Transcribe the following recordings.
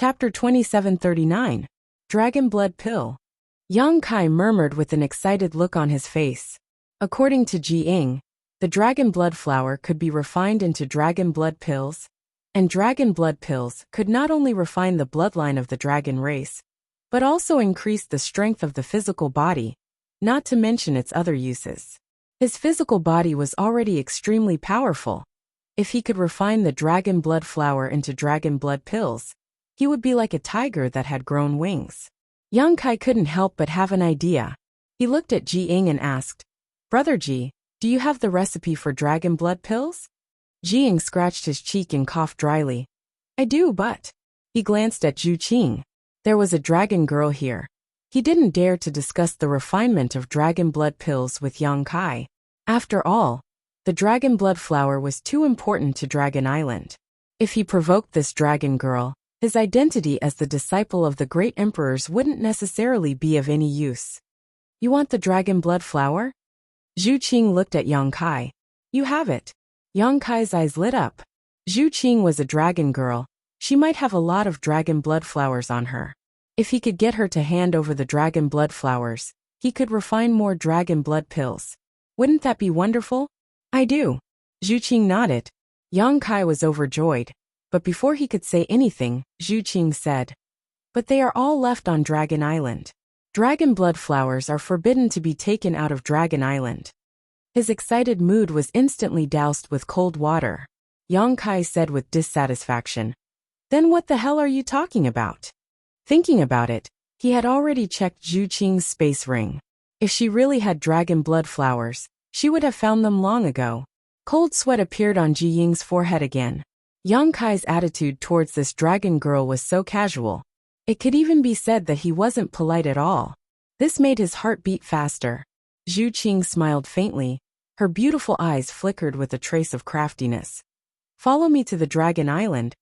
Chapter 2739. Dragon Blood Pill. Yang Kai murmured with an excited look on his face. According to Ji Ying, the dragon blood flower could be refined into dragon blood pills, and dragon blood pills could not only refine the bloodline of the dragon race, but also increase the strength of the physical body, not to mention its other uses. His physical body was already extremely powerful. If he could refine the dragon blood flower into dragon blood pills, he would be like a tiger that had grown wings. Yang Kai couldn't help but have an idea. He looked at Ji Ying and asked, "Brother Ji, do you have the recipe for dragon blood pills?" Ji Ying scratched his cheek and coughed dryly. "I do, but..." He glanced at Zhu Qing. There was a dragon girl here. He didn't dare to discuss the refinement of dragon blood pills with Yang Kai. After all, the dragon blood flower was too important to Dragon Island. If he provoked this dragon girl, his identity as the disciple of the great emperors wouldn't necessarily be of any use. "You want the dragon blood flower?" Zhu Qing looked at Yang Kai. "You have it." Yang Kai's eyes lit up. Zhu Qing was a dragon girl. She might have a lot of dragon blood flowers on her. If he could get her to hand over the dragon blood flowers, he could refine more dragon blood pills. Wouldn't that be wonderful? "I do." Zhu Qing nodded. Yang Kai was overjoyed. But before he could say anything, Zhu Qing said, "But they are all left on Dragon Island. Dragon blood flowers are forbidden to be taken out of Dragon Island." His excited mood was instantly doused with cold water. Yang Kai said with dissatisfaction, "Then what the hell are you talking about?" Thinking about it, he had already checked Zhu Qing's space ring. If she really had dragon blood flowers, she would have found them long ago. Cold sweat appeared on Ji Ying's forehead again. Yang Kai's attitude towards this dragon girl was so casual. It could even be said that he wasn't polite at all. This made his heart beat faster. Zhu Qing smiled faintly. Her beautiful eyes flickered with a trace of craftiness. "Follow me to the Dragon Island.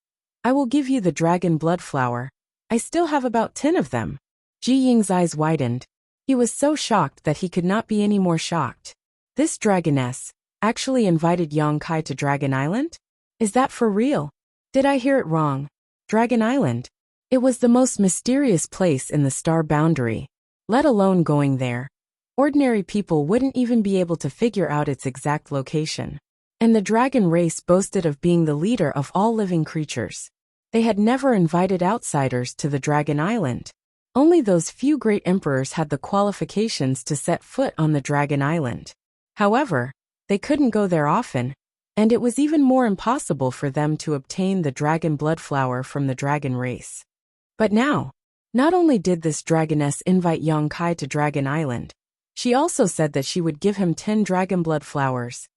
I will give you the dragon blood flower. I still have about 10 of them." Ji Ying's eyes widened. He was so shocked that he could not be any more shocked. This dragoness actually invited Yang Kai to Dragon Island? Is that for real? Did I hear it wrong? Dragon Island. It was the most mysterious place in the star boundary. Let alone going there. Ordinary people wouldn't even be able to figure out its exact location. And the dragon race boasted of being the leader of all living creatures. They had never invited outsiders to the Dragon Island. Only those few great emperors had the qualifications to set foot on the Dragon Island. However, they couldn't go there often, and it was even more impossible for them to obtain the dragon blood flower from the dragon race. But now, not only did this dragoness invite Yang Kai to Dragon Island, she also said that she would give him 10 dragon blood flowers.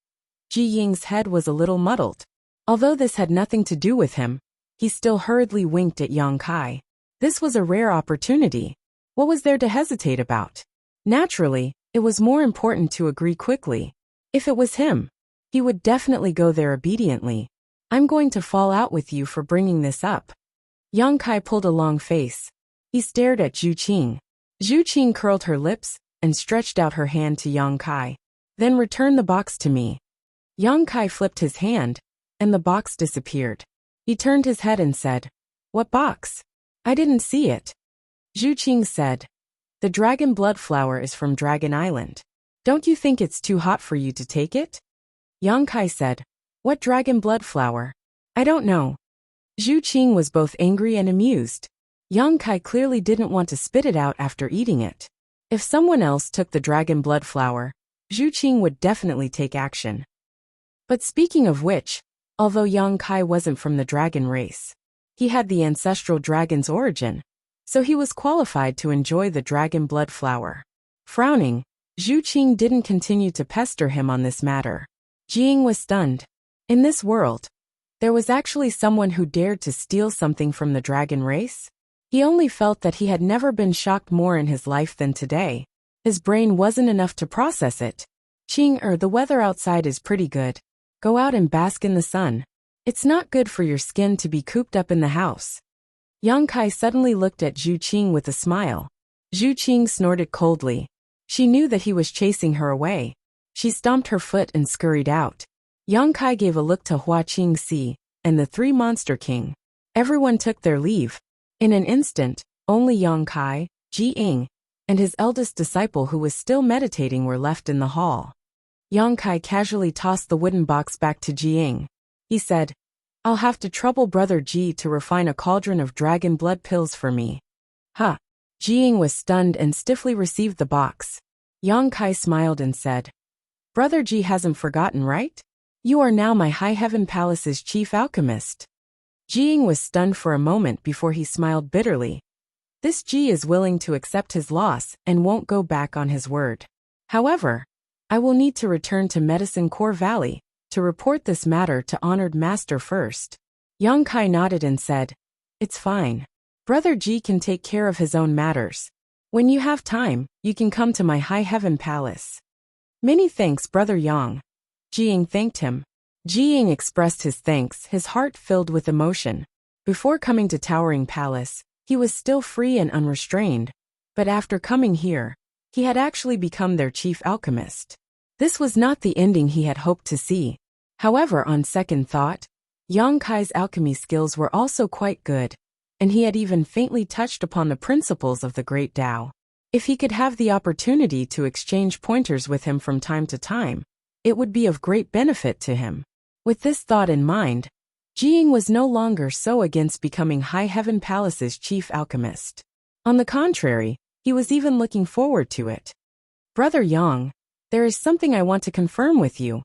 Ji Ying's head was a little muddled. Although this had nothing to do with him, he still hurriedly winked at Yang Kai. This was a rare opportunity. What was there to hesitate about? Naturally, it was more important to agree quickly. If it was him, he would definitely go there obediently. "I'm going to fall out with you for bringing this up." Yang Kai pulled a long face. He stared at Zhu Qing. Zhu Qing curled her lips and stretched out her hand to Yang Kai. "Then return the box to me." Yang Kai flipped his hand, and the box disappeared. He turned his head and said, "What box? I didn't see it." Zhu Qing said, "The dragon blood flower is from Dragon Island. Don't you think it's too hot for you to take it?" Yang Kai said, "What dragon blood flower? I don't know." Zhu Qing was both angry and amused. Yang Kai clearly didn't want to spit it out after eating it. If someone else took the dragon blood flower, Zhu Qing would definitely take action. But speaking of which, although Yang Kai wasn't from the dragon race, he had the ancestral dragon's origin, so he was qualified to enjoy the dragon blood flower. Frowning, Zhu Qing didn't continue to pester him on this matter. Ji Ying was stunned. In this world, there was actually someone who dared to steal something from the dragon race? He only felt that he had never been shocked more in his life than today. His brain wasn't enough to process it. "Qing, the weather outside is pretty good. Go out and bask in the sun. It's not good for your skin to be cooped up in the house." Yang Kai suddenly looked at Zhu Qing with a smile. Zhu Qing snorted coldly. She knew that he was chasing her away. She stomped her foot and scurried out. Yang Kai gave a look to Hua Qingxi and the 3 Monster King. Everyone took their leave. In an instant, only Yang Kai, Ji Ying, and his eldest disciple who was still meditating were left in the hall. Yang Kai casually tossed the wooden box back to Ji Ying. He said, "I'll have to trouble Brother Ji to refine a cauldron of dragon blood pills for me." Huh. Ji Ying was stunned and stiffly received the box. Yang Kai smiled and said, "Brother Ji hasn't forgotten, right? You are now my High Heaven Palace's chief alchemist." Ji Ying was stunned for a moment before he smiled bitterly. This Ji is willing to accept his loss and won't go back on his word. However, I will need to return to Medicine Core Valley to report this matter to Honored Master first. Yang Kai nodded and said, "It's fine. Brother Ji can take care of his own matters. When you have time, you can come to my High Heaven Palace." "Many thanks, Brother Yang." Ji Ying thanked him. Ji Ying expressed his thanks, his heart filled with emotion. Before coming to Towering Palace, he was still free and unrestrained, but after coming here, he had actually become their chief alchemist. This was not the ending he had hoped to see. However, on second thought, Yang Kai's alchemy skills were also quite good, and he had even faintly touched upon the principles of the Great Tao. If he could have the opportunity to exchange pointers with him from time to time, it would be of great benefit to him. With this thought in mind, Ji Ying was no longer so against becoming High Heaven Palace's chief alchemist. On the contrary, he was even looking forward to it. "Brother Yang, there is something I want to confirm with you."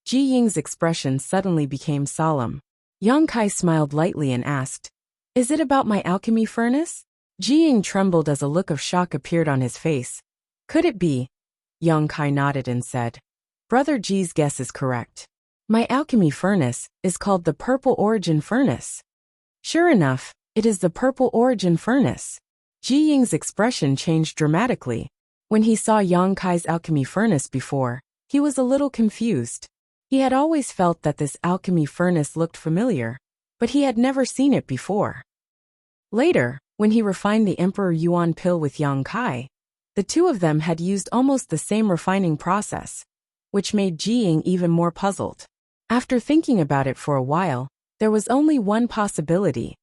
Ji Ying's expression suddenly became solemn. Yang Kai smiled lightly and asked, "Is it about my alchemy furnace?" Ji Ying trembled as a look of shock appeared on his face. "Could it be?" Yang Kai nodded and said, "Brother Ji's guess is correct. My alchemy furnace is called the Purple Origin Furnace." Sure enough, it is the Purple Origin Furnace. Ji Ying's expression changed dramatically. When he saw Yang Kai's alchemy furnace before, he was a little confused. He had always felt that this alchemy furnace looked familiar, but he had never seen it before. Later, when he refined the Emperor Yuan pill with Yang Kai, the two of them had used almost the same refining process, which made Ji Ying even more puzzled. After thinking about it for a while, there was only one possibility.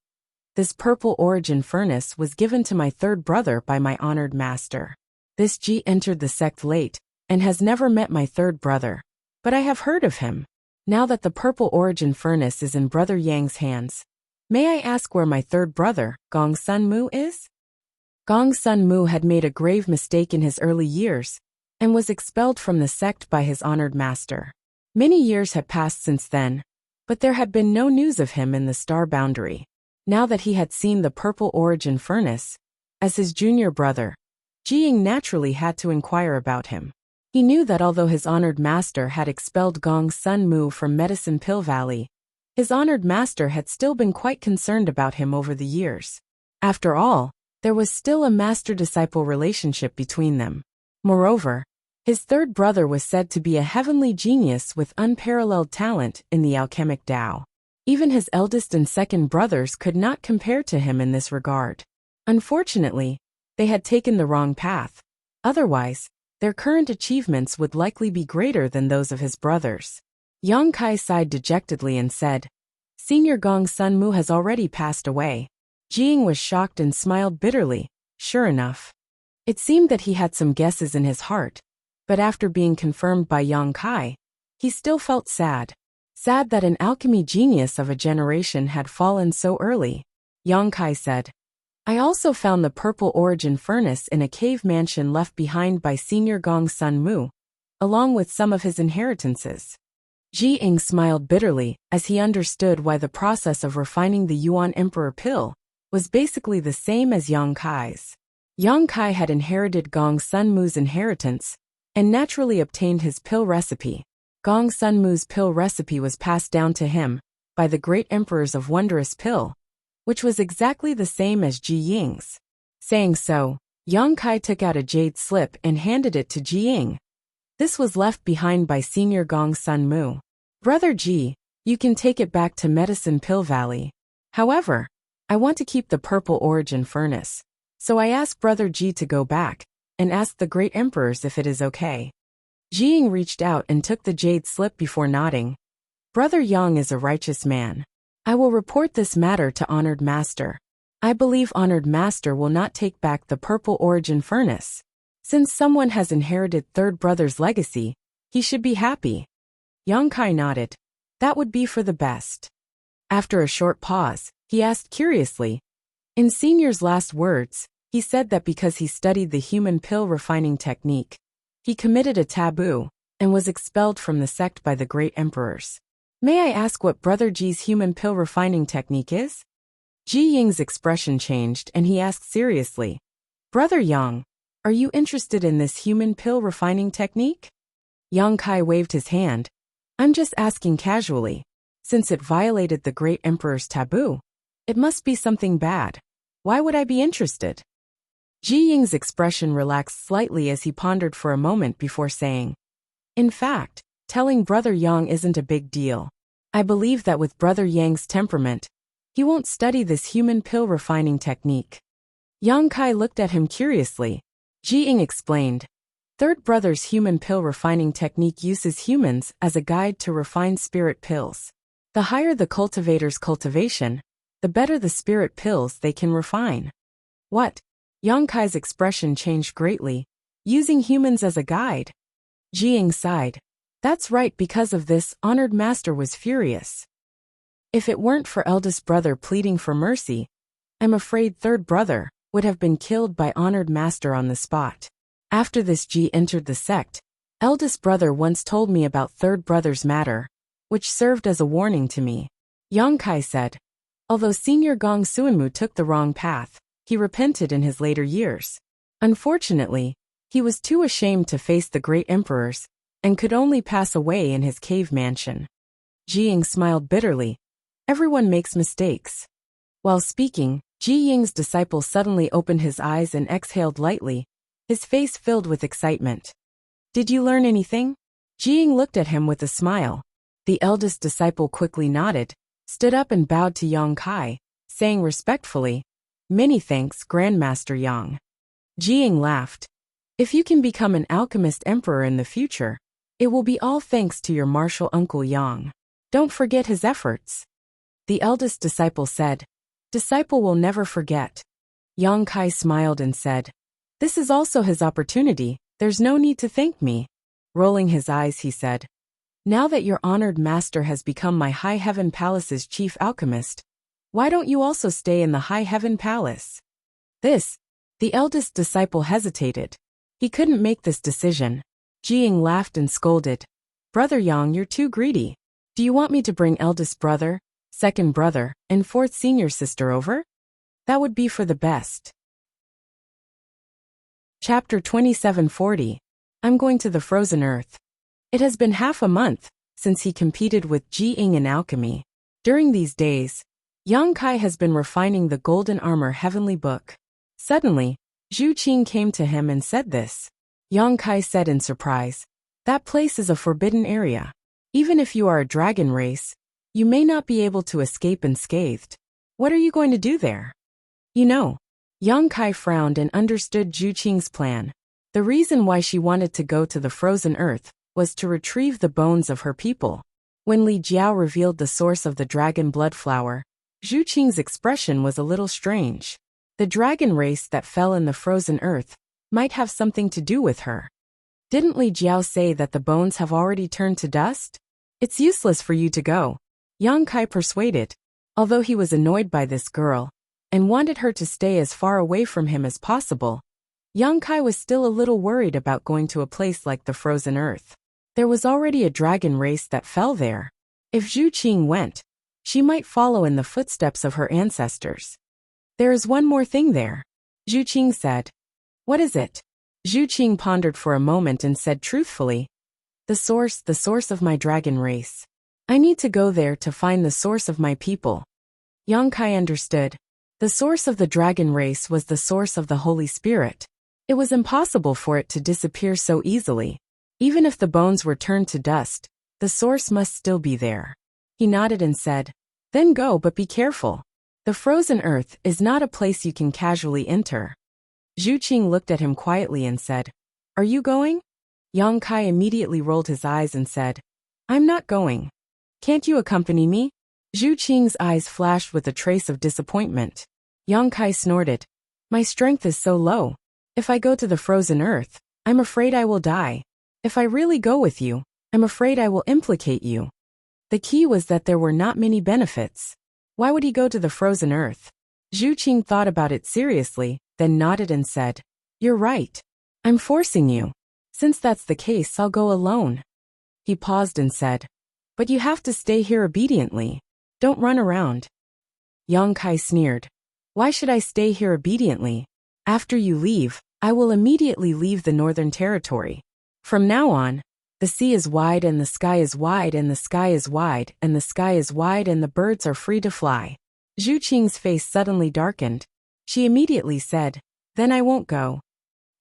This Purple Origin Furnace was given to my third brother by my honored master. This Ji entered the sect late, and has never met my third brother, but I have heard of him. Now that the Purple Origin Furnace is in Brother Yang's hands, may I ask where my third brother, Gong Sun Mu, is? Gong Sun Mu had made a grave mistake in his early years, and was expelled from the sect by his honored master. Many years had passed since then, but there had been no news of him in the star boundary. Now that he had seen the Purple Origin Furnace, as his junior brother, Ji Ying naturally had to inquire about him. He knew that although his honored master had expelled Gong Sun Mu from Medicine Pill Valley, his honored master had still been quite concerned about him over the years. After all, there was still a master-disciple relationship between them. Moreover, his third brother was said to be a heavenly genius with unparalleled talent in the alchemic Tao. Even his eldest and second brothers could not compare to him in this regard. Unfortunately, they had taken the wrong path. Otherwise, their current achievements would likely be greater than those of his brothers. Yang Kai sighed dejectedly and said, "Senior Gong Sun Mu has already passed away." Ji Ying was shocked and smiled bitterly. Sure enough, it seemed that he had some guesses in his heart, but after being confirmed by Yang Kai, he still felt sad. Sad that an alchemy genius of a generation had fallen so early. Yang Kai said, "I also found the Purple Origin Furnace in a cave mansion left behind by Senior Gong Sun Mu, along with some of his inheritances." Ji Ying smiled bitterly as he understood why the process of refining the Yuan Emperor pill was basically the same as Yang Kai's. Yang Kai had inherited Gong Sun Mu's inheritance, and naturally obtained his pill recipe. Gong Sun Mu's pill recipe was passed down to him by the great emperors of Wondrous Pill, which was exactly the same as Ji Ying's. Saying so, Yang Kai took out a jade slip and handed it to Ji Ying. This was left behind by Senior Gong Sun Mu. "Brother Ji, you can take it back to Medicine Pill Valley. However, I want to keep the Purple Origin Furnace, so I ask Brother Ji to go back and ask the great emperors if it is okay." Ji Ying reached out and took the jade slip before nodding. "Brother Yang is a righteous man. I will report this matter to honored master." I believe Honored Master will not take back the Purple Origin Furnace. Since someone has inherited third brother's legacy, he should be happy. Yang Kai nodded. That would be for the best. After a short pause, he asked curiously. In Senior's last words, he said that because he studied the human pill refining technique, he committed a taboo and was expelled from the sect by the great emperors. May I ask what Brother Ji's human pill refining technique is? Ji Ying's expression changed and he asked seriously. Brother Yang, are you interested in this human pill refining technique? Yang Kai waved his hand. I'm just asking casually. Since it violated the great emperor's taboo, it must be something bad. Why would I be interested? Ji Ying's expression relaxed slightly as he pondered for a moment before saying, in fact, telling Brother Yang isn't a big deal. I believe that with Brother Yang's temperament, he won't study this human pill refining technique. Yang Kai looked at him curiously. Ji Ying explained, Third Brother's human pill refining technique uses humans as a guide to refine spirit pills. The higher the cultivator's cultivation, the better the spirit pills they can refine. What? Yang Kai's expression changed greatly. Using humans as a guide. Ji Ying sighed. That's right, because of this, Honored Master was furious. If it weren't for eldest brother pleading for mercy, I'm afraid third brother would have been killed by Honored Master on the spot. After this Ji entered the sect, eldest brother once told me about third brother's matter, which served as a warning to me. Yang Kai said, although Senior Gong Suanmu took the wrong path, he repented in his later years. Unfortunately, he was too ashamed to face the great emperors, and could only pass away in his cave mansion. Ji Ying smiled bitterly. Everyone makes mistakes. While speaking, Ji Ying's disciple suddenly opened his eyes and exhaled lightly, his face filled with excitement. Did you learn anything? Ji Ying looked at him with a smile. The eldest disciple quickly nodded, stood up and bowed to Yang Kai, saying respectfully, Many thanks, Grandmaster Yang. Ji Ying laughed. If you can become an alchemist emperor in the future, it will be all thanks to your martial uncle Yang. Don't forget his efforts. The eldest disciple said, Disciple will never forget. Yang Kai smiled and said, This is also his opportunity, there's no need to thank me. Rolling his eyes he said, Now that your honored master has become my High Heaven Palace's chief alchemist, why don't you also stay in the High Heaven Palace? The eldest disciple hesitated. He couldn't make this decision. Ji Ying laughed and scolded. Brother Yang, you're too greedy. Do you want me to bring eldest brother, second brother, and fourth senior sister over? That would be for the best. Chapter 2740. I'm going to the Frozen Earth. It has been half a month since he competed with Ji Ying in alchemy. During these days, Yang Kai has been refining the Golden Armor Heavenly Book. Suddenly, Zhu Qing came to him and said this. Yang Kai said in surprise, That place is a forbidden area. Even if you are a dragon race, you may not be able to escape unscathed. What are you going to do there? You know, Yang Kai frowned and understood Zhu Qing's plan. The reason why she wanted to go to the Frozen Earth was to retrieve the bones of her people. When Li Jiao revealed the source of the dragon blood flower, Zhu Qing's expression was a little strange. The dragon race that fell in the Frozen Earth might have something to do with her. Didn't Li Jiao say that the bones have already turned to dust? It's useless for you to go, Yang Kai persuaded. Although he was annoyed by this girl, and wanted her to stay as far away from him as possible, Yang Kai was still a little worried about going to a place like the Frozen Earth. There was already a dragon race that fell there. If Zhu Qing went, she might follow in the footsteps of her ancestors. There is one more thing there, Zhu Qing said. What is it? Zhu Qing pondered for a moment and said truthfully, the source of my dragon race. I need to go there to find the source of my people. Yang Kai understood. The source of the dragon race was the source of the Holy Spirit. It was impossible for it to disappear so easily. Even if the bones were turned to dust, the source must still be there. He nodded and said, Then go, but be careful. The Frozen Earth is not a place you can casually enter. Zhu Qing looked at him quietly and said, Are you going? Yang Kai immediately rolled his eyes and said, I'm not going. Can't you accompany me? Zhu Qing's eyes flashed with a trace of disappointment. Yang Kai snorted. My strength is so low. If I go to the frozen earth, I'm afraid I will die. If I really go with you, I'm afraid I will implicate you. The key was that there were not many benefits. Why would he go to the frozen earth? Zhu Qing thought about it seriously, then nodded and said, You're right. I'm forcing you. Since that's the case, I'll go alone. He paused and said, But you have to stay here obediently. Don't run around. Yang Kai sneered. Why should I stay here obediently? After you leave, I will immediately leave the Northern Territory. From now on, the sea is wide and the sky is wide and the sky is wide and the sky is wide and the birds are free to fly. Zhu Qing's face suddenly darkened. She immediately said, Then I won't go.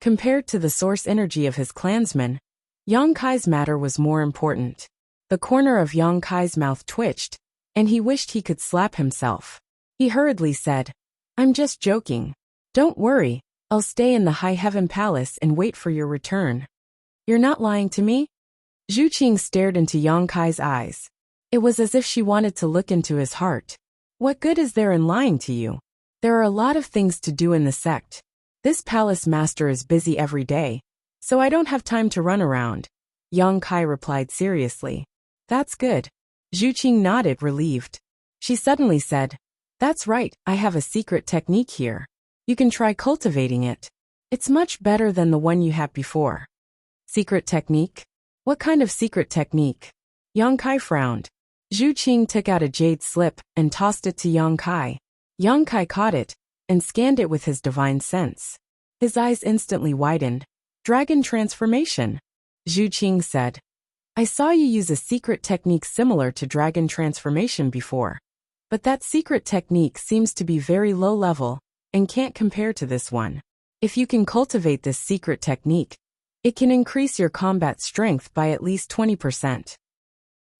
Compared to the source energy of his clansmen, Yang Kai's matter was more important. The corner of Yang Kai's mouth twitched, and he wished he could slap himself. He hurriedly said, I'm just joking. Don't worry, I'll stay in the High Heaven Palace and wait for your return. You're not lying to me? Zhu Qing stared into Yang Kai's eyes. It was as if she wanted to look into his heart. What good is there in lying to you? There are a lot of things to do in the sect. This palace master is busy every day, so I don't have time to run around. Yang Kai replied seriously. That's good. Zhu Qing nodded, relieved. She suddenly said, That's right, I have a secret technique here. You can try cultivating it. It's much better than the one you had before. Secret technique? What kind of secret technique? Yang Kai frowned. Zhu Qing took out a jade slip and tossed it to Yang Kai. Yang Kai caught it and scanned it with his divine sense. His eyes instantly widened. Dragon transformation. Zhu Qing said, I saw you use a secret technique similar to dragon transformation before. But that secret technique seems to be very low level and can't compare to this one. If you can cultivate this secret technique, it can increase your combat strength by at least 20%.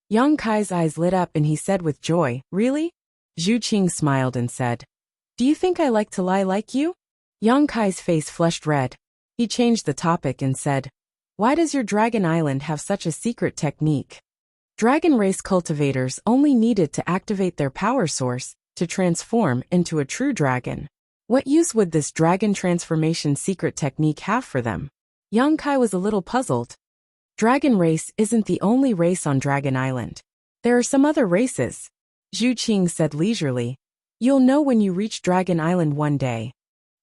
Yang Kai's eyes lit up and he said with joy, Really? Zhu Qing smiled and said, Do you think I like to lie like you? Yang Kai's face flushed red. He changed the topic and said, Why does your dragon island have such a secret technique? Dragon race cultivators only needed to activate their power source to transform into a true dragon. What use would this dragon transformation secret technique have for them? Yang Kai was a little puzzled. Dragon race isn't the only race on Dragon Island. There are some other races. Zhu Qing said leisurely. You'll know when you reach Dragon Island one day.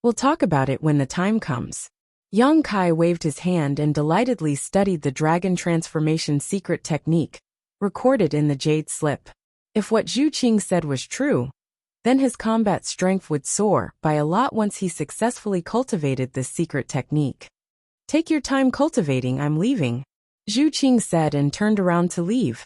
We'll talk about it when the time comes. Yang Kai waved his hand and delightedly studied the dragon transformation secret technique, recorded in the jade slip. If what Zhu Qing said was true, then his combat strength would soar by a lot once he successfully cultivated this secret technique. Take your time cultivating, I'm leaving. Zhu Qing said and turned around to leave.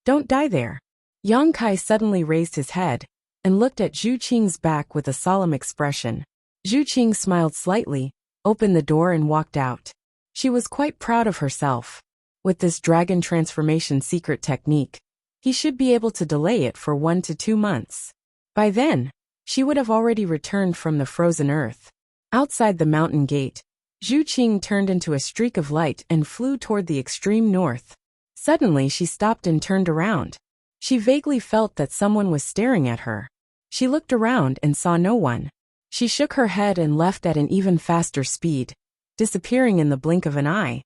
Don't die there. Yang Kai suddenly raised his head and looked at Zhu Qing's back with a solemn expression. Zhu Qing smiled slightly, opened the door and walked out. She was quite proud of herself. With this dragon transformation secret technique, he should be able to delay it for 1 to 2 months. By then, she would have already returned from the frozen earth. Outside the mountain gate, Zhu Qing turned into a streak of light and flew toward the extreme north. Suddenly she stopped and turned around. She vaguely felt that someone was staring at her. She looked around and saw no one. She shook her head and left at an even faster speed, disappearing in the blink of an eye.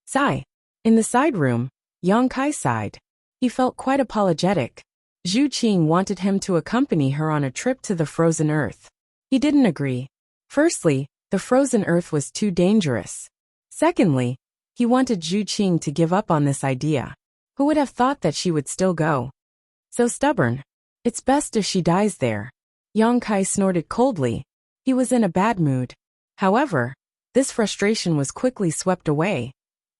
Sigh. In the side room, Yang Kai sighed. He felt quite apologetic. Zhu Qing wanted him to accompany her on a trip to the frozen earth. He didn't agree. Firstly, the frozen earth was too dangerous. Secondly, he wanted Zhu Qing to give up on this idea. Who would have thought that she would still go? So stubborn. It's best if she dies there. Yang Kai snorted coldly. He was in a bad mood. However, this frustration was quickly swept away,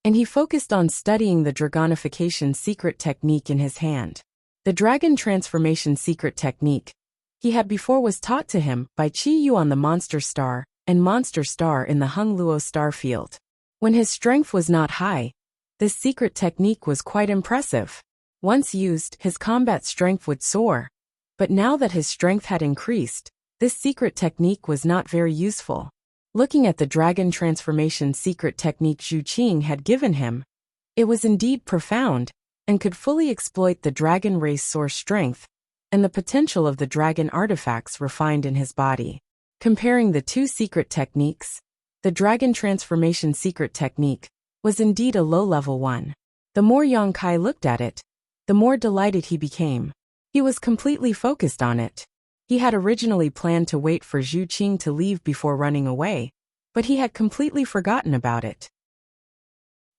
and he focused on studying the dragonification secret technique in his hand. The dragon transformation secret technique he had before was taught to him by Qi Yu on the Monster Star and Monster Star in the Hung Luo star field. When his strength was not high, this secret technique was quite impressive. Once used, his combat strength would soar. But now that his strength had increased, this secret technique was not very useful. Looking at the dragon transformation secret technique Zhu Qing had given him, it was indeed profound, and could fully exploit the dragon race source strength and the potential of the dragon artifacts refined in his body. Comparing the two secret techniques, the dragon transformation secret technique was indeed a low-level one. The more Yang Kai looked at it, the more delighted he became. He was completely focused on it. He had originally planned to wait for Zhu Qing to leave before running away, but he had completely forgotten about it.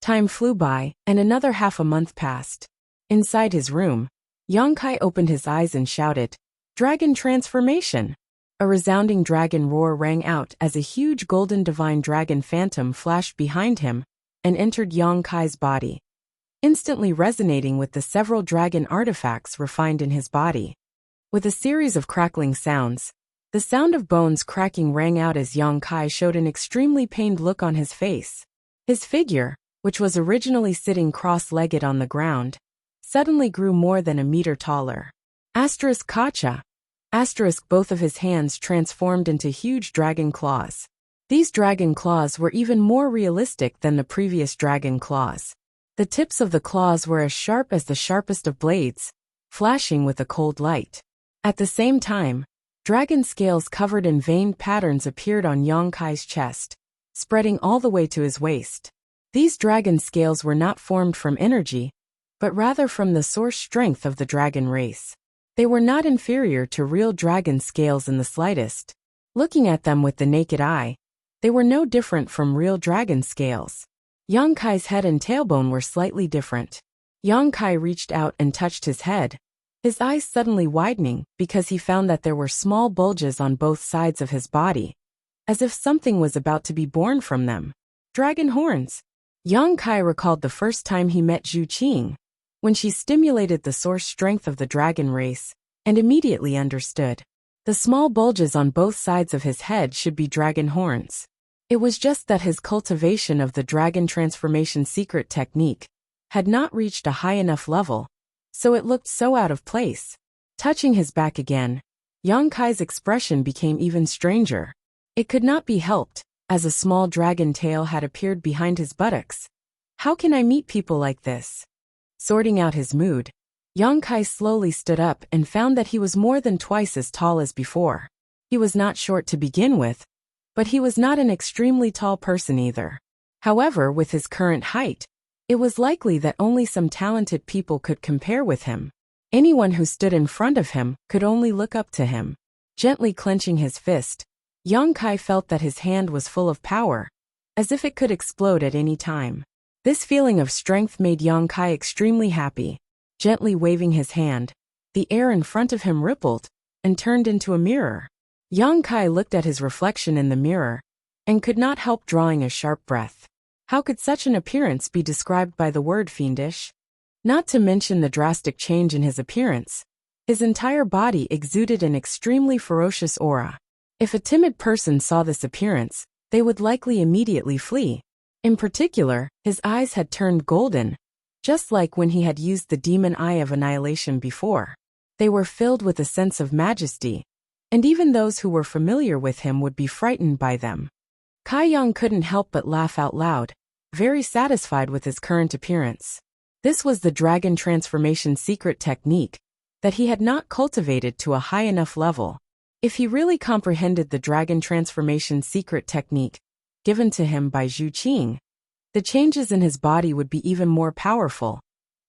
Time flew by, and another half a month passed. Inside his room, Yang Kai opened his eyes and shouted, "Dragon transformation!" A resounding dragon roar rang out as a huge golden divine dragon phantom flashed behind him and entered Yang Kai's body, instantly resonating with the several dragon artifacts refined in his body. With a series of crackling sounds, the sound of bones cracking rang out as Yang Kai showed an extremely pained look on his face. His figure, which was originally sitting cross-legged on the ground, suddenly grew more than a meter taller. Kacha. Both of his hands transformed into huge dragon claws. These dragon claws were even more realistic than the previous dragon claws. The tips of the claws were as sharp as the sharpest of blades, flashing with a cold light. At the same time, dragon scales covered in veined patterns appeared on Yang Kai's chest, spreading all the way to his waist. These dragon scales were not formed from energy, but rather from the source strength of the dragon race. They were not inferior to real dragon scales in the slightest. Looking at them with the naked eye, they were no different from real dragon scales. Yang Kai's head and tailbone were slightly different. Yang Kai reached out and touched his head, his eyes suddenly widening because he found that there were small bulges on both sides of his body, as if something was about to be born from them. Dragon horns. Yang Kai recalled the first time he met Zhu Qing, when she stimulated the source strength of the dragon race, and immediately understood. The small bulges on both sides of his head should be dragon horns. It was just that his cultivation of the dragon transformation secret technique had not reached a high enough level, so it looked so out of place. Touching his back again, Yang Kai's expression became even stranger. It could not be helped, as a small dragon tail had appeared behind his buttocks. How can I meet people like this? Sorting out his mood, Yang Kai slowly stood up and found that he was more than twice as tall as before. He was not short to begin with, but he was not an extremely tall person either. However, with his current height, it was likely that only some talented people could compare with him. Anyone who stood in front of him could only look up to him. Gently clenching his fist, Yang Kai felt that his hand was full of power, as if it could explode at any time. This feeling of strength made Yang Kai extremely happy. Gently waving his hand, the air in front of him rippled and turned into a mirror. Yang Kai looked at his reflection in the mirror and could not help drawing a sharp breath. How could such an appearance be described by the word fiendish? Not to mention the drastic change in his appearance, his entire body exuded an extremely ferocious aura. If a timid person saw this appearance, they would likely immediately flee. In particular, his eyes had turned golden, just like when he had used the demon eye of annihilation before. They were filled with a sense of majesty, and even those who were familiar with him would be frightened by them. Kai Yang couldn't help but laugh out loud, very satisfied with his current appearance. This was the dragon transformation secret technique that he had not cultivated to a high enough level. If he really comprehended the dragon transformation secret technique given to him by Zhu Qing, the changes in his body would be even more powerful,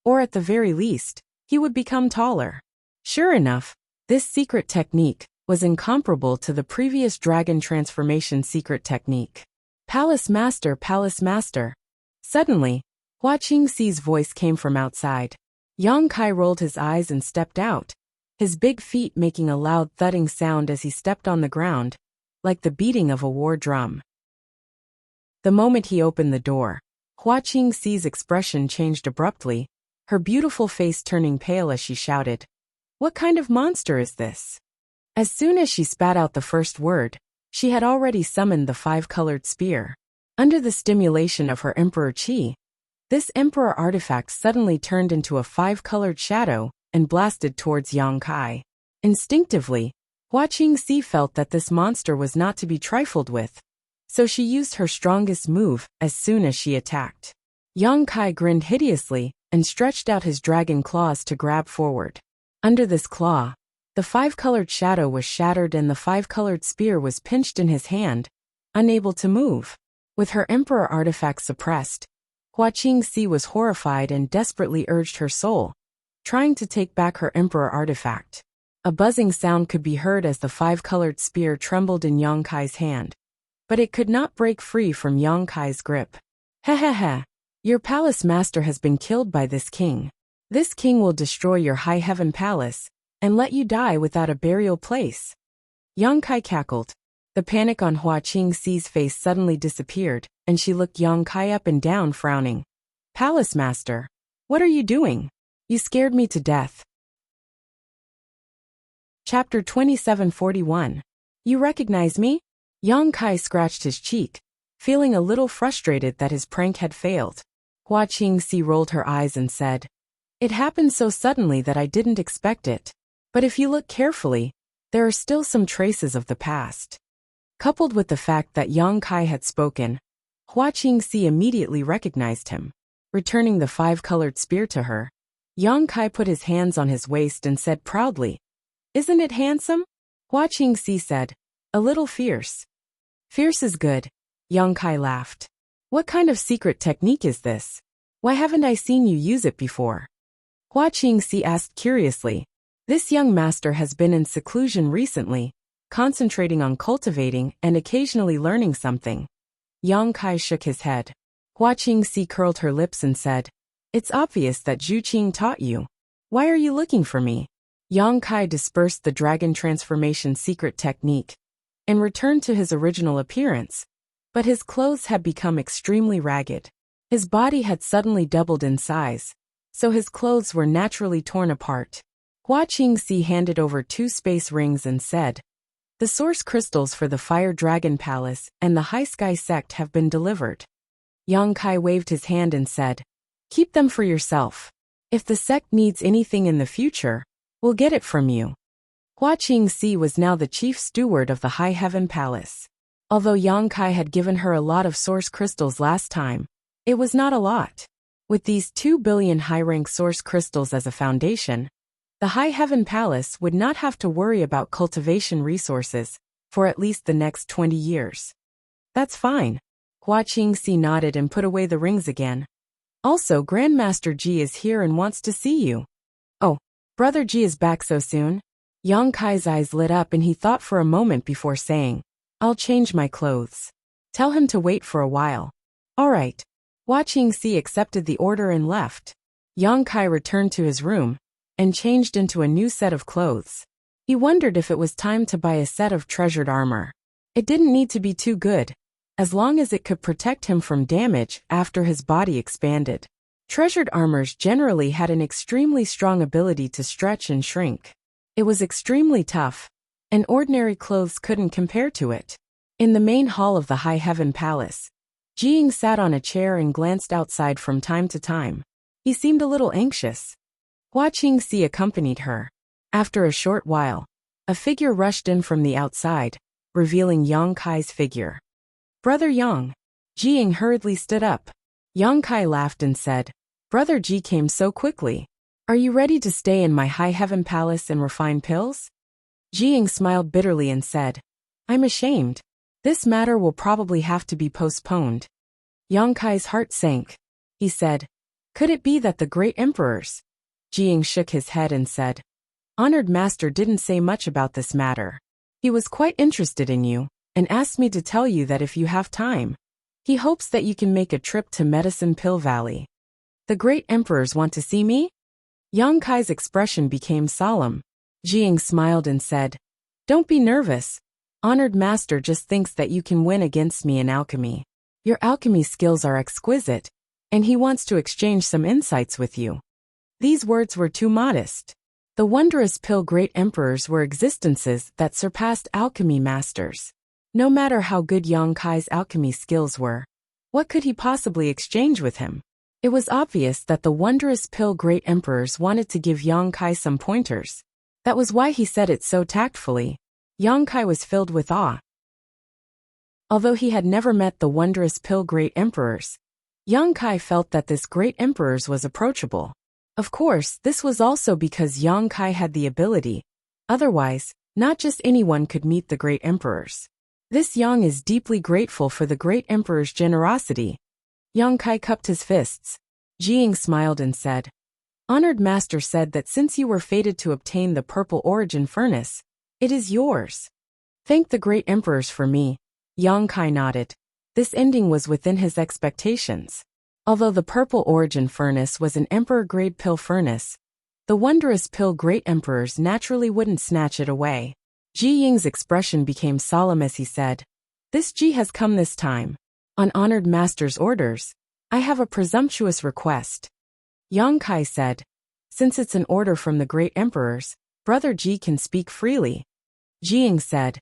or at the very least, he would become taller. Sure enough, this secret technique was incomparable to the previous dragon transformation secret technique. Palace Master, Palace Master. Suddenly, Hua Qingxi's voice came from outside. Yang Kai rolled his eyes and stepped out, his big feet making a loud thudding sound as he stepped on the ground, like the beating of a war drum. The moment he opened the door, Hua Qingxi's expression changed abruptly, her beautiful face turning pale as she shouted, "What kind of monster is this?" As soon as she spat out the first word, she had already summoned the five-colored spear. Under the stimulation of her Emperor Qi, this Emperor artifact suddenly turned into a five-colored shadow and blasted towards Yang Kai. Instinctively, Hua Qingxi felt that this monster was not to be trifled with, so she used her strongest move as soon as she attacked. Yang Kai grinned hideously and stretched out his dragon claws to grab forward. Under this claw, The five-colored shadow was shattered and the five-colored spear was pinched in his hand, unable to move. With her emperor artifact suppressed, Hua Qingxi was horrified and desperately urged her soul, trying to take back her emperor artifact. A buzzing sound could be heard as the five-colored spear trembled in Yang Kai's hand. But it could not break free from Yang Kai's grip. Heh. Your palace master has been killed by this king. This king will destroy your high heaven palace, and let you die without a burial place. Yang Kai cackled. The panic on Hua Qingxi's face suddenly disappeared, and she looked Yang Kai up and down frowning. Palace master, what are you doing? You scared me to death. Chapter 2741. You recognize me? Yang Kai scratched his cheek, feeling a little frustrated that his prank had failed. Hua Qingxi rolled her eyes and said, It happened so suddenly that I didn't expect it. But if you look carefully, there are still some traces of the past. Coupled with the fact that Yang Kai had spoken, Hua Qingxi immediately recognized him. Returning the five-colored spear to her, Yang Kai put his hands on his waist and said proudly, Isn't it handsome? Hua Qingxi said, A little fierce. Fierce is good. Yang Kai laughed. What kind of secret technique is this? Why haven't I seen you use it before? Hua Qingxi asked curiously. This young master has been in seclusion recently, concentrating on cultivating and occasionally learning something. Yang Kai shook his head. Hua Qingxi curled her lips and said, It's obvious that Zhu Qing taught you. Why are you looking for me? Yang Kai dispersed the dragon transformation secret technique and returned to his original appearance, but his clothes had become extremely ragged. His body had suddenly doubled in size, so his clothes were naturally torn apart. Hua Qingxi handed over 2 space rings and said, The source crystals for the Fire Dragon Palace and the High Sky Sect have been delivered. Yang Kai waved his hand and said, Keep them for yourself. If the sect needs anything in the future, we'll get it from you. Hua Qingxi was now the chief steward of the High Heaven Palace. Although Yang Kai had given her a lot of source crystals last time, it was not a lot. With these 2 billion high-rank source crystals as a foundation, the High Heaven Palace would not have to worry about cultivation resources for at least the next 20 years. That's fine. Hua Qingxi nodded and put away the rings again. Also, Grandmaster Ji is here and wants to see you. Oh, Brother Ji is back so soon? Yang Kai's eyes lit up and he thought for a moment before saying, I'll change my clothes. Tell him to wait for a while. All right. Hua Qingxi accepted the order and left. Yang Kai returned to his room and changed into a new set of clothes. He wondered if it was time to buy a set of treasured armor. It didn't need to be too good, as long as it could protect him from damage after his body expanded. Treasured armors generally had an extremely strong ability to stretch and shrink. It was extremely tough, and ordinary clothes couldn't compare to it. In the main hall of the High Heaven Palace, Jiying sat on a chair and glanced outside from time to time. He seemed a little anxious. Hua Qingxi accompanied her. After a short while, a figure rushed in from the outside, revealing Yang Kai's figure. Brother Yang. Jiying hurriedly stood up. Yang Kai laughed and said, Brother Ji came so quickly. Are you ready to stay in my High Heaven Palace and refine pills? Jiying smiled bitterly and said, I'm ashamed. This matter will probably have to be postponed. Yang Kai's heart sank. He said, Could it be that the great emperors? Jiying shook his head and said, Honored Master didn't say much about this matter. He was quite interested in you, and asked me to tell you that if you have time, he hopes that you can make a trip to Medicine Pill Valley. The great emperors want to see me? Yang Kai's expression became solemn. Jiying smiled and said, Don't be nervous. Honored Master just thinks that you can win against me in alchemy. Your alchemy skills are exquisite, and he wants to exchange some insights with you. These words were too modest. The wondrous pill great emperors were existences that surpassed alchemy masters. No matter how good Yang Kai's alchemy skills were, what could he possibly exchange with him? It was obvious that the wondrous pill great emperors wanted to give Yang Kai some pointers. That was why he said it so tactfully. Yang Kai was filled with awe. Although he had never met the wondrous pill great emperors, Yang Kai felt that this great emperors was approachable. Of course, this was also because Yang Kai had the ability Otherwise, not just anyone could meet the great emperors. This Yang is deeply grateful for the great emperor's generosity. Yang Kai cupped his fists. Jiying smiled and said, Honored master said that since you were fated to obtain the purple origin furnace, it is yours. Thank the great emperors for me. Yang Kai nodded. This ending was within his expectations. Although the purple origin furnace was an emperor-grade pill furnace, the wondrous pill great emperors naturally wouldn't snatch it away. Ji Ying's expression became solemn as he said, This Ji has come this time. On honored master's orders, I have a presumptuous request. Yang Kai said, Since it's an order from the great emperors, Brother Ji can speak freely. Ji Ying said,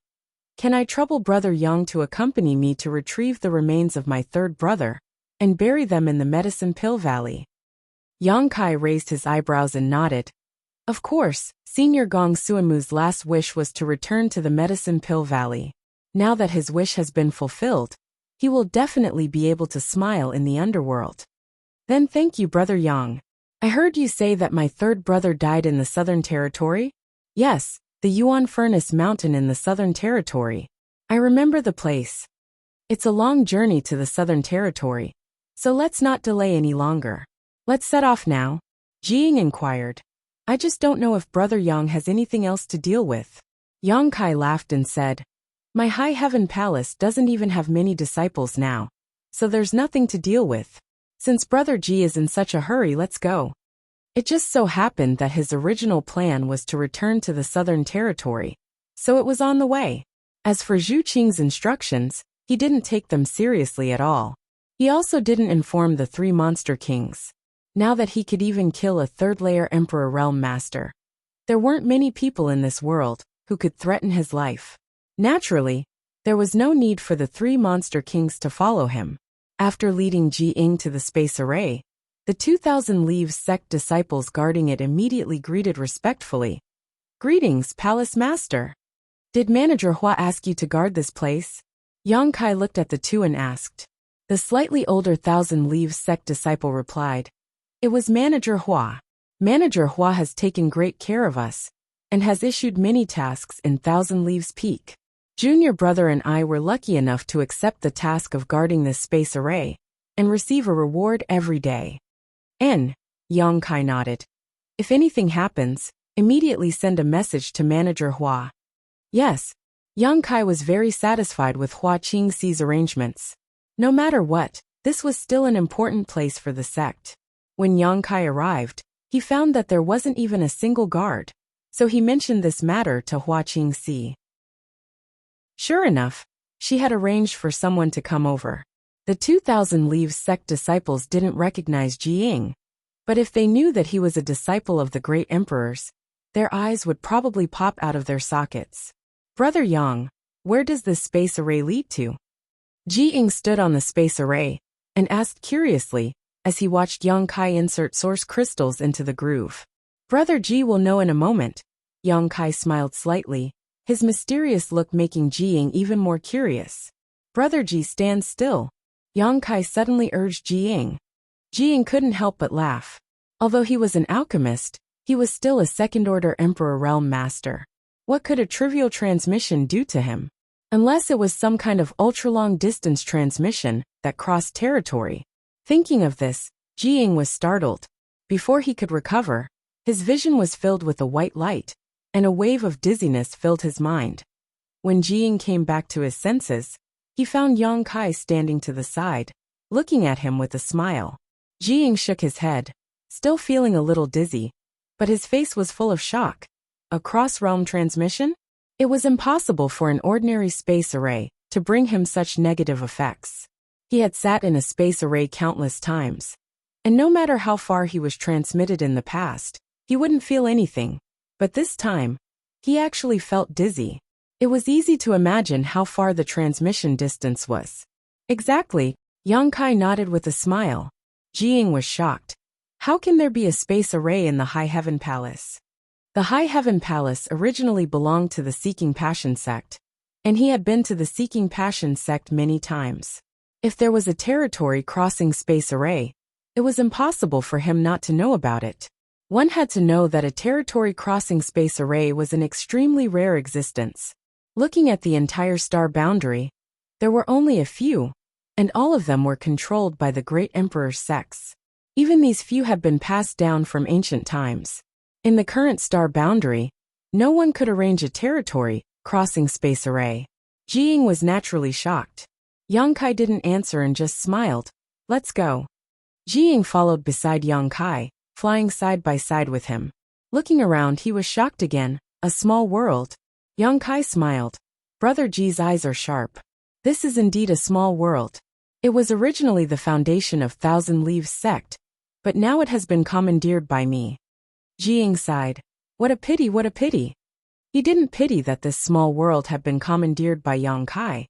Can I trouble Brother Yang to accompany me to retrieve the remains of my third brother and bury them in the Medicine Pill Valley? Yang Kai raised his eyebrows and nodded. Of course, Senior Gong Suamu's last wish was to return to the Medicine Pill Valley. Now that his wish has been fulfilled, he will definitely be able to smile in the underworld. Then thank you, Brother Yang. I heard you say that my third brother died in the Southern Territory? Yes, the Yuan Furnace Mountain in the Southern Territory. I remember the place. It's a long journey to the Southern Territory, so let's not delay any longer. Let's set off now. Jiying inquired. I just don't know if Brother Yang has anything else to deal with. Yang Kai laughed and said, My High Heaven Palace doesn't even have many disciples now, so there's nothing to deal with. Since Brother Ji is in such a hurry, let's go. It just so happened that his original plan was to return to the Southern Territory, so it was on the way. As for Zhu Qing's instructions, he didn't take them seriously at all. He also didn't inform the three monster kings. Now that he could even kill a third-layer Emperor Realm Master, there weren't many people in this world who could threaten his life. Naturally, there was no need for the three monster kings to follow him. After leading Ji Ying to the space array, the 2,000 Leaves sect disciples guarding it immediately greeted respectfully. Greetings, Palace Master. Did Manager Hua ask you to guard this place? Yang Kai looked at the two and asked. The slightly older 1,000 Leaves sect disciple replied, It was Manager Hua. Manager Hua has taken great care of us and has issued many tasks in 1,000 Leaves Peak. Junior brother and I were lucky enough to accept the task of guarding this space array and receive a reward every day. Yang Kai nodded. If anything happens, immediately send a message to Manager Hua. Yes, Yang Kai was very satisfied with Hua Qingxi's arrangements. No matter what, this was still an important place for the sect. When Yang Kai arrived, he found that there wasn't even a single guard, so he mentioned this matter to Hua Qingxi. Sure enough, she had arranged for someone to come over. The 2,000 Leaves sect disciples didn't recognize Ji Ying, but if they knew that he was a disciple of the great emperors, their eyes would probably pop out of their sockets. Brother Yang, where does this space array lead to? Ji Ying stood on the space array and asked curiously as he watched Yang Kai insert source crystals into the groove. Brother Ji will know in a moment. Yang Kai smiled slightly, his mysterious look making Ji Ying even more curious. Brother Ji, stand still. Yang Kai suddenly urged Ji Ying. Ji Ying couldn't help but laugh. Although he was an alchemist, he was still a second-order Emperor Realm Master. What could a trivial transmission do to him? Unless it was some kind of ultra-long distance transmission that crossed territory. Thinking of this, Ji Ying was startled. Before he could recover, his vision was filled with a white light, and a wave of dizziness filled his mind. When Ji Ying came back to his senses, he found Yang Kai standing to the side, looking at him with a smile. Ji Ying shook his head, still feeling a little dizzy, but his face was full of shock. A cross-realm transmission? It was impossible for an ordinary space array to bring him such negative effects. He had sat in a space array countless times, and no matter how far he was transmitted in the past, he wouldn't feel anything. But this time, he actually felt dizzy. It was easy to imagine how far the transmission distance was. Exactly, Yang Kai nodded with a smile. Ji Ying was shocked. How can there be a space array in the High Heaven Palace? The High Heaven Palace originally belonged to the Seeking Passion sect, and he had been to the Seeking Passion sect many times. If there was a territory crossing space array, it was impossible for him not to know about it. One had to know that a territory-crossing space array was an extremely rare existence. Looking at the entire star boundary, there were only a few, and all of them were controlled by the Great Emperor's sects. Even these few have been passed down from ancient times. In the current star boundary, no one could arrange a territory-crossing space array. Jiying was naturally shocked. Yang Kai didn't answer and just smiled. Let's go. Jiying followed beside Yang Kai, flying side by side with him. Looking around, he was shocked again. A small world. Yang Kai smiled. Brother Ji's eyes are sharp. This is indeed a small world. It was originally the foundation of Thousand Leaves sect, but now it has been commandeered by me. Jiying sighed. What a pity, what a pity. He didn't pity that this small world had been commandeered by Yang Kai,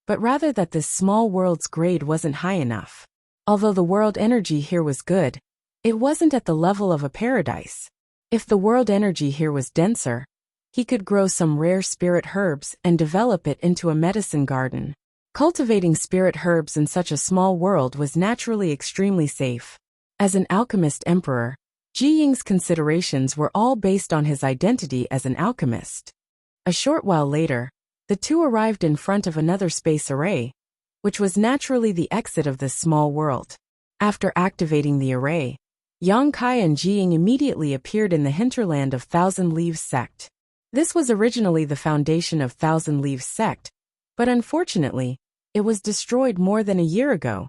but rather that this small world's grade wasn't high enough. Although the world energy here was good, it wasn't at the level of a paradise. If the world energy here was denser, he could grow some rare spirit herbs and develop it into a medicine garden. Cultivating spirit herbs in such a small world was naturally extremely safe. As an alchemist emperor, Jiying's considerations were all based on his identity as an alchemist. A short while later, the two arrived in front of another space array, which was naturally the exit of this small world. After activating the array, Yang Kai and Jiying immediately appeared in the hinterland of Thousand Leaves sect. This was originally the foundation of Thousand Leaves sect, but unfortunately, it was destroyed more than a year ago.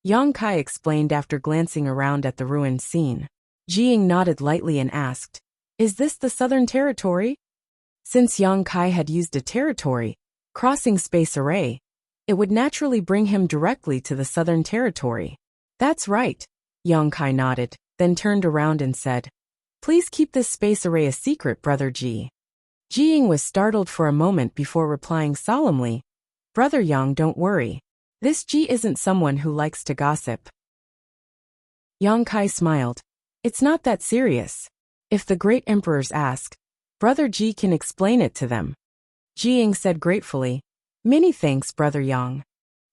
Yang Kai explained after glancing around at the ruined scene. Jiying nodded lightly and asked, "Is this the Southern Territory?" Since Yang Kai had used a territory-crossing space array, it would naturally bring him directly to the Southern Territory. That's right, Yang Kai nodded, then turned around and said, "Please keep this space array a secret, Brother Ji." Jiying was startled for a moment before replying solemnly, "Brother Yang, don't worry. This Ji isn't someone who likes to gossip." Yang Kai smiled. "It's not that serious. If the great emperors ask, Brother Ji can explain it to them." Jiying said gratefully, "Many thanks, Brother Yang."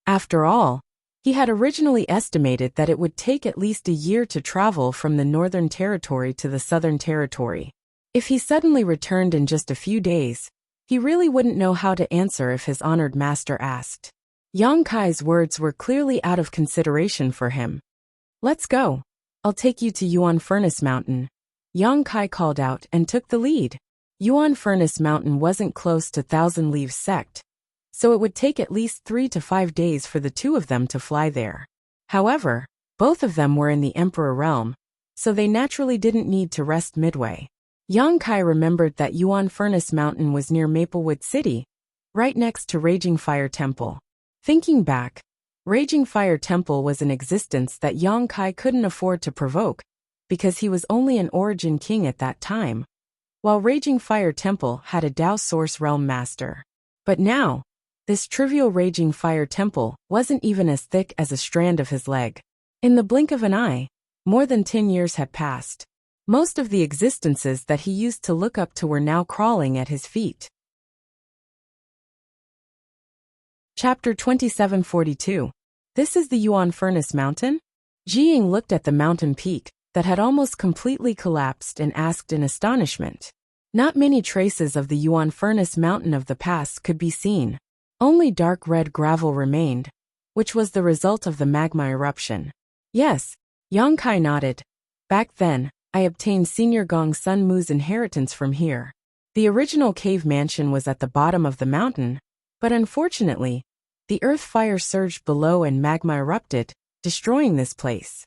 After all, he had originally estimated that it would take at least a year to travel from the Northern Territory to the Southern Territory. If he suddenly returned in just a few days, he really wouldn't know how to answer if his honored master asked. Yang Kai's words were clearly out of consideration for him. "Let's go. I'll take you to Yuan Furnace Mountain." Yang Kai called out and took the lead. Yuan Furnace Mountain wasn't close to Thousand Leaves sect, so it would take at least 3 to 5 days for the two of them to fly there. However, both of them were in the Emperor realm, so they naturally didn't need to rest midway. Yang Kai remembered that Yuan Furnace Mountain was near Maplewood City, right next to Raging Fire Temple. Thinking back, Raging Fire Temple was an existence that Yang Kai couldn't afford to provoke, because he was only an origin king at that time, while Raging Fire Temple had a Dao Source Realm Master. But now, this trivial Raging Fire Temple wasn't even as thick as a strand of his leg. In the blink of an eye, more than 10 years had passed. Most of the existences that he used to look up to were now crawling at his feet. Chapter 2742. This is the Yuan Furnace Mountain? Jiying looked at the mountain peak that had almost completely collapsed and asked in astonishment. Not many traces of the Yuan Furnace Mountain of the past could be seen. Only dark red gravel remained, which was the result of the magma eruption. Yes, Yang Kai nodded. Back then, I obtained Senior Gong Sun Mu's inheritance from here. The original cave mansion was at the bottom of the mountain, but unfortunately, the earth fire surged below and magma erupted, destroying this place.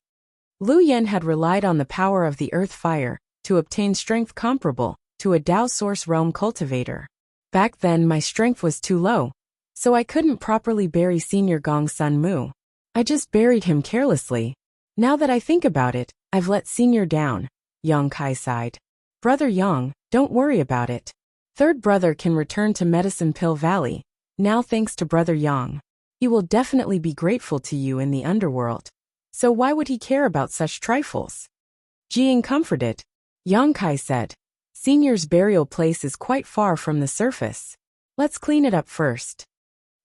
Lu Yen had relied on the power of the earth fire to obtain strength comparable to a Dao Source Realm cultivator. Back then my strength was too low, so I couldn't properly bury Senior Gong Sun Mu. I just buried him carelessly. Now that I think about it, I've let Senior down, Yang Kai sighed. Brother Yang, don't worry about it. Third brother can return to Medicine Pill Valley, now thanks to Brother Yang. He will definitely be grateful to you in the underworld. So why would he care about such trifles? Jiying comforted. Yang Kai said, Senior's burial place is quite far from the surface. Let's clean it up first.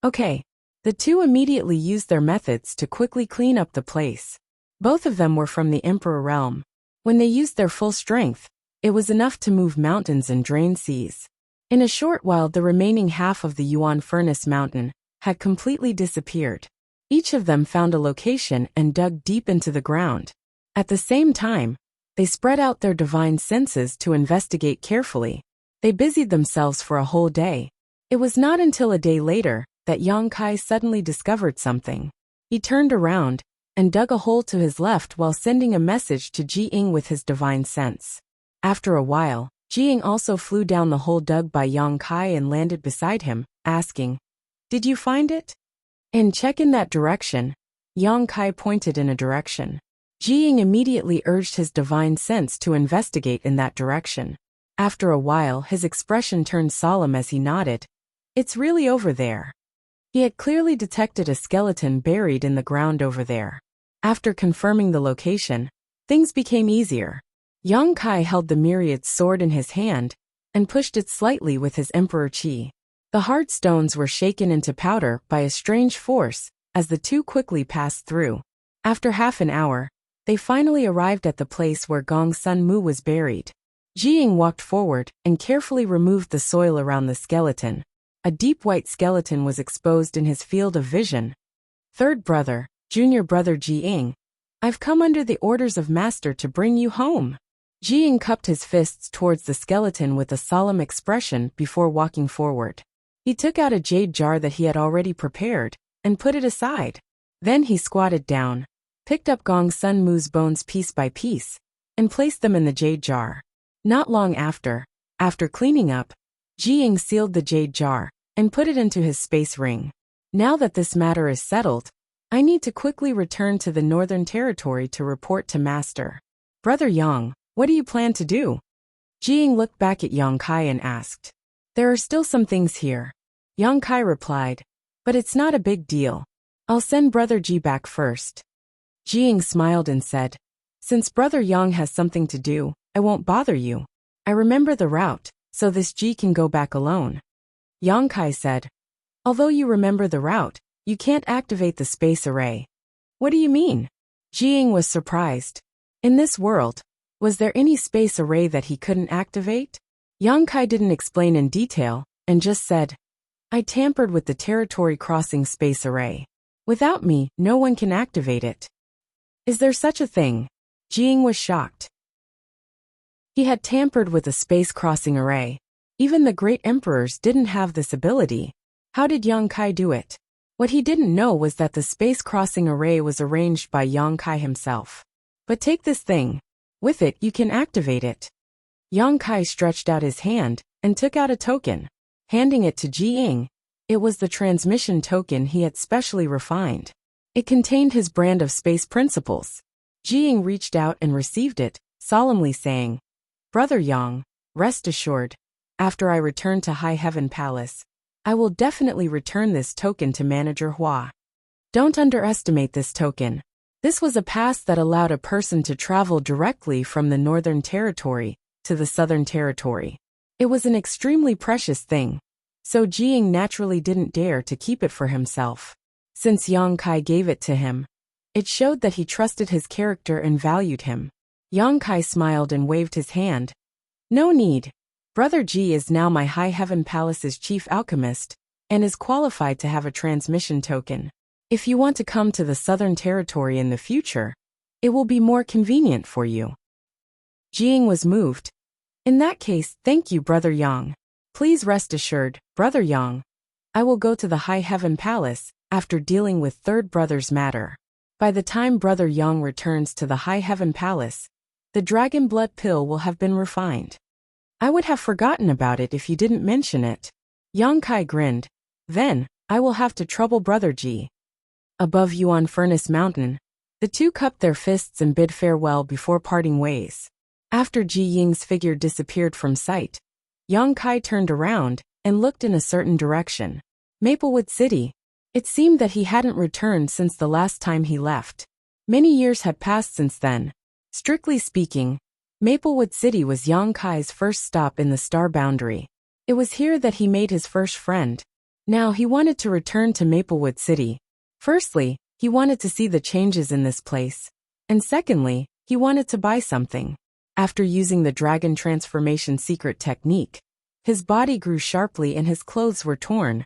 Okay. The two immediately used their methods to quickly clean up the place. Both of them were from the Emperor realm. When they used their full strength, it was enough to move mountains and drain seas. In a short while, the remaining half of the Yuan Furnace Mountain had completely disappeared. Each of them found a location and dug deep into the ground. At the same time, they spread out their divine senses to investigate carefully. They busied themselves for a whole day. It was not until a day later that Yang Kai suddenly discovered something. He turned around and dug a hole to his left while sending a message to Ji Ying with his divine sense. After a while, Ji Ying also flew down the hole dug by Yang Kai and landed beside him, asking, "Did you find it?" "And check in that direction." Yang Kai pointed in a direction. Ji Ying immediately urged his divine sense to investigate in that direction. After a while, his expression turned solemn as he nodded. "It's really over there." He had clearly detected a skeleton buried in the ground over there. After confirming the location, things became easier. Yang Kai held the myriad sword in his hand and pushed it slightly with his emperor chi. The hard stones were shaken into powder by a strange force as the two quickly passed through. After half an hour, they finally arrived at the place where Gong Sun Mu was buried. Ji Ying walked forward and carefully removed the soil around the skeleton. A deep white skeleton was exposed in his field of vision. "Third brother, junior brother Ji Ying, I've come under the orders of Master to bring you home." Ji Ying cupped his fists towards the skeleton with a solemn expression before walking forward. He took out a jade jar that he had already prepared and put it aside. Then he squatted down, picked up Gong Sun Mu's bones piece by piece, and placed them in the jade jar. Not long after cleaning up, Ji Ying sealed the jade jar and put it into his space ring. "Now that this matter is settled, I need to quickly return to the Northern Territory to report to Master. Brother Yang, what do you plan to do?" Ji Ying looked back at Yang Kai and asked. "There are still some things here." Yang Kai replied, "But it's not a big deal. I'll send Brother Ji back first." Ji Ying smiled and said, "Since Brother Yang has something to do, I won't bother you. I remember the route, so this Ji can go back alone." Yang Kai said, "Although you remember the route, you can't activate the space array." "What do you mean?" Ji Ying was surprised. In this world, was there any space array that he couldn't activate? Yang Kai didn't explain in detail, and just said, "I tampered with the territory crossing space array. Without me, no one can activate it." "Is there such a thing?" Ji Ying was shocked. He had tampered with a space-crossing array. Even the great emperors didn't have this ability. How did Yang Kai do it? What he didn't know was that the space-crossing array was arranged by Yang Kai himself. "But take this thing. With it, you can activate it." Yang Kai stretched out his hand and took out a token. Handing it to Ji Ying, it was the transmission token he had specially refined. It contained his brand of space principles. Ji Ying reached out and received it, solemnly saying, "Brother Yang, rest assured, after I return to High Heaven Palace, I will definitely return this token to Manager Hua. Don't underestimate this token." This was a pass that allowed a person to travel directly from the Northern Territory to the Southern Territory. It was an extremely precious thing, so Ji Ying naturally didn't dare to keep it for himself. Since Yang Kai gave it to him, it showed that he trusted his character and valued him. Yang Kai smiled and waved his hand. "No need. Brother Ji is now my High Heaven Palace's chief alchemist, and is qualified to have a transmission token. If you want to come to the Southern Territory in the future, it will be more convenient for you." Ji Ying was moved. "In that case, thank you, Brother Yang. Please rest assured, Brother Yang, I will go to the High Heaven Palace after dealing with Third Brother's matter. By the time Brother Yang returns to the High Heaven Palace, the dragon blood pill will have been refined. I would have forgotten about it if you didn't mention it." Yang Kai grinned. "Then, I will have to trouble Brother Ji." Above Yuan Furnace Mountain, the two cupped their fists and bid farewell before parting ways. After Ji Ying's figure disappeared from sight, Yang Kai turned around and looked in a certain direction. Maplewood City. It seemed that he hadn't returned since the last time he left. Many years had passed since then. Strictly speaking, Maplewood City was Yang Kai's first stop in the Star Boundary. It was here that he made his first friend. Now he wanted to return to Maplewood City. Firstly, he wanted to see the changes in this place. And secondly, He wanted to buy something. After using the dragon transformation secret technique, his body grew sharply and his clothes were torn,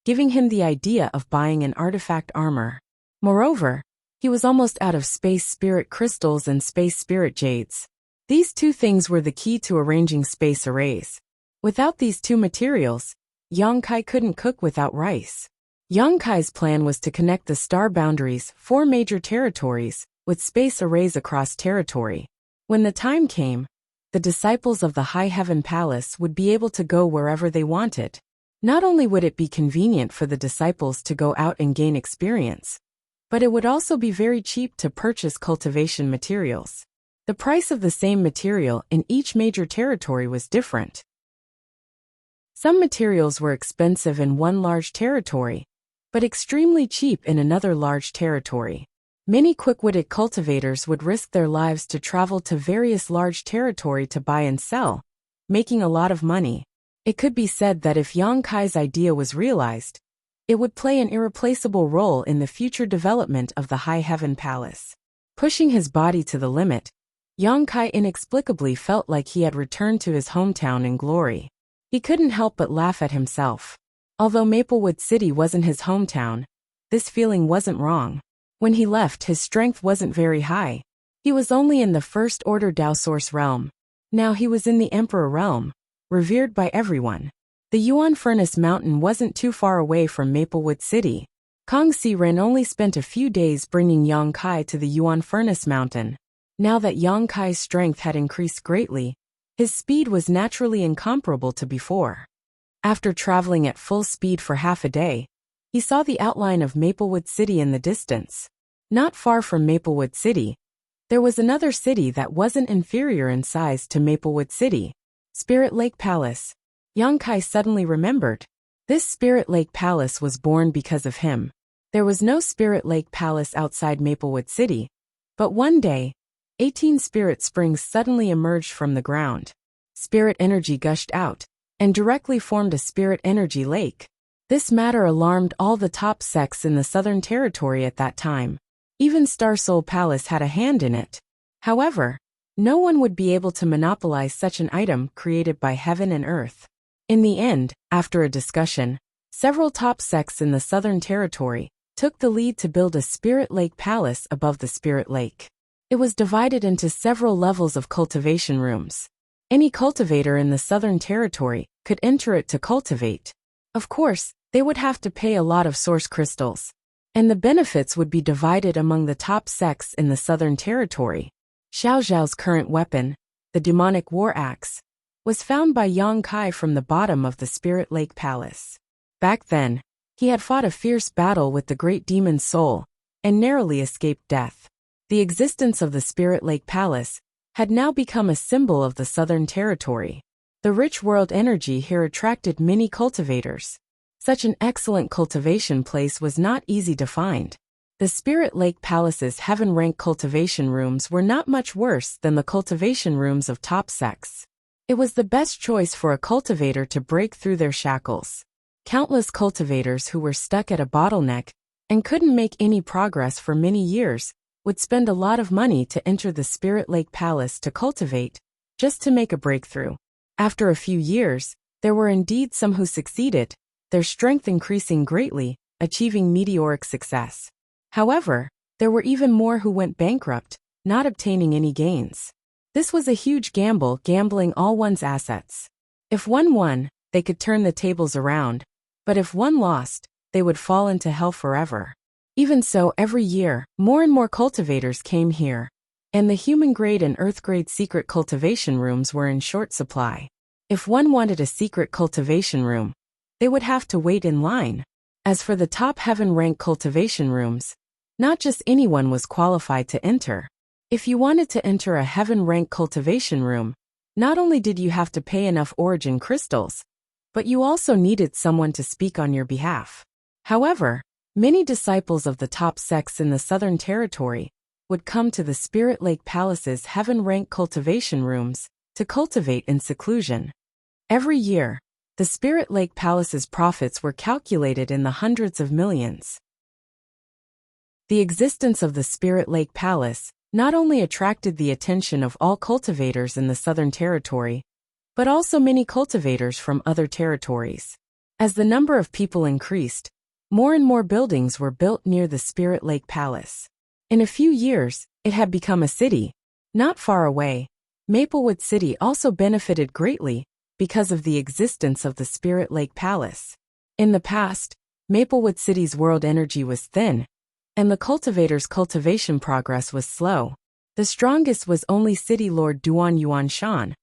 giving him the idea of buying an artifact armor. Moreover, he was almost out of space spirit crystals and space spirit jades. These two things were the key to arranging space arrays. Without these two materials, Yang Kai couldn't cook without rice. Yang Kai's plan was to connect the star boundaries, 4 major territories, with space arrays across territory. When the time came, the disciples of the High Heaven Palace would be able to go wherever they wanted. Not only would it be convenient for the disciples to go out and gain experience, but it would also be very cheap to purchase cultivation materials. The price of the same material in each major territory was different. Some materials were expensive in one large territory, but extremely cheap in another large territory. Many quick-witted cultivators would risk their lives to travel to various large territory to buy and sell, making a lot of money. It could be said that if Yang Kai's idea was realized, it would play an irreplaceable role in the future development of the High Heaven Palace. Pushing his body to the limit, Yang Kai inexplicably felt like he had returned to his hometown in glory. He couldn't help but laugh at himself. Although Maplewood City wasn't his hometown, this feeling wasn't wrong. When he left, his strength wasn't very high. He was only in the First Order Dao Source realm. Now he was in the Emperor realm, revered by everyone. The Yuan Furnace Mountain wasn't too far away from Maplewood City. Kong Si Ren only spent a few days bringing Yang Kai to the Yuan Furnace Mountain. Now that Yang Kai's strength had increased greatly, his speed was naturally incomparable to before. After traveling at full speed for half a day, he saw the outline of Maplewood City in the distance. Not far from Maplewood City, there was another city that wasn't inferior in size to Maplewood City, Spirit Lake Palace. Yang Kai suddenly remembered. This Spirit Lake Palace was born because of him. There was no Spirit Lake Palace outside Maplewood City, but one day, 18 spirit springs suddenly emerged from the ground. Spirit energy gushed out, and directly formed a spirit energy lake. This matter alarmed all the top sects in the Southern Territory at that time. Even Star Soul Palace had a hand in it. However, no one would be able to monopolize such an item created by heaven and earth. In the end, after a discussion, several top sects in the Southern Territory took the lead to build a Spirit Lake Palace above the Spirit Lake. It was divided into several levels of cultivation rooms. Any cultivator in the Southern Territory could enter it to cultivate. Of course, they would have to pay a lot of source crystals, and the benefits would be divided among the top sects in the Southern Territory. Xiao Zhao's current weapon, the demonic war axe, was found by Yang Kai from the bottom of the Spirit Lake Palace. Back then, he had fought a fierce battle with the great demon Soul, and narrowly escaped death. The existence of the Spirit Lake Palace had now become a symbol of the Southern Territory. The rich world energy here attracted many cultivators. Such an excellent cultivation place was not easy to find. The Spirit Lake Palace's heaven-rank cultivation rooms were not much worse than the cultivation rooms of top sects. It was the best choice for a cultivator to break through their shackles. Countless cultivators who were stuck at a bottleneck and couldn't make any progress for many years would spend a lot of money to enter the Spirit Lake Palace to cultivate, just to make a breakthrough. After a few years, there were indeed some who succeeded, their strength increasing greatly, achieving meteoric success. However, there were even more who went bankrupt, not obtaining any gains. This was a huge gamble, gambling all one's assets. If one won, they could turn the tables around, but if one lost, they would fall into hell forever. Even so, every year, more and more cultivators came here, and the human-grade and earth-grade secret cultivation rooms were in short supply. If one wanted a secret cultivation room, they would have to wait in line. As for the top heaven-rank cultivation rooms, not just anyone was qualified to enter. If you wanted to enter a heaven-rank cultivation room, not only did you have to pay enough origin crystals, but you also needed someone to speak on your behalf. However, many disciples of the top sects in the Southern Territory would come to the Spirit Lake Palace's heaven-rank cultivation rooms to cultivate in seclusion. Every year, the Spirit Lake Palace's profits were calculated in the hundreds of millions. The existence of the Spirit Lake Palace not only attracted the attention of all cultivators in the Southern Territory, but also many cultivators from other territories. As the number of people increased, more and more buildings were built near the Spirit Lake Palace. In a few years, it had become a city. Not far away, Maplewood City also benefited greatly because of the existence of the Spirit Lake Palace. In the past, Maplewood City's world energy was thin, and the cultivators' cultivation progress was slow. The strongest was only City Lord Duan Yuan Shan,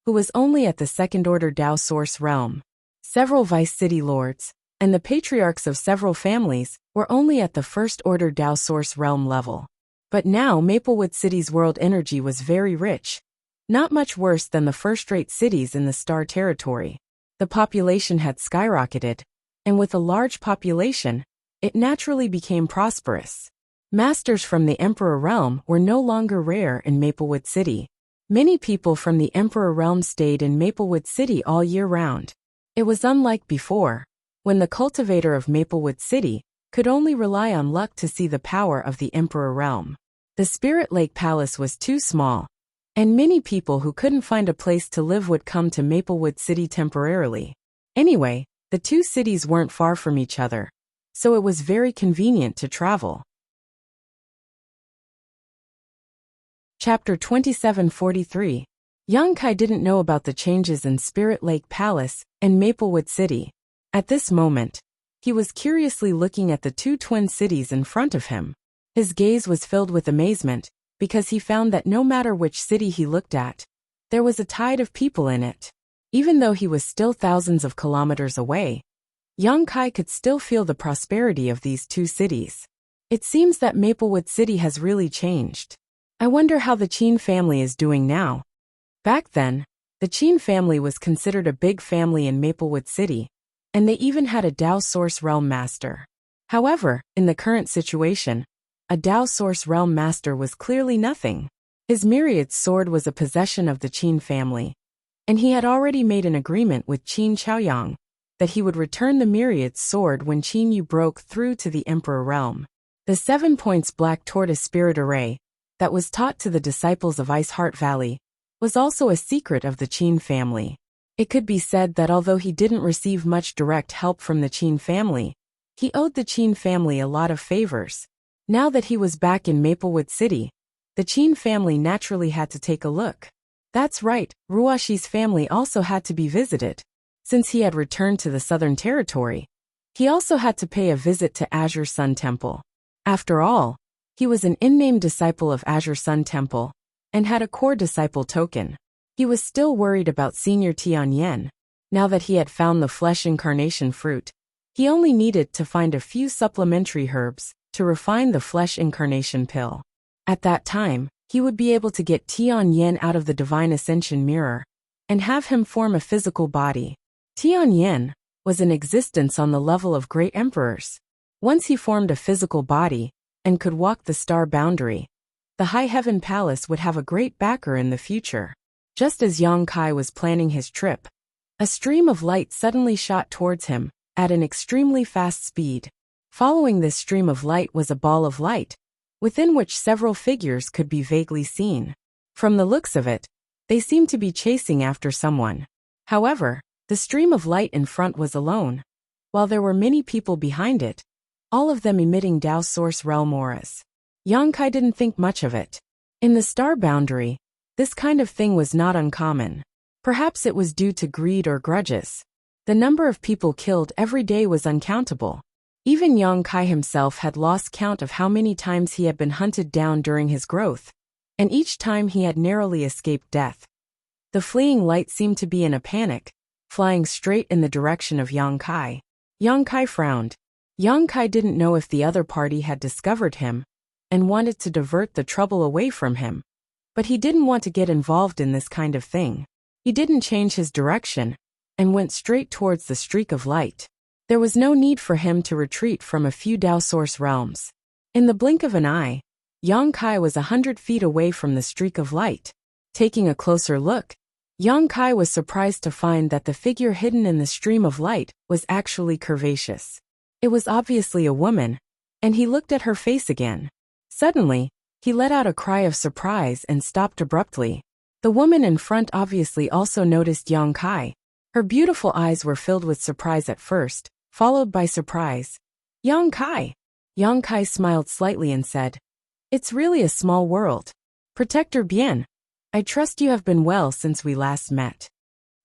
who was only at the second-order Dao Source realm. Several vice city lords, and the patriarchs of several families, were only at the first-order Dao Source realm level. But now Maplewood City's world energy was very rich, not much worse than the first-rate cities in the Star Territory. The population had skyrocketed, and with a large population, it naturally became prosperous. Masters from the Emperor Realm were no longer rare in Maplewood City. Many people from the Emperor Realm stayed in Maplewood City all year round. It was unlike before, when the cultivator of Maplewood City could only rely on luck to see the power of the Emperor Realm. The Spirit Lake Palace was too small, and many people who couldn't find a place to live would come to Maplewood City temporarily. Anyway, the two cities weren't far from each other, so it was very convenient to travel. Chapter 2743. Young Kai didn't know about the changes in Spirit Lake Palace and Maplewood City. At this moment, he was curiously looking at the two twin cities in front of him. His gaze was filled with amazement, because he found that no matter which city he looked at, there was a tide of people in it. Even though he was still thousands of kilometers away, Young Kai could still feel the prosperity of these two cities. It seems that Maplewood City has really changed. I wonder how the Qin family is doing now. Back then, the Qin family was considered a big family in Maplewood City, and they even had a Dao Source Realm Master. However, in the current situation, a Dao Source Realm Master was clearly nothing. His Myriad sword was a possession of the Qin family, and he had already made an agreement with Qin Chaoyang that he would return the Myriad sword when Qin Yu broke through to the Emperor Realm. The 7 points Black Tortoise Spirit Array that was taught to the disciples of Ice Heart Valley was also a secret of the Qin family. It could be said that although he didn't receive much direct help from the Qin family, he owed the Qin family a lot of favors. Now that he was back in Maplewood City, the Qin family naturally had to take a look. That's right, Ruashi's family also had to be visited. Since he had returned to the Southern Territory, he also had to pay a visit to Azure Sun Temple. After all, he was an in-name disciple of Azure Sun Temple, and had a core disciple token. He was still worried about Senior Tianyan. Now that he had found the flesh incarnation fruit, he only needed to find a few supplementary herbs to refine the flesh incarnation pill. At that time, he would be able to get Tianyan out of the Divine Ascension Mirror, and have him form a physical body. Tianyan was in existence on the level of great emperors. Once he formed a physical body, and could walk the star boundary, the High Heaven Palace would have a great backer in the future. Just as Yang Kai was planning his trip, a stream of light suddenly shot towards him, at an extremely fast speed. Following this stream of light was a ball of light, within which several figures could be vaguely seen. From the looks of it, they seemed to be chasing after someone. However, the stream of light in front was alone, while there were many people behind it, all of them emitting Dao Source Realm auras. Yang Kai didn't think much of it. In the star boundary, this kind of thing was not uncommon. Perhaps it was due to greed or grudges. The number of people killed every day was uncountable. Even Yang Kai himself had lost count of how many times he had been hunted down during his growth, and each time he had narrowly escaped death. The fleeing light seemed to be in a panic, flying straight in the direction of Yang Kai. Yang Kai frowned. Yang Kai didn't know if the other party had discovered him, and wanted to divert the trouble away from him. But he didn't want to get involved in this kind of thing. He didn't change his direction, and went straight towards the streak of light. There was no need for him to retreat from a few Dao Source realms. In the blink of an eye, Yang Kai was 100 feet away from the streak of light. Taking a closer look, Yang Kai was surprised to find that the figure hidden in the stream of light was actually curvaceous. It was obviously a woman, and he looked at her face again. Suddenly, He let out a cry of surprise and stopped abruptly. The woman in front obviously also noticed Yang Kai. Her beautiful eyes were filled with surprise at first, followed by surprise. Yang Kai! Yang Kai smiled slightly and said, "It's really a small world. Protector Bien, I trust you have been well since we last met."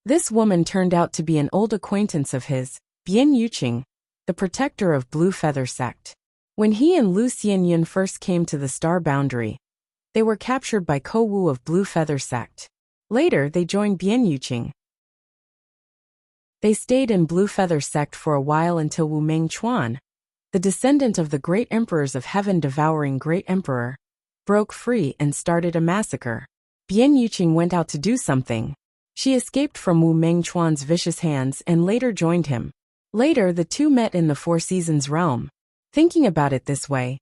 This woman turned out to be an old acquaintance of his, Bien Yuqing, the protector of Blue Feather Sect. When he and Lu Xianyun first came to the Star Boundary, they were captured by Ko Wu of Blue Feather Sect. Later, they joined Bien Yuqing. They stayed in Blue Feather Sect for a while until Wu Mengchuan, the descendant of the great emperors of heaven-devouring Great Emperor, broke free and started a massacre. Bien Yuqing went out to do something. She escaped from Wu Mengchuan's vicious hands and later joined him. Later, the two met in the Four Seasons realm. Thinking about it this way,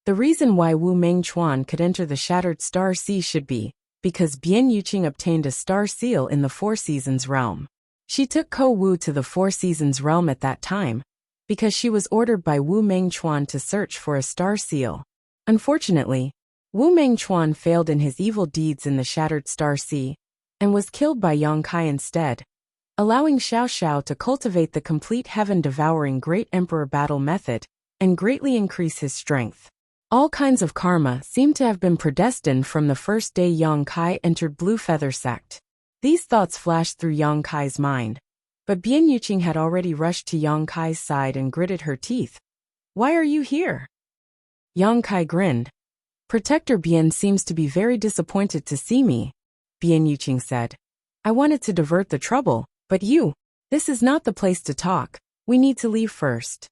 the reason why Wu Mengchuan could enter the Shattered Star Sea should be because Bien Yuqing obtained a star seal in the Four Seasons realm. She took Ko Wu to the Four Seasons realm at that time because she was ordered by Wu Mengchuan to search for a star seal. Unfortunately, Wu Mengchuan failed in his evil deeds in the Shattered Star Sea and was killed by Yang Kai instead, allowing Xiao Xiao to cultivate the complete heaven-devouring Great Emperor battle method and greatly increase his strength. All kinds of karma seem to have been predestined from the first day Yang Kai entered Blue Feather Sect. These thoughts flashed through Yang Kai's mind, but Bien Yuqing had already rushed to Yang Kai's side and gritted her teeth. "Why are you here?" Yang Kai grinned. "Protector Bien seems to be very disappointed to see me," Bien Yuqing said. "I wanted to divert the trouble, but this is not the place to talk. We need to leave first."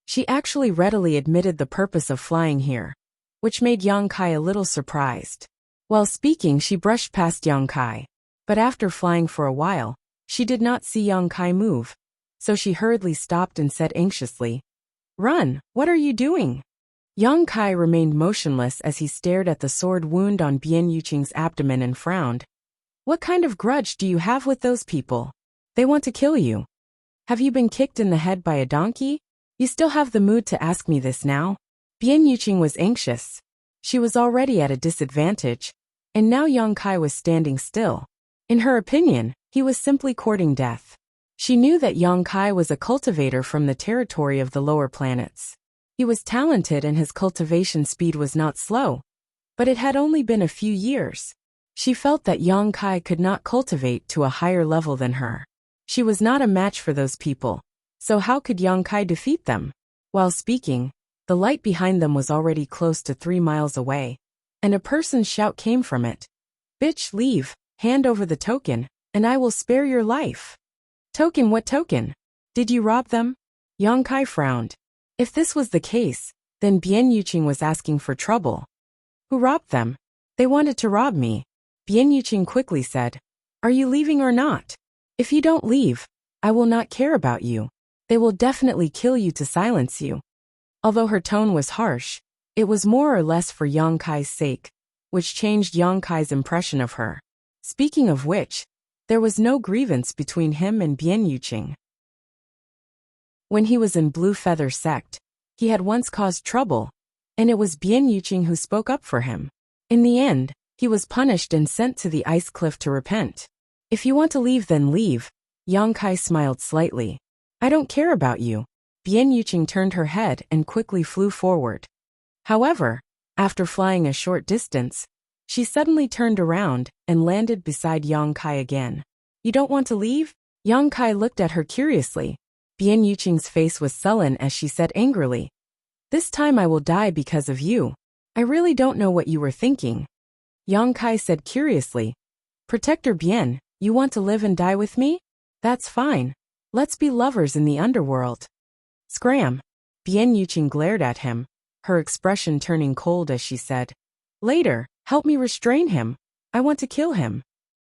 She actually readily admitted the purpose of flying here, which made Yang Kai a little surprised. While speaking, she brushed past Yang Kai, but after flying for a while, she did not see Yang Kai move, so she hurriedly stopped and said anxiously, "Run, what are you doing?" Yang Kai remained motionless as he stared at the sword wound on Bien Yuqing's abdomen and frowned. "What kind of grudge do you have with those people? They want to kill you. Have you been kicked in the head by a donkey? You still have the mood to ask me this now?" Bien Yuqing was anxious. She was already at a disadvantage, and now Yang Kai was standing still. In her opinion, he was simply courting death. She knew that Yang Kai was a cultivator from the territory of the lower planets. He was talented and his cultivation speed was not slow, but it had only been a few years. She felt that Yang Kai could not cultivate to a higher level than her. She was not a match for those people, so how could Yang Kai defeat them? While speaking, the light behind them was already close to 3 miles away, and a person's shout came from it. "Bitch, leave, hand over the token, and I will spare your life." "Token, what token? Did you rob them?" Yang Kai frowned. If this was the case, then Bien Yuqing was asking for trouble. "Who robbed them?" "They wanted to rob me," Bien Yuqing quickly said. "Are you leaving or not? If you don't leave, I will not care about you. They will definitely kill you to silence you." Although her tone was harsh, it was more or less for Yang Kai's sake, which changed Yang Kai's impression of her. Speaking of which, there was no grievance between him and Bien Yuqing. When he was in Blue Feather Sect, he had once caused trouble, and it was Bien Yuqing who spoke up for him. In the end, he was punished and sent to the ice cliff to repent. "If you want to leave, then leave," Yang Kai smiled slightly. "I don't care about you." Bien Yuqing turned her head and quickly flew forward. However, after flying a short distance, she suddenly turned around and landed beside Yang Kai again. "You don't want to leave?" Yang Kai looked at her curiously. Bien Yuqing's face was sullen as she said angrily, "This time I will die because of you. I really don't know what you were thinking." Yang Kai said curiously, "Protector Bien, you want to live and die with me? That's fine. Let's be lovers in the underworld." Scram! Bien Yuqing glared at him, her expression turning cold as she said, "Later, help me restrain him. I want to kill him."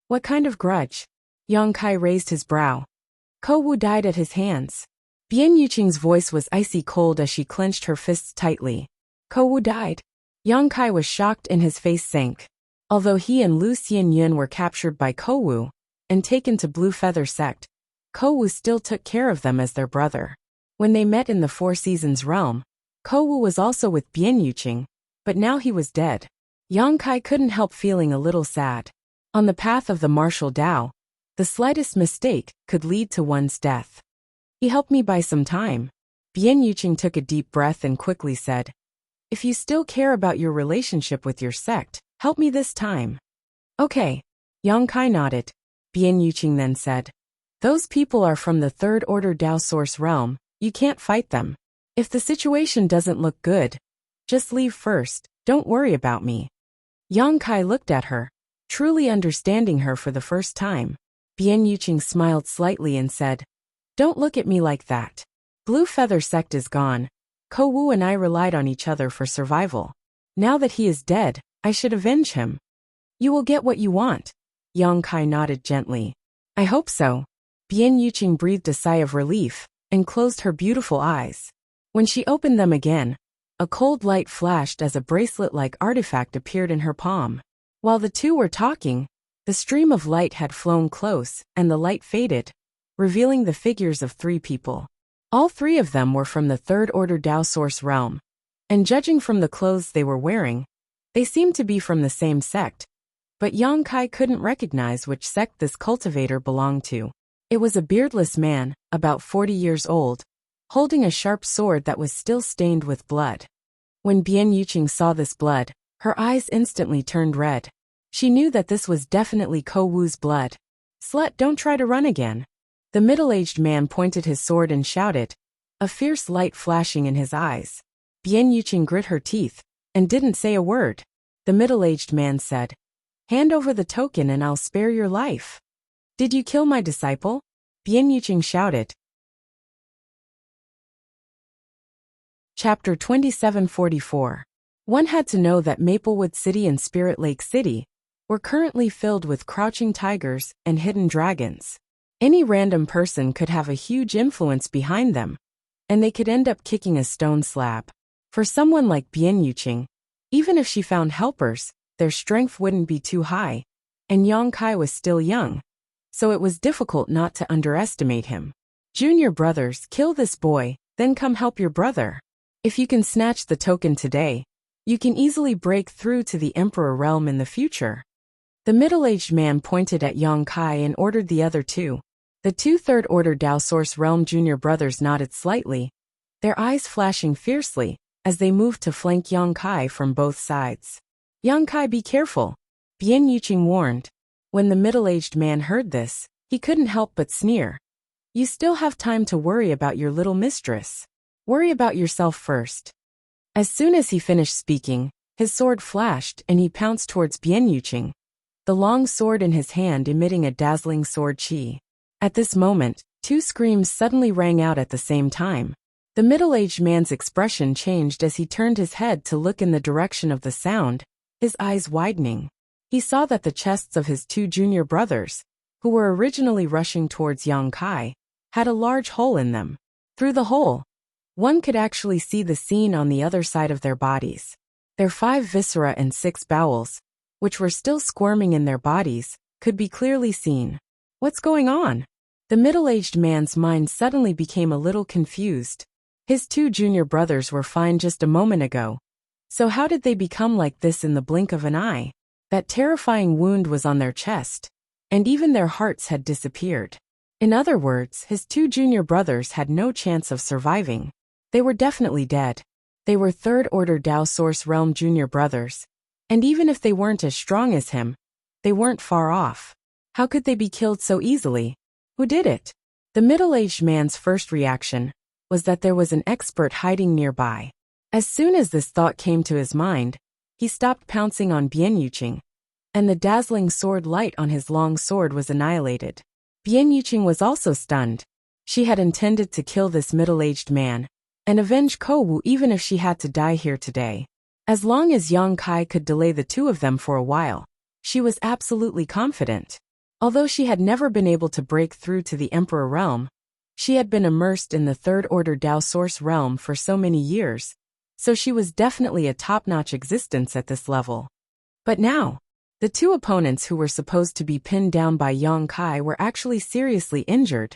"What kind of grudge?" Yang Kai raised his brow. "Ko Wu died at his hands." Bien Yuqing's voice was icy cold as she clenched her fists tightly. "Ko Wu died?" Yang Kai was shocked and his face sank. Although he and Lu Xianyun were captured by Ko Wu and taken to Blue Feather Sect, Ko Wu still took care of them as their brother. When they met in the Four Seasons realm, Ko Wu was also with Bien Yuqing, but now he was dead. Yang Kai couldn't help feeling a little sad. On the path of the martial Tao, the slightest mistake could lead to one's death. He helped me buy some time. Bian Yuqing took a deep breath and quickly said, if you still care about your relationship with your sect, help me this time. Okay. Yang Kai nodded. Bian Yuqing then said, those people are from the third order Tao source realm, you can't fight them. If the situation doesn't look good, just leave first, don't worry about me. Yang Kai looked at her, truly understanding her for the first time. Bian Yuqing smiled slightly and said, don't look at me like that. Blue Feather sect is gone. Ko Wu and I relied on each other for survival. Now that he is dead, I should avenge him. You will get what you want. Yang Kai nodded gently. I hope so. Bian Yuqing breathed a sigh of relief and closed her beautiful eyes. When she opened them again, a cold light flashed as a bracelet-like artifact appeared in her palm. While the two were talking, the stream of light had flown close and the light faded, revealing the figures of 3 people. All 3 of them were from the third order Tao source realm, and judging from the clothes they were wearing, they seemed to be from the same sect. But Yang Kai couldn't recognize which sect this cultivator belonged to. It was a beardless man, about 40 years old, holding a sharp sword that was still stained with blood. When Bian Yuqing saw this blood, her eyes instantly turned red. She knew that this was definitely Ko Wu's blood. Slut, don't try to run again. The middle-aged man pointed his sword and shouted, a fierce light flashing in his eyes. Bian Yuqing grit her teeth and didn't say a word. The middle-aged man said, hand over the token and I'll spare your life. Did you kill my disciple? Bian Yuqing shouted. Chapter 2744. One had to know that Maplewood City and Spirit Lake City were currently filled with crouching tigers and hidden dragons. Any random person could have a huge influence behind them, and they could end up kicking a stone slab. For someone like Bian Yuqing, even if she found helpers, their strength wouldn't be too high, and Yang Kai was still young, so it was difficult not to underestimate him. Junior brothers, kill this boy, then come help your brother. If you can snatch the token today, you can easily break through to the Emperor realm in the future. The middle-aged man pointed at Yang Kai and ordered the other 2. The 2 third-order Tao Source Realm junior brothers nodded slightly, their eyes flashing fiercely as they moved to flank Yang Kai from both sides. Yang Kai, be careful, Bian Yuqing warned. When the middle-aged man heard this, he couldn't help but sneer. You still have time to worry about your little mistress. Worry about yourself first. As soon as he finished speaking, his sword flashed and he pounced towards Bian Yuqing, the long sword in his hand emitting a dazzling sword chi. At this moment, 2 screams suddenly rang out at the same time. The middle-aged man's expression changed as he turned his head to look in the direction of the sound, his eyes widening. He saw that the chests of his 2 junior brothers, who were originally rushing towards Yang Kai, had a large hole in them. Through the hole, one could actually see the scene on the other side of their bodies. Their 5 viscera and 6 bowels, which were still squirming in their bodies, could be clearly seen. What's going on? The middle-aged man's mind suddenly became a little confused. His 2 junior brothers were fine just a moment ago. So how did they become like this in the blink of an eye? That terrifying wound was on their chest, and even their hearts had disappeared. In other words, his 2 junior brothers had no chance of surviving. They were definitely dead. They were third-order Tao Source Realm junior brothers, and even if they weren't as strong as him, they weren't far off. How could they be killed so easily? Who did it? The middle-aged man's first reaction was that there was an expert hiding nearby. As soon as this thought came to his mind, he stopped pouncing on Bian Yuqing, and the dazzling sword light on his long sword was annihilated. Bian Yuqing was also stunned. She had intended to kill this middle-aged man and avenge Ko Wu even if she had to die here today. As long as Yang Kai could delay the 2 of them for a while, she was absolutely confident. Although she had never been able to break through to the Emperor realm, she had been immersed in the third-order Tao Source realm for so many years, so she was definitely a top-notch existence at this level. But now, the 2 opponents who were supposed to be pinned down by Yang Kai were actually seriously injured,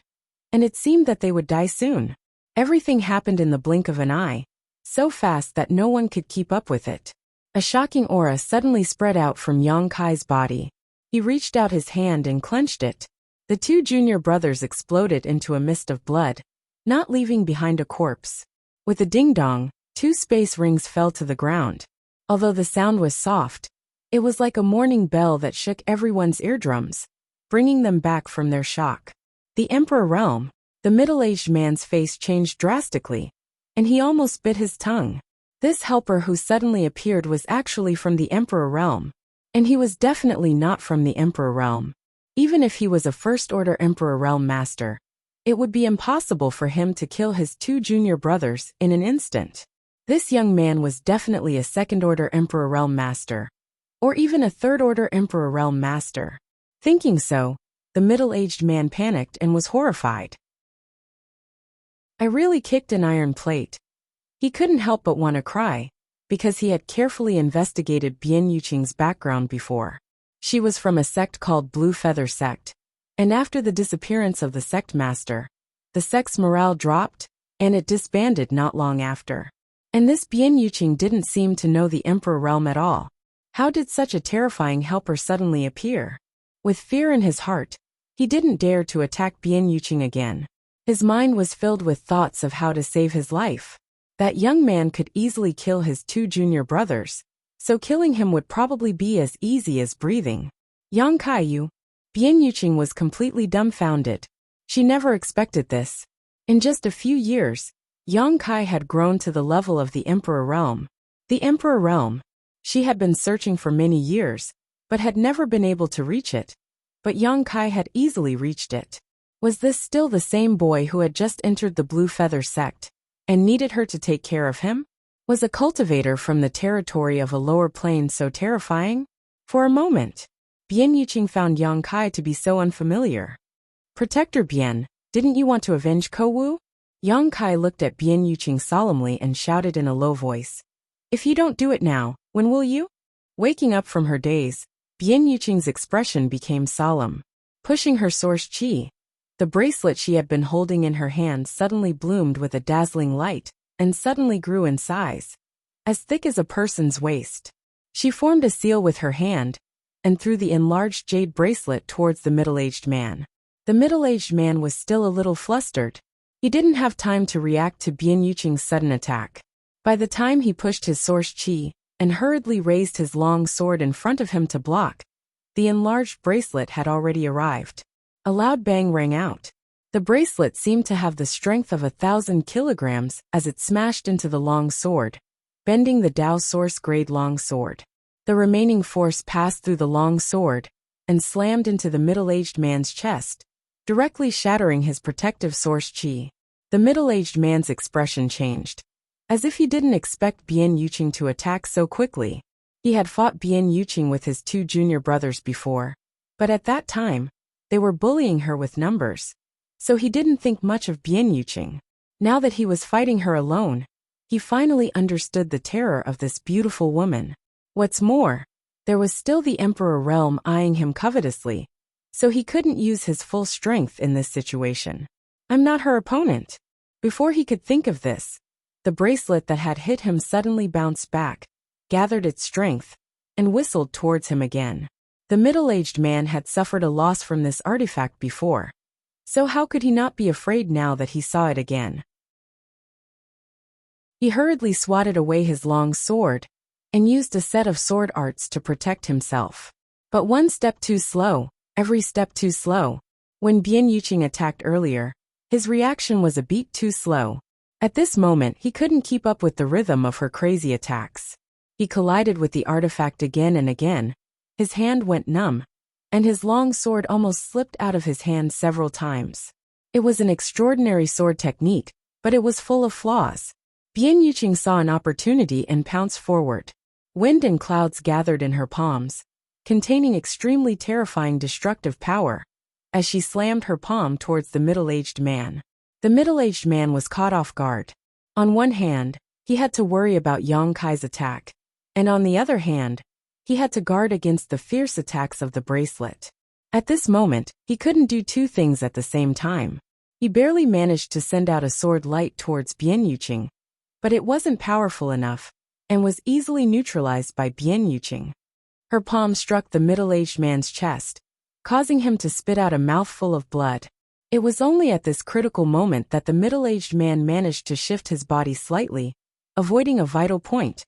and it seemed that they would die soon. Everything happened in the blink of an eye, so fast that no one could keep up with it. A shocking aura suddenly spread out from Yang Kai's body. He reached out his hand and clenched it. The two junior brothers exploded into a mist of blood, not leaving behind a corpse. With a ding-dong, 2 space rings fell to the ground. Although the sound was soft, it was like a morning bell that shook everyone's eardrums, bringing them back from their shock. The Emperor Realm. The middle-aged man's face changed drastically, and he almost bit his tongue. This helper who suddenly appeared was actually from the Emperor Realm, and he was definitely not from the Emperor Realm. Even if he was a First-Order Emperor Realm Master, it would be impossible for him to kill his 2 junior brothers in an instant. This young man was definitely a Second-Order Emperor Realm Master, or even a Third-Order Emperor Realm Master. Thinking so, the middle-aged man panicked and was horrified. I really kicked an iron plate. He couldn't help but want to cry, because he had carefully investigated Bian Yuqing's background before. She was from a sect called Blue Feather Sect, and after the disappearance of the sect master, the sect's morale dropped, and it disbanded not long after. And this Bian Yuqing didn't seem to know the Emperor Realm at all. How did such a terrifying helper suddenly appear? With fear in his heart, he didn't dare to attack Bian Yuqing again. His mind was filled with thoughts of how to save his life. That young man could easily kill his 2 junior brothers, so killing him would probably be as easy as breathing. Yang Kaiyu. Bian Yuqing was completely dumbfounded. She never expected this. In just a few years, Yang Kai had grown to the level of the Emperor Realm. The Emperor Realm. She had been searching for many years, but had never been able to reach it. But Yang Kai had easily reached it. Was this still the same boy who had just entered the Blue Feather Sect, and needed her to take care of him? Was a cultivator from the territory of a lower plane so terrifying? For a moment, Bian Yuqing found Yang Kai to be so unfamiliar. Protector Bian, didn't you want to avenge Kowu? Yang Kai looked at Bian Yuqing solemnly and shouted in a low voice. If you don't do it now, when will you? Waking up from her daze, Bian Yuqing's expression became solemn. Pushing her source chi, the bracelet she had been holding in her hand suddenly bloomed with a dazzling light, and suddenly grew in size, as thick as a person's waist. She formed a seal with her hand, and threw the enlarged jade bracelet towards the middle-aged man. The middle-aged man was still a little flustered. He didn't have time to react to Bian Yuqing's sudden attack. By the time he pushed his source chi, and hurriedly raised his long sword in front of him to block, the enlarged bracelet had already arrived. A loud bang rang out. The bracelet seemed to have the strength of 1,000 kilograms as it smashed into the long sword, bending the Dao Source-grade long sword. The remaining force passed through the long sword and slammed into the middle-aged man's chest, directly shattering his protective source chi. The middle-aged man's expression changed, as if he didn't expect Bian Yuqing to attack so quickly. He had fought Bian Yuqing with his 2 junior brothers before, but at that time, they were bullying her with numbers, so he didn't think much of Bian Yuqing. Now that he was fighting her alone, he finally understood the terror of this beautiful woman. What's more, there was still the Emperor Realm eyeing him covetously, so he couldn't use his full strength in this situation. I'm not her opponent. Before he could think of this, the bracelet that had hit him suddenly bounced back, gathered its strength, and whistled towards him again. The middle-aged man had suffered a loss from this artifact before, so how could he not be afraid now that he saw it again? He hurriedly swatted away his long sword, and used a set of sword arts to protect himself. But one step too slow, every step too slow. When Bian Yuqing attacked earlier, his reaction was a beat too slow. At this moment he couldn't keep up with the rhythm of her crazy attacks. He collided with the artifact again and again. His hand went numb, and his long sword almost slipped out of his hand several times. It was an extraordinary sword technique, but it was full of flaws. Bian Yuqing saw an opportunity and pounced forward. Wind and clouds gathered in her palms, containing extremely terrifying destructive power, as she slammed her palm towards the middle-aged man. The middle-aged man was caught off guard. On one hand, he had to worry about Yang Kai's attack, and on the other hand, he had to guard against the fierce attacks of the bracelet. At this moment, he couldn't do 2 things at the same time. He barely managed to send out a sword light towards Bian Yuqing, but it wasn't powerful enough, and was easily neutralized by Bian Yuqing. Her palm struck the middle-aged man's chest, causing him to spit out a mouthful of blood. It was only at this critical moment that the middle-aged man managed to shift his body slightly, avoiding a vital point.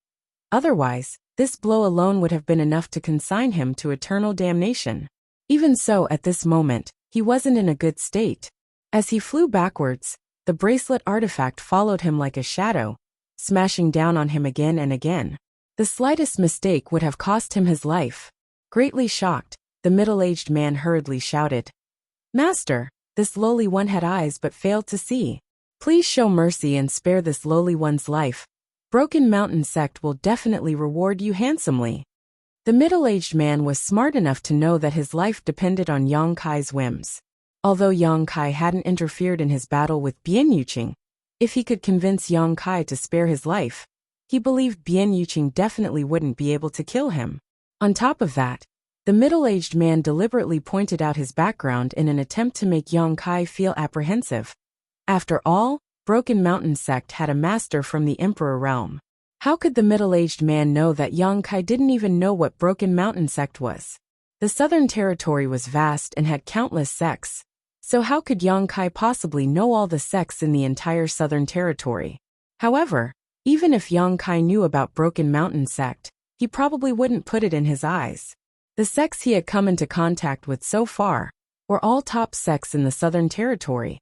Otherwise, this blow alone would have been enough to consign him to eternal damnation. Even so, at this moment, he wasn't in a good state. As he flew backwards, the bracelet artifact followed him like a shadow, smashing down on him again and again. The slightest mistake would have cost him his life. Greatly shocked, the middle-aged man hurriedly shouted, "Master, this lowly one had eyes but failed to see. Please show mercy and spare this lowly one's life. Broken Mountain Sect will definitely reward you handsomely." The middle-aged man was smart enough to know that his life depended on Yang Kai's whims. Although Yang Kai hadn't interfered in his battle with Bian Yuqing, if he could convince Yang Kai to spare his life, he believed Bian Yuqing definitely wouldn't be able to kill him. On top of that, the middle-aged man deliberately pointed out his background in an attempt to make Yang Kai feel apprehensive. After all, Broken Mountain Sect had a master from the Emperor realm. How could the middle-aged man know that Yang Kai didn't even know what Broken Mountain Sect was? The southern territory was vast and had countless sects, so how could Yang Kai possibly know all the sects in the entire southern territory? However, even if Yang Kai knew about Broken Mountain Sect, he probably wouldn't put it in his eyes. The sects he had come into contact with so far were all top sects in the southern territory,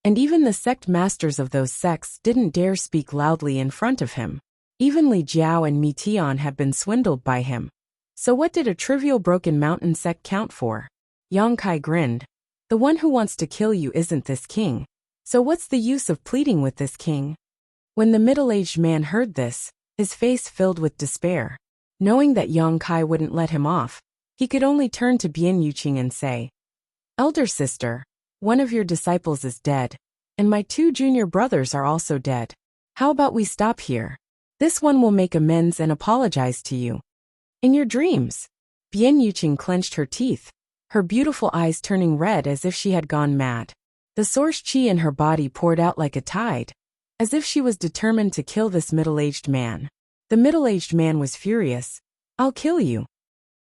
and even the sect masters of those sects didn't dare speak loudly in front of him. Even Li Jiao and Mi Tian had been swindled by him. So what did a trivial Broken Mountain Sect count for? Yang Kai grinned. The one who wants to kill you isn't this king, so what's the use of pleading with this king? When the middle-aged man heard this, his face filled with despair. Knowing that Yang Kai wouldn't let him off, he could only turn to Bian Yuqing and say, "Elder sister, one of your disciples is dead, and my 2 junior brothers are also dead. How about we stop here? This one will make amends and apologize to you." "In your dreams." Bian Yuqing clenched her teeth, her beautiful eyes turning red as if she had gone mad. The source qi in her body poured out like a tide, as if she was determined to kill this middle-aged man. The middle-aged man was furious. "I'll kill you."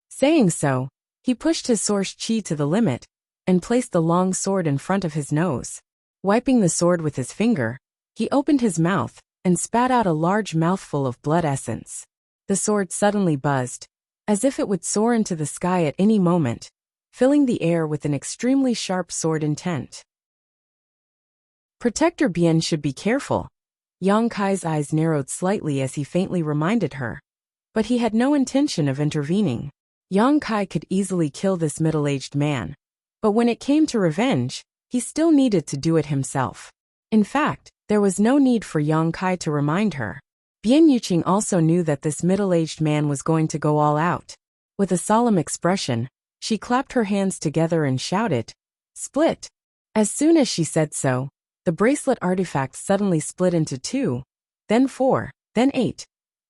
Saying so, he pushed his source qi to the limit and placed the long sword in front of his nose. Wiping the sword with his finger, he opened his mouth and spat out a large mouthful of blood essence. The sword suddenly buzzed, as if it would soar into the sky at any moment, filling the air with an extremely sharp sword intent. Protector Bian should be careful. Yang Kai's eyes narrowed slightly as he faintly reminded her. But he had no intention of intervening. Yang Kai could easily kill this middle-aged man, but when it came to revenge, he still needed to do it himself. In fact, there was no need for Yang Kai to remind her. Bian Yuqing also knew that this middle-aged man was going to go all out. With a solemn expression, she clapped her hands together and shouted, "Split!" As soon as she said so, the bracelet artifact suddenly split into 2, then 4, then 8.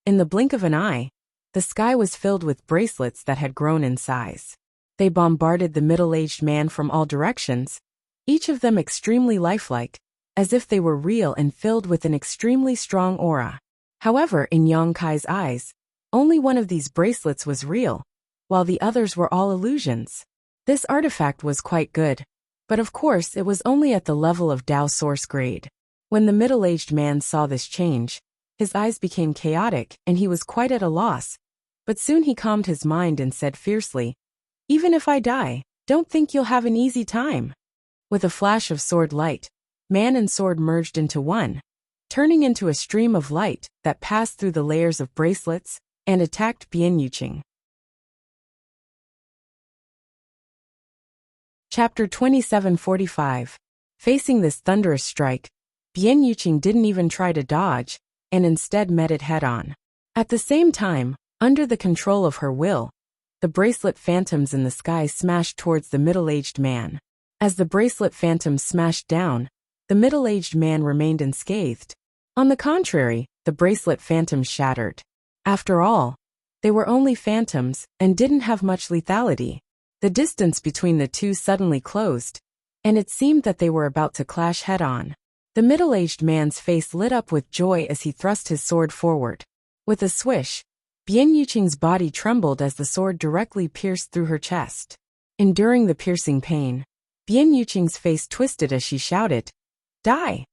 In the blink of an eye, the sky was filled with bracelets that had grown in size. They bombarded the middle-aged man from all directions, each of them extremely lifelike, as if they were real and filled with an extremely strong aura. However, in Yang Kai's eyes, only one of these bracelets was real, while the others were all illusions. This artifact was quite good, but of course it was only at the level of Dao source grade. When the middle-aged man saw this change, his eyes became chaotic and he was quite at a loss, but soon he calmed his mind and said fiercely, "Even if I die, don't think you'll have an easy time." With a flash of sword light, man and sword merged into one, turning into a stream of light that passed through the layers of bracelets and attacked Bian Yuqing. Chapter 2745. Facing this thunderous strike, Bian Yuqing didn't even try to dodge, and instead met it head-on. At the same time, under the control of her will, the bracelet phantoms in the sky smashed towards the middle-aged man. As the bracelet phantoms smashed down, the middle-aged man remained unscathed. On the contrary, the bracelet phantoms shattered. After all, they were only phantoms and didn't have much lethality. The distance between the two suddenly closed, and it seemed that they were about to clash head-on. The middle-aged man's face lit up with joy as he thrust his sword forward. With a swish, Bian Yuqing's body trembled as the sword directly pierced through her chest. Enduring the piercing pain, Bian Yuqing's face twisted as she shouted, "Die!"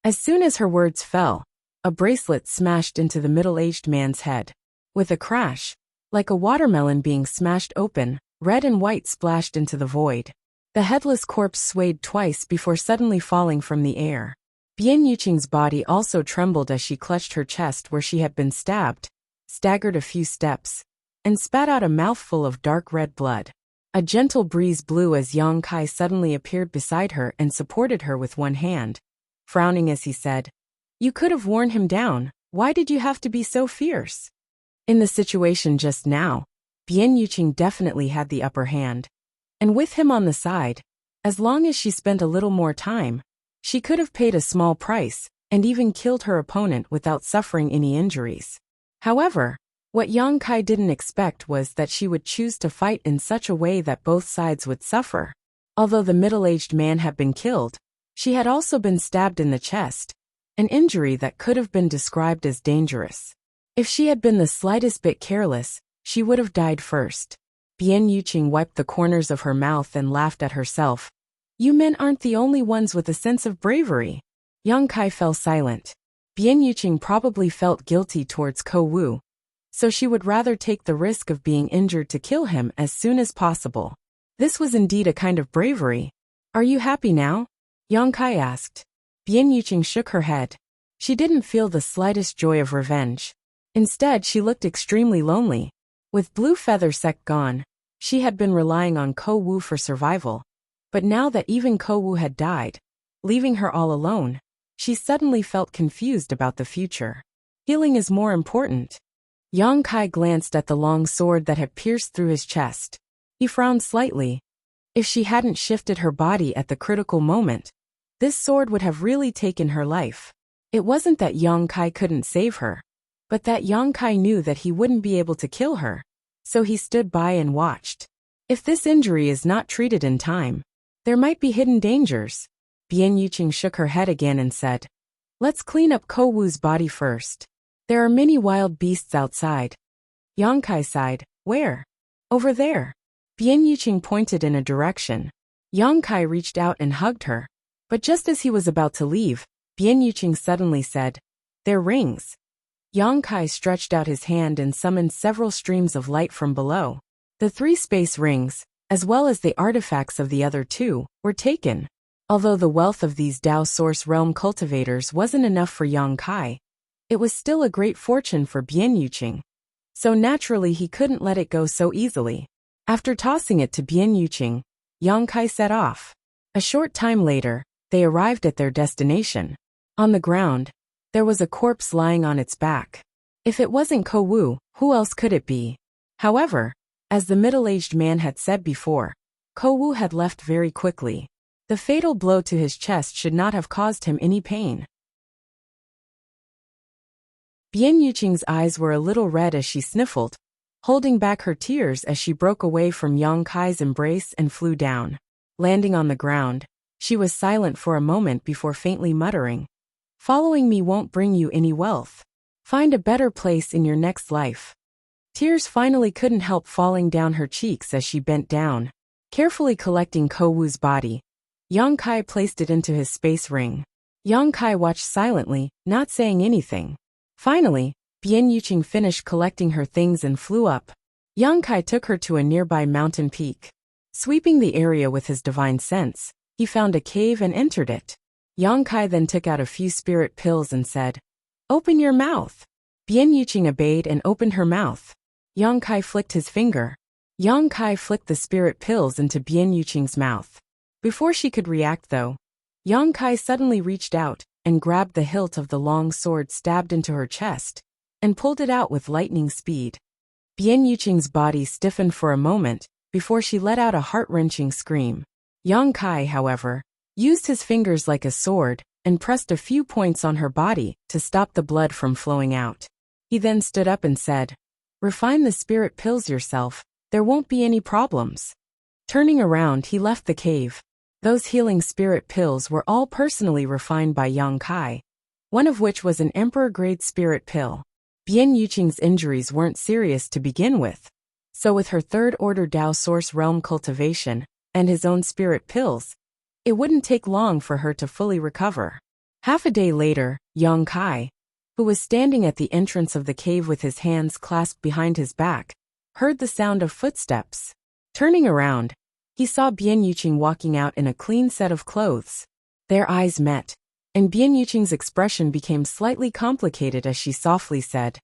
As soon as her words fell, a bracelet smashed into the middle-aged man's head. With a crash, like a watermelon being smashed open, red and white splashed into the void. The headless corpse swayed twice before suddenly falling from the air. Bian Yuqing's body also trembled as she clutched her chest where she had been stabbed, staggered a few steps, and spat out a mouthful of dark red blood. A gentle breeze blew as Yang Kai suddenly appeared beside her and supported her with one hand, frowning as he said, "You could have worn him down. Why did you have to be so fierce?" In the situation just now, Bian Yuqing definitely had the upper hand. And with him on the side, as long as she spent a little more time, she could have paid a small price and even killed her opponent without suffering any injuries. However, what Yang Kai didn't expect was that she would choose to fight in such a way that both sides would suffer. Although the middle-aged man had been killed, she had also been stabbed in the chest, an injury that could have been described as dangerous. If she had been the slightest bit careless, she would have died first. Bian Yuqing wiped the corners of her mouth and laughed at herself. "You men aren't the only ones with a sense of bravery." Yang Kai fell silent. Bian Yuqing probably felt guilty towards Ko Wu, so she would rather take the risk of being injured to kill him as soon as possible. This was indeed a kind of bravery. "Are you happy now?" Yang Kai asked. Bian Yuqing shook her head. She didn't feel the slightest joy of revenge. Instead, she looked extremely lonely. With Blue Feather Sect gone, she had been relying on Ko Wu for survival. But now that even Ko Wu had died, leaving her all alone, she suddenly felt confused about the future. Healing is more important. Yang Kai glanced at the long sword that had pierced through his chest. He frowned slightly. If she hadn't shifted her body at the critical moment, this sword would have really taken her life. It wasn't that Yang Kai couldn't save her, but that Yang Kai knew that he wouldn't be able to kill her, so he stood by and watched. If this injury is not treated in time, there might be hidden dangers. Bian Yuqing shook her head again and said, "Let's clean up Ko Wu's body first. There are many wild beasts outside." Yang Kai sighed. "Where?" "Over there." Bian Yuqing pointed in a direction. Yang Kai reached out and hugged her, but just as he was about to leave, Bian Yuqing suddenly said, "They're rings." Yang Kai stretched out his hand and summoned several streams of light from below. The 3 space rings, as well as the artifacts of the other 2, were taken. Although the wealth of these Dao Source Realm cultivators wasn't enough for Yang Kai, it was still a great fortune for Bian Yuqing. So naturally he couldn't let it go so easily. After tossing it to Bian Yuqing, Yang Kai set off. A short time later, they arrived at their destination. On the ground, there was a corpse lying on its back. If it wasn't Ko Wu, who else could it be? However, as the middle-aged man had said before, Ko Wu had left very quickly. The fatal blow to his chest should not have caused him any pain. Bian Yuqing's eyes were a little red as she sniffled, holding back her tears as she broke away from Yang Kai's embrace and flew down. Landing on the ground, she was silent for a moment before faintly muttering, "Following me won't bring you any wealth. Find a better place in your next life." Tears finally couldn't help falling down her cheeks as she bent down. Carefully collecting Ko Wu's body, Yang Kai placed it into his space ring. Yang Kai watched silently, not saying anything. Finally, Bian Yuqing finished collecting her things and flew up. Yang Kai took her to a nearby mountain peak. Sweeping the area with his divine sense, he found a cave and entered it. Yang Kai then took out a few spirit pills and said, "Open your mouth." Bian Yuqing obeyed and opened her mouth. Yang Kai flicked his finger. Yang Kai flicked the spirit pills into Bian Yuqing's mouth. Before she could react though, Yang Kai suddenly reached out and grabbed the hilt of the long sword stabbed into her chest, and pulled it out with lightning speed. Bian Yuqing's body stiffened for a moment, before she let out a heart-wrenching scream. Yang Kai, however, used his fingers like a sword, and pressed a few points on her body to stop the blood from flowing out. He then stood up and said, "Refine the spirit pills yourself, there won't be any problems." Turning around, he left the cave. Those healing spirit pills were all personally refined by Yang Kai, one of which was an emperor-grade spirit pill. Bian Yuqing's injuries weren't serious to begin with. So with her third-order Dao Source Realm cultivation and his own spirit pills, it wouldn't take long for her to fully recover. Half a day later, Yang Kai, who was standing at the entrance of the cave with his hands clasped behind his back, heard the sound of footsteps. Turning around, he saw Bian Yuqing walking out in a clean set of clothes. Their eyes met, and Bian Yuqing's expression became slightly complicated as she softly said,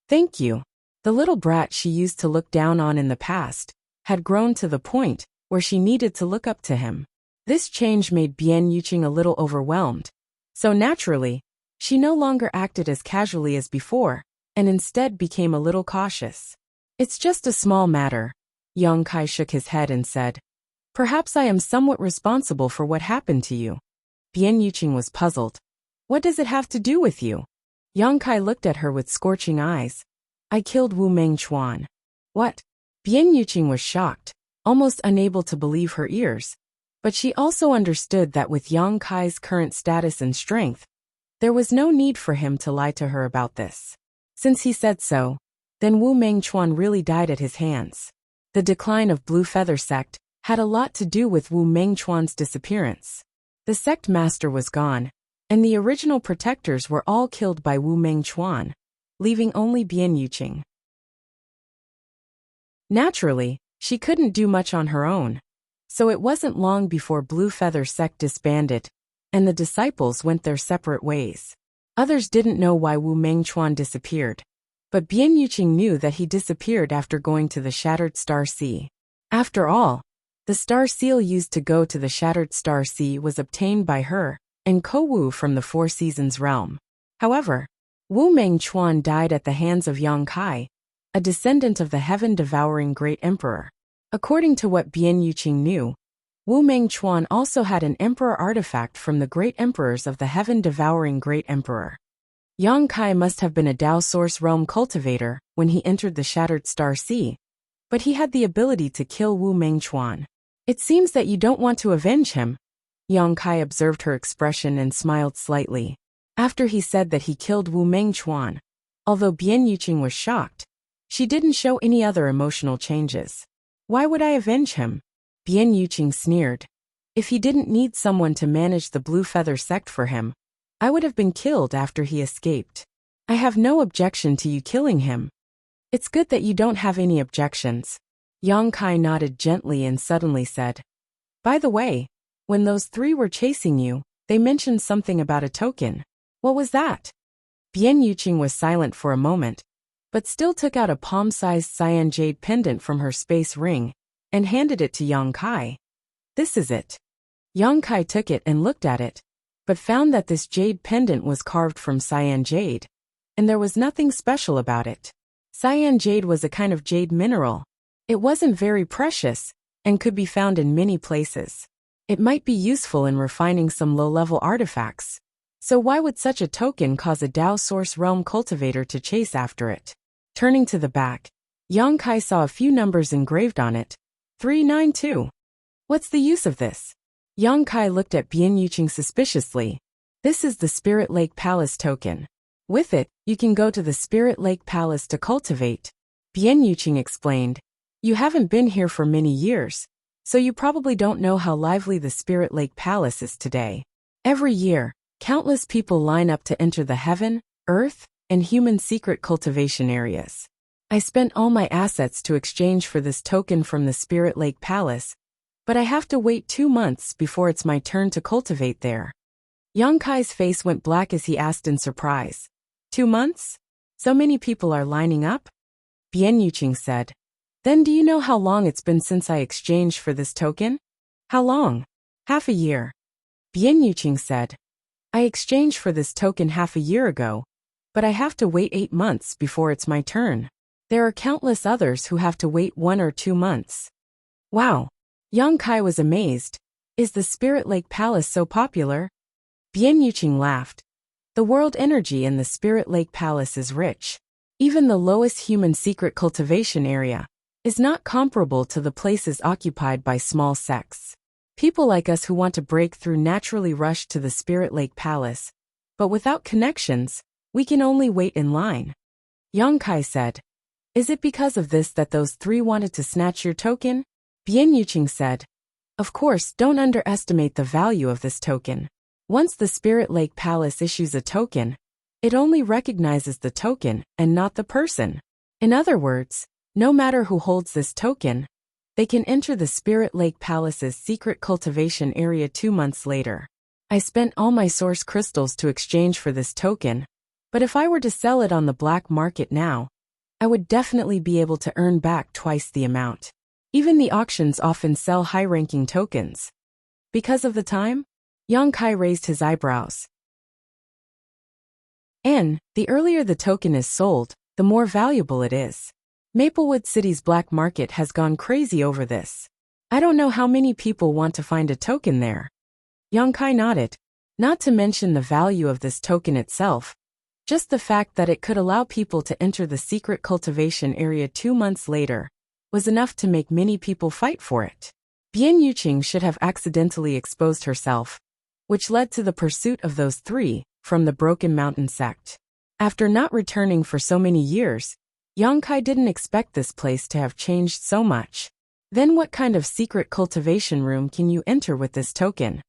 "Thank you." The little brat she used to look down on in the past had grown to the point where she needed to look up to him. This change made Bian Yuqing a little overwhelmed, so naturally, she no longer acted as casually as before, and instead became a little cautious. "It's just a small matter." Yang Kai shook his head and said, "Perhaps I am somewhat responsible for what happened to you." Bian Yuqing was puzzled. "What does it have to do with you?" Yang Kai looked at her with scorching eyes. "I killed Wu Mengchuan." "What?" Bian Yuqing was shocked, almost unable to believe her ears. But she also understood that with Yang Kai's current status and strength, there was no need for him to lie to her about this. Since he said so, then Wu Mengchuan really died at his hands. The decline of Blue Feather Sect had a lot to do with Wu Mengchuan's disappearance. The sect master was gone, and the original protectors were all killed by Wu Mengchuan, leaving only Bian Yuqing. Naturally, she couldn't do much on her own, so it wasn't long before Blue Feather Sect disbanded, and the disciples went their separate ways. Others didn't know why Wu Mengchuan disappeared, but Bian Yuqing knew that he disappeared after going to the Shattered Star Sea. After all, the star seal used to go to the Shattered Star Sea was obtained by her and Ko Wu from the Four Seasons realm. However, Wu Mengchuan died at the hands of Yang Kai, a descendant of the heaven-devouring Great Emperor. According to what Bian Yuqing knew, Wu Mengchuan also had an emperor artifact from the Great Emperors of the heaven-devouring Great Emperor. Yang Kai must have been a Dao Source Realm cultivator when he entered the Shattered Star Sea, but he had the ability to kill Wu Mengchuan. "It seems that you don't want to avenge him." Yang Kai observed her expression and smiled slightly. After he said that he killed Wu Mengchuan, although Bian Yuqing was shocked, she didn't show any other emotional changes. "Why would I avenge him?" Bian Yuqing sneered. "If he didn't need someone to manage the Blue Feather Sect for him, I would have been killed after he escaped. I have no objection to you killing him." "It's good that you don't have any objections." Yang Kai nodded gently and suddenly said, "By the way, when those three were chasing you, they mentioned something about a token. What was that?" Bian Yuqing was silent for a moment, but still took out a palm-sized cyan jade pendant from her space ring and handed it to Yang Kai. "This is it." Yang Kai took it and looked at it, but found that this jade pendant was carved from cyan jade, and there was nothing special about it. Cyan jade was a kind of jade mineral. It wasn't very precious, and could be found in many places. It might be useful in refining some low-level artifacts. So why would such a token cause a Dao Source Realm cultivator to chase after it? Turning to the back, Yang Kai saw a few numbers engraved on it. 392. "What's the use of this?" Yang Kai looked at Bian Yuqing suspiciously. "This is the Spirit Lake Palace token. With it, you can go to the Spirit Lake Palace to cultivate." Bian Yuqing explained, "You haven't been here for many years, so you probably don't know how lively the Spirit Lake Palace is today. Every year, countless people line up to enter the heaven, earth, and human secret cultivation areas. I spent all my assets to exchange for this token from the Spirit Lake Palace, but I have to wait 2 months before it's my turn to cultivate there." Yang Kai's face went black as he asked in surprise, 2 months? So many people are lining up?" Bian Yuqing said, "Then do you know how long it's been since I exchanged for this token?" "How long?" "Half a year." Bian Yuqing said, "I exchanged for this token half a year ago, but I have to wait 8 months before it's my turn. There are countless others who have to wait 1 or 2 months." "Wow." Yang Kai was amazed. "Is the Spirit Lake Palace so popular?" Bian Yuqing laughed. "The world energy in the Spirit Lake Palace is rich. Even the lowest human secret cultivation area is not comparable to the places occupied by small sects. People like us who want to break through naturally rush to the Spirit Lake Palace, but without connections, we can only wait in line." Yang Kai said. Is it because of this that those three wanted to snatch your token? Bian Yuqing said. Of course, don't underestimate the value of this token. Once the Spirit Lake Palace issues a token, it only recognizes the token and not the person. In other words, no matter who holds this token, they can enter the Spirit Lake Palace's secret cultivation area 2 months later. I spent all my source crystals to exchange for this token, but if I were to sell it on the black market now, I would definitely be able to earn back twice the amount. Even the auctions often sell high-ranking tokens. Because of the time? Yang Kai raised his eyebrows. The earlier the token is sold, the more valuable it is. Maplewood City's black market has gone crazy over this. I don't know how many people want to find a token there. Yang Kai nodded. Not to mention the value of this token itself. Just the fact that it could allow people to enter the secret cultivation area 2 months later was enough to make many people fight for it. Bian Yuqing should have accidentally exposed herself, which led to the pursuit of those three from the Broken Mountain sect. After not returning for so many years, Yang Kai didn't expect this place to have changed so much. Then what kind of secret cultivation room can you enter with this token?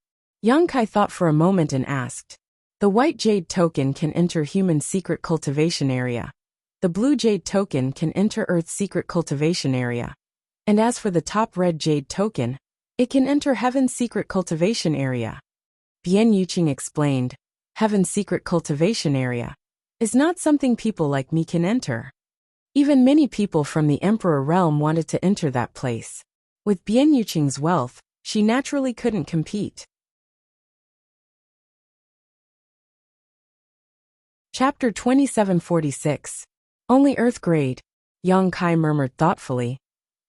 Yang Kai thought for a moment and asked. The white jade token can enter human secret cultivation area. The blue jade token can enter Earth's secret cultivation area. And as for the top red jade token, it can enter Heaven's secret cultivation area. Bian Yuqing explained. Heaven's secret cultivation area is not something people like me can enter. Even many people from the Emperor realm wanted to enter that place. With Bian Yuqing's wealth, she naturally couldn't compete. Chapter 2746. Only Earth Grade. Yang Kai murmured thoughtfully.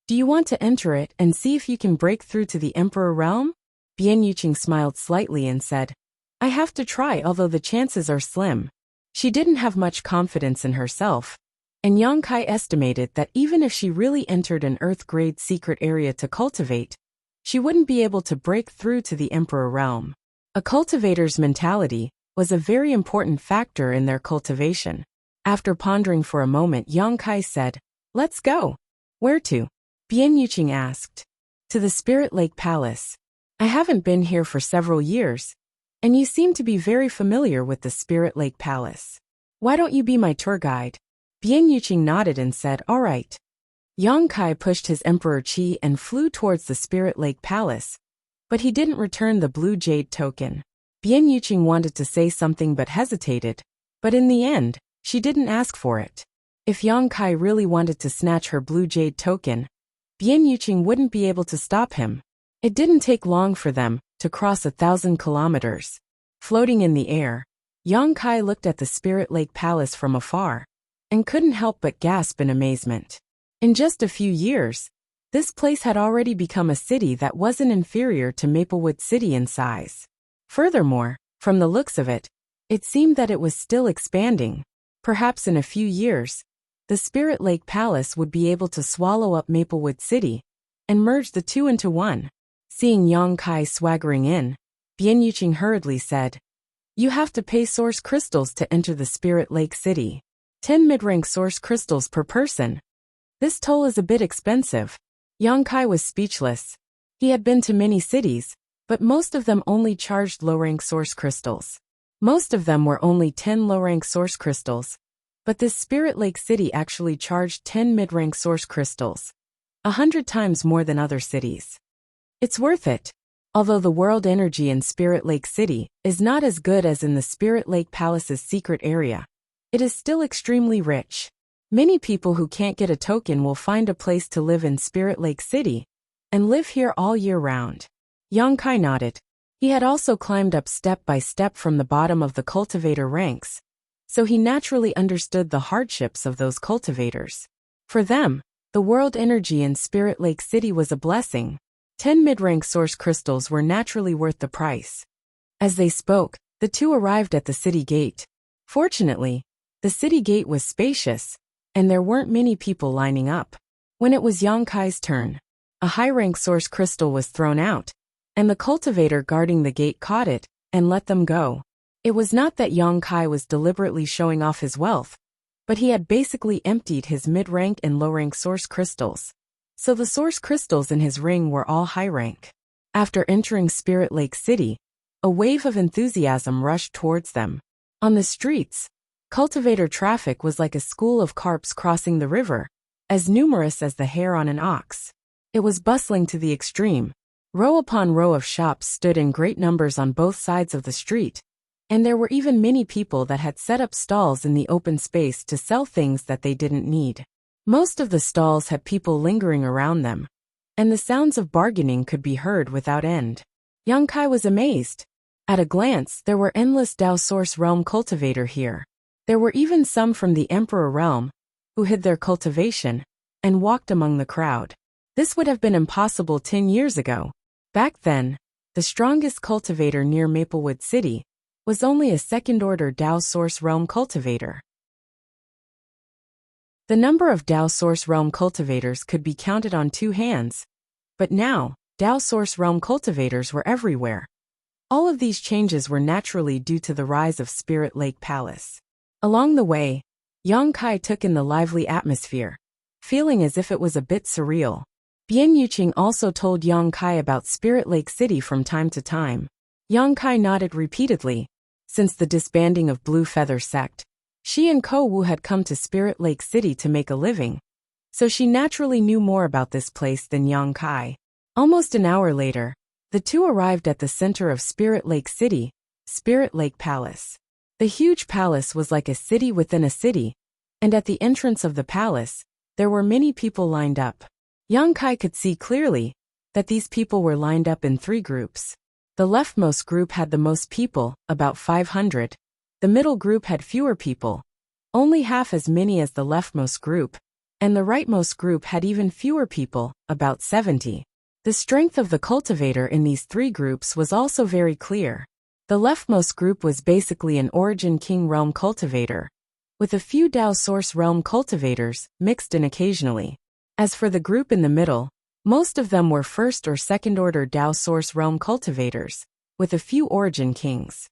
Do you want to enter it and see if you can break through to the Emperor realm? Bian Yuqing smiled slightly and said, I have to try, although the chances are slim. She didn't have much confidence in herself, and Yang Kai estimated that even if she really entered an Earth-grade secret area to cultivate, she wouldn't be able to break through to the Emperor realm. A cultivator's mentality was a very important factor in their cultivation. After pondering for a moment, Yang Kai said, Let's go. Where to? Bian Yuqing asked. To the Spirit Lake Palace. I haven't been here for several years, and you seem to be very familiar with the Spirit Lake Palace. Why don't you be my tour guide? Bian Yuqing nodded and said, All right. Yang Kai pushed his Emperor Qi and flew towards the Spirit Lake Palace, but he didn't return the blue jade token. Bian Yuqing wanted to say something but hesitated, but in the end, she didn't ask for it. If Yang Kai really wanted to snatch her blue jade token, Bian Yuqing wouldn't be able to stop him. It didn't take long for them to cross 1,000 kilometers. Floating in the air, Yang Kai looked at the Spirit Lake Palace from afar and couldn't help but gasp in amazement. In just a few years, this place had already become a city that wasn't inferior to Maplewood City in size. Furthermore, from the looks of it, it seemed that it was still expanding. Perhaps in a few years, the Spirit Lake Palace would be able to swallow up Maplewood City and merge the two into one. Seeing Yang Kai swaggering in, Bian Yuqing hurriedly said, You have to pay source crystals to enter the Spirit Lake City. 10 mid-rank source crystals per person. This toll is a bit expensive. Yang Kai was speechless. He had been to many cities, but most of them only charged low-rank source crystals. Most of them were only 10 low-rank source crystals, but this Spirit Lake City actually charged 10 mid-rank source crystals, 100 times more than other cities. It's worth it. Although the world energy in Spirit Lake City is not as good as in the Spirit Lake Palace's secret area, it is still extremely rich. Many people who can't get a token will find a place to live in Spirit Lake City and live here all year round. Yang Kai nodded. He had also climbed up step by step from the bottom of the cultivator ranks, so he naturally understood the hardships of those cultivators. For them, the world energy in Spirit Lake City was a blessing. 10 mid-rank source crystals were naturally worth the price. As they spoke, the two arrived at the city gate. Fortunately, the city gate was spacious, and there weren't many people lining up. When it was Yang Kai's turn, a high-rank source crystal was thrown out, and the cultivator guarding the gate caught it and let them go. It was not that Yang Kai was deliberately showing off his wealth, but he had basically emptied his mid-rank and low-rank source crystals. So the source crystals in his ring were all high rank. After entering Spirit Lake City, a wave of enthusiasm rushed towards them. On the streets, cultivator traffic was like a school of carps crossing the river, as numerous as the hair on an ox. It was bustling to the extreme. Row upon row of shops stood in great numbers on both sides of the street, and there were even many people that had set up stalls in the open space to sell things that they didn't need. Most of the stalls had people lingering around them, and the sounds of bargaining could be heard without end. Young Kai was amazed. At a glance, there were endless Dao Source Realm cultivator here. There were even some from the Emperor Realm, who hid their cultivation and walked among the crowd. This would have been impossible 10 years ago. Back then, the strongest cultivator near Maplewood City was only a second-order Dao Source Realm cultivator. The number of Dao Source Realm cultivators could be counted on 2 hands, but now, Dao Source Realm cultivators were everywhere. All of these changes were naturally due to the rise of Spirit Lake Palace. Along the way, Yang Kai took in the lively atmosphere, feeling as if it was a bit surreal. Bian Yuqing also told Yang Kai about Spirit Lake City from time to time. Yang Kai nodded repeatedly. Since the disbanding of Blue Feather Sect, she and Ko Wu had come to Spirit Lake City to make a living, so she naturally knew more about this place than Yang Kai. Almost an hour later, the two arrived at the center of Spirit Lake City, Spirit Lake Palace. The huge palace was like a city within a city, and at the entrance of the palace, there were many people lined up. Yang Kai could see clearly that these people were lined up in 3 groups. The leftmost group had the most people, about 500. The middle group had fewer people, only half as many as the leftmost group, and the rightmost group had even fewer people, about 70. The strength of the cultivator in these 3 groups was also very clear. The leftmost group was basically an Origin King Realm cultivator, with a few Dao Source Realm cultivators mixed in occasionally. As for the group in the middle, most of them were first or second order Dao Source Realm cultivators, with a few Origin Kings.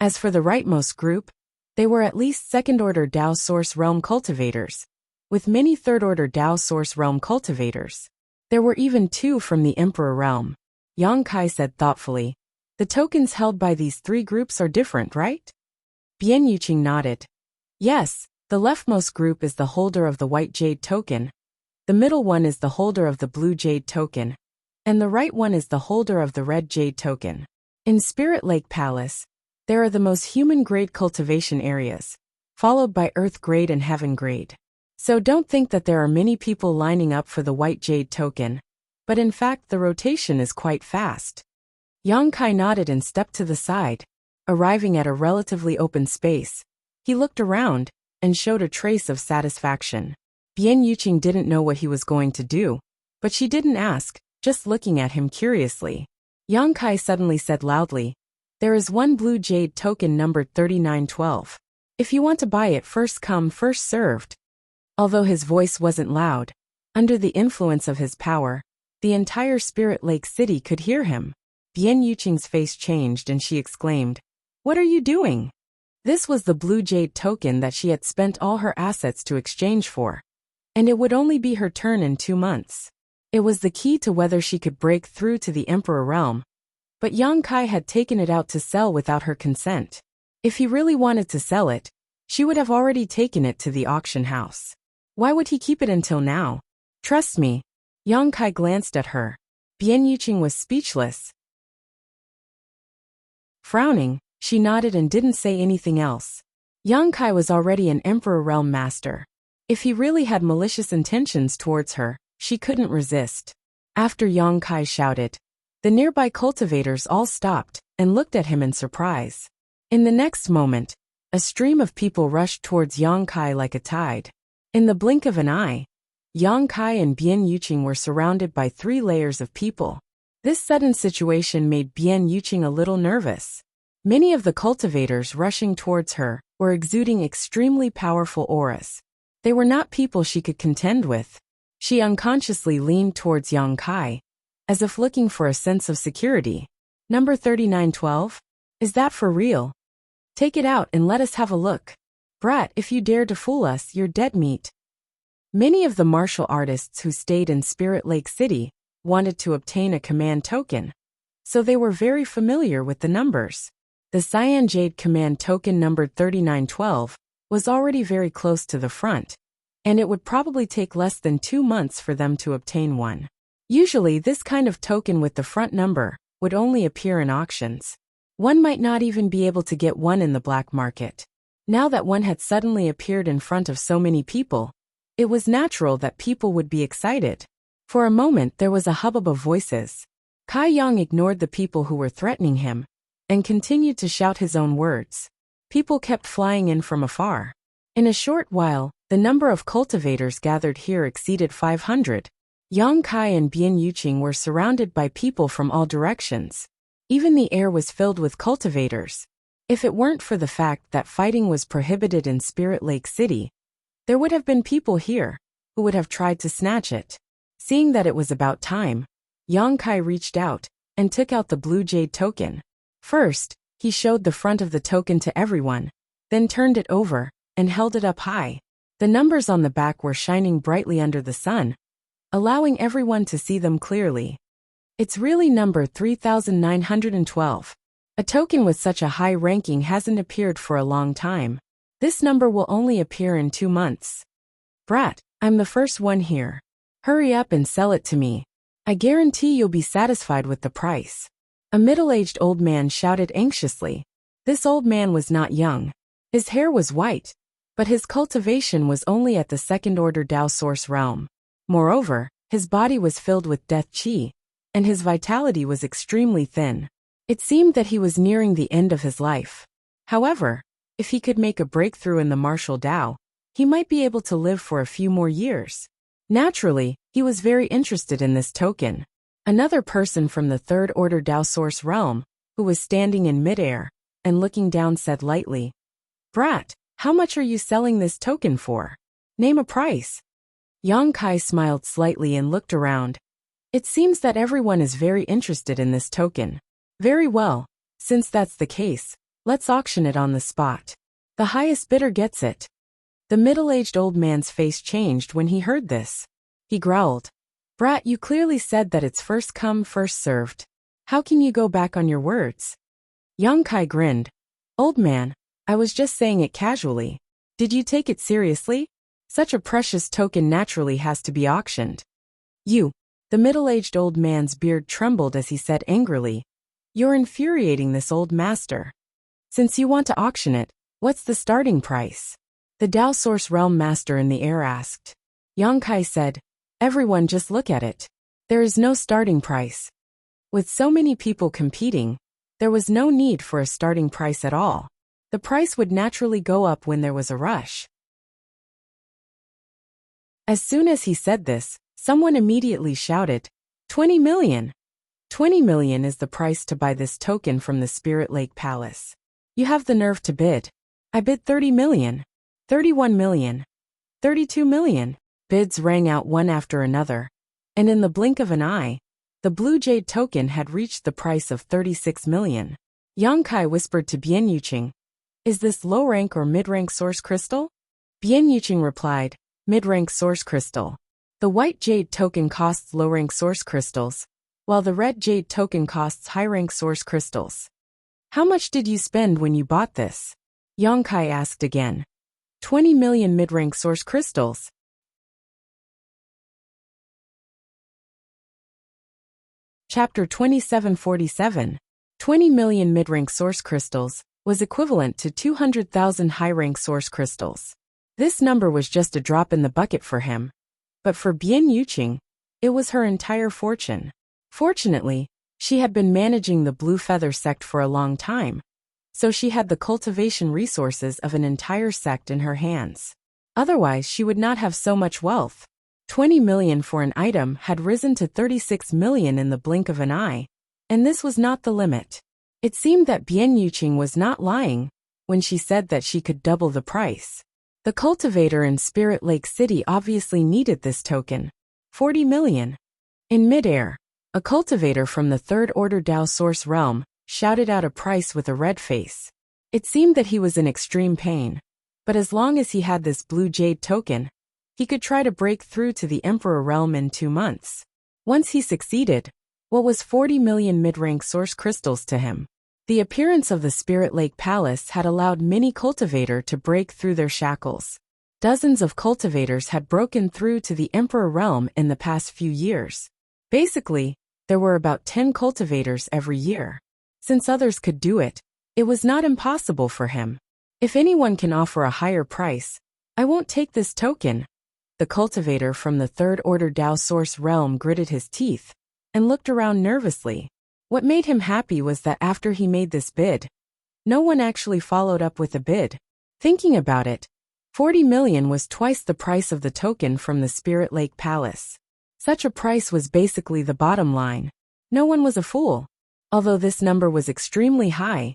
As for the rightmost group, they were at least second order Dao Source Realm cultivators, with many third order Dao Source Realm cultivators. There were even 2 from the Emperor Realm. Yang Kai said thoughtfully, "The tokens held by these 3 groups are different, right?" Bian Yuqing nodded. "Yes, the leftmost group is the holder of the White Jade token, the middle one is the holder of the Blue Jade token, and the right one is the holder of the Red Jade token. In Spirit Lake Palace, there are the most human-grade cultivation areas, followed by Earth-grade and Heaven-grade. So don't think that there are many people lining up for the White Jade token, but in fact the rotation is quite fast." Yang Kai nodded and stepped to the side. Arriving at a relatively open space, he looked around and showed a trace of satisfaction. Bian Yuqing didn't know what he was going to do, but she didn't ask, just looking at him curiously. Yang Kai suddenly said loudly, "There is one Blue Jade token numbered 3912. If you want to buy it, first come, first served." Although his voice wasn't loud, under the influence of his power, the entire Spirit Lake City could hear him. Bian Yuqing's face changed and she exclaimed, "What are you doing?" This was the Blue Jade token that she had spent all her assets to exchange for, and it would only be her turn in 2 months. It was the key to whether she could break through to the Emperor Realm, but Yang Kai had taken it out to sell without her consent. If he really wanted to sell it, she would have already taken it to the auction house. Why would he keep it until now? Trust me. Yang Kai glanced at her. Bian Yuqing was speechless. Frowning, she nodded and didn't say anything else. Yang Kai was already an Emperor Realm master. If he really had malicious intentions towards her, she couldn't resist. After Yang Kai shouted, the nearby cultivators all stopped and looked at him in surprise. In the next moment, a stream of people rushed towards Yang Kai like a tide. In the blink of an eye, Yang Kai and Bian Yuqing were surrounded by 3 layers of people. This sudden situation made Bian Yuqing a little nervous. Many of the cultivators rushing towards her were exuding extremely powerful auras. They were not people she could contend with. She unconsciously leaned towards Yang Kai, as if looking for a sense of security. "Number 3912? Is that for real? Take it out and let us have a look." Brat, if you dare to fool us, you're dead meat. Many of the martial artists who stayed in Spirit Lake City wanted to obtain a command token, so they were very familiar with the numbers. The Cyan Jade command token numbered 3912 was already very close to the front, and it would probably take less than 2 months for them to obtain one. Usually this kind of token with the front number would only appear in auctions. One might not even be able to get one in the black market. Now that one had suddenly appeared in front of so many people, it was natural that people would be excited. For a moment there was a hubbub of voices. Kai Yang ignored the people who were threatening him and continued to shout his own words. People kept flying in from afar. In a short while, the number of cultivators gathered here exceeded 500. Yang Kai and Bian Yuqing were surrounded by people from all directions. Even the air was filled with cultivators. If it weren't for the fact that fighting was prohibited in Spirit Lake City, there would have been people here who would have tried to snatch it. Seeing that it was about time, Yang Kai reached out and took out the blue jade token. First, he showed the front of the token to everyone, then turned it over and held it up high. The numbers on the back were shining brightly under the sun, allowing everyone to see them clearly. It's really number 3912. A token with such a high ranking hasn't appeared for a long time. This number will only appear in 2 months. Brat, I'm the first one here. Hurry up and sell it to me. I guarantee you'll be satisfied with the price. A middle-aged old man shouted anxiously. This old man was not young. His hair was white, but his cultivation was only at the second-order Dao source realm. Moreover, his body was filled with death qi, and his vitality was extremely thin. It seemed that he was nearing the end of his life. However, if he could make a breakthrough in the martial Dao, he might be able to live for a few more years. Naturally, he was very interested in this token. Another person from the third-order Dao source realm, who was standing in midair and looking down, said lightly, Brat, how much are you selling this token for? Name a price. Yang Kai smiled slightly and looked around. It seems that everyone is very interested in this token. Very well, since that's the case, let's auction it on the spot. The highest bidder gets it. The middle-aged old man's face changed when he heard this. He growled, Brat, you clearly said that it's first come, first served. How can you go back on your words? Yang Kai grinned. Old man, I was just saying it casually. Did you take it seriously? Such a precious token naturally has to be auctioned. You. The middle-aged old man's beard trembled as he said angrily, You're infuriating this old master. Since you want to auction it, what's the starting price? The Dao Source Realm Master in the air asked. Yang Kai said, Everyone just look at it. There is no starting price. With so many people competing, there was no need for a starting price at all. The price would naturally go up when there was a rush. As soon as he said this, someone immediately shouted, 20 million! 20 million is the price to buy this token from the Spirit Lake Palace. You have the nerve to bid. I bid 30 million. 31 million. 32 million. Bids rang out one after another, and in the blink of an eye, the blue jade token had reached the price of 36 million. Yang Kai whispered to Bian Yuqing, Is this low-rank or mid-rank source crystal? Bian Yuqing replied, Mid-rank source crystal. The white jade token costs low-rank source crystals, while the red jade token costs high-rank source crystals. How much did you spend when you bought this? Yang Kai asked again. 20 million mid-rank source crystals. Chapter 2747. 20 million mid-rank source crystals was equivalent to 200,000 high-rank source crystals. This number was just a drop in the bucket for him. But for Bian Yuqing, it was her entire fortune. Fortunately, she had been managing the Blue Feather sect for a long time, so she had the cultivation resources of an entire sect in her hands. Otherwise, she would not have so much wealth. 20 million for an item had risen to 36 million in the blink of an eye, and this was not the limit. It seemed that Bian Yuqing was not lying when she said that she could double the price. The cultivator in Spirit Lake City obviously needed this token. 40 million. In midair, a cultivator from the third-order Dao Source Realm shouted out a price with a red face. It seemed that he was in extreme pain, But as long as he had this blue jade token, he could try to break through to the Emperor realm in 2 months. Once he succeeded, what was 40 million mid-rank source crystals to him? The appearance of the Spirit Lake Palace had allowed many cultivators to break through their shackles. Dozens of cultivators had broken through to the Emperor realm in the past few years. Basically, there were about 10 cultivators every year. Since others could do it, it was not impossible for him. If anyone can offer a higher price, I won't take this token. The cultivator from the Third Order Dao Source realm gritted his teeth and looked around nervously. What made him happy was that after he made this bid, no one actually followed up with a bid. Thinking about it, 40 million was twice the price of the token from the Spirit Lake Palace. Such a price was basically the bottom line. No one was a fool. Although this number was extremely high,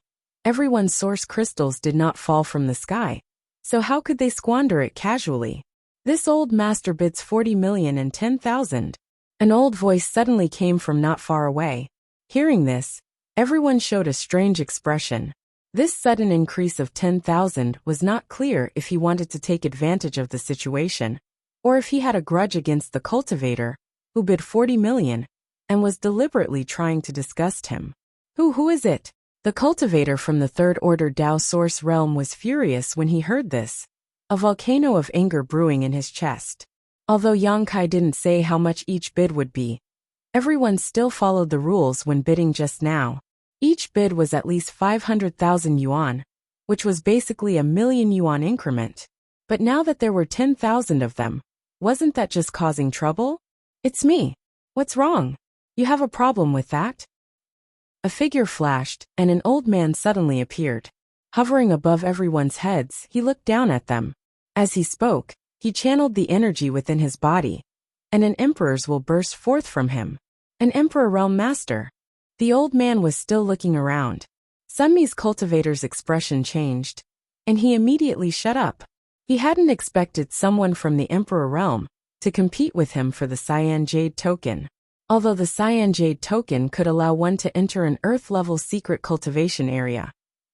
everyone's source crystals did not fall from the sky. So how could they squander it casually? This old master bids 40 million and 10,000. An old voice suddenly came from not far away. Hearing this, everyone showed a strange expression. This sudden increase of 10,000 was not clear if he wanted to take advantage of the situation, or if he had a grudge against the cultivator, who bid 40 million, and was deliberately trying to disgust him. Who is it? The cultivator from the Third Order Dao Source realm was furious when he heard this, a volcano of anger brewing in his chest. Although Yang Kai didn't say how much each bid would be, everyone still followed the rules when bidding just now. Each bid was at least 500,000 yuan, which was basically a million yuan increment. But now that there were 10,000 of them, wasn't that just causing trouble? It's me. What's wrong? You have a problem with that? A figure flashed, and an old man suddenly appeared. Hovering above everyone's heads, he looked down at them. As he spoke, he channeled the energy within his body, and an emperor's will burst forth from him. An Emperor Realm Master. The old man was still looking around. Sunmi's cultivator's expression changed, and he immediately shut up. He hadn't expected someone from the Emperor Realm to compete with him for the Cyan Jade token. Although the Cyan Jade token could allow one to enter an Earth-level secret cultivation area,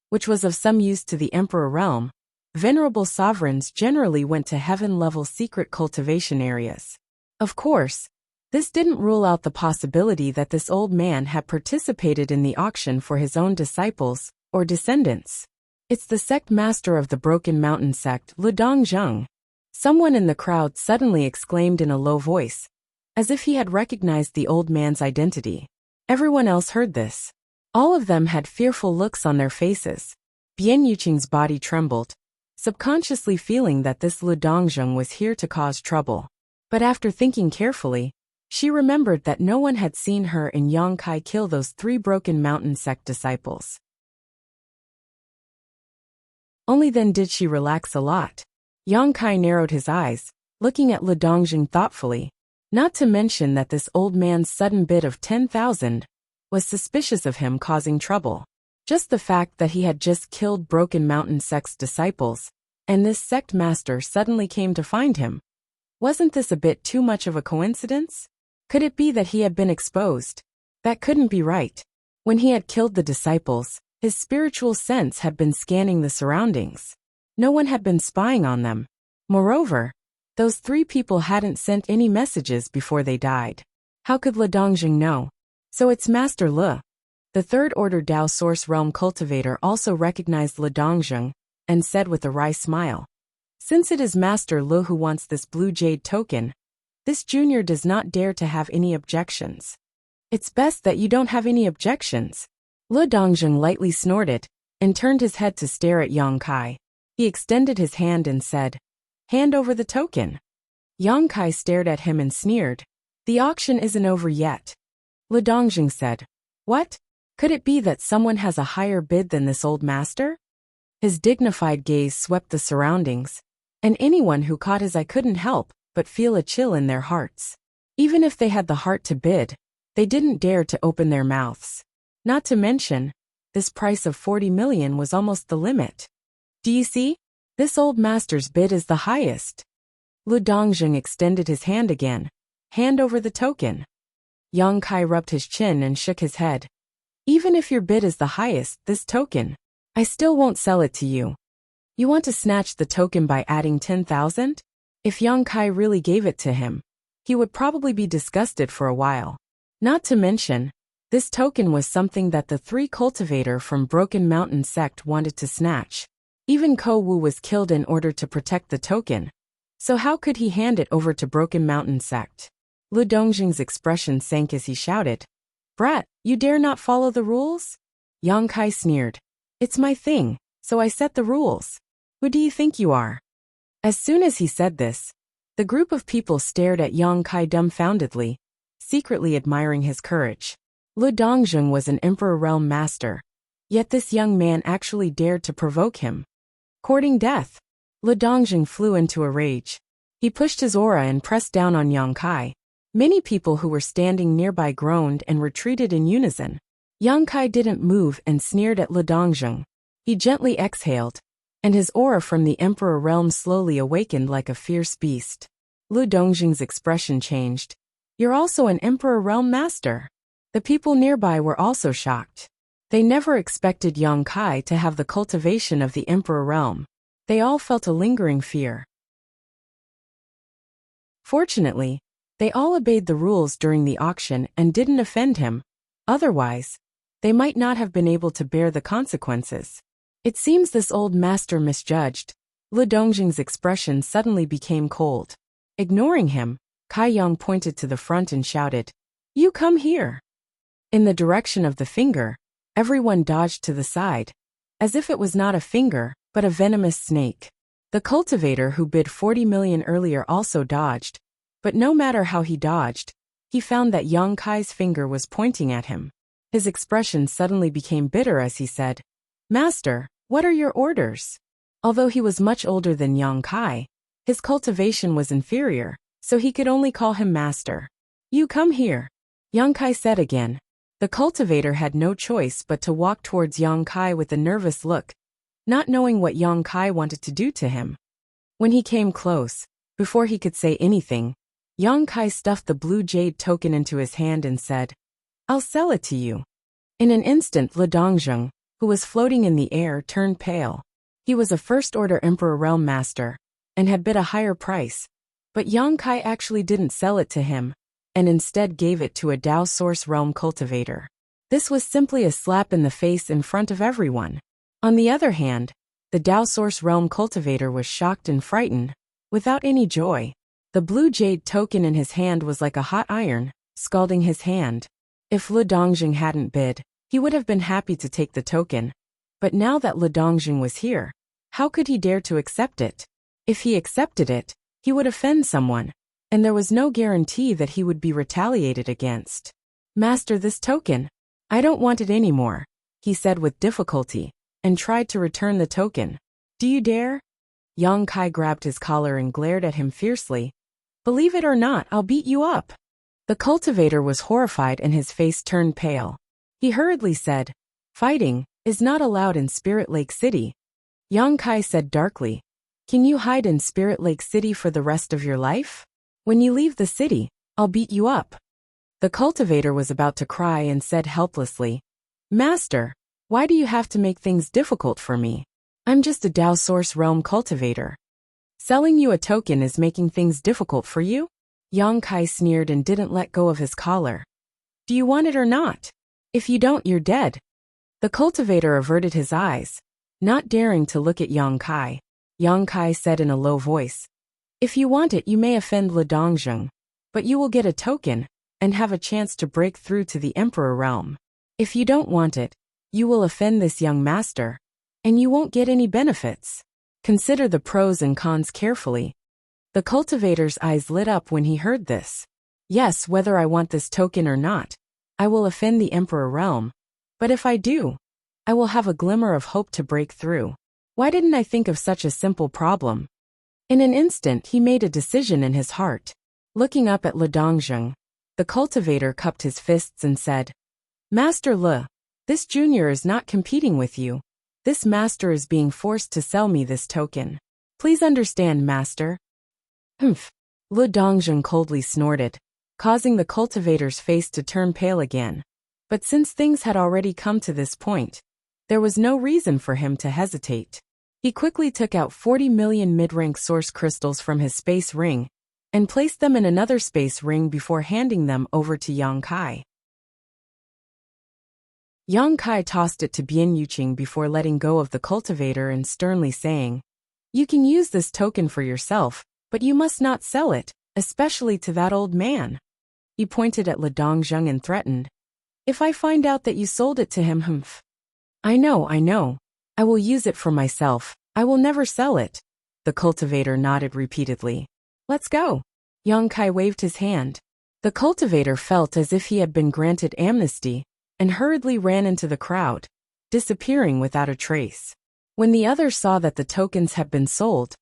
which was of some use to the Emperor Realm, venerable sovereigns generally went to Heaven-level secret cultivation areas. Of course, this didn't rule out the possibility that this old man had participated in the auction for his own disciples or descendants. It's the sect master of the Broken Mountain sect, Lu Dongjung. Someone in the crowd suddenly exclaimed in a low voice, as if he had recognized the old man's identity. Everyone else heard this. All of them had fearful looks on their faces. Bian Yuqing's body trembled, subconsciously feeling that this Lu Dongjung was here to cause trouble. But after thinking carefully, she remembered that no one had seen her and Yang Kai kill those 3 Broken Mountain sect disciples. Only then did she relax a lot. Yang Kai narrowed his eyes, looking at Lu Dongjung thoughtfully. Not to mention that this old man's sudden bid of 10,000 was suspicious of him causing trouble. Just the fact that he had just killed Broken Mountain sect's disciples, and this sect master suddenly came to find him. Wasn't this a bit too much of a coincidence? Could it be that he had been exposed? That couldn't be right. When he had killed the disciples, his spiritual sense had been scanning the surroundings. No one had been spying on them. Moreover, those 3 people hadn't sent any messages before they died. How could Lu Dongjung know? So it's Master Lu. The Third Order Dao Source Realm cultivator also recognized Lu Dongjung and said with a wry smile, "Since it is Master Lu who wants this blue jade token, this junior does not dare to have any objections." "It's best that you don't have any objections." Lu Dongjung lightly snorted and turned his head to stare at Yang Kai. He extended his hand and said, "Hand over the token." Yang Kai stared at him and sneered. "The auction isn't over yet." Lu Dongjung said, "What? Could it be that someone has a higher bid than this old master?" His dignified gaze swept the surroundings, and anyone who caught his eye couldn't help but feel a chill in their hearts. Even if they had the heart to bid, they didn't dare to open their mouths. Not to mention, this price of 40 million was almost the limit. "Do you see? This old master's bid is the highest." Lu Dongjung extended his hand again. "Hand over the token." Yang Kai rubbed his chin and shook his head. "Even if your bid is the highest, this token, I still won't sell it to you." You want to snatch the token by adding 10,000? If Yang Kai really gave it to him, he would probably be disgusted for a while. Not to mention, this token was something that the 3 cultivator from Broken Mountain sect wanted to snatch. Even Ko Wu was killed in order to protect the token, so how could he hand it over to Broken Mountain sect? Lu Dongjing's expression sank as he shouted, "Brat, you dare not follow the rules?" Yang Kai sneered, "It's my thing, so I set the rules. Who do you think you are?" As soon as he said this, the group of people stared at Yang Kai dumbfoundedly, secretly admiring his courage. Lu Dongjing was an Emperor Realm master, yet this young man actually dared to provoke him. Courting death, Lu Dongjing flew into a rage. He pushed his aura and pressed down on Yang Kai. Many people who were standing nearby groaned and retreated in unison. Yang Kai didn't move and sneered at Lu Dongjing. He gently exhaled, and his aura from the Emperor Realm slowly awakened like a fierce beast. Lu Dongjing's expression changed. "You're also an Emperor Realm master." The people nearby were also shocked. They never expected Yang Kai to have the cultivation of the Emperor Realm. They all felt a lingering fear. Fortunately, they all obeyed the rules during the auction and didn't offend him. Otherwise, they might not have been able to bear the consequences. It seems this old master misjudged. Lu Dongjing's expression suddenly became cold. Ignoring him, Kai Yang pointed to the front and shouted, "You come here." In the direction of the finger, everyone dodged to the side, as if it was not a finger, but a venomous snake. The cultivator who bid 40 million earlier also dodged, but no matter how he dodged, he found that Yang Kai's finger was pointing at him. His expression suddenly became bitter as he said, "Master, what are your orders?" Although he was much older than Yang Kai, his cultivation was inferior, so he could only call him master. "You come here," Yang Kai said again. The cultivator had no choice but to walk towards Yang Kai with a nervous look, not knowing what Yang Kai wanted to do to him. When he came close, before he could say anything, Yang Kai stuffed the blue jade token into his hand and said, "I'll sell it to you." In an instant, Lu Dongjing, who was floating in the air, turned pale. He was a first-order Emperor Realm master, and had bid a higher price, but Yang Kai actually didn't sell it to him, and instead gave it to a Dao Source Realm cultivator. This was simply a slap in the face in front of everyone. On the other hand, the Dao Source Realm cultivator was shocked and frightened, without any joy. The blue jade token in his hand was like a hot iron, scalding his hand. If Lu Dongjing hadn't bid, he would have been happy to take the token. But now that Lu Dongjing was here, how could he dare to accept it? If he accepted it, he would offend someone, and there was no guarantee that he would be retaliated against. "Master, this token. I don't want it anymore," he said with difficulty, and tried to return the token. "Do you dare?" Yang Kai grabbed his collar and glared at him fiercely. "Believe it or not, I'll beat you up." The cultivator was horrified and his face turned pale. He hurriedly said, "Fighting is not allowed in Spirit Lake City." Yang Kai said darkly, "Can you hide in Spirit Lake City for the rest of your life? When you leave the city, I'll beat you up." The cultivator was about to cry and said helplessly, "Master, why do you have to make things difficult for me? I'm just a Dao Source Realm cultivator. Selling you a token is making things difficult for you?" Yang Kai sneered and didn't let go of his collar. "Do you want it or not? If you don't, you're dead." The cultivator averted his eyes, not daring to look at Yang Kai. Yang Kai said in a low voice, "If you want it, you may offend Lu Dongjing, but you will get a token and have a chance to break through to the Emperor Realm. If you don't want it, you will offend this young master, and you won't get any benefits. Consider the pros and cons carefully." The cultivator's eyes lit up when he heard this. "Yes, whether I want this token or not, I will offend the Emperor Realm, but if I do, I will have a glimmer of hope to break through. Why didn't I think of such a simple problem?" In an instant he made a decision in his heart. Looking up at Lu Dongjing, the cultivator cupped his fists and said, "Master Lu, this junior is not competing with you. This master is being forced to sell me this token. Please understand, master." "Humph." Lu Dongjing coldly snorted, causing the cultivator's face to turn pale again. But since things had already come to this point, there was no reason for him to hesitate. He quickly took out 40 million mid-rank source crystals from his space ring and placed them in another space ring before handing them over to Yang Kai. Yang Kai tossed it to Bian Yuqing before letting go of the cultivator and sternly saying, "You can use this token for yourself, but you must not sell it, especially to that old man." He pointed at Le Dongzheng and threatened, "If I find out that you sold it to him, humph." I know. I will use it for myself. I will never sell it." The cultivator nodded repeatedly. "Let's go." Yang Kai waved his hand. The cultivator felt as if he had been granted amnesty and hurriedly ran into the crowd, disappearing without a trace. When the others saw that the tokens had been sold,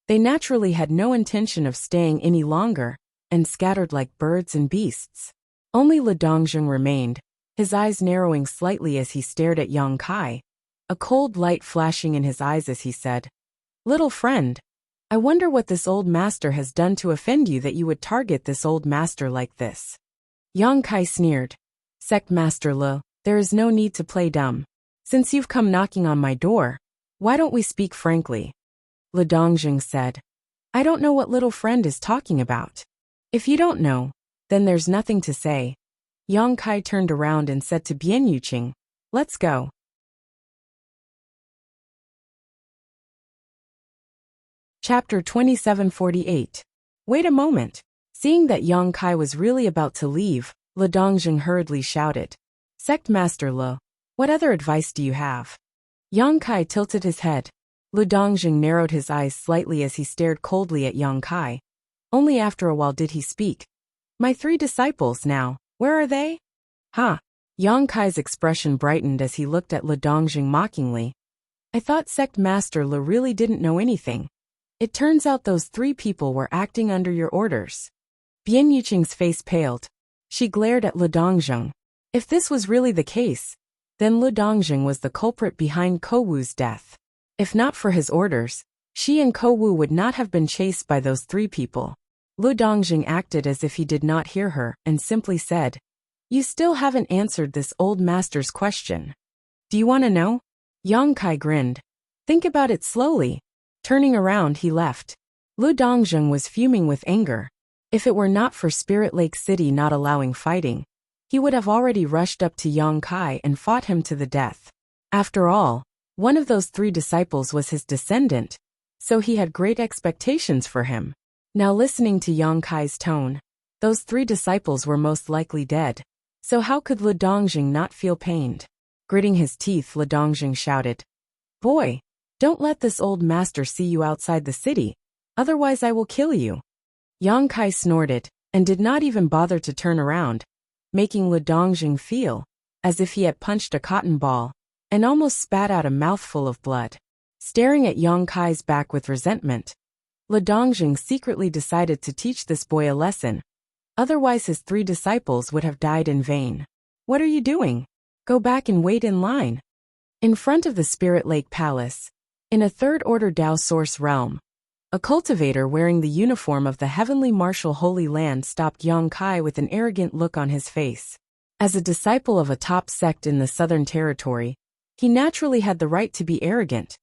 they naturally had no intention of staying any longer and scattered like birds and beasts. Only Le Dongzheng remained, his eyes narrowing slightly as he stared at Yang Kai, a cold light flashing in his eyes as he said, "Little friend, I wonder what this old master has done to offend you that you would target this old master like this." Yang Kai sneered, "Sect Master Le, there is no need to play dumb. Since you've come knocking on my door, why don't we speak frankly?" Le Dongzheng said, "I don't know what little friend is talking about. If you don't know, then there's nothing to say." Yang Kai turned around and said to Bian Yuqing, "Let's go." Chapter 2748. Wait a moment. Seeing that Yang Kai was really about to leave, Le Dongzheng hurriedly shouted, "Sect Master Le, what other advice do you have?" Yang Kai tilted his head. Le Dongzheng narrowed his eyes slightly as he stared coldly at Yang Kai. Only after a while did he speak. "My 3 disciples now, where are they?" "Ha!" Yang Kai's expression brightened as he looked at Le Dongzheng mockingly. "I thought Sect Master Le really didn't know anything. It turns out those 3 people were acting under your orders." Bian Yuqing's face paled. She glared at Le Dongzheng. If this was really the case, then Le Dongzheng was the culprit behind Ko Wu's death. If not for his orders, she and Ko Wu would not have been chased by those 3 people. Le Dongzheng acted as if he did not hear her and simply said, "You still haven't answered this old master's question. Do you want to know?" Yang Kai grinned. "Think about it slowly." Turning around, he left. Le Dongzheng was fuming with anger. If it were not for Spirit Lake City not allowing fighting, he would have already rushed up to Yang Kai and fought him to the death. After all, one of those 3 disciples was his descendant, so he had great expectations for him. Now listening to Yang Kai's tone, those 3 disciples were most likely dead, so how could Le Dongzheng not feel pained? Gritting his teeth, Le Dongzheng shouted, "Boy, don't let this old master see you outside the city, otherwise I will kill you." Yang Kai snorted, and did not even bother to turn around, making Le Dongzheng feel as if he had punched a cotton ball, and almost spat out a mouthful of blood. Staring at Yang Kai's back with resentment, Le Dongzheng secretly decided to teach this boy a lesson, otherwise his 3 disciples would have died in vain. "What are you doing? Go back and wait in line." In front of the Spirit Lake Palace, in a 3rd Order Dao Source realm, a cultivator wearing the uniform of the Heavenly Martial Holy Land stopped Yang Kai with an arrogant look on his face. As a disciple of a top sect in the Southern Territory, he naturally had the right to be arrogant,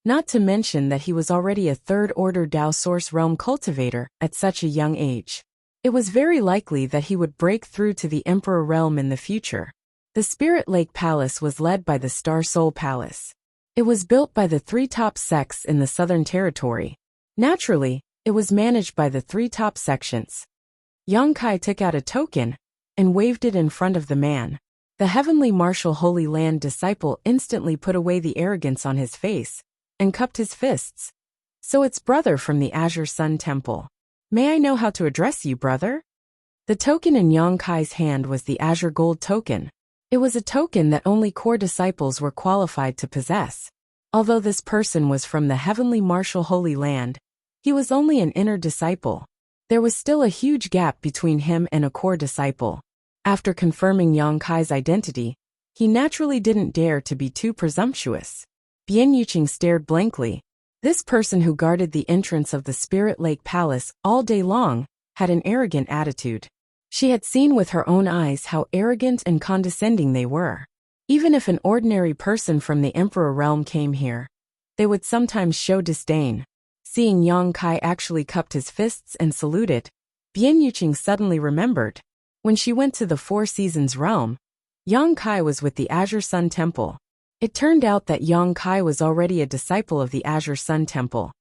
not to mention that he was already a 3rd Order Dao Source realm cultivator at such a young age. It was very likely that he would break through to the Emperor realm in the future. The Spirit Lake Palace was led by the Star Soul Palace. It was built by the 3 top sects in the Southern Territory. Naturally, it was managed by the 3 top sections. Yang Kai took out a token and waved it in front of the man. The Heavenly Martial Holy Land disciple instantly put away the arrogance on his face and cupped his fists. "So it's brother from the Azure Sun Temple. May I know how to address you, brother?" The token in Yang Kai's hand was the Azure Gold token. It was a token that only core disciples were qualified to possess. Although this person was from the Heavenly Martial Holy Land, he was only an inner disciple. There was still a huge gap between him and a core disciple. After confirming Yang Kai's identity, he naturally didn't dare to be too presumptuous. Bian Yuqing stared blankly. This person who guarded the entrance of the Spirit Lake Palace all day long had an arrogant attitude. She had seen with her own eyes how arrogant and condescending they were. Even if an ordinary person from the Emperor realm came here, they would sometimes show disdain. Seeing Yang Kai actually cupped his fists and saluted, Bian Yuqing suddenly remembered. When she went to the Four Seasons realm, Yang Kai was with the Azure Sun Temple. It turned out that Yang Kai was already a disciple of the Azure Sun Temple.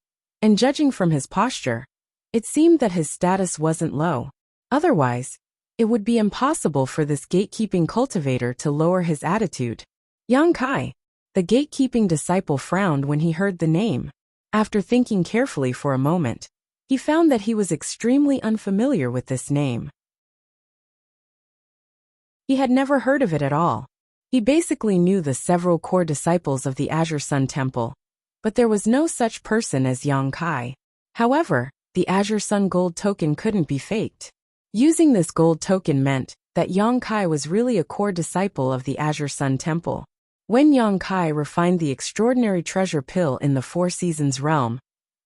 And judging from his posture, it seemed that his status wasn't low. Otherwise, it would be impossible for this gatekeeping cultivator to lower his attitude. Yang Kai, the gatekeeping disciple, frowned when he heard the name. After thinking carefully for a moment, he found that he was extremely unfamiliar with this name. He had never heard of it at all. He basically knew the several core disciples of the Azure Sun Temple, but there was no such person as Yang Kai. However, the Azure Sun gold token couldn't be faked. Using this gold token meant that Yang Kai was really a core disciple of the Azure Sun Temple. When Yang Kai refined the extraordinary treasure pill in the Four Seasons realm,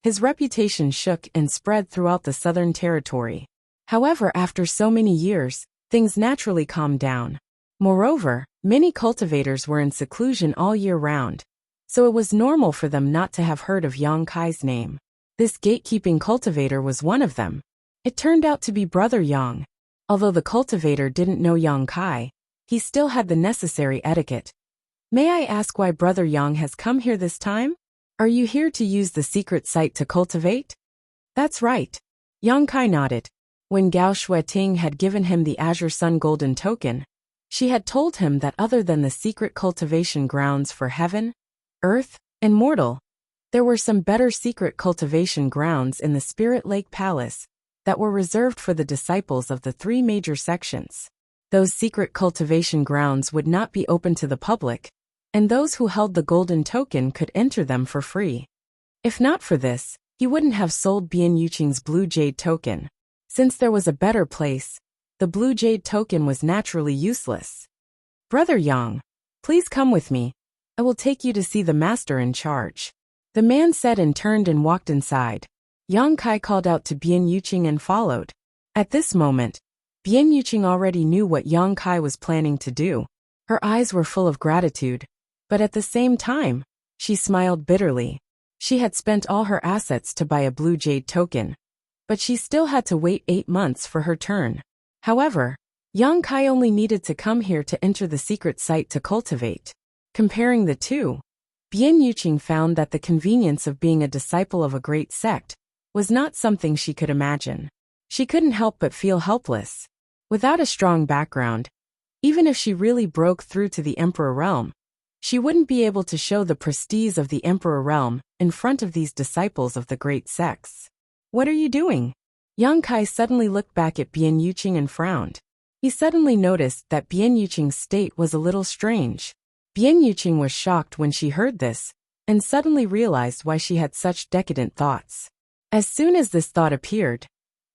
his reputation shook and spread throughout the Southern Territory. However, after so many years, things naturally calmed down. Moreover, many cultivators were in seclusion all year round, so it was normal for them not to have heard of Yang Kai's name. This gatekeeping cultivator was one of them. It turned out to be Brother Yang. Although the cultivator didn't know Yang Kai, he still had the necessary etiquette. May I ask why Brother Yang has come here this time? Are you here to use the secret site to cultivate? That's right. Yang Kai nodded. When Gao Shueting had given him the Azure Sun Golden Token, she had told him that other than the secret cultivation grounds for heaven, earth, and mortal, there were some better secret cultivation grounds in the Spirit Lake Palace that were reserved for the disciples of the three major sections. Those secret cultivation grounds would not be open to the public, and those who held the golden token could enter them for free. If not for this, he wouldn't have sold Bian Yuqing's Blue Jade token. Since there was a better place, the Blue Jade token was naturally useless. Brother Yang, please come with me. I will take you to see the master in charge. The man said and turned and walked inside. Yang Kai called out to Bian Yuqing and followed. At this moment, Bian Yuqing already knew what Yang Kai was planning to do. Her eyes were full of gratitude, but at the same time, she smiled bitterly. She had spent all her assets to buy a Blue Jade token, but she still had to wait 8 months for her turn. However, Yang Kai only needed to come here to enter the secret site to cultivate. Comparing the two, Bian Yuqing found that the convenience of being a disciple of a great sect was not something she could imagine. She couldn't help but feel helpless. Without a strong background, even if she really broke through to the Emperor realm, she wouldn't be able to show the prestige of the Emperor realm in front of these disciples of the great sects. What are you doing? Yang Kai suddenly looked back at Bian Yuqing and frowned. He suddenly noticed that Bian Yuqing's state was a little strange. Bian Yuqing was shocked when she heard this, and suddenly realized why she had such decadent thoughts. As soon as this thought appeared,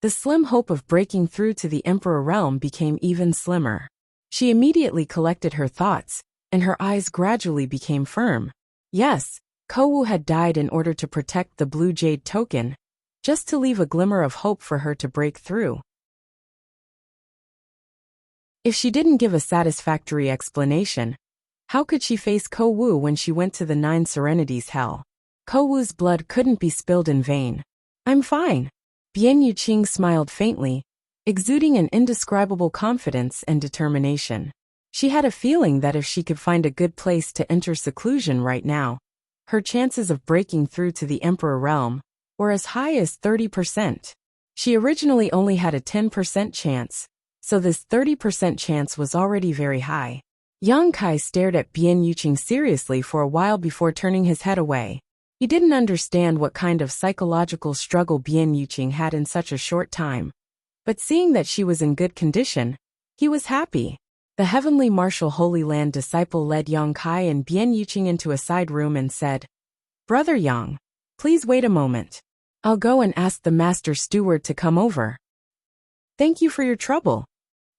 the slim hope of breaking through to the Emperor realm became even slimmer. She immediately collected her thoughts, and her eyes gradually became firm. Yes, Kowu had died in order to protect the Blue Jade token, just to leave a glimmer of hope for her to break through. If she didn't give a satisfactory explanation, how could she face Kowu when she went to the Nine Serenities Hell? Kowu's blood couldn't be spilled in vain. I'm fine. Bian Yuqing smiled faintly, exuding an indescribable confidence and determination. She had a feeling that if she could find a good place to enter seclusion right now, her chances of breaking through to the Emperor realm were as high as 30%. She originally only had a 10% chance, so this 30% chance was already very high. Yang Kai stared at Bian Yuqing seriously for a while before turning his head away. He didn't understand what kind of psychological struggle Bian Yuqing had in such a short time, but seeing that she was in good condition, he was happy. The Heavenly Martial Holy Land disciple led Yang Kai and Bian Yuqing into a side room and said, Brother Yang, please wait a moment. I'll go and ask the Master Steward to come over. Thank you for your trouble.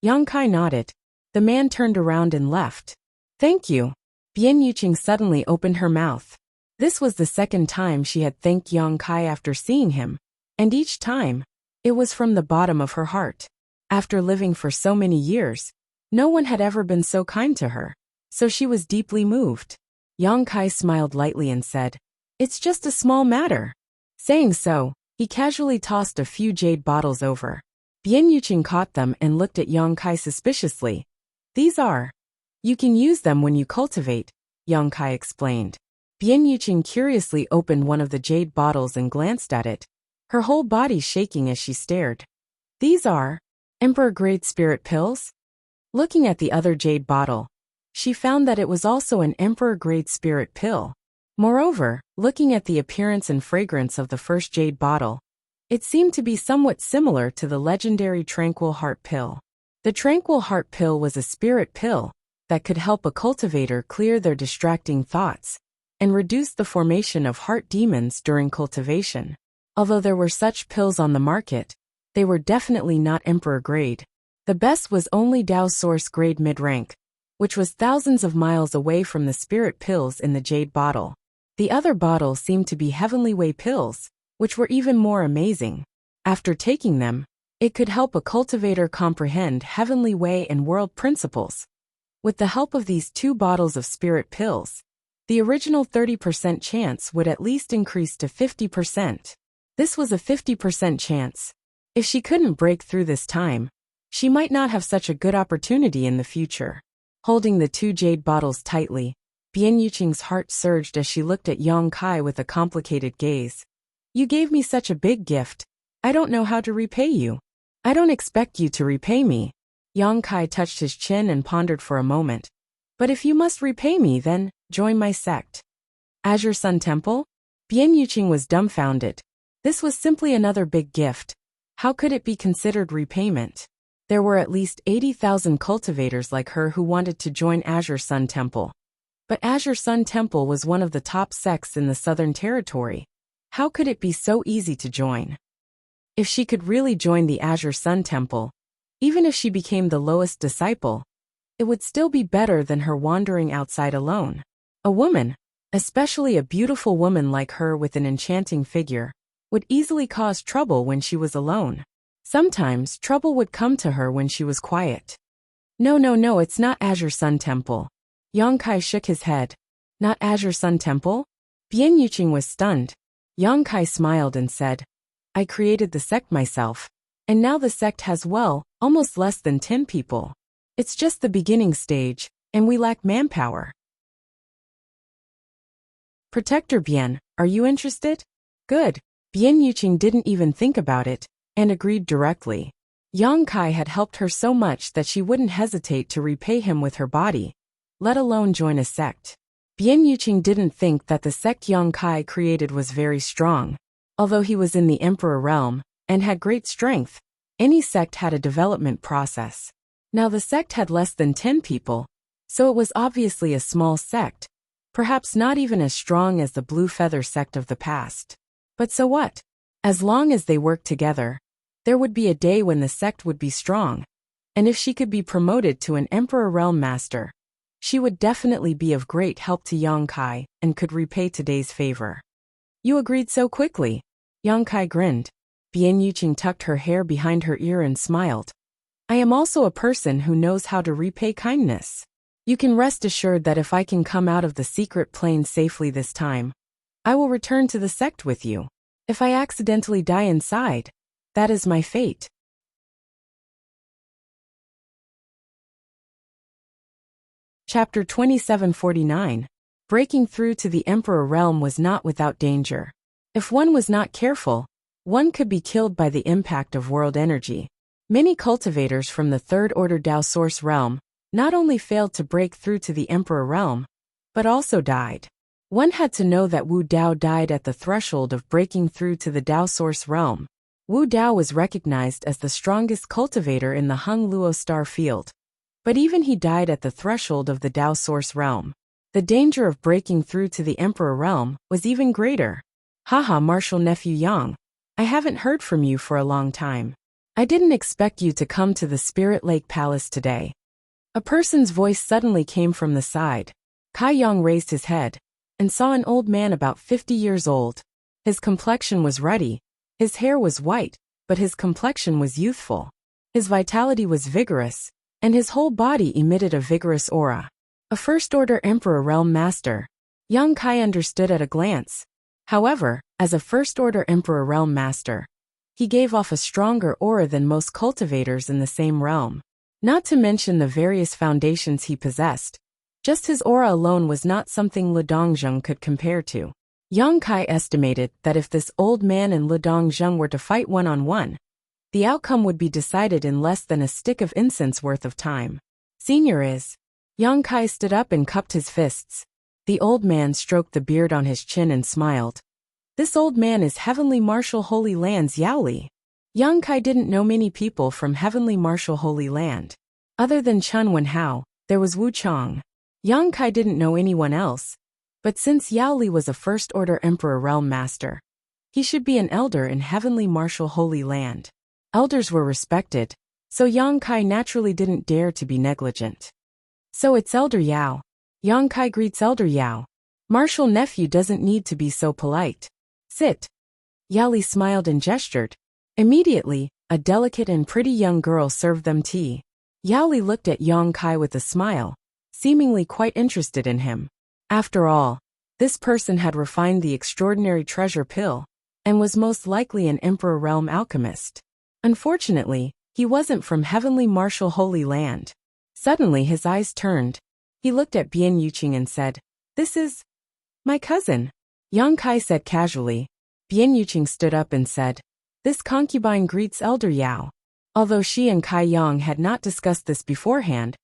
Yang Kai nodded. The man turned around and left. Thank you. Bian Yuqing suddenly opened her mouth. This was the second time she had thanked Yang Kai after seeing him, and each time, it was from the bottom of her heart. After living for so many years, no one had ever been so kind to her, so she was deeply moved. Yang Kai smiled lightly and said, It's just a small matter. Saying so, he casually tossed a few jade bottles over. Bian Yuqing caught them and looked at Yang Kai suspiciously. These are. You can use them when you cultivate, Yang Kai explained. Bian Yuqing curiously opened one of the jade bottles and glanced at it, her whole body shaking as she stared. These are Emperor-grade spirit pills? Looking at the other jade bottle, she found that it was also an Emperor-grade spirit pill. Moreover, looking at the appearance and fragrance of the first jade bottle, it seemed to be somewhat similar to the legendary Tranquil Heart Pill. The Tranquil Heart Pill was a spirit pill that could help a cultivator clear their distracting thoughts and reduce the formation of heart demons during cultivation. Although there were such pills on the market, they were definitely not Emperor grade. The best was only Dao Source grade mid-rank, which was thousands of miles away from the spirit pills in the jade bottle. The other bottle seemed to be Heavenly Way pills, which were even more amazing. After taking them, it could help a cultivator comprehend Heavenly Way and world principles. With the help of these 2 bottles of spirit pills, the original 30% chance would at least increase to 50%. This was a 50% chance. If she couldn't break through this time, she might not have such a good opportunity in the future. Holding the 2 jade bottles tightly, Bian Yuqing's heart surged as she looked at Yang Kai with a complicated gaze. You gave me such a big gift. I don't know how to repay you. I don't expect you to repay me. Yang Kai touched his chin and pondered for a moment. But if you must repay me, then join my sect. Azure Sun Temple? Bian Yuqing was dumbfounded. This was simply another big gift. How could it be considered repayment? There were at least 80,000 cultivators like her who wanted to join Azure Sun Temple. But Azure Sun Temple was one of the top sects in the Southern Territory. How could it be so easy to join? If she could really join the Azure Sun Temple, even if she became the lowest disciple, it would still be better than her wandering outside alone. A woman, especially a beautiful woman like her with an enchanting figure, would easily cause trouble when she was alone. Sometimes trouble would come to her when she was quiet. No, it's not Azure Sun Temple. Yang Kai shook his head. Not Azure Sun Temple? Bian Yuqing was stunned. Yang Kai smiled and said, I created the sect myself, and now the sect has almost less than 10 people. It's just the beginning stage, and we lack manpower. Protector Bian, are you interested? Good. Bian Yuqing didn't even think about it, and agreed directly. Yang Kai had helped her so much that she wouldn't hesitate to repay him with her body, let alone join a sect. Bian Yuqing didn't think that the sect Yang Kai created was very strong. Although he was in the Emperor realm and had great strength, any sect had a development process. Now the sect had less than 10 people, so it was obviously a small sect, perhaps not even as strong as the Blue Feather sect of the past. But so what? As long as they worked together, there would be a day when the sect would be strong, and if she could be promoted to an Emperor Realm Master, she would definitely be of great help to Yang Kai and could repay today's favor. You agreed so quickly. Yang Kai grinned. Bian Yuqing tucked her hair behind her ear and smiled. I am also a person who knows how to repay kindness. You can rest assured that if I can come out of the secret plane safely this time, I will return to the sect with you. If I accidentally die inside, that is my fate. Chapter 2749. Breaking through to the Emperor realm was not without danger. If one was not careful, one could be killed by the impact of world energy. Many cultivators from the Third Order Dao Source realm not only failed to break through to the Emperor realm, but also died. One had to know that Wu Dao died at the threshold of breaking through to the Dao Source realm. Wu Dao was recognized as the strongest cultivator in the Hung Luo star field. But even he died at the threshold of the Dao Source realm. The danger of breaking through to the Emperor realm was even greater. Haha, Martial Nephew Yang. I haven't heard from you for a long time. I didn't expect you to come to the Spirit Lake Palace today. A person's voice suddenly came from the side. Kai Yang raised his head and saw an old man about 50 years old. His complexion was ruddy, his hair was white, but his complexion was youthful. His vitality was vigorous, and his whole body emitted a vigorous aura. A First Order Emperor Realm Master. Yang Kai understood at a glance. However, as a First-Order Emperor Realm Master, he gave off a stronger aura than most cultivators in the same realm. Not to mention the various foundations he possessed. Just his aura alone was not something Lu Dongjung could compare to. Yang Kai estimated that if this old man and Lu Dongjung were to fight one-on-one, the outcome would be decided in less than a stick of incense worth of time. Senior is. Yang Kai stood up and cupped his fists. The old man stroked the beard on his chin and smiled. This old man is Heavenly Martial Holy Land's Yao Li. Yang Kai didn't know many people from Heavenly Martial Holy Land. Other than Chun Wenhao, there was Wu Chong. Yang Kai didn't know anyone else. But since Yao Li was a First-Order Emperor Realm Master, he should be an elder in Heavenly Martial Holy Land. Elders were respected, so Yang Kai naturally didn't dare to be negligent. So it's Elder Yao. Yang Kai greets Elder Yao. Martial nephew doesn't need to be so polite. Sit. Yao Li smiled and gestured. Immediately, a delicate and pretty young girl served them tea. Yao Li looked at Yang Kai with a smile, seemingly quite interested in him. After all, this person had refined the extraordinary treasure pill, and was most likely an Emperor Realm alchemist. Unfortunately, he wasn't from Heavenly Martial Holy Land. Suddenly his eyes turned. He looked at Bian Yuqing and said, "This is my cousin." Yang Kai said casually. Bian Yuqing stood up and said, "This concubine greets Elder Yao." Although she and Kai Yang had not discussed this beforehand,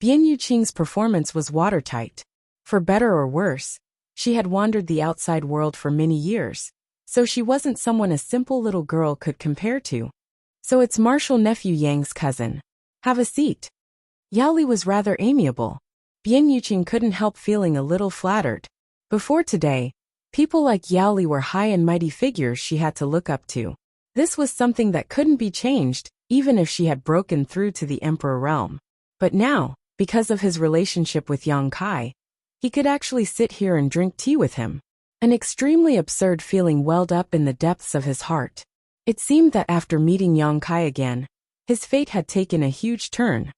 Bian Yuqing's performance was watertight. For better or worse, she had wandered the outside world for many years, so she wasn't someone a simple little girl could compare to. "So it's Martial Nephew Yang's cousin. Have a seat." Yao Li was rather amiable. Bian Yuqing couldn't help feeling a little flattered. Before today, people like Yao Li were high and mighty figures she had to look up to. This was something that couldn't be changed, even if she had broken through to the Emperor realm. But now, because of his relationship with Yang Kai, he could actually sit here and drink tea with him. An extremely absurd feeling welled up in the depths of his heart. It seemed that after meeting Yang Kai again, his fate had taken a huge turn.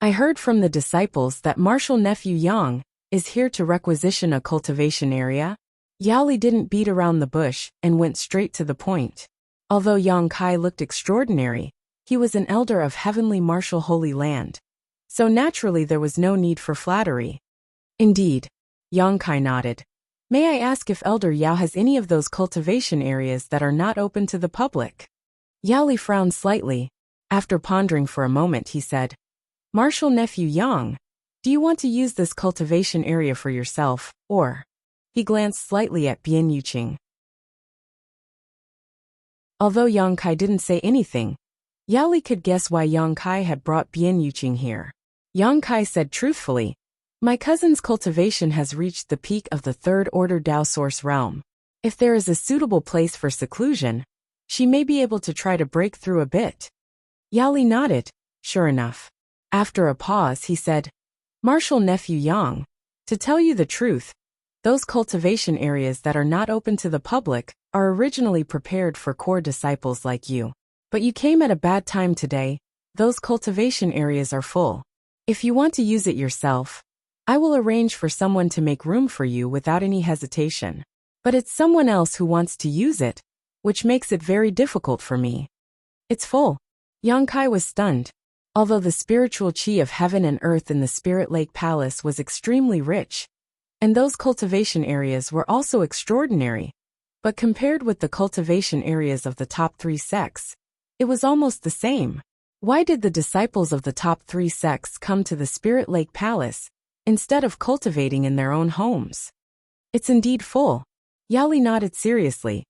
"I heard from the disciples that Martial Nephew Yang is here to requisition a cultivation area." Yao Li didn't beat around the bush and went straight to the point. Although Yang Kai looked extraordinary, he was an elder of Heavenly Martial Holy Land. So naturally there was no need for flattery. "Indeed." Yang Kai nodded. "May I ask if Elder Yao has any of those cultivation areas that are not open to the public?" Yao Li frowned slightly. After pondering for a moment he said, "Martial Nephew Yang, do you want to use this cultivation area for yourself, or?" He glanced slightly at Bian Yuqing. Although Yang Kai didn't say anything, Yao Li could guess why Yang Kai had brought Bian Yuqing here. Yang Kai said truthfully, "My cousin's cultivation has reached the peak of the Third Order Dao Source realm. If there is a suitable place for seclusion, she may be able to try to break through a bit." Yao Li nodded. Sure enough. After a pause he said, "Martial Nephew Yang, to tell you the truth, those cultivation areas that are not open to the public are originally prepared for core disciples like you. But you came at a bad time today. Those cultivation areas are full. If you want to use it yourself, I will arrange for someone to make room for you without any hesitation. But it's someone else who wants to use it, which makes it very difficult for me." "It's full." Yang Kai was stunned. Although the spiritual chi of heaven and earth in the Spirit Lake Palace was extremely rich, and those cultivation areas were also extraordinary, but compared with the cultivation areas of the top 3 sects, it was almost the same. Why did the disciples of the top 3 sects come to the Spirit Lake Palace, instead of cultivating in their own homes? "It's indeed full." Yao Li nodded seriously.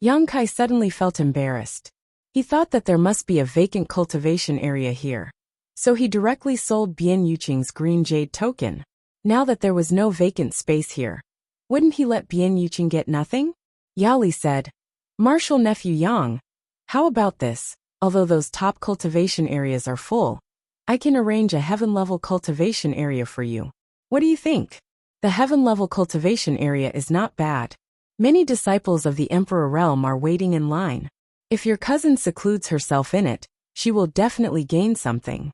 Yang Kai suddenly felt embarrassed. He thought that there must be a vacant cultivation area here. So he directly sold Bian Yuqing's green jade token. Now that there was no vacant space here, wouldn't he let Bian Yuqing get nothing? Yao Li said, "Martial Nephew Yang, how about this? Although those top cultivation areas are full, I can arrange a heaven-level cultivation area for you. What do you think? The heaven-level cultivation area is not bad. Many disciples of the Emperor realm are waiting in line. If your cousin secludes herself in it, she will definitely gain something."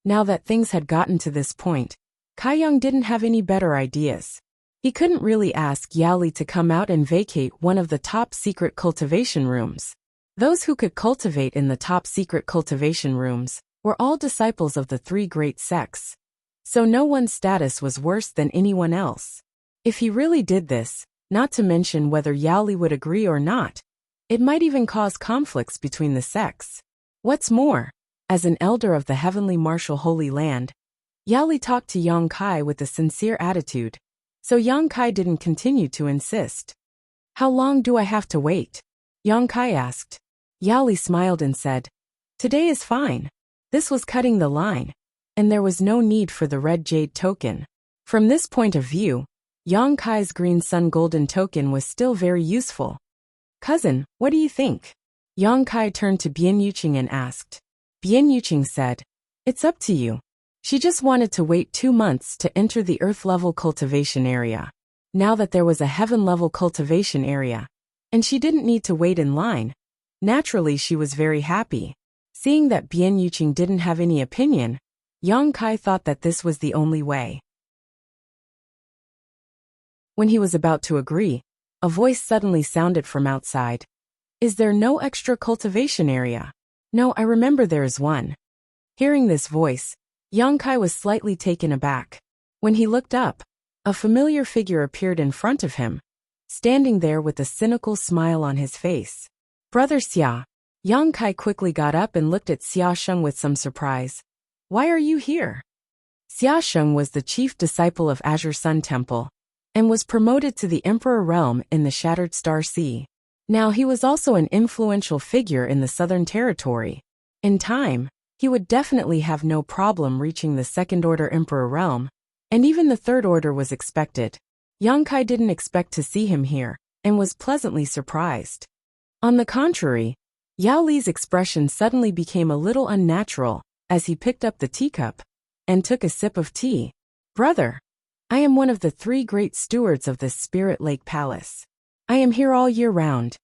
Now that things had gotten to this point, Kai Yang didn't have any better ideas. He couldn't really ask Yao Li to come out and vacate one of the top-secret cultivation rooms. Those who could cultivate in the top-secret cultivation rooms were all disciples of the three great sects. So no one's status was worse than anyone else. If he really did this, not to mention whether Yao Li would agree or not, it might even cause conflicts between the sects. What's more, as an elder of the heavenly martial Holy Land, Yao Li talked to Yang Kai with a sincere attitude, so Yang Kai didn't continue to insist. How long do I have to wait? Yang Kai asked. Yao Li smiled and said, Today is fine. This was cutting the line, and there was no need for the red jade token. From this point of view, Yang Kai's green sun golden token was still very useful. Cousin, what do you think? Yang Kai turned to Bian Yuqing and asked. Bian Yuqing said, It's up to you. She just wanted to wait 2 months to enter the earth-level cultivation area. Now that there was a heaven-level cultivation area, and she didn't need to wait in line, naturally she was very happy. Seeing that Bian Yuqing didn't have any opinion, Yang Kai thought that this was the only way. When he was about to agree, a voice suddenly sounded from outside. Is there no extra cultivation area? No, I remember there is one. Hearing this voice, Yang Kai was slightly taken aback. When he looked up, a familiar figure appeared in front of him, standing there with a cynical smile on his face. Brother Xia. Yang Kai quickly got up and looked at Xia Sheng with some surprise. Why are you here? Xia Sheng was the chief disciple of Azure Sun Temple, and was promoted to the Emperor Realm in the Shattered Star Sea. Now he was also an influential figure in the Southern Territory. In time, he would definitely have no problem reaching the Second Order Emperor Realm, and even the Third Order was expected. Yang Kai didn't expect to see him here, and was pleasantly surprised. On the contrary, Yao Li's expression suddenly became a little unnatural, as he picked up the teacup, and took a sip of tea. Brother, I am one of the 3 great stewards of this Spirit Lake Palace. I am here all year round.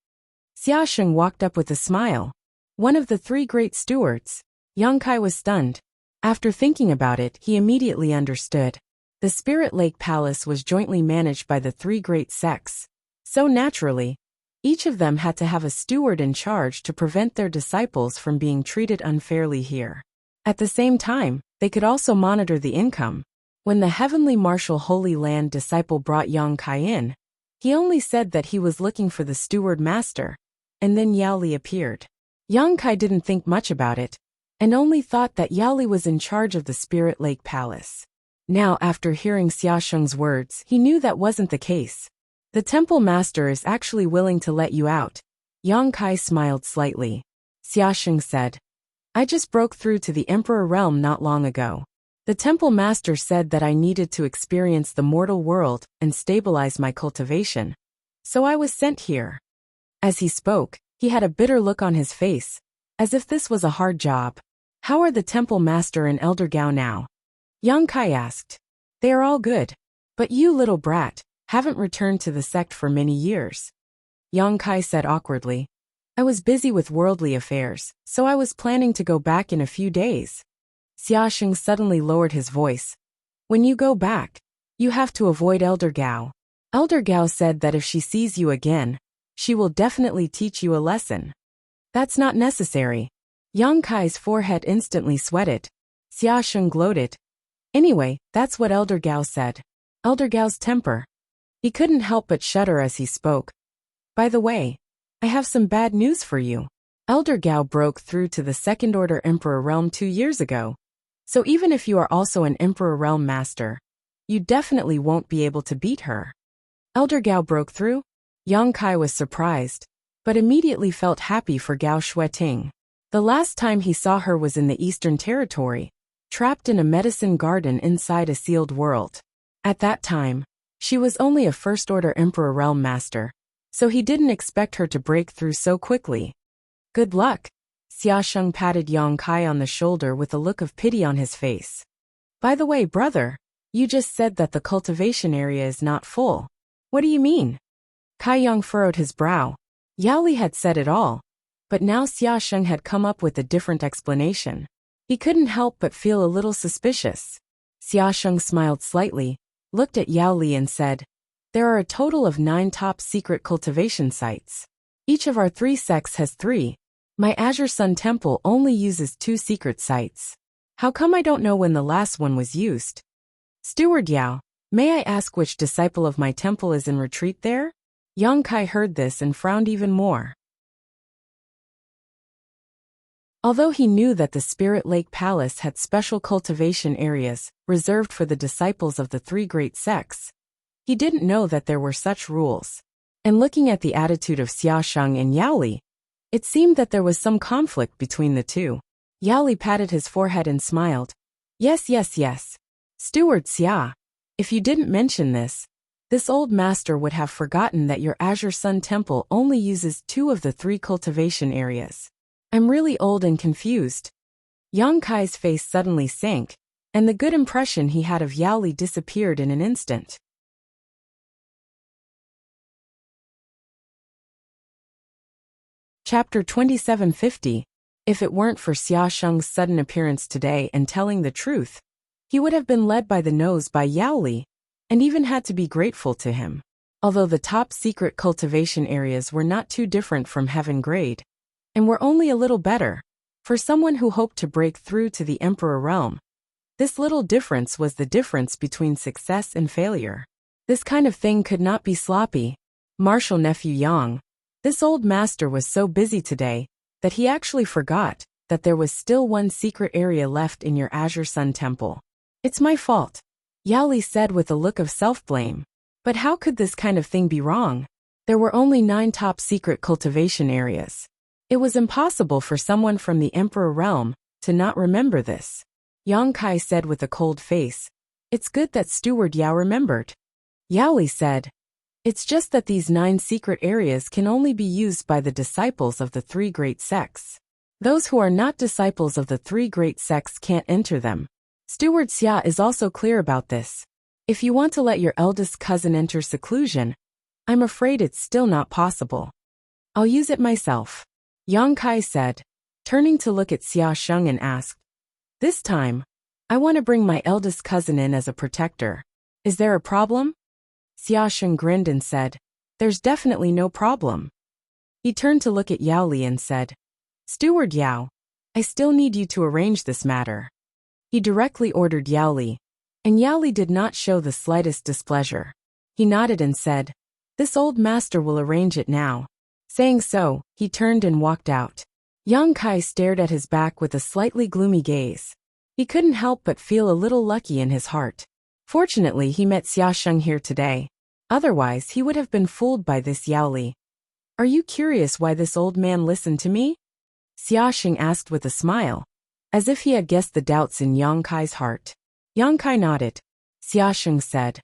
Xia Sheng walked up with a smile. One of the 3 great stewards? Yang Kai was stunned. After thinking about it, he immediately understood. The Spirit Lake Palace was jointly managed by the 3 great sects. So naturally, each of them had to have a steward in charge to prevent their disciples from being treated unfairly here. At the same time, they could also monitor the income. When the Heavenly Martial Holy Land disciple brought Yang Kai in, he only said that he was looking for the steward master, and then Yao Li appeared. Yang Kai didn't think much about it, and only thought that Yao Li was in charge of the Spirit Lake Palace. Now, after hearing Xia Sheng's words, he knew that wasn't the case. The temple master is actually willing to let you out. Yang Kai smiled slightly. Xia Sheng said, I just broke through to the Emperor Realm not long ago. The temple master said that I needed to experience the mortal world and stabilize my cultivation. So I was sent here. As he spoke, he had a bitter look on his face, as if this was a hard job. How are the temple master and Elder Gao now? Yang Kai asked. They are all good. But you, little brat, haven't returned to the sect for many years. Yang Kai said awkwardly. I was busy with worldly affairs, so I was planning to go back in a few days. Xia Sheng suddenly lowered his voice. When you go back, you have to avoid Elder Gao. Elder Gao said that if she sees you again, she will definitely teach you a lesson. That's not necessary. Yang Kai's forehead instantly sweated. Xia Sheng gloated. Anyway, that's what Elder Gao said. Elder Gao's temper. He couldn't help but shudder as he spoke. By the way, I have some bad news for you. Elder Gao broke through to the Second Order Emperor Realm 2 years ago. So even if you are also an Emperor Realm Master, you definitely won't be able to beat her. Elder Gao broke through? Yang Kai was surprised, but immediately felt happy for Gao Xueting. The last time he saw her was in the Eastern Territory, trapped in a medicine garden inside a sealed world. At that time, she was only a First Order Emperor Realm Master, so he didn't expect her to break through so quickly. Good luck. Xia Sheng patted Yang Kai on the shoulder with a look of pity on his face. By the way, brother, you just said that the cultivation area is not full. What do you mean? Kai Yang furrowed his brow. Yao Li had said it all, but now Xia Sheng had come up with a different explanation. He couldn't help but feel a little suspicious. Xia Sheng smiled slightly, looked at Yao Li and said, There are a total of 9 top-secret cultivation sites. Each of our 3 sects has 3. My Azure Sun Temple only uses 2 secret sites. How come I don't know when the last one was used? Steward Yao, may I ask which disciple of my temple is in retreat there? Yang Kai heard this and frowned even more. Although he knew that the Spirit Lake Palace had special cultivation areas reserved for the disciples of the 3 great sects, he didn't know that there were such rules. And looking at the attitude of Xia Sheng and Yao Li, it seemed that there was some conflict between the two. Yao Li patted his forehead and smiled. Yes. Steward Xia, if you didn't mention this old master would have forgotten that your Azure Sun Temple only uses 2 of the 3 cultivation areas. I'm really old and confused. Yang Kai's face suddenly sank, and the good impression he had of Yao Li disappeared in an instant. Chapter 2750. If it weren't for Xia Sheng's sudden appearance today and telling the truth, he would have been led by the nose by Yao Li, and even had to be grateful to him. Although the top secret cultivation areas were not too different from heaven grade, and were only a little better, for someone who hoped to break through to the Emperor realm, this little difference was the difference between success and failure. This kind of thing could not be sloppy. Martial nephew Yang, this old master was so busy today that he actually forgot that there was still 1 secret area left in your Azure Sun Temple. It's my fault, Yao Li said with a look of self-blame. But how could this kind of thing be wrong? There were only 9 top secret cultivation areas. It was impossible for someone from the Emperor realm to not remember this. Yang Kai said with a cold face. It's good that Steward Yao remembered. Yao Li said, it's just that these 9 secret areas can only be used by the disciples of the 3 great sects. Those who are not disciples of the 3 great sects can't enter them. Steward Xia is also clear about this. If you want to let your eldest cousin enter seclusion, I'm afraid it's still not possible. I'll use it myself, Yang Kai said, turning to look at Xia Sheng and asked, this time, I want to bring my eldest cousin in as a protector. Is there a problem? Xia Sheng grinned and said, there's definitely no problem. He turned to look at Yao Li and said, Steward Yao, I still need you to arrange this matter. He directly ordered Yao Li, and Yao Li did not show the slightest displeasure. He nodded and said, this old master will arrange it now. Saying so, he turned and walked out. Yang Kai stared at his back with a slightly gloomy gaze. He couldn't help but feel a little lucky in his heart. Fortunately, he met Xia Sheng here today. Otherwise, he would have been fooled by this Yao Li. Are you curious why this old man listened to me? Xia Sheng asked with a smile, as if he had guessed the doubts in Yang Kai's heart. Yang Kai nodded. Xia Sheng said,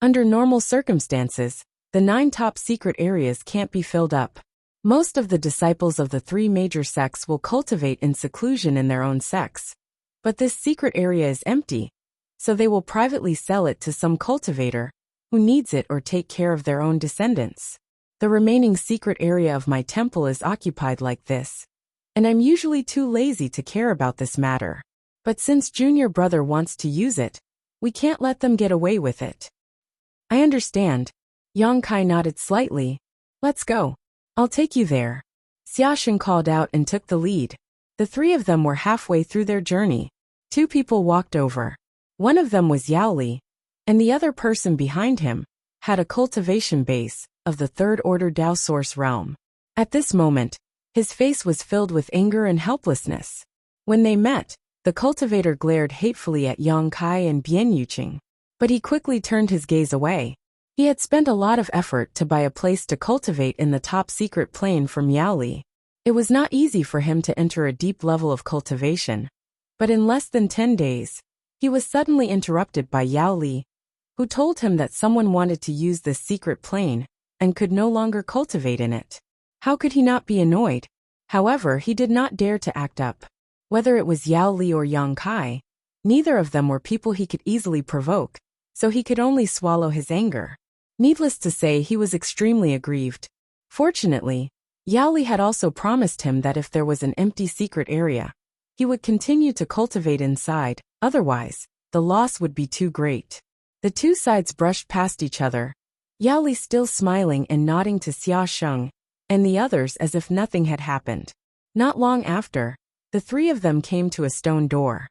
under normal circumstances, the 9 top secret areas can't be filled up. Most of the disciples of the 3 major sects will cultivate in seclusion in their own sects. But this secret area is empty, so they will privately sell it to some cultivator who needs it or take care of their own descendants. The remaining secret area of my temple is occupied like this, and I'm usually too lazy to care about this matter. But since junior brother wants to use it, we can't let them get away with it. I understand. Yang Kai nodded slightly. Let's go. I'll take you there. Xia Sheng called out and took the lead. The 3 of them were halfway through their journey. 2 people walked over. One of them was Yao Li, and the other person behind him had a cultivation base of the 3rd order Dao Source realm. At this moment, his face was filled with anger and helplessness. When they met, the cultivator glared hatefully at Yang Kai and Bian Yuqing, but he quickly turned his gaze away. He had spent a lot of effort to buy a place to cultivate in the top secret plane from Yao Li. It was not easy for him to enter a deep level of cultivation, but in less than 10 days, he was suddenly interrupted by Yao Li, who told him that someone wanted to use this secret plane and could no longer cultivate in it. How could he not be annoyed? However, he did not dare to act up. Whether it was Yao Li or Yang Kai, neither of them were people he could easily provoke, so he could only swallow his anger. Needless to say, he was extremely aggrieved. Fortunately, Yao Li had also promised him that if there was an empty secret area, he would continue to cultivate inside, otherwise, the loss would be too great. The 2 sides brushed past each other. Yao Li still smiling and nodding to Xia Sheng, and the others as if nothing had happened. Not long after, the three of them came to a stone door.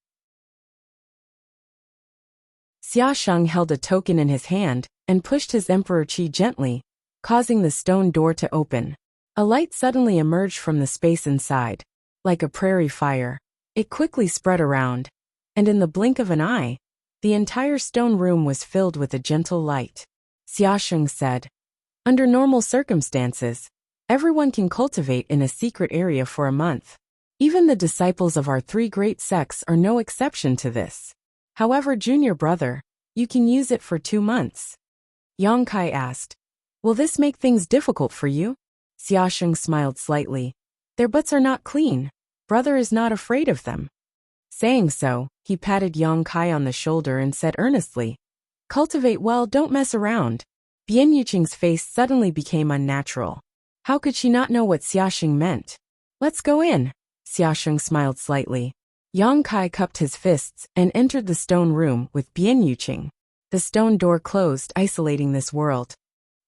Xia Sheng held a token in his hand and pushed his emperor qi gently, causing the stone door to open. A light suddenly emerged from the space inside. Like a prairie fire, it quickly spread around, and in the blink of an eye, the entire stone room was filled with a gentle light. Xia Sheng said, "Under normal circumstances, everyone can cultivate in a secret area for a month. Even the disciples of our three great sects are no exception to this. However, junior brother, you can use it for 2 months." Yang Kai asked, "Will this make things difficult for you?" Xia Sheng smiled slightly. "Their butts are not clean. Brother is not afraid of them." Saying so, he patted Yang Kai on the shoulder and said earnestly, "Cultivate well, don't mess around." Bian Yuqing's face suddenly became unnatural. How could she not know what Xia Sheng meant? "Let's go in." Xia Sheng smiled slightly. Yang Kai cupped his fists and entered the stone room with Bian Yuqing. The stone door closed, isolating this world.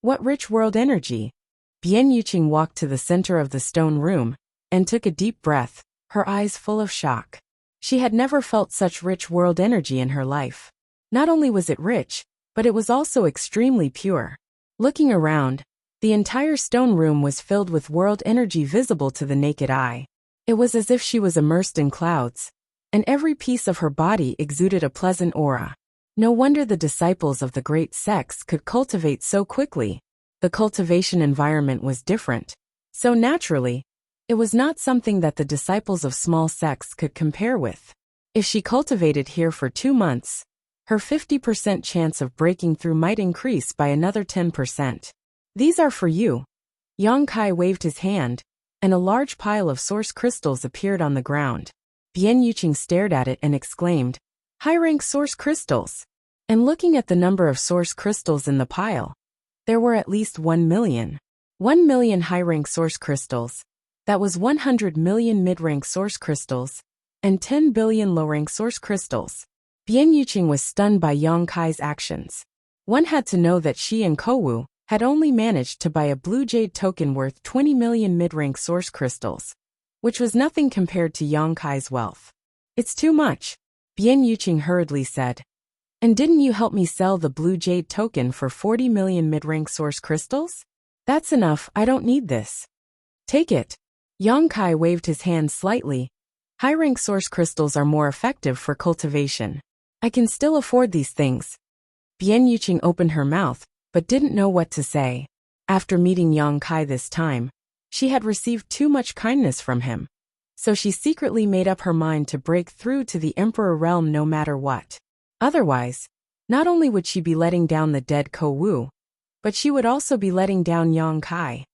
What rich world energy! Bian Yuqing walked to the center of the stone room and took a deep breath, her eyes full of shock. She had never felt such rich world energy in her life. Not only was it rich, but it was also extremely pure. Looking around, the entire stone room was filled with world energy visible to the naked eye. It was as if she was immersed in clouds, and every piece of her body exuded a pleasant aura. No wonder the disciples of the great sects could cultivate so quickly. The cultivation environment was different. So naturally, it was not something that the disciples of small sects could compare with. If she cultivated here for 2 months, her 50% chance of breaking through might increase by another 10%. "These are for you." Yang Kai waved his hand, and a large pile of source crystals appeared on the ground. Bian Yuqing stared at it and exclaimed, "High-rank source crystals!" And looking at the number of source crystals in the pile, there were at least 1 million. 1 million high-rank source crystals. That was 100 million mid-rank source crystals, and 10 billion low-rank source crystals. Bian Yuqing was stunned by Yang Kai's actions. One had to know that she and Kouwu had only managed to buy a blue jade token worth 20 million mid-rank source crystals, which was nothing compared to Yang Kai's wealth. "It's too much," Bian Yuqing hurriedly said. "And didn't you help me sell the blue jade token for 40 million mid-rank source crystals? That's enough, I don't need this. Take it." Yang Kai waved his hand slightly. "High-rank source crystals are more effective for cultivation. I can still afford these things." Bian Yuqing opened her mouth, but didn't know what to say. After meeting Yang Kai this time, she had received too much kindness from him. So she secretly made up her mind to break through to the Emperor realm no matter what. Otherwise, not only would she be letting down the dead Kouwu, but she would also be letting down Yang Kai.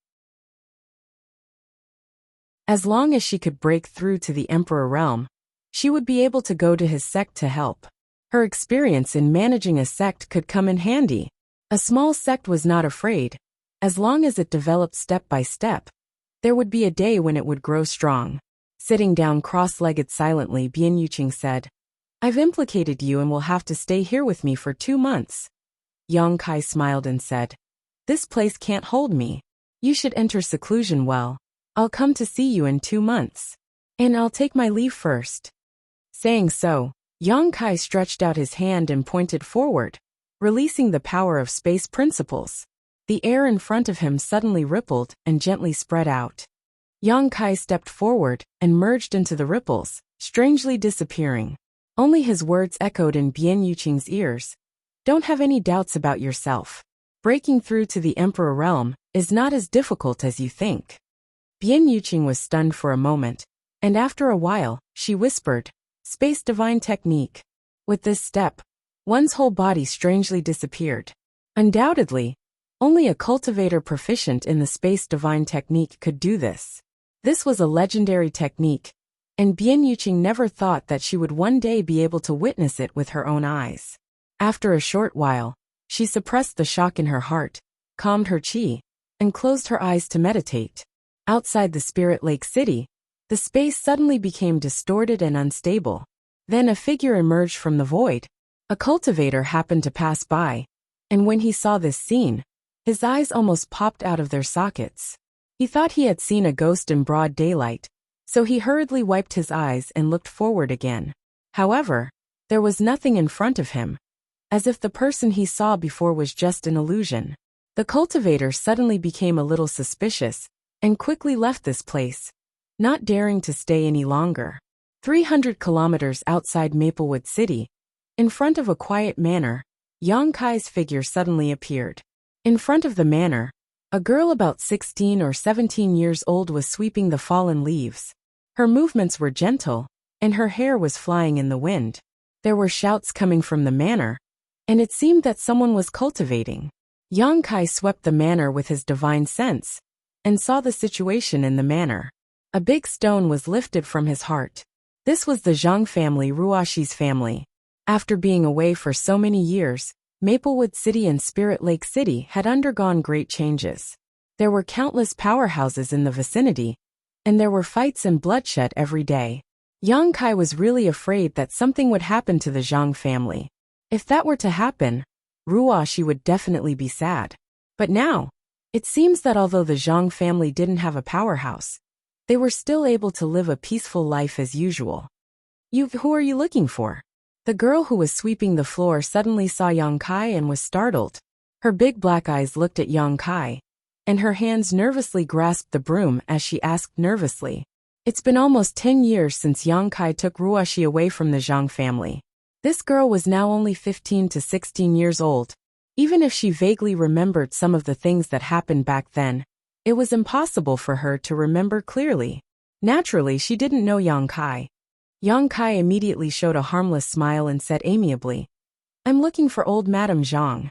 As long as she could break through to the Emperor realm, she would be able to go to his sect to help. Her experience in managing a sect could come in handy. A small sect was not afraid. As long as it developed step by step, there would be a day when it would grow strong. Sitting down cross-legged silently, Bian Yuqing said, "I've implicated you and will have to stay here with me for 2 months. Yang Kai smiled and said, "This place can't hold me. You should enter seclusion well. I'll come to see you in 2 months. And I'll take my leave first." Saying so, Yang Kai stretched out his hand and pointed forward, releasing the power of space principles. The air in front of him suddenly rippled and gently spread out. Yang Kai stepped forward and merged into the ripples, strangely disappearing. Only his words echoed in Bian Yuqing's ears. "Don't have any doubts about yourself. Breaking through to the Emperor realm is not as difficult as you think." Bian Yuqing was stunned for a moment, and after a while, she whispered, "Space divine technique." With this step, one's whole body strangely disappeared. Undoubtedly, only a cultivator proficient in the space divine technique could do this. This was a legendary technique, and Bian Yuqing never thought that she would one day be able to witness it with her own eyes. After a short while, she suppressed the shock in her heart, calmed her qi, and closed her eyes to meditate. Outside the Spirit Lake City, the space suddenly became distorted and unstable. Then a figure emerged from the void. A cultivator happened to pass by, and when he saw this scene, His eyes almost popped out of their sockets. He thought he had seen a ghost in broad daylight, so he hurriedly wiped his eyes and looked forward again. However, there was nothing in front of him, as if the person he saw before was just an illusion. The cultivator suddenly became a little suspicious and quickly left this place, not daring to stay any longer. 300 kilometers outside Maplewood City, in front of a quiet manor, Yang Kai's figure suddenly appeared. In front of the manor, a girl about 16 or 17 years old was sweeping the fallen leaves. Her movements were gentle, and her hair was flying in the wind. There were shouts coming from the manor, and it seemed that someone was cultivating. Yang Kai swept the manor with his divine sense, and saw the situation in the manor. A big stone was lifted from his heart. This was the Zhang family, Ruashi's family. After being away for so many years, Maplewood City and Spirit Lake City had undergone great changes. There were countless powerhouses in the vicinity, and there were fights and bloodshed every day. Yang Kai was really afraid that something would happen to the Zhang family. If that were to happen, Ruashi would definitely be sad. But now, it seems that although the Zhang family didn't have a powerhouse, they were still able to live a peaceful life as usual. Who are you looking for? The girl who was sweeping the floor suddenly saw Yang Kai and was startled. Her big black eyes looked at Yang Kai, and her hands nervously grasped the broom as she asked nervously. It's been almost 10 years since Yang Kai took Ruashi away from the Zhang family. This girl was now only 15 to 16 years old. Even if she vaguely remembered some of the things that happened back then, it was impossible for her to remember clearly. Naturally, she didn't know Yang Kai. Yang Kai immediately showed a harmless smile and said amiably, "I'm looking for old Madame Zhang."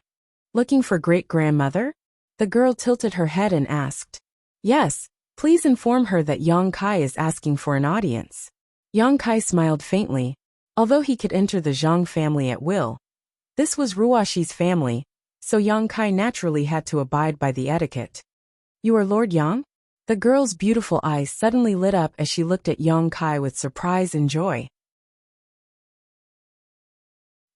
"Looking for great-grandmother?" The girl tilted her head and asked. "Yes, please inform her that Yang Kai is asking for an audience." Yang Kai smiled faintly, although he could enter the Zhang family at will. This was Ruashi's family, so Yang Kai naturally had to abide by the etiquette. "You are Lord Yang?" The girl's beautiful eyes suddenly lit up as she looked at Yang Kai with surprise and joy.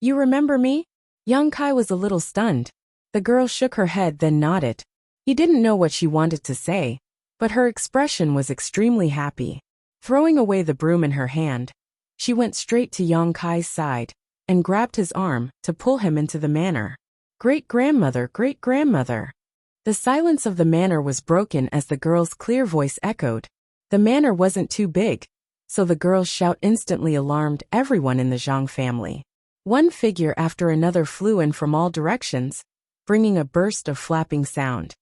"You remember me?" Yang Kai was a little stunned. The girl shook her head then nodded. He didn't know what she wanted to say, but her expression was extremely happy. Throwing away the broom in her hand, she went straight to Yang Kai's side and grabbed his arm to pull him into the manor. "Great-grandmother, great-grandmother." The silence of the manor was broken as the girl's clear voice echoed. The manor wasn't too big, so the girl's shout instantly alarmed everyone in the Zhang family. One figure after another flew in from all directions, bringing a burst of flapping sound.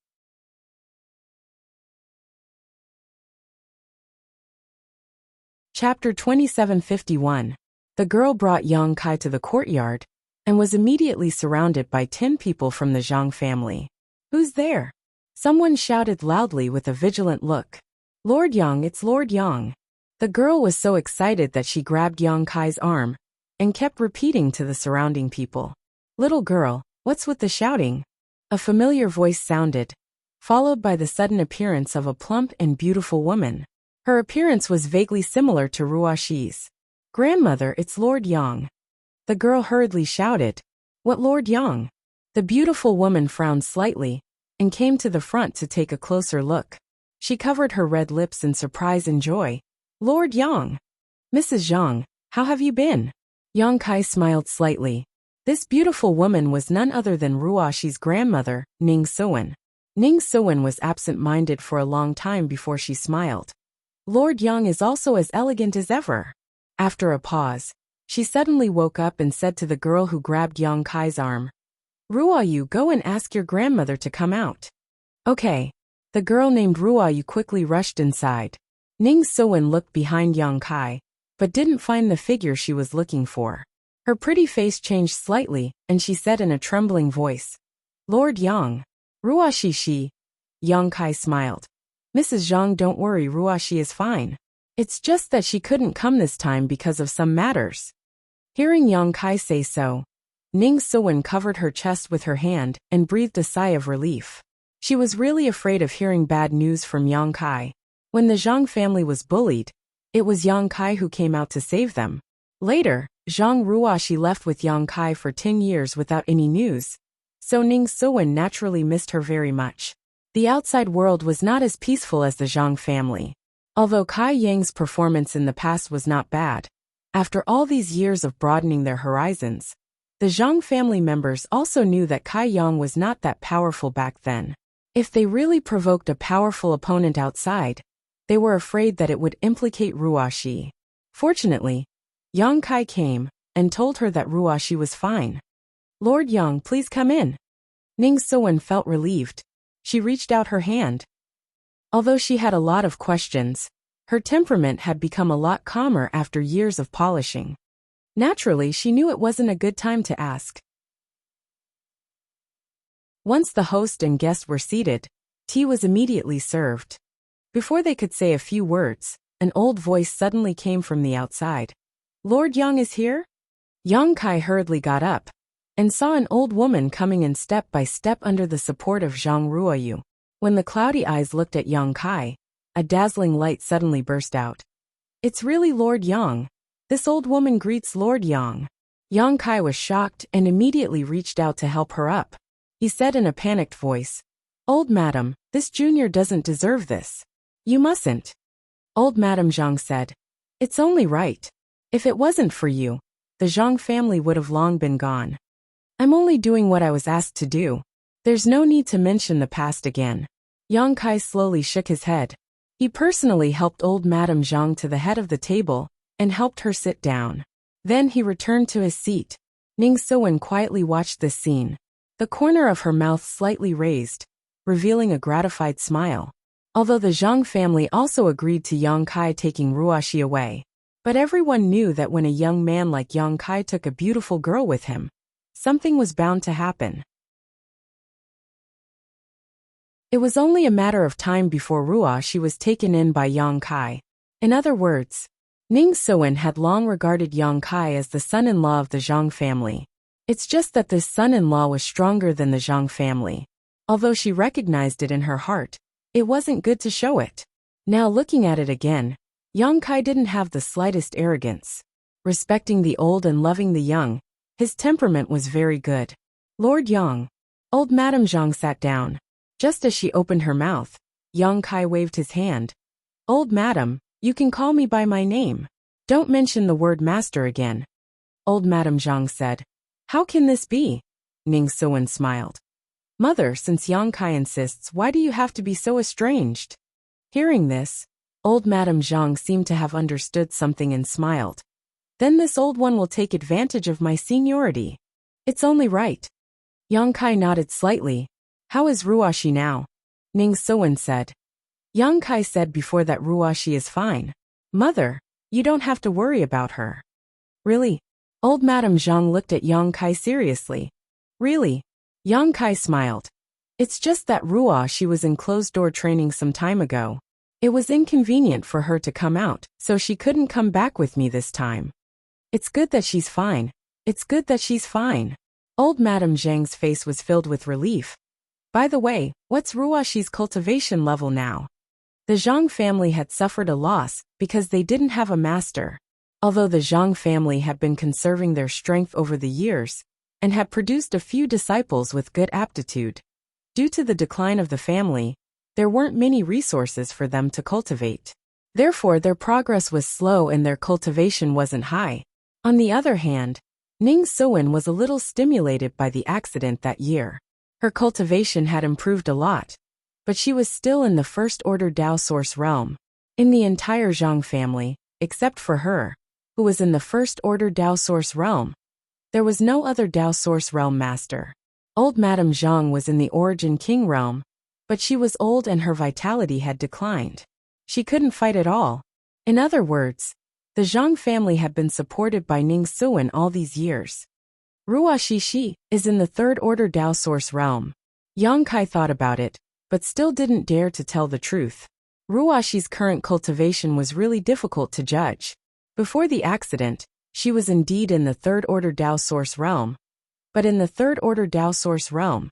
Chapter 2751. The girl brought Yang Kai to the courtyard and was immediately surrounded by 10 people from the Zhang family. "Who's there?" Someone shouted loudly with a vigilant look. "Lord Yang, it's Lord Yang." The girl was so excited that she grabbed Yang Kai's arm and kept repeating to the surrounding people, "Little girl, what's with the shouting?" A familiar voice sounded, followed by the sudden appearance of a plump and beautiful woman. Her appearance was vaguely similar to Ruashi's. "Grandmother, it's Lord Yang." The girl hurriedly shouted, "What Lord Yang?" The beautiful woman frowned slightly and came to the front to take a closer look. She covered her red lips in surprise and joy. "Lord Yang! Mrs. Zhang, how have you been?" Yang Kai smiled slightly. This beautiful woman was none other than Ruashi's grandmother, Ning Suwen. Ning Suwen was absent-minded for a long time before she smiled. "Lord Yang is also as elegant as ever." After a pause, she suddenly woke up and said to the girl who grabbed Yang Kai's arm, "Ruayu, go and ask your grandmother to come out." "Okay." The girl named Ruayu quickly rushed inside. Ning Suwen looked behind Yang Kai, but didn't find the figure she was looking for. Her pretty face changed slightly, and she said in a trembling voice, "Lord Yang." "Ruashi." Yang Kai smiled. "Mrs. Zhang, don't worry, Ruashi is fine. It's just that she couldn't come this time because of some matters." Hearing Yang Kai say so, Ning Suwen covered her chest with her hand and breathed a sigh of relief. She was really afraid of hearing bad news from Yang Kai. When the Zhang family was bullied, it was Yang Kai who came out to save them. Later, Zhang Ruashi left with Yang Kai for 10 years without any news, so Ning Suwen naturally missed her very much. The outside world was not as peaceful as the Zhang family. Although Kai Yang's performance in the past was not bad, after all these years of broadening their horizons, the Zhang family members also knew that Kai Yang was not that powerful back then. If they really provoked a powerful opponent outside, they were afraid that it would implicate Ruoxi. Fortunately, Yang Kai came and told her that Ruoxi was fine. "Lord Yang, please come in." Ning Suwen felt relieved. She reached out her hand. Although she had a lot of questions, her temperament had become a lot calmer after years of polishing. Naturally, she knew it wasn't a good time to ask. Once the host and guest were seated, tea was immediately served. Before they could say a few words, an old voice suddenly came from the outside. "Lord Yang is here?" Yang Kai hurriedly got up and saw an old woman coming in step by step under the support of Zhang Ruoyu. When the cloudy eyes looked at Yang Kai, a dazzling light suddenly burst out. "It's really Lord Yang. This old woman greets Lord Yang." Yang Kai was shocked and immediately reached out to help her up. He said in a panicked voice, "Old madam, this junior doesn't deserve this. You mustn't." Old Madam Zhang said, "It's only right. If it wasn't for you, the Zhang family would have long been gone. I'm only doing what I was asked to do. There's no need to mention the past again." Yang Kai slowly shook his head. He personally helped old Madam Zhang to the head of the table and helped her sit down. Then he returned to his seat. Ning Suwen quietly watched this scene. The corner of her mouth slightly raised, revealing a gratified smile. Although the Zhang family also agreed to Yang Kai taking Ruoxi away. But everyone knew that when a young man like Yang Kai took a beautiful girl with him, something was bound to happen. It was only a matter of time before Ruoxi was taken in by Yang Kai. In other words, Ning Suwen had long regarded Yang Kai as the son-in-law of the Zhang family. It's just that this son-in-law was stronger than the Zhang family. Although she recognized it in her heart, it wasn't good to show it. Now looking at it again, Yang Kai didn't have the slightest arrogance. Respecting the old and loving the young, his temperament was very good. "Lord Yang." Old Madam Zhang sat down. Just as she opened her mouth, Yang Kai waved his hand. "Old Madam, you can call me by my name. Don't mention the word master again." Old Madam Zhang said, "How can this be?" Ning Suwen smiled. "Mother, since Yang Kai insists, why do you have to be so estranged?" Hearing this, old Madam Zhang seemed to have understood something and smiled. "Then this old one will take advantage of my seniority. It's only right." Yang Kai nodded slightly. "How is Ruoxi now?" Ning Suwen said. Yang Kai said before that Ruoxi is fine. "Mother, you don't have to worry about her." "Really?" Old Madam Zhang looked at Yang Kai seriously. "Really?" Yang Kai smiled. "It's just that Ruoxi was in closed-door training some time ago. It was inconvenient for her to come out, so she couldn't come back with me this time. It's good that she's fine. It's good that she's fine." Old Madam Zhang's face was filled with relief. "By the way, what's Ruoxi's cultivation level now?" The Zhang family had suffered a loss because they didn't have a master. Although the Zhang family had been conserving their strength over the years and had produced a few disciples with good aptitude, due to the decline of the family, there weren't many resources for them to cultivate. Therefore, their progress was slow and their cultivation wasn't high. On the other hand, Ning Suwen was a little stimulated by the accident that year. Her cultivation had improved a lot, but she was still in the first-order Dao Source realm. In the entire Zhang family, except for her, who was in the first-order Dao Source realm, there was no other Dao Source realm master. Old Madam Zhang was in the Origin King realm, but she was old and her vitality had declined. She couldn't fight at all. In other words, the Zhang family had been supported by Ning Suwen all these years. Ruoxi is in the third-order Dao Source realm. Yang Kai thought about it, but still didn't dare to tell the truth. Ruoxi's current cultivation was really difficult to judge. Before the accident, she was indeed in the third-order Dao Source realm. But in the third-order Dao Source realm,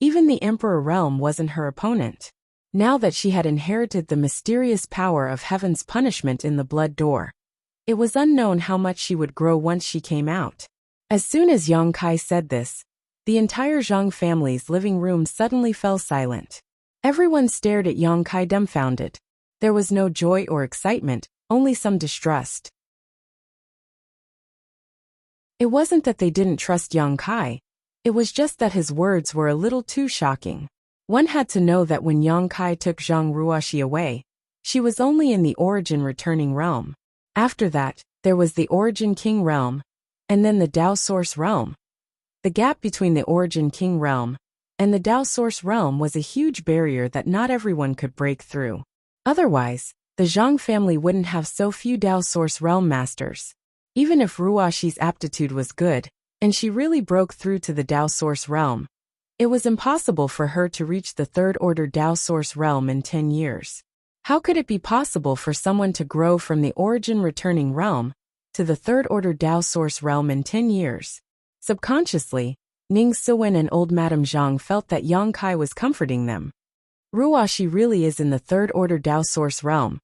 even the Emperor realm wasn't her opponent. Now that she had inherited the mysterious power of heaven's punishment in the blood door, it was unknown how much she would grow once she came out. As soon as Yang Kai said this, The entire Zhang family's living room suddenly fell silent. Everyone stared at Yang Kai dumbfounded. There was no joy or excitement, only some distrust. It wasn't that they didn't trust Yang Kai. It was just that his words were a little too shocking. One had to know that when Yang Kai took Zhang Ruoxi away, she was only in the Origin Returning Realm. After that, there was the Origin King Realm, and then the Dao Source Realm. The gap between the Origin King Realm and the Dao Source Realm was a huge barrier that not everyone could break through. Otherwise, the Zhang family wouldn't have so few Dao Source Realm masters. Even if Ruoxi's aptitude was good, and she really broke through to the Dao Source Realm, it was impossible for her to reach the Third Order Dao Source Realm in 10 years. How could it be possible for someone to grow from the Origin Returning Realm to the Third Order Dao Source Realm in 10 years? Subconsciously, Ning Siwen and old Madame Zhang felt that Yang Kai was comforting them. Ruoxi really is in the Third Order Dao Source Realm.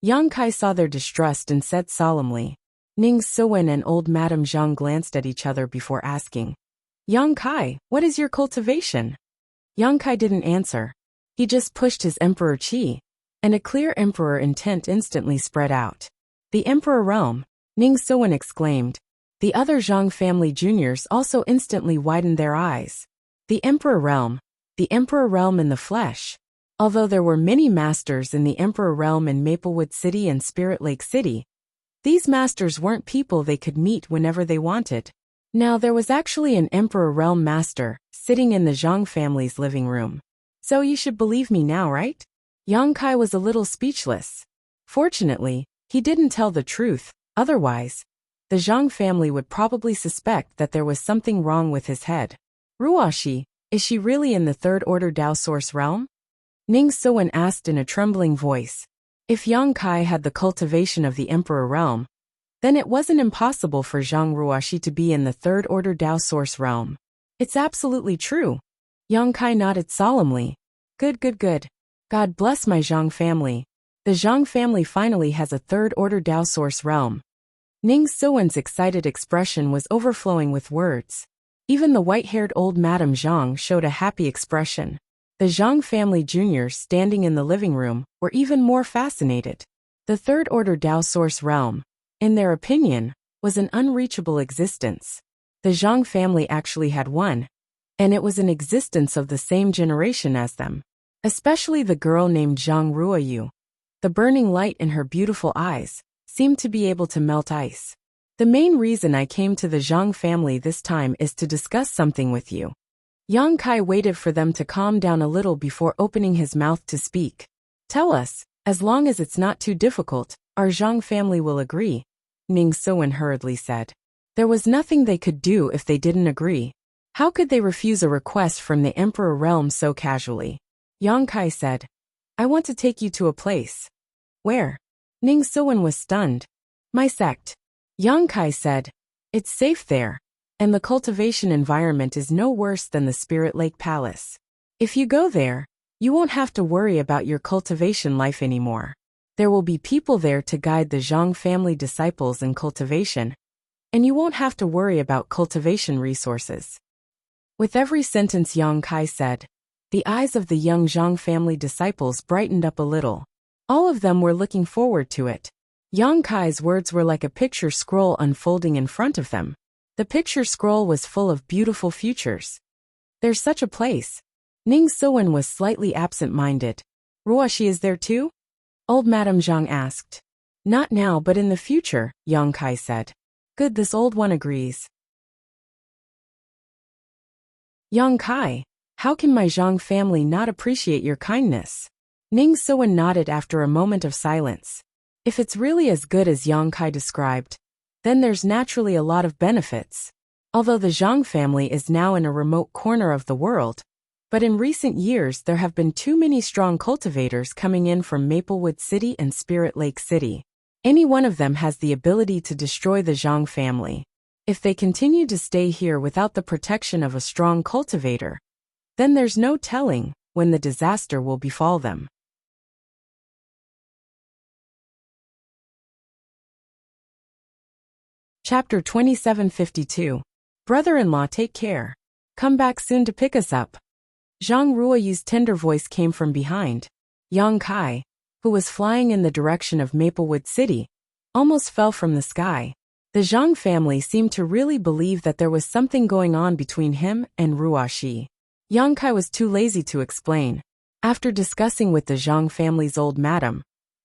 Yang Kai saw their distrust and said solemnly. Ning Siwen and old Madame Zhang glanced at each other before asking, Yang Kai, what is your cultivation? Yang Kai didn't answer. He just pushed his Emperor Qi, and a clear Emperor intent instantly spread out. The Emperor Realm, Ning Siwen exclaimed. The other Zhang family juniors also instantly widened their eyes. The Emperor Realm in the flesh. Although there were many masters in the Emperor Realm in Maplewood City and Spirit Lake City, these masters weren't people they could meet whenever they wanted. Now there was actually an Emperor Realm master sitting in the Zhang family's living room. So you should believe me now, right? Yang Kai was a little speechless. Fortunately, he didn't tell the truth, otherwise, the Zhang family would probably suspect that there was something wrong with his head. Ruoxi, is she really in the Third Order Dao Source Realm? Ning Siwen asked in a trembling voice. If Yang Kai had the cultivation of the Emperor Realm, then it wasn't impossible for Zhang Ruoxi to be in the Third Order Dao Source Realm. It's absolutely true. Yang Kai nodded solemnly. Good. God bless my Zhang family. The Zhang family finally has a Third Order Dao Source Realm. Ning Siwen's excited expression was overflowing with words. Even the white-haired old Madame Zhang showed a happy expression. The Zhang family juniors standing in the living room were even more fascinated. The Third Order Dao Source Realm, in their opinion, was an unreachable existence. The Zhang family actually had one, and it was an existence of the same generation as them. Especially the girl named Zhang Ruoyu. The burning light in her beautiful eyes seemed to be able to melt ice. The main reason I came to the Zhang family this time is to discuss something with you. Yang Kai waited for them to calm down a little before opening his mouth to speak. Tell us, as long as it's not too difficult, our Zhang family will agree, Ning Siwen hurriedly said. There was nothing they could do if they didn't agree. How could they refuse a request from the Emperor Realm so casually? Yang Kai said, I want to take you to a place. Where? Ning Siwen was stunned. My sect. Yang Kai said, it's safe there, and the cultivation environment is no worse than the Spirit Lake Palace. If you go there, you won't have to worry about your cultivation life anymore. There will be people there to guide the Zhang family disciples in cultivation, and you won't have to worry about cultivation resources. With every sentence Yang Kai said, the eyes of the young Zhang family disciples brightened up a little. All of them were looking forward to it. Yang Kai's words were like a picture scroll unfolding in front of them. The picture scroll was full of beautiful futures. There's such a place. Ning Siwen was slightly absent-minded. Ruoxi is there too? Old Madame Zhang asked. Not now but in the future, Yang Kai said. Good, this old one agrees. Yang Kai, how can my Zhang family not appreciate your kindness? Ning Siwen nodded after a moment of silence. If it's really as good as Yang Kai described, then there's naturally a lot of benefits. Although the Zhang family is now in a remote corner of the world, but in recent years there have been too many strong cultivators coming in from Maplewood City and Spirit Lake City. Any one of them has the ability to destroy the Zhang family. If they continue to stay here without the protection of a strong cultivator, then there's no telling when the disaster will befall them. Chapter 2752. Brother-in-law, take care. Come back soon to pick us up. Zhang Ruoyu's tender voice came from behind. Yang Kai, who was flying in the direction of Maplewood City, almost fell from the sky. The Zhang family seemed to really believe that there was something going on between him and Ruoxi. Yang Kai was too lazy to explain. After discussing with the Zhang family's old madam,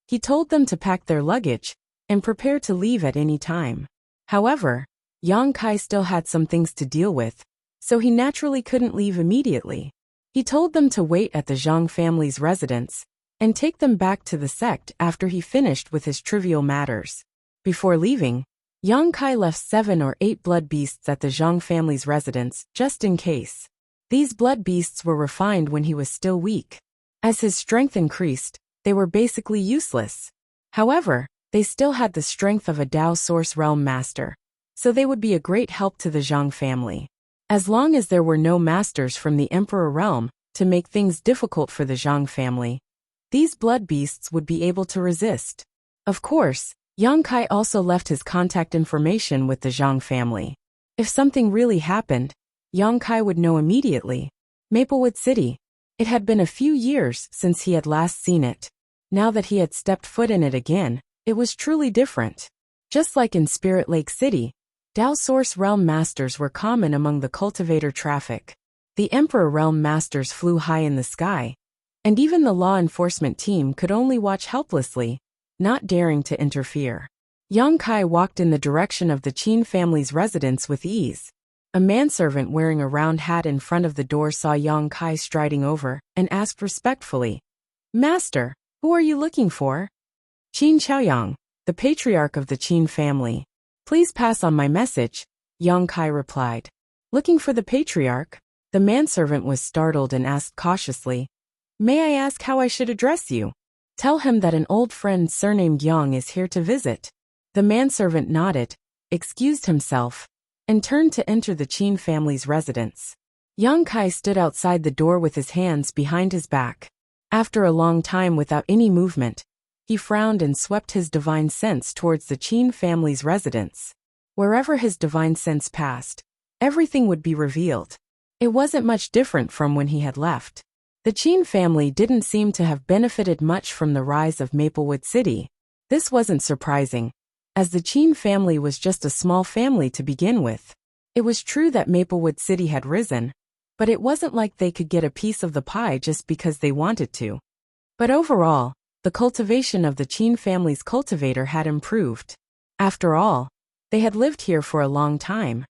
he told them to pack their luggage and prepare to leave at any time. However, Yang Kai still had some things to deal with, so he naturally couldn't leave immediately. He told them to wait at the Zhang family's residence and take them back to the sect after he finished with his trivial matters. Before leaving, Yang Kai left 7 or 8 blood beasts at the Zhang family's residence, just in case. These blood beasts were refined when he was still weak. As his strength increased, they were basically useless. However, they still had the strength of a Dao Source Realm Master, so they would be a great help to the Zhang family. As long as there were no masters from the Emperor Realm to make things difficult for the Zhang family, these blood beasts would be able to resist. Of course, Yang Kai also left his contact information with the Zhang family. If something really happened, Yang Kai would know immediately. Maplewood City. It had been a few years since he had last seen it. Now that he had stepped foot in it again, it was truly different. Just like in Spirit Lake City, Dao Source Realm Masters were common among the cultivator traffic. The Emperor Realm Masters flew high in the sky, and even the law enforcement team could only watch helplessly, not daring to interfere. Yang Kai walked in the direction of the Qin family's residence with ease. A manservant wearing a round hat in front of the door saw Yang Kai striding over and asked respectfully, "Master, who are you looking for?" "Qin Chaoyang, the patriarch of the Qin family. Please pass on my message," Yang Kai replied. "Looking for the patriarch?" The manservant was startled and asked cautiously, "May I ask how I should address you?" "Tell him that an old friend surnamed Yang is here to visit." The manservant nodded, excused himself, and turned to enter the Qin family's residence. Yang Kai stood outside the door with his hands behind his back. After a long time without any movement, he frowned and swept his divine sense towards the Qin family's residence. Wherever his divine sense passed, everything would be revealed. It wasn't much different from when he had left. The Qin family didn't seem to have benefited much from the rise of Maplewood City. This wasn't surprising, as the Qin family was just a small family to begin with. It was true that Maplewood City had risen, but it wasn't like they could get a piece of the pie just because they wanted to. But overall, the cultivation of the Qin family's cultivator had improved. After all, they had lived here for a long time,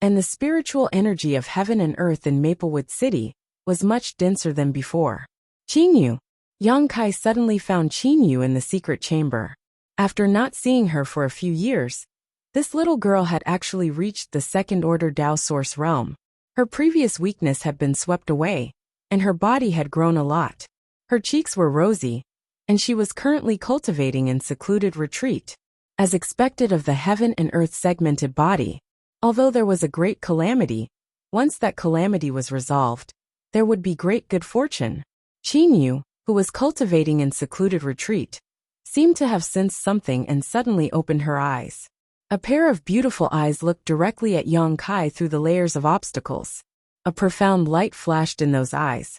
and the spiritual energy of heaven and earth in Maplewood City was much denser than before. Qinyu. Yang Kai suddenly found Qinyu in the secret chamber. After not seeing her for a few years, this little girl had actually reached the second-order Dao Source realm. Her previous weakness had been swept away, and her body had grown a lot. Her cheeks were rosy, and she was currently cultivating in secluded retreat. As expected of the heaven and earth segmented body, although there was a great calamity, once that calamity was resolved, there would be great good fortune. Qinyu, who was cultivating in secluded retreat, seemed to have sensed something and suddenly opened her eyes. A pair of beautiful eyes looked directly at Yang Kai through the layers of obstacles. A profound light flashed in those eyes,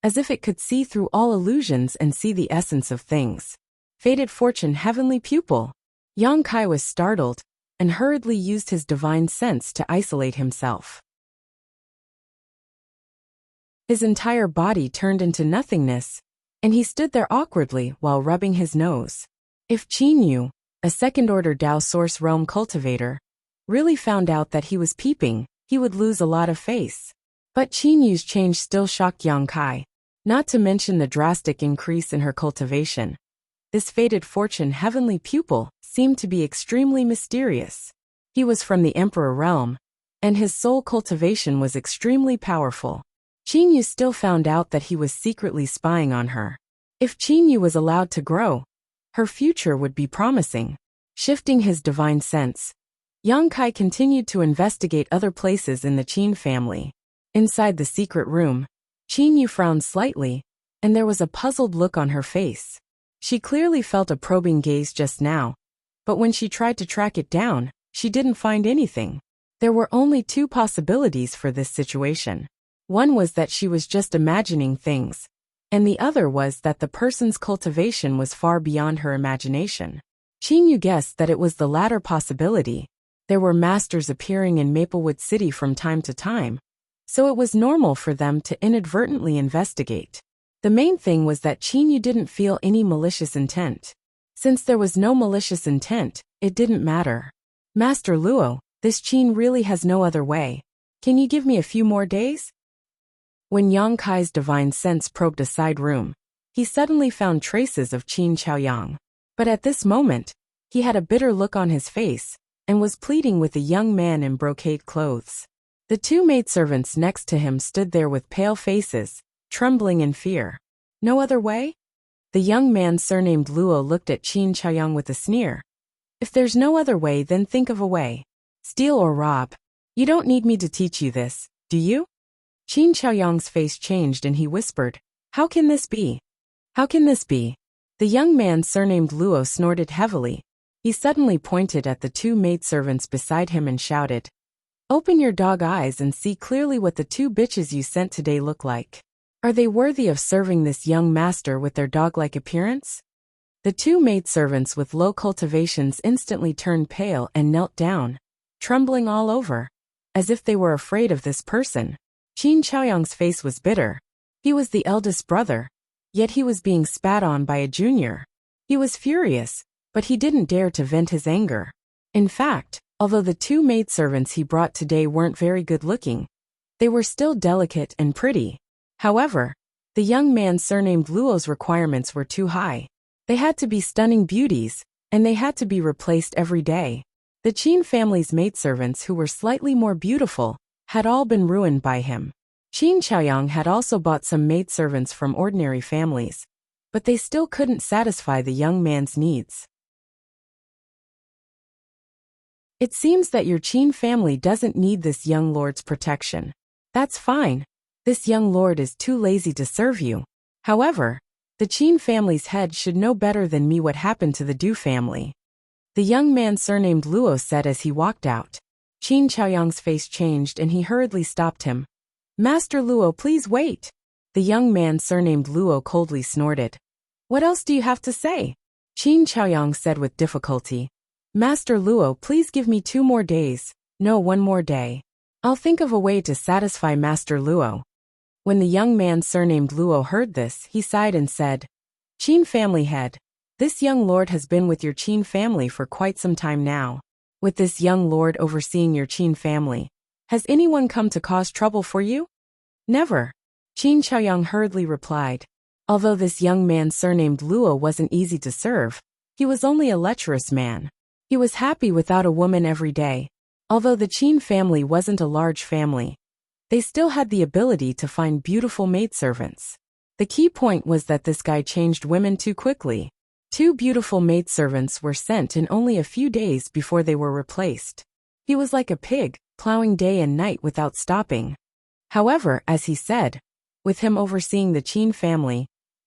as if it could see through all illusions and see the essence of things. Fated fortune, heavenly pupil. Yang Kai was startled and hurriedly used his divine sense to isolate himself. His entire body turned into nothingness, and he stood there awkwardly while rubbing his nose. If Qinyu, a second-order Dao Source realm cultivator, really found out that he was peeping, he would lose a lot of face. But Qinyu's change still shocked Yang Kai, not to mention the drastic increase in her cultivation. This fated fortune heavenly pupil seemed to be extremely mysterious. He was from the Emperor realm, and his soul cultivation was extremely powerful. Qinyu still found out that he was secretly spying on her. If Qinyu was allowed to grow, her future would be promising. Shifting his divine sense, Yang Kai continued to investigate other places in the Qin family. Inside the secret room, Qinyu frowned slightly, and there was a puzzled look on her face. She clearly felt a probing gaze just now, but when she tried to track it down, she didn't find anything. There were only two possibilities for this situation. One was that she was just imagining things, and the other was that the person's cultivation was far beyond her imagination. Qin Yu guessed that it was the latter possibility. There were masters appearing in Maplewood City from time to time, so it was normal for them to inadvertently investigate. The main thing was that Qin Yu didn't feel any malicious intent. Since there was no malicious intent, it didn't matter. Master Luo, this Qin really has no other way. Can you give me a few more days? When Yang Kai's divine sense probed a side room, he suddenly found traces of Qin Chaoyang. But at this moment, he had a bitter look on his face and was pleading with a young man in brocade clothes. The two maidservants next to him stood there with pale faces, trembling in fear. No other way? The young man surnamed Luo looked at Qin Chaoyang with a sneer. If there's no other way, then think of a way. Steal or rob. You don't need me to teach you this, do you? Qin Chaoyang's face changed and he whispered, How can this be? How can this be? The young man surnamed Luo snorted heavily. He suddenly pointed at the two maidservants beside him and shouted, Open your dog eyes and see clearly what the two bitches you sent today look like. Are they worthy of serving this young master with their dog-like appearance? The two maidservants with low cultivations instantly turned pale and knelt down, trembling all over, as if they were afraid of this person. Qin Chaoyang's face was bitter. He was the eldest brother, yet he was being spat on by a junior. He was furious, but he didn't dare to vent his anger. In fact, although the two maidservants he brought today weren't very good-looking, they were still delicate and pretty. However, the young man surnamed Luo's requirements were too high. They had to be stunning beauties, and they had to be replaced every day. The Qin family's maidservants who were slightly more beautiful had all been ruined by him. Qin Chaoyang had also bought some maidservants from ordinary families, but they still couldn't satisfy the young man's needs. It seems that your Qin family doesn't need this young lord's protection. That's fine. This young lord is too lazy to serve you. However, the Qin family's head should know better than me what happened to the Du family. The young man surnamed Luo said as he walked out. Qin Chaoyang's face changed and he hurriedly stopped him. Master Luo, please wait. The young man surnamed Luo coldly snorted. What else do you have to say? Qin Chaoyang said with difficulty. Master Luo, please give me 2 more days. No, 1 more day. I'll think of a way to satisfy Master Luo. When the young man surnamed Luo heard this, he sighed and said, Qin family head, this young lord has been with your Qin family for quite some time now. With this young lord overseeing your Qin family, has anyone come to cause trouble for you? Never. Qin Chaoyang hurriedly replied. Although this young man surnamed Luo wasn't easy to serve, he was only a lecherous man. He was happy without a woman every day. Although the Qin family wasn't a large family, they still had the ability to find beautiful maidservants. The key point was that this guy changed women too quickly. 2 beautiful maidservants were sent in only a few days before they were replaced. He was like a pig, plowing day and night without stopping. However, as he said, with him overseeing the Qin family,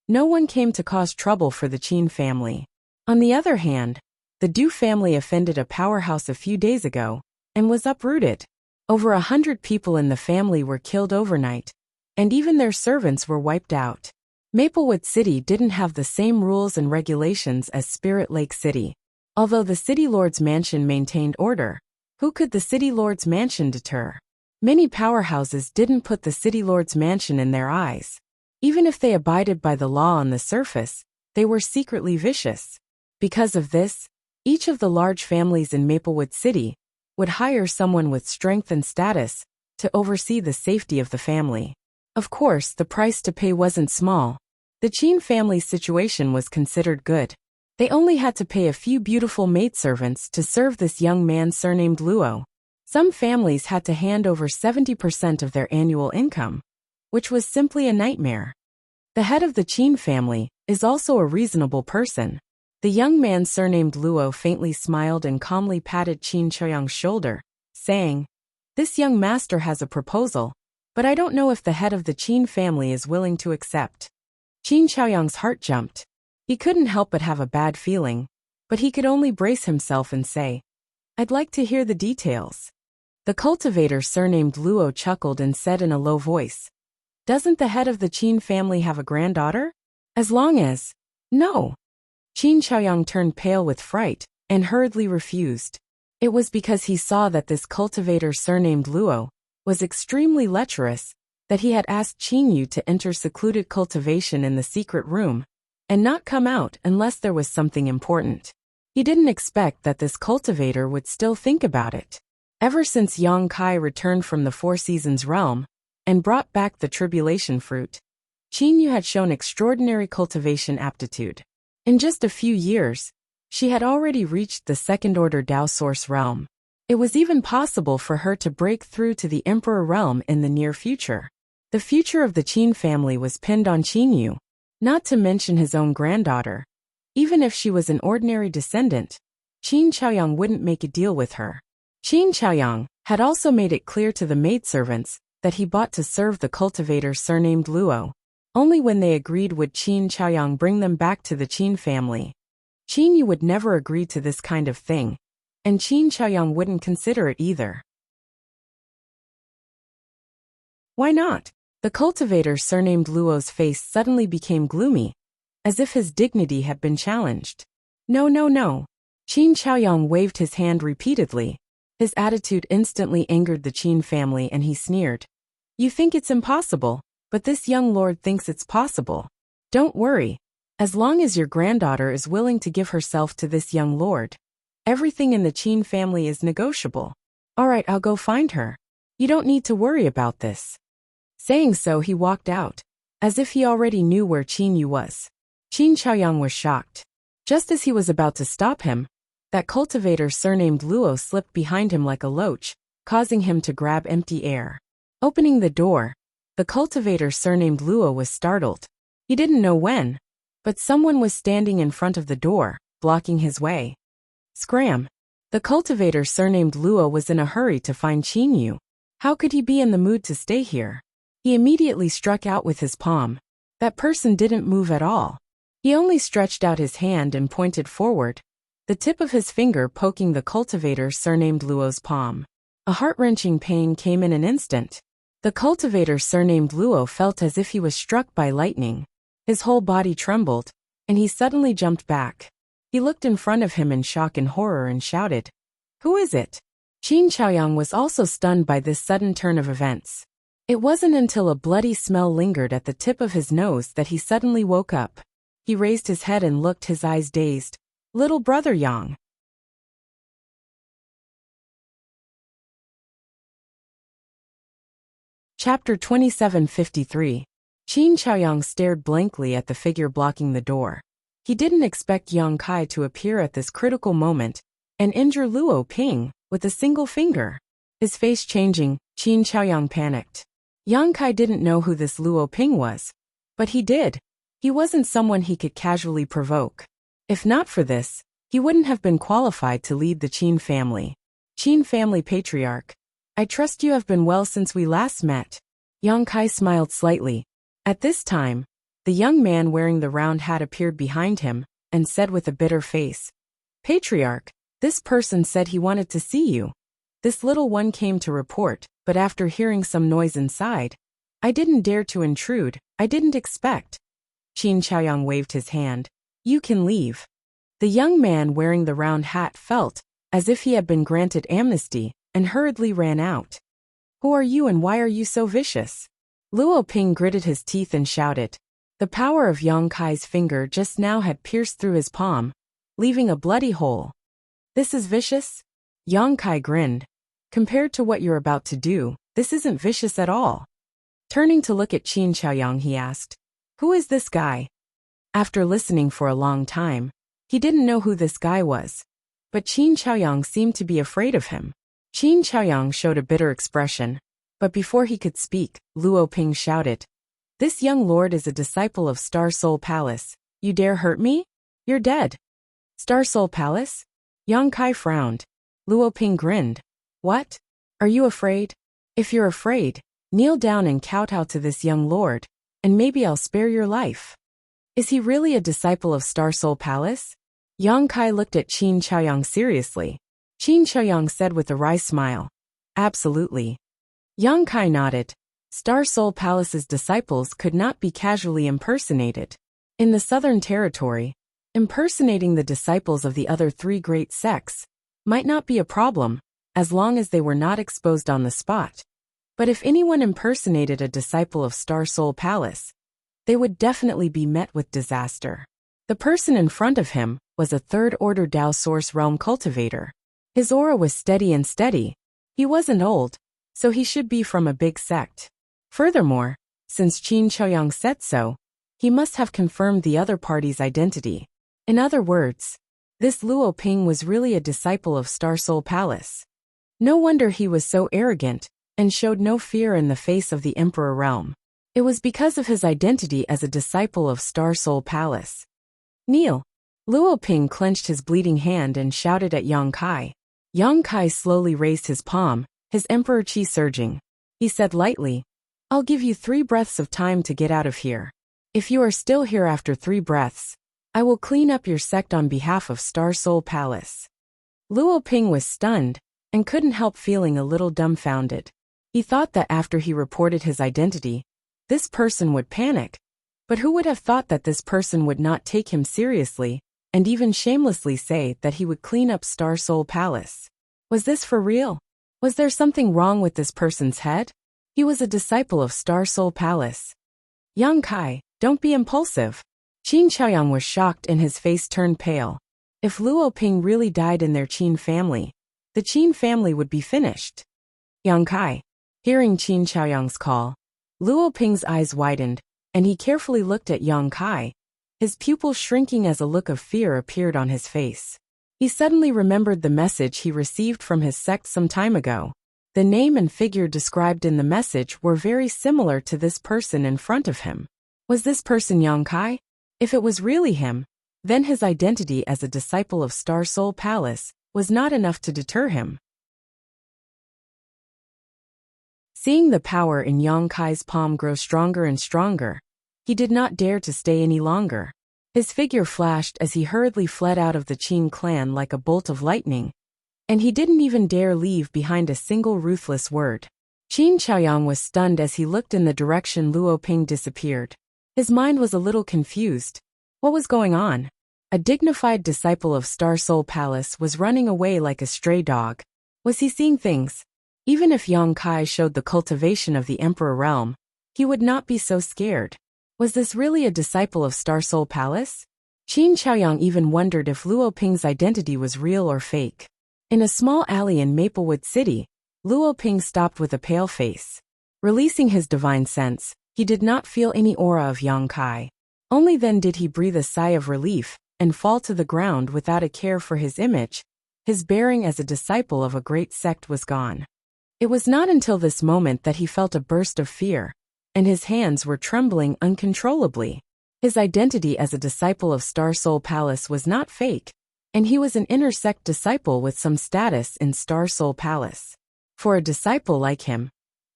no one came to cause trouble for the Qin family. On the other hand, the Du family offended a powerhouse a few days ago and was uprooted. Over 100 people in the family were killed overnight, and even their servants were wiped out. Maplewood City didn't have the same rules and regulations as Spirit Lake City. Although the City Lord's mansion maintained order, who could the City Lord's mansion deter? Many powerhouses didn't put the City Lord's mansion in their eyes. Even if they abided by the law on the surface, they were secretly vicious. Because of this, each of the large families in Maplewood City would hire someone with strength and status to oversee the safety of the family. Of course, the price to pay wasn't small. The Qin family's situation was considered good. They only had to pay a few beautiful maidservants to serve this young man surnamed Luo. Some families had to hand over 70% of their annual income, which was simply a nightmare. The head of the Qin family is also a reasonable person. The young man surnamed Luo faintly smiled and calmly patted Qin Chaoyang's shoulder, saying, This young master has a proposal, but I don't know if the head of the Qin family is willing to accept. Qin Chaoyang's heart jumped. He couldn't help but have a bad feeling, but he could only brace himself and say, I'd like to hear the details. The cultivator surnamed Luo chuckled and said in a low voice, "Doesn't the head of the Qin family have a granddaughter? As long as—" "No." Qin Xiaoyang turned pale with fright and hurriedly refused. It was because he saw that this cultivator surnamed Luo was extremely lecherous that he had asked Qin Yu to enter secluded cultivation in the secret room and not come out unless there was something important. He didn't expect that this cultivator would still think about it. Ever since Yang Kai returned from the Four Seasons realm and brought back the tribulation fruit, Qin Yu had shown extraordinary cultivation aptitude. In just a few years, she had already reached the second-order Dao Source realm. It was even possible for her to break through to the Emperor realm in the near future. The future of the Qin family was pinned on Qin Yu, not to mention his own granddaughter. Even if she was an ordinary descendant, Qin Xiaoyang wouldn't make a deal with her. Qin Xiaoyang had also made it clear to the maidservants that he bought to serve the cultivator surnamed Luo. Only when they agreed would Qin Xiaoyang bring them back to the Qin family. Qin Yu would never agree to this kind of thing, and Qin Xiaoyang wouldn't consider it either. Why not? The cultivator surnamed Luo's face suddenly became gloomy, as if his dignity had been challenged. No, no, no. Qin Xiaoyang waved his hand repeatedly. His attitude instantly angered the Qin family and he sneered. You think it's impossible, but this young lord thinks it's possible. Don't worry. As long as your granddaughter is willing to give herself to this young lord, everything in the Qin family is negotiable. All right, I'll go find her. You don't need to worry about this. Saying so, he walked out, as if he already knew where Qin Yu was. Qin Xiaoyang was shocked. Just as he was about to stop him, that cultivator surnamed Luo slipped behind him like a loach, causing him to grab empty air. Opening the door, the cultivator surnamed Luo was startled. He didn't know when, but someone was standing in front of the door, blocking his way. Scram! The cultivator surnamed Luo was in a hurry to find Qin Yu. How could he be in the mood to stay here? He immediately struck out with his palm. That person didn't move at all. He only stretched out his hand and pointed forward, the tip of his finger poking the cultivator surnamed Luo's palm. A heart-wrenching pain came in an instant. The cultivator surnamed Luo felt as if he was struck by lightning. His whole body trembled, and he suddenly jumped back. He looked in front of him in shock and horror and shouted, "Who is it?" Qin Xiaoyang was also stunned by this sudden turn of events. It wasn't until a bloody smell lingered at the tip of his nose that he suddenly woke up. He raised his head and looked, his eyes dazed. Little brother Yang. Chapter 2753. Qin Xiaoyang stared blankly at the figure blocking the door. He didn't expect Yang Kai to appear at this critical moment and injure Luo Ping with a single finger. His face changing, Qin Xiaoyang panicked. Yang Kai didn't know who this Luo Ping was, but he did. He wasn't someone he could casually provoke. If not for this, he wouldn't have been qualified to lead the Qin family. Qin family patriarch. I trust you have been well since we last met. Yang Kai smiled slightly. At this time, the young man wearing the round hat appeared behind him and said with a bitter face, Patriarch, this person said he wanted to see you. This little one came to report, but after hearing some noise inside, I didn't dare to intrude. I didn't expect. Qin Xiaoyang waved his hand. You can leave. The young man wearing the round hat felt as if he had been granted amnesty and hurriedly ran out. Who are you and why are you so vicious? Luo Ping gritted his teeth and shouted. The power of Yang Kai's finger just now had pierced through his palm, leaving a bloody hole. This is vicious? Yang Kai grinned. Compared to what you're about to do, this isn't vicious at all. Turning to look at Qin Xiaoyang, he asked, Who is this guy? After listening for a long time, he didn't know who this guy was, but Qin Xiaoyang seemed to be afraid of him. Qin Xiaoyang showed a bitter expression, but before he could speak, Luo Ping shouted, This young lord is a disciple of Star Soul Palace. You dare hurt me? You're dead. Star Soul Palace? Yang Kai frowned. Luo Ping grinned. What? Are you afraid? If you're afraid, kneel down and kowtow to this young lord, and maybe I'll spare your life. Is he really a disciple of Star Soul Palace? Yang Kai looked at Qin Xiaoyang seriously. Qin Xiaoyang said with a wry smile, Absolutely. Yang Kai nodded. Star Soul Palace's disciples could not be casually impersonated. In the Southern Territory, impersonating the disciples of the other three great sects might not be a problem, as long as they were not exposed on the spot. But if anyone impersonated a disciple of Star Soul Palace, they would definitely be met with disaster. The person in front of him was a third-order Dao Source Realm cultivator. His aura was steady and steady. He wasn't old, so he should be from a big sect. Furthermore, since Qin Chaoyang said so, he must have confirmed the other party's identity. In other words, this Luo Ping was really a disciple of Star Soul Palace. No wonder he was so arrogant and showed no fear in the face of the Emperor Realm. It was because of his identity as a disciple of Star Soul Palace. Kneel. Luo Ping clenched his bleeding hand and shouted at Yang Kai. Yang Kai slowly raised his palm, his emperor chi surging. He said lightly, "I'll give you 3 breaths of time to get out of here. If you are still here after 3 breaths, I will clean up your sect on behalf of Star Soul Palace." Luo Ping was stunned and couldn't help feeling a little dumbfounded. He thought that after he reported his identity, this person would panic. But who would have thought that this person would not take him seriously and even shamelessly say that he would clean up Star Soul Palace? Was this for real? Was there something wrong with this person's head? He was a disciple of Star Soul Palace. Yang Kai, don't be impulsive. Qin Chaoyang was shocked and his face turned pale. If Luo Ping really died in their Qin family, the Qin family would be finished. Yang Kai. Hearing Qin Chaoyang's call, Luo Ping's eyes widened, and he carefully looked at Yang Kai, his pupils shrinking as a look of fear appeared on his face. He suddenly remembered the message he received from his sect some time ago. The name and figure described in the message were very similar to this person in front of him. Was this person Yang Kai? If it was really him, then his identity as a disciple of Star Soul Palace was not enough to deter him. Seeing the power in Yang Kai's palm grow stronger and stronger, he did not dare to stay any longer. His figure flashed as he hurriedly fled out of the Qin clan like a bolt of lightning, and he didn't even dare leave behind a single ruthless word. Qin Chaoyang was stunned as he looked in the direction Luo Ping disappeared. His mind was a little confused. What was going on? A dignified disciple of Star Soul Palace was running away like a stray dog. Was he seeing things? Even if Yang Kai showed the cultivation of the Emperor Realm, he would not be so scared. Was this really a disciple of Star Soul Palace? Qin Chaoyang even wondered if Luo Ping's identity was real or fake. In a small alley in Maplewood City, Luo Ping stopped with a pale face. Releasing his divine sense, he did not feel any aura of Yang Kai. Only then did he breathe a sigh of relief and fall to the ground without a care for his image. His bearing as a disciple of a great sect was gone. It was not until this moment that he felt a burst of fear, and his hands were trembling uncontrollably. His identity as a disciple of Star Soul Palace was not fake, and he was an inner sect disciple with some status in Star Soul Palace. For a disciple like him,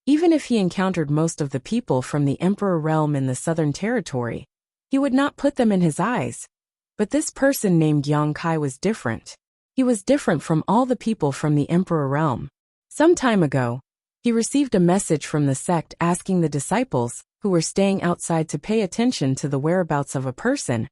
even if he encountered most of the people from the Emperor Realm in the Southern Territory, he would not put them in his eyes. But this person named Yang Kai was different. He was different from all the people from the Emperor Realm. Some time ago, he received a message from the sect asking the disciples who were staying outside to pay attention to the whereabouts of a person,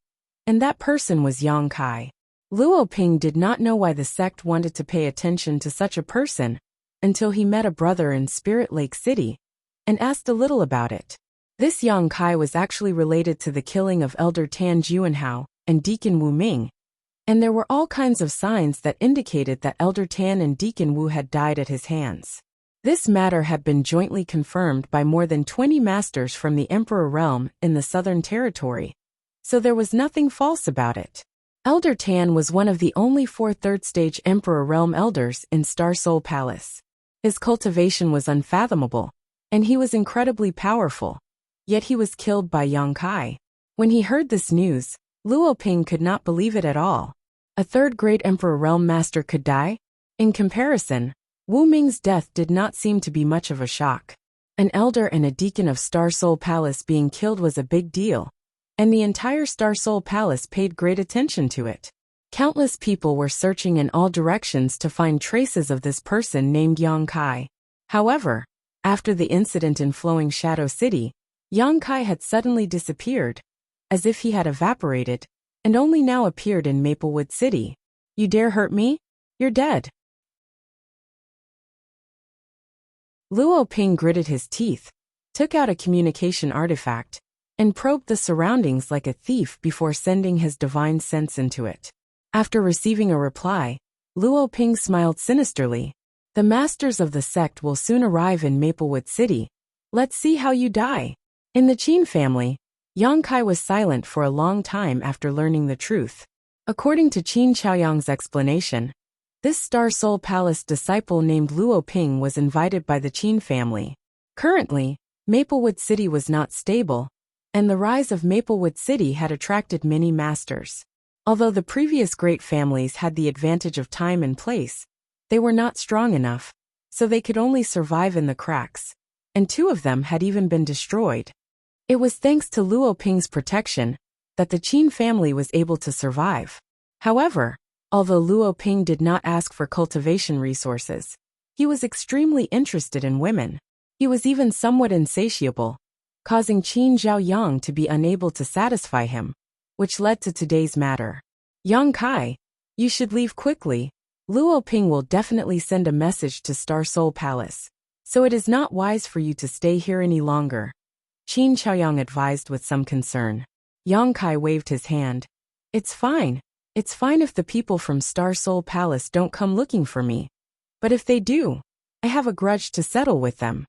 and that person was Yang Kai. Luo Ping did not know why the sect wanted to pay attention to such a person until he met a brother in Spirit Lake City and asked a little about it. This Yang Kai was actually related to the killing of Elder Tan Juanhao and Deacon Wu Ming, and there were all kinds of signs that indicated that Elder Tan and Deacon Wu had died at his hands. This matter had been jointly confirmed by more than 20 masters from the Emperor Realm in the Southern Territory, so there was nothing false about it. Elder Tan was one of the only 4 third-stage Emperor Realm elders in Star Soul Palace. His cultivation was unfathomable, and he was incredibly powerful, yet he was killed by Yang Kai. When he heard this news, Luo Ping could not believe it at all. A third great Emperor Realm master could die? In comparison, Wu Ming's death did not seem to be much of a shock. An elder and a deacon of Star Soul Palace being killed was a big deal, and the entire Star Soul Palace paid great attention to it. Countless people were searching in all directions to find traces of this person named Yang Kai. However, after the incident in Flowing Shadow City, Yang Kai had suddenly disappeared, as if he had evaporated, and only now appeared in Maplewood City. You dare hurt me? You're dead. Luo Ping gritted his teeth, took out a communication artifact, and probed the surroundings like a thief before sending his divine sense into it. After receiving a reply, Luo Ping smiled sinisterly. The masters of the sect will soon arrive in Maplewood City. Let's see how you die. In the Qin family, Yang Kai was silent for a long time after learning the truth. According to Qin Chaoyang's explanation, this Star Soul Palace disciple named Luo Ping was invited by the Qin family. Currently, Maplewood City was not stable, and the rise of Maplewood City had attracted many masters. Although the previous great families had the advantage of time and place, they were not strong enough, so they could only survive in the cracks, and 2 of them had even been destroyed. It was thanks to Luo Ping's protection that the Qin family was able to survive. However, although Luo Ping did not ask for cultivation resources, he was extremely interested in women. He was even somewhat insatiable, causing Qin Zhaoyang to be unable to satisfy him, which led to today's matter. Yang Kai, you should leave quickly. Luo Ping will definitely send a message to Star Soul Palace, so it is not wise for you to stay here any longer, Qin Chaoyang advised with some concern. Yang Kai waved his hand. It's fine if the people from Star Soul Palace don't come looking for me. But if they do, I have a grudge to settle with them.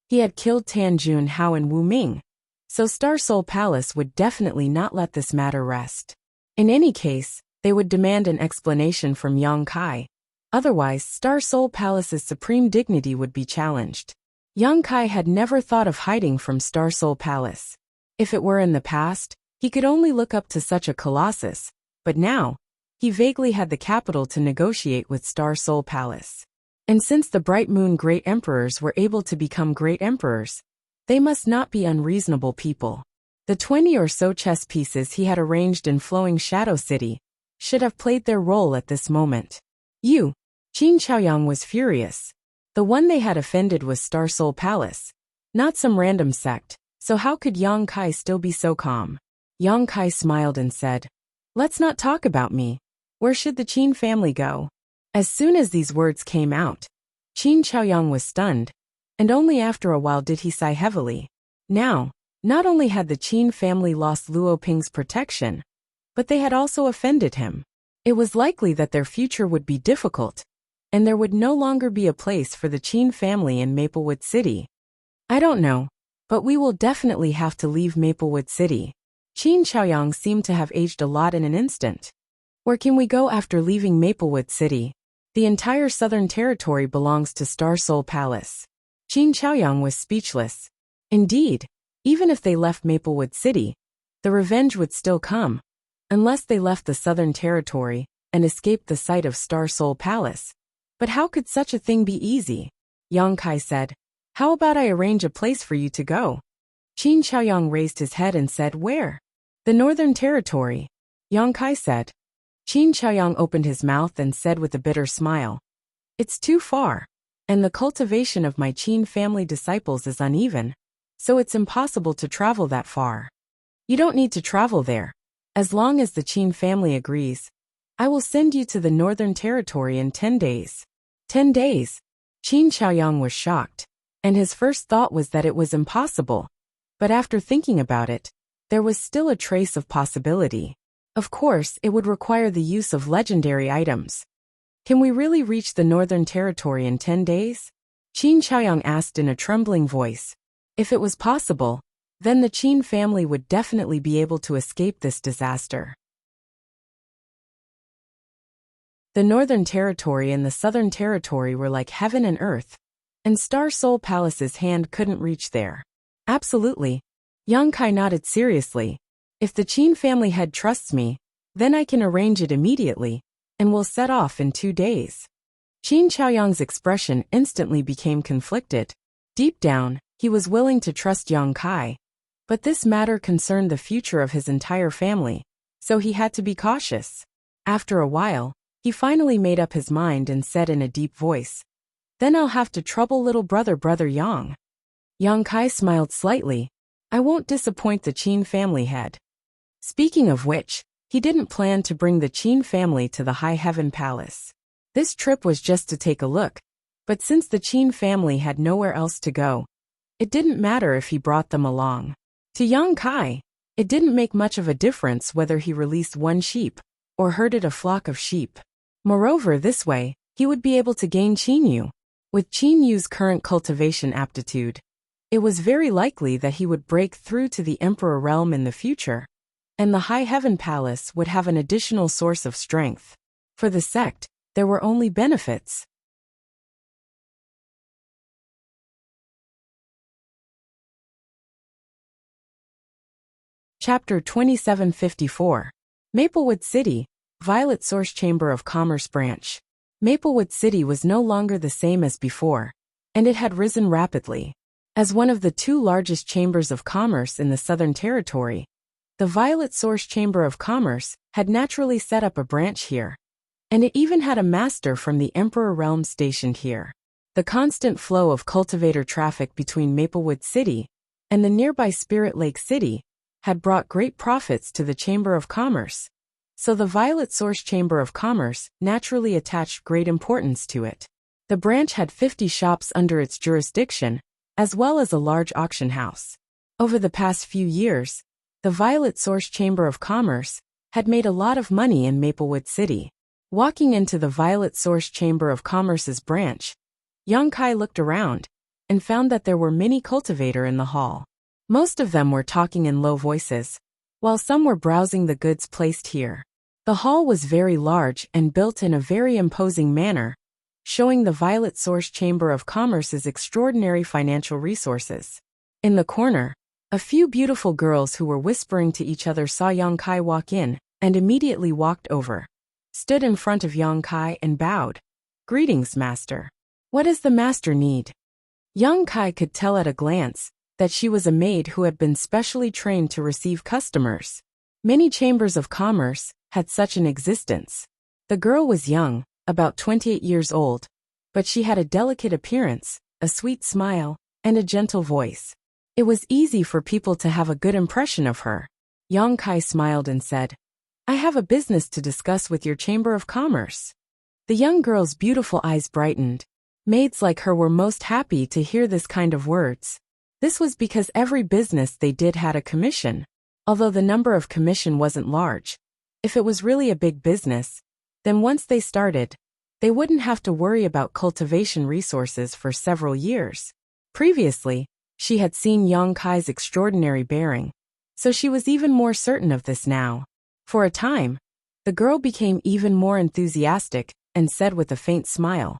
He had killed Tan Jun Hao and Wu Ming, so Star Soul Palace would definitely not let this matter rest. In any case, they would demand an explanation from Yang Kai. Otherwise, Star Soul Palace's supreme dignity would be challenged. Yang Kai had never thought of hiding from Star Soul Palace. If it were in the past, he could only look up to such a colossus, but now, he vaguely had the capital to negotiate with Star Soul Palace. And since the Bright Moon Great Emperors were able to become Great Emperors, they must not be unreasonable people. The 20 or so chess pieces he had arranged in Flowing Shadow City should have played their role at this moment. Qin Chaoyang was furious. The one they had offended was Star Soul Palace, not some random sect, so how could Yang Kai still be so calm? Yang Kai smiled and said, Let's not talk about me. Where should the Qin family go? As soon as these words came out, Qin Chaoyang was stunned, and only after a while did he sigh heavily. Now, not only had the Qin family lost Luo Ping's protection, but they had also offended him. It was likely that their future would be difficult, and there would no longer be a place for the Qin family in Maplewood City. I don't know, but we will definitely have to leave Maplewood City. Qin Chaoyang seemed to have aged a lot in an instant. Where can we go after leaving Maplewood City? The entire Southern Territory belongs to Star Soul Palace. Qin Chaoyang was speechless. Indeed, even if they left Maplewood City, the revenge would still come. Unless they left the Southern Territory and escaped the sight of Star Soul Palace. But how could such a thing be easy? Yang Kai said, How about I arrange a place for you to go? Qin Chaoyang raised his head and said, Where? The Northern Territory. Yang Kai said. Qin Chaoyang opened his mouth and said with a bitter smile, It's too far, and the cultivation of my Qin family disciples is uneven, so it's impossible to travel that far. You don't need to travel there. As long as the Qin family agrees, I will send you to the Northern Territory in 10 days. 10 days? Qin Chaoyang was shocked, and his first thought was that it was impossible. But after thinking about it, there was still a trace of possibility. Of course, it would require the use of legendary items. Can we really reach the Northern Territory in 10 days? Qin Chaoyang asked in a trembling voice. If it was possible, then the Qin family would definitely be able to escape this disaster. The Northern Territory and the Southern Territory were like heaven and earth, and Star Soul Palace's hand couldn't reach there. Absolutely. Yang Kai nodded seriously. If the Qin family head trusts me, then I can arrange it immediately, and will set off in 2 days. Qin Chaoyang's expression instantly became conflicted. Deep down, he was willing to trust Yang Kai, but this matter concerned the future of his entire family, so he had to be cautious. After a while, he finally made up his mind and said in a deep voice, Then I'll have to trouble little brother Yang. Yang Kai smiled slightly. I won't disappoint the Qin family head. Speaking of which, he didn't plan to bring the Qin family to the High Heaven Palace. This trip was just to take a look, but since the Qin family had nowhere else to go, it didn't matter if he brought them along. To Yang Kai, it didn't make much of a difference whether he released one sheep or herded a flock of sheep. Moreover, this way, he would be able to gain Qin Yu. With Qin Yu's current cultivation aptitude, it was very likely that he would break through to the Emperor realm in the future, and the High Heaven Palace would have an additional source of strength. For the sect, there were only benefits. Chapter 2754. Maplewood City, Violet Source Chamber of Commerce Branch. Maplewood City was no longer the same as before, and it had risen rapidly. As one of the two largest chambers of commerce in the Southern Territory, the Violet Source Chamber of Commerce had naturally set up a branch here, and it even had a master from the Emperor realm stationed here. The constant flow of cultivator traffic between Maplewood City and the nearby Spirit Lake City had brought great profits to the Chamber of Commerce, so the Violet Source Chamber of Commerce naturally attached great importance to it. The branch had 50 shops under its jurisdiction, as well as a large auction house. Over the past few years, the Violet Source Chamber of Commerce had made a lot of money in Maplewood City. Walking into the Violet Source Chamber of Commerce's branch, Yang Kai looked around and found that there were many cultivators in the hall. Most of them were talking in low voices, while some were browsing the goods placed here. The hall was very large and built in a very imposing manner, showing the Violet Source Chamber of Commerce's extraordinary financial resources. In the corner, a few beautiful girls who were whispering to each other saw Yang Kai walk in and immediately walked over, stood in front of Yang Kai and bowed. "Greetings, master. What does the master need?" Yang Kai could tell at a glance that she was a maid who had been specially trained to receive customers. Many chambers of commerce had such an existence. The girl was young, about 28 years old, but she had a delicate appearance, a sweet smile, and a gentle voice. It was easy for people to have a good impression of her. Yang Kai smiled and said, "I have a business to discuss with your Chamber of Commerce." The young girl's beautiful eyes brightened. Maids like her were most happy to hear this kind of words. This was because every business they did had a commission, although the number of commission wasn't large. If it was really a big business, then once they started, they wouldn't have to worry about cultivation resources for several years. Previously, she had seen Yang Kai's extraordinary bearing, so she was even more certain of this now. For a time, the girl became even more enthusiastic and said with a faint smile,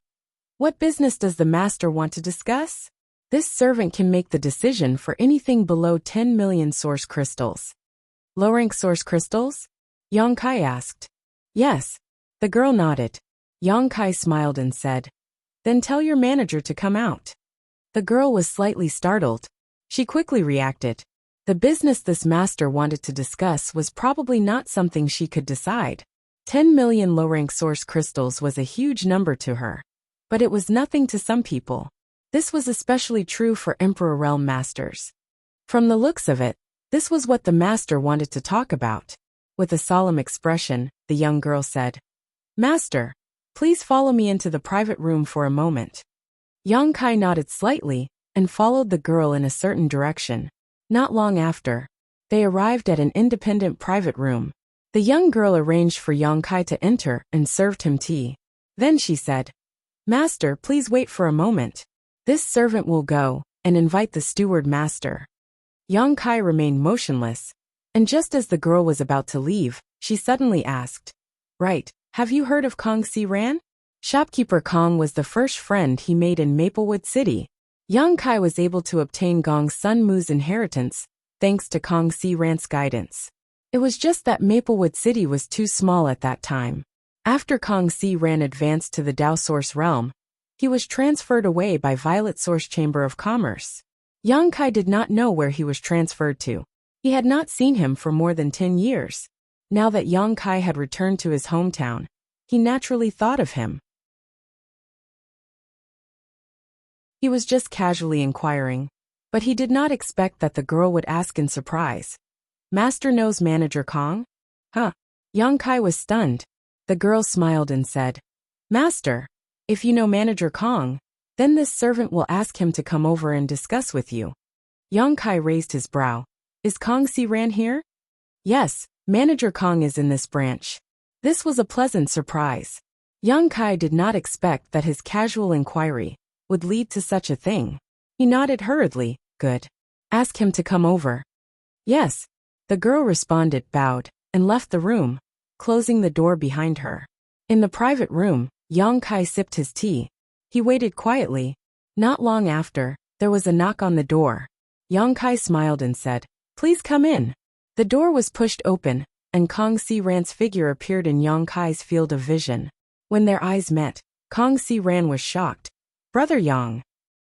"What business does the master want to discuss?" This servant can make the decision for anything below 10 million source crystals. Low-rank source crystals? Yang Kai asked. Yes. The girl nodded. Yang Kai smiled and said, "Then tell your manager to come out." The girl was slightly startled. She quickly reacted. The business this master wanted to discuss was probably not something she could decide. 10 million low-rank source crystals was a huge number to her, but it was nothing to some people. This was especially true for Emperor Realm masters. From the looks of it, this was what the master wanted to talk about. With a solemn expression, the young girl said, "Master, please follow me into the private room for a moment." Yang Kai nodded slightly and followed the girl in a certain direction. Not long after, they arrived at an independent private room. The young girl arranged for Yang Kai to enter and served him tea. Then she said, "Master, please wait for a moment. This servant will go and invite the steward master." Yang Kai remained motionless, and just as the girl was about to leave, she suddenly asked, "Right, have you heard of Kong Si Ran?" Shopkeeper Kong was the first friend he made in Maplewood City. Yang Kai was able to obtain Gong's son Mu's inheritance, thanks to Kong Si Ran's guidance. It was just that Maplewood City was too small at that time. After Kong Si Ran advanced to the Dao Source realm, he was transferred away by Violet Source Chamber of Commerce. Yang Kai did not know where he was transferred to. He had not seen him for more than 10 years. Now that Yang Kai had returned to his hometown, he naturally thought of him. He was just casually inquiring. But he did not expect that the girl would ask in surprise. Master knows Manager Kong? Huh. Yang Kai was stunned. The girl smiled and said, Master, if you know Manager Kong, then this servant will ask him to come over and discuss with you. Yang Kai raised his brow. Is Kong Si Ran here? Yes, Manager Kong is in this branch. This was a pleasant surprise. Yang Kai did not expect that his casual inquiry would lead to such a thing. He nodded hurriedly. Good. Ask him to come over. Yes. The girl responded, bowed, and left the room, closing the door behind her. In the private room, Yang Kai sipped his tea. He waited quietly. Not long after, there was a knock on the door. Yang Kai smiled and said, Please come in. The door was pushed open, and Kong Si Ran's figure appeared in Yang Kai's field of vision. When their eyes met, Kong Si Ran was shocked. Brother Yang.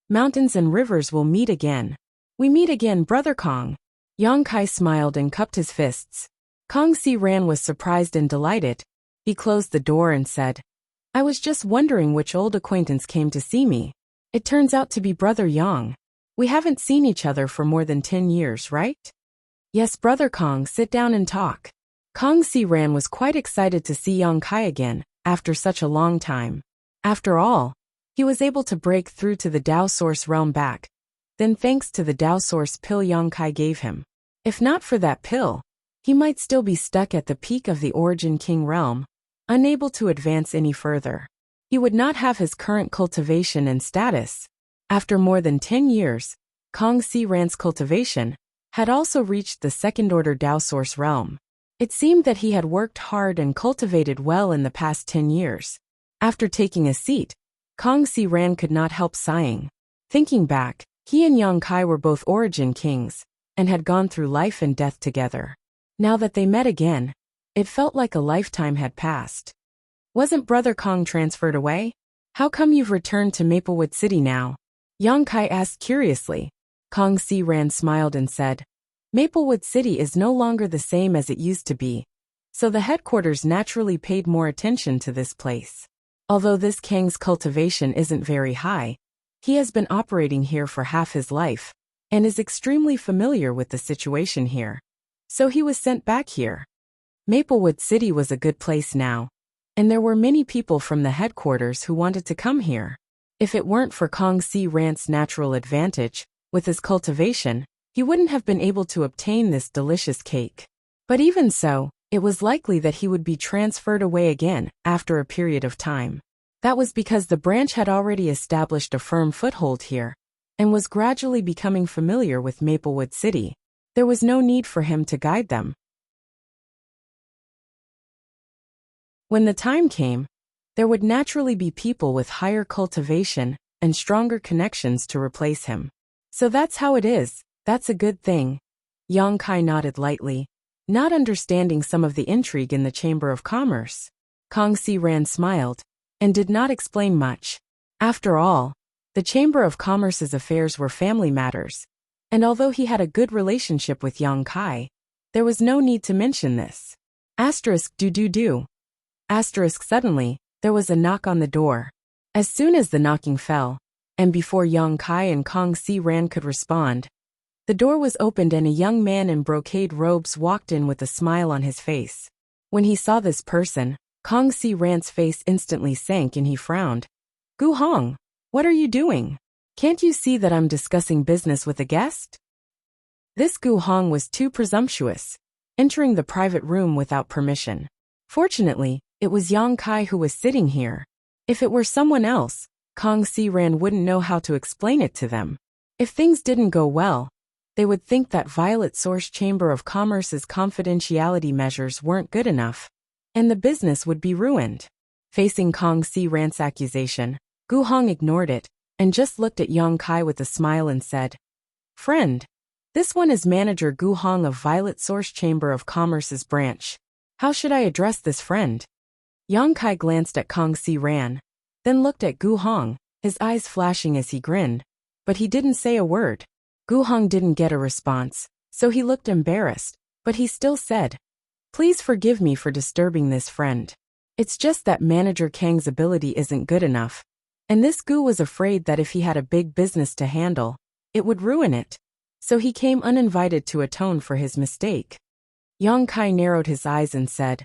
Mountains and rivers will meet again. We meet again, Brother Kong. Yang Kai smiled and cupped his fists. Kong Si Ran was surprised and delighted. He closed the door and said, I was just wondering which old acquaintance came to see me. It turns out to be Brother Yang. We haven't seen each other for more than 10 years, right? Yes, Brother Kong, sit down and talk. Kong Si Ran was quite excited to see Yang Kai again, after such a long time. After all, he was able to break through to the Dao Source realm back, then thanks to the Dao Source pill Yang Kai gave him. If not for that pill, he might still be stuck at the peak of the Origin King realm, unable to advance any further. He would not have his current cultivation and status. After more than 10 years, Kong Si Ran's cultivation had also reached the second-order Dao Source realm. It seemed that he had worked hard and cultivated well in the past 10 years. After taking a seat, Kong Si Ran could not help sighing. Thinking back, he and Yang Kai were both Origin Kings, and had gone through life and death together. Now that they met again, it felt like a lifetime had passed. Wasn't Brother Kong transferred away? How come you've returned to Maplewood City now? Yang Kai asked curiously. Kong Si Ran smiled and said, Maplewood City is no longer the same as it used to be, so the headquarters naturally paid more attention to this place. Although this Kang's cultivation isn't very high, he has been operating here for half his life, and is extremely familiar with the situation here. So he was sent back here. Maplewood City was a good place now, and there were many people from the headquarters who wanted to come here. If it weren't for Kong Si Ran's natural advantage, with his cultivation, he wouldn't have been able to obtain this delicious cake. But even so, it was likely that he would be transferred away again after a period of time. That was because the branch had already established a firm foothold here, and was gradually becoming familiar with Maplewood City. There was no need for him to guide them. When the time came, there would naturally be people with higher cultivation and stronger connections to replace him. So that's how it is. That's a good thing. Yang Kai nodded lightly, not understanding some of the intrigue in the Chamber of Commerce. Kong Si Ran smiled, and did not explain much. After all, the Chamber of Commerce's affairs were family matters, and although he had a good relationship with Yang Kai, there was no need to mention this. Suddenly, there was a knock on the door. As soon as the knocking fell, and before Yang Kai and Kong Si Ran could respond, the door was opened and a young man in brocade robes walked in with a smile on his face. When he saw this person, Kong Si Ran's face instantly sank and he frowned. Gu Hong, what are you doing? Can't you see that I'm discussing business with a guest? This Gu Hong was too presumptuous, entering the private room without permission. Fortunately, it was Yang Kai who was sitting here. If it were someone else, Kong Si Ran wouldn't know how to explain it to them. If things didn't go well, they would think that Violet Source Chamber of Commerce's confidentiality measures weren't good enough, and the business would be ruined. Facing Kong Si Ran's accusation, Gu Hong ignored it, and just looked at Yang Kai with a smile and said, Friend, this one is Manager Gu Hong of Violet Source Chamber of Commerce's branch. How should I address this friend? Yang Kai glanced at Kong Si Ran, then looked at Gu Hong, his eyes flashing as he grinned, but he didn't say a word. Gu Hong didn't get a response, so he looked embarrassed, but he still said, Please forgive me for disturbing this friend. It's just that Manager Kang's ability isn't good enough, And this Gu was afraid that if he had a big business to handle, it would ruin it. So he came uninvited to atone for his mistake. Yang Kai narrowed his eyes and said,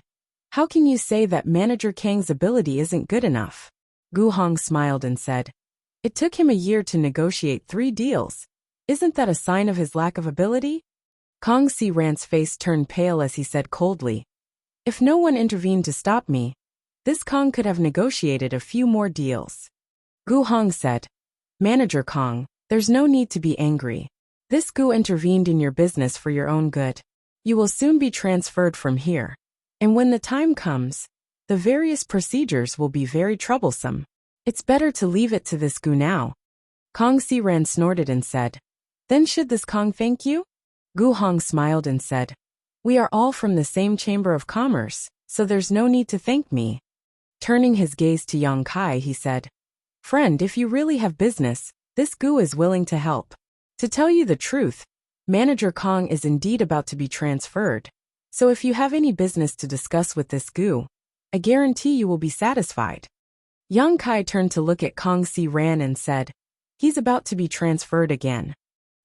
"How can you say that Manager Kang's ability isn't good enough?" Gu Hong smiled and said, "It took him a year to negotiate 3 deals. Isn't that a sign of his lack of ability?" Kong Si Ran's face turned pale as he said coldly, "If no one intervened to stop me, this Kong could have negotiated a few more deals." Gu Hong said, "Manager Kong, there's no need to be angry. This Gu intervened in your business for your own good. You will soon be transferred from here. And when the time comes, the various procedures will be very troublesome. It's better to leave it to this Gu now." Kong Si Ran snorted and said, "Then should this Kong thank you?" Gu Hong smiled and said, "We are all from the same Chamber of Commerce, so there's no need to thank me." Turning his gaze to Yang Kai, he said, "Friend, if you really have business, this Gu is willing to help. To tell you the truth, Manager Kong is indeed about to be transferred. So if you have any business to discuss with this Gu, I guarantee you will be satisfied." Yang Kai turned to look at Kong Si Ran and said, "He's about to be transferred again."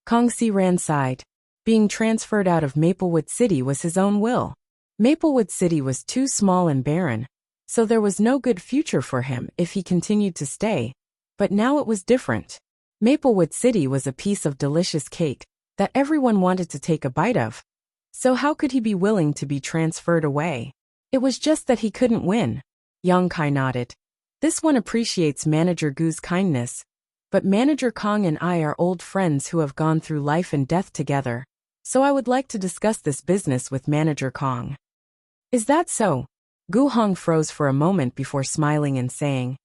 Kong Si Ran sighed. Being transferred out of Maplewood City was his own will. Maplewood City was too small and barren, so there was no good future for him if he continued to stay. But now it was different. Maplewood City was a piece of delicious cake that everyone wanted to take a bite of. So how could he be willing to be transferred away? It was just that he couldn't win. Yang Kai nodded. "This one appreciates Manager Gu's kindness, but Manager Kong and I are old friends who have gone through life and death together, so I would like to discuss this business with Manager Kong." "Is that so?" Gu Hong froze for a moment before smiling and saying,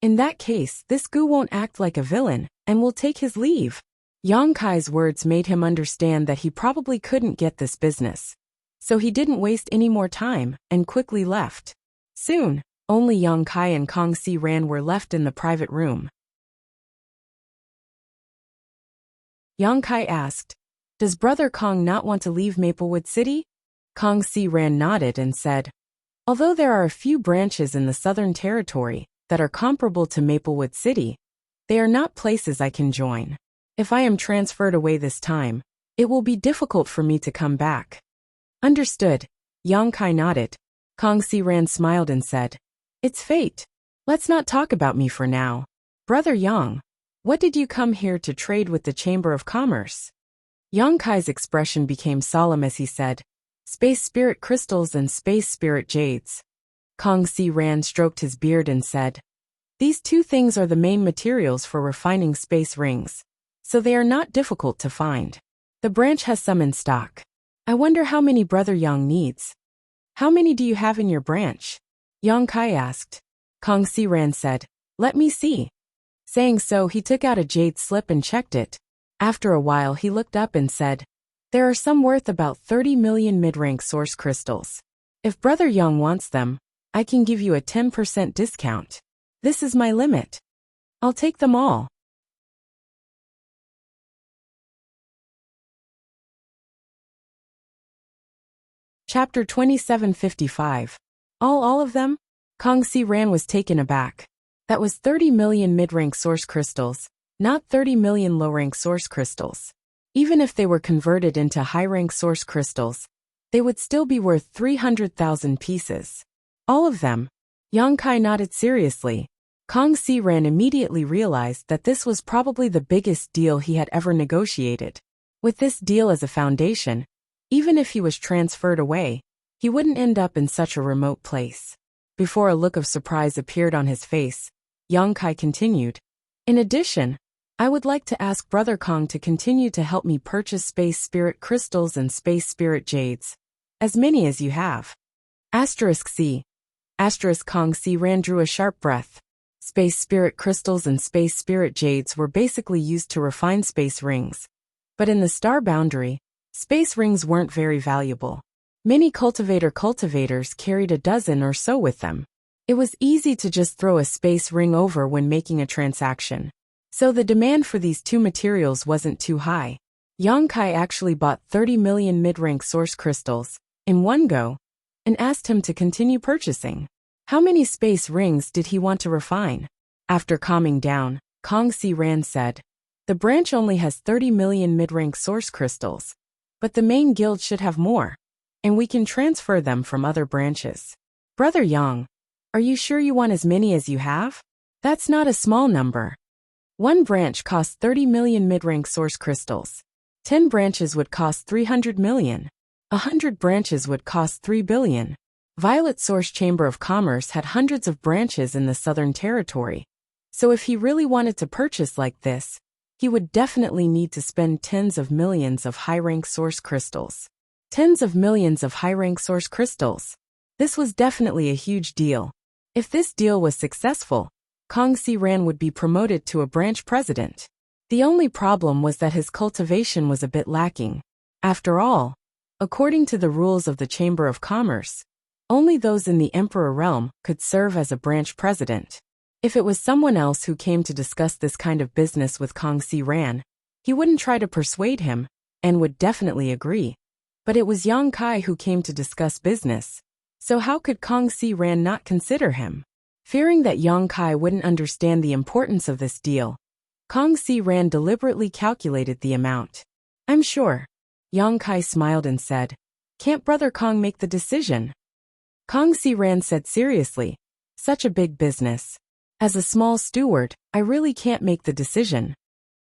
"In that case, this Gu won't act like a villain and will take his leave." Yang Kai's words made him understand that he probably couldn't get this business. So he didn't waste any more time and quickly left. Soon, only Yang Kai and Kong Si Ran were left in the private room. Yang Kai asked, "Does Brother Kong not want to leave Maplewood City?" Kong Si Ran nodded and said, "Although there are a few branches in the Southern Territory that are comparable to Maplewood City, they are not places I can join. If I am transferred away this time, it will be difficult for me to come back." "Understood." Yang Kai nodded. Kong Si Ran smiled and said, "It's fate. Let's not talk about me for now. Brother Yang, what did you come here to trade with the Chamber of Commerce?" Yang Kai's expression became solemn as he said, "Space Spirit Crystals and Space Spirit Jades." Kong Si Ran stroked his beard and said, "These 2 things are the main materials for refining space rings, so they are not difficult to find. The branch has some in stock. I wonder how many Brother Yang needs." "How many do you have in your branch?" Yang Kai asked. Kong Si Ran said, "Let me see." Saying so, he took out a jade slip and checked it. After a while, he looked up and said, "There are some worth about 30 million mid-rank source crystals. If Brother Yang wants them, I can give you a 10% discount. This is my limit. I'll take them all." Chapter 2755. All of them? Kong Si Ran was taken aback. That was 30 million mid-rank source crystals, not 30 million low-rank source crystals. Even if they were converted into high-rank source crystals, they would still be worth 300,000 pieces. All of them? Yang Kai nodded seriously. Kong Si Ran immediately realized that this was probably the biggest deal he had ever negotiated. With this deal as a foundation, even if he was transferred away, he wouldn't end up in such a remote place. Before a look of surprise appeared on his face, Yang Kai continued, "In addition, I would like to ask Brother Kong to continue to help me purchase Space Spirit Crystals and Space Spirit Jades. As many as you have." *C. Kong Si Ran drew a sharp breath. Space Spirit Crystals and Space Spirit Jades were basically used to refine space rings. But in the star boundary, space rings weren't very valuable. Many cultivators carried a dozen or so with them. It was easy to just throw a space ring over when making a transaction. So the demand for these 2 materials wasn't too high. Yang Kai actually bought 30 million mid-rank source crystals in one go and asked him to continue purchasing. How many space rings did he want to refine? After calming down, Kong Si Ran said, "The branch only has 30 million mid-rank source crystals, but the main guild should have more, and we can transfer them from other branches. Brother Yang, are you sure you want as many as you have? That's not a small number. One branch costs 30 million mid-rank source crystals. 10 branches would cost 300 million. 100 branches would cost 3 billion. Violet Source Chamber of Commerce had hundreds of branches in the Southern Territory. So if he really wanted to purchase like this, he would definitely need to spend tens of millions of high-rank source crystals. Tens of millions of high-rank source crystals. This was definitely a huge deal. If this deal was successful, Kong Si Ran would be promoted to a branch president. The only problem was that his cultivation was a bit lacking. After all, according to the rules of the Chamber of Commerce, only those in the Emperor realm could serve as a branch president. If it was someone else who came to discuss this kind of business with Kong Si Ran, he wouldn't try to persuade him, and would definitely agree. But it was Yang Kai who came to discuss business, so how could Kong Si Ran not consider him? Fearing that Yang Kai wouldn't understand the importance of this deal, Kong Si Ran deliberately calculated the amount. "I'm sure." Yang Kai smiled and said, "Can't Brother Kong make the decision?" Kong Si Ran said seriously, "Such a big business. As a small steward, I really can't make the decision."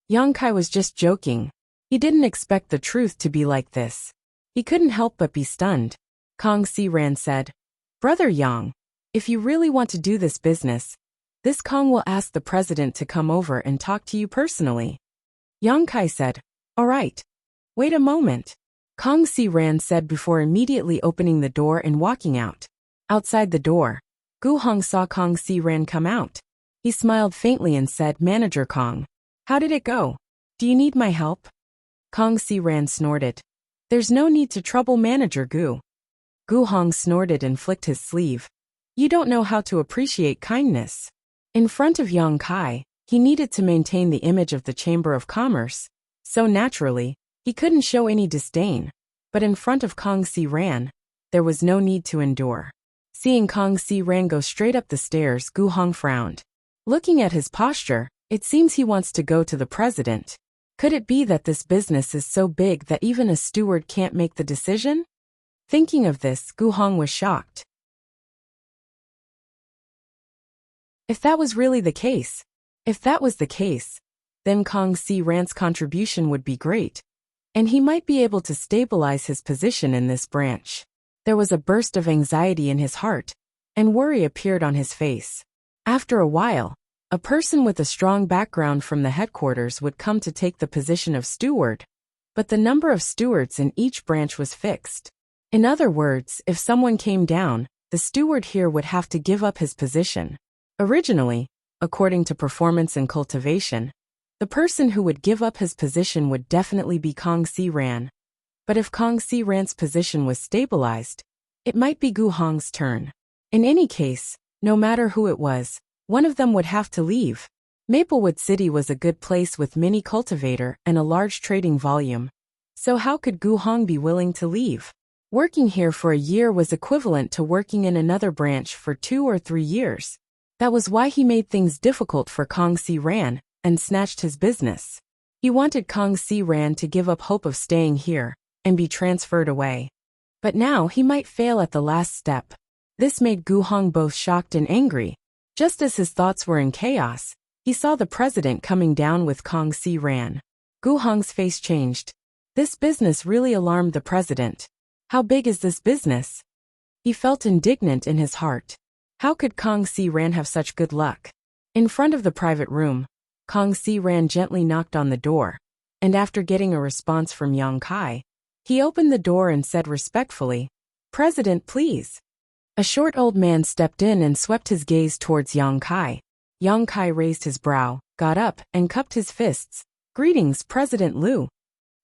Yang Kai was just joking. He didn't expect the truth to be like this. He couldn't help but be stunned. Kong Si Ran said, "Brother Yang, if you really want to do this business, this Kong will ask the president to come over and talk to you personally." Yang Kai said, "All right. Wait a moment," Kong Si Ran said before immediately opening the door and walking out. Outside the door, Gu Hong saw Kong Si Ran come out. He smiled faintly and said, "Manager Kong, how did it go? Do you need my help?" Kong Si Ran snorted. "There's no need to trouble Manager Gu." Gu Hong snorted and flicked his sleeve. "You don't know how to appreciate kindness." In front of Yang Kai, he needed to maintain the image of the Chamber of Commerce, so naturally, he couldn't show any disdain. But in front of Kong Si Ran, there was no need to endure. Seeing Kong Si Ran go straight up the stairs, Gu Hong frowned. Looking at his posture, it seems he wants to go to the president. Could it be that this business is so big that even a steward can't make the decision? Thinking of this, Gu Hong was shocked. If that was really the case, then Kong Si Ran's contribution would be great, and he might be able to stabilize his position in this branch. There was a burst of anxiety in his heart, and worry appeared on his face. After a while, a person with a strong background from the headquarters would come to take the position of steward, but the number of stewards in each branch was fixed. In other words, if someone came down, the steward here would have to give up his position. Originally, according to performance and cultivation, the person who would give up his position would definitely be Kong Si Ran. But if Kong Si Ran's position was stabilized, it might be Gu Hong's turn. In any case, no matter who it was, one of them would have to leave. Maplewood City was a good place with many cultivator and a large trading volume. So how could Gu Hong be willing to leave? Working here for a year was equivalent to working in another branch for 2 or 3 years. That was why he made things difficult for Kong Si Ran and snatched his business. He wanted Kong Si Ran to give up hope of staying here and be transferred away. But now he might fail at the last step. This made Gu Hong both shocked and angry. Just as his thoughts were in chaos, he saw the president coming down with Kong Si Ran. Gu Hong's face changed. This business really alarmed the president. How big is this business? He felt indignant in his heart. How could Kong Si Ran have such good luck? In front of the private room, Kong Si Ran gently knocked on the door, and after getting a response from Yang Kai, he opened the door and said respectfully, "President, please." A short old man stepped in and swept his gaze towards Yang Kai. Yang Kai raised his brow, got up, and cupped his fists. "Greetings, President Liu."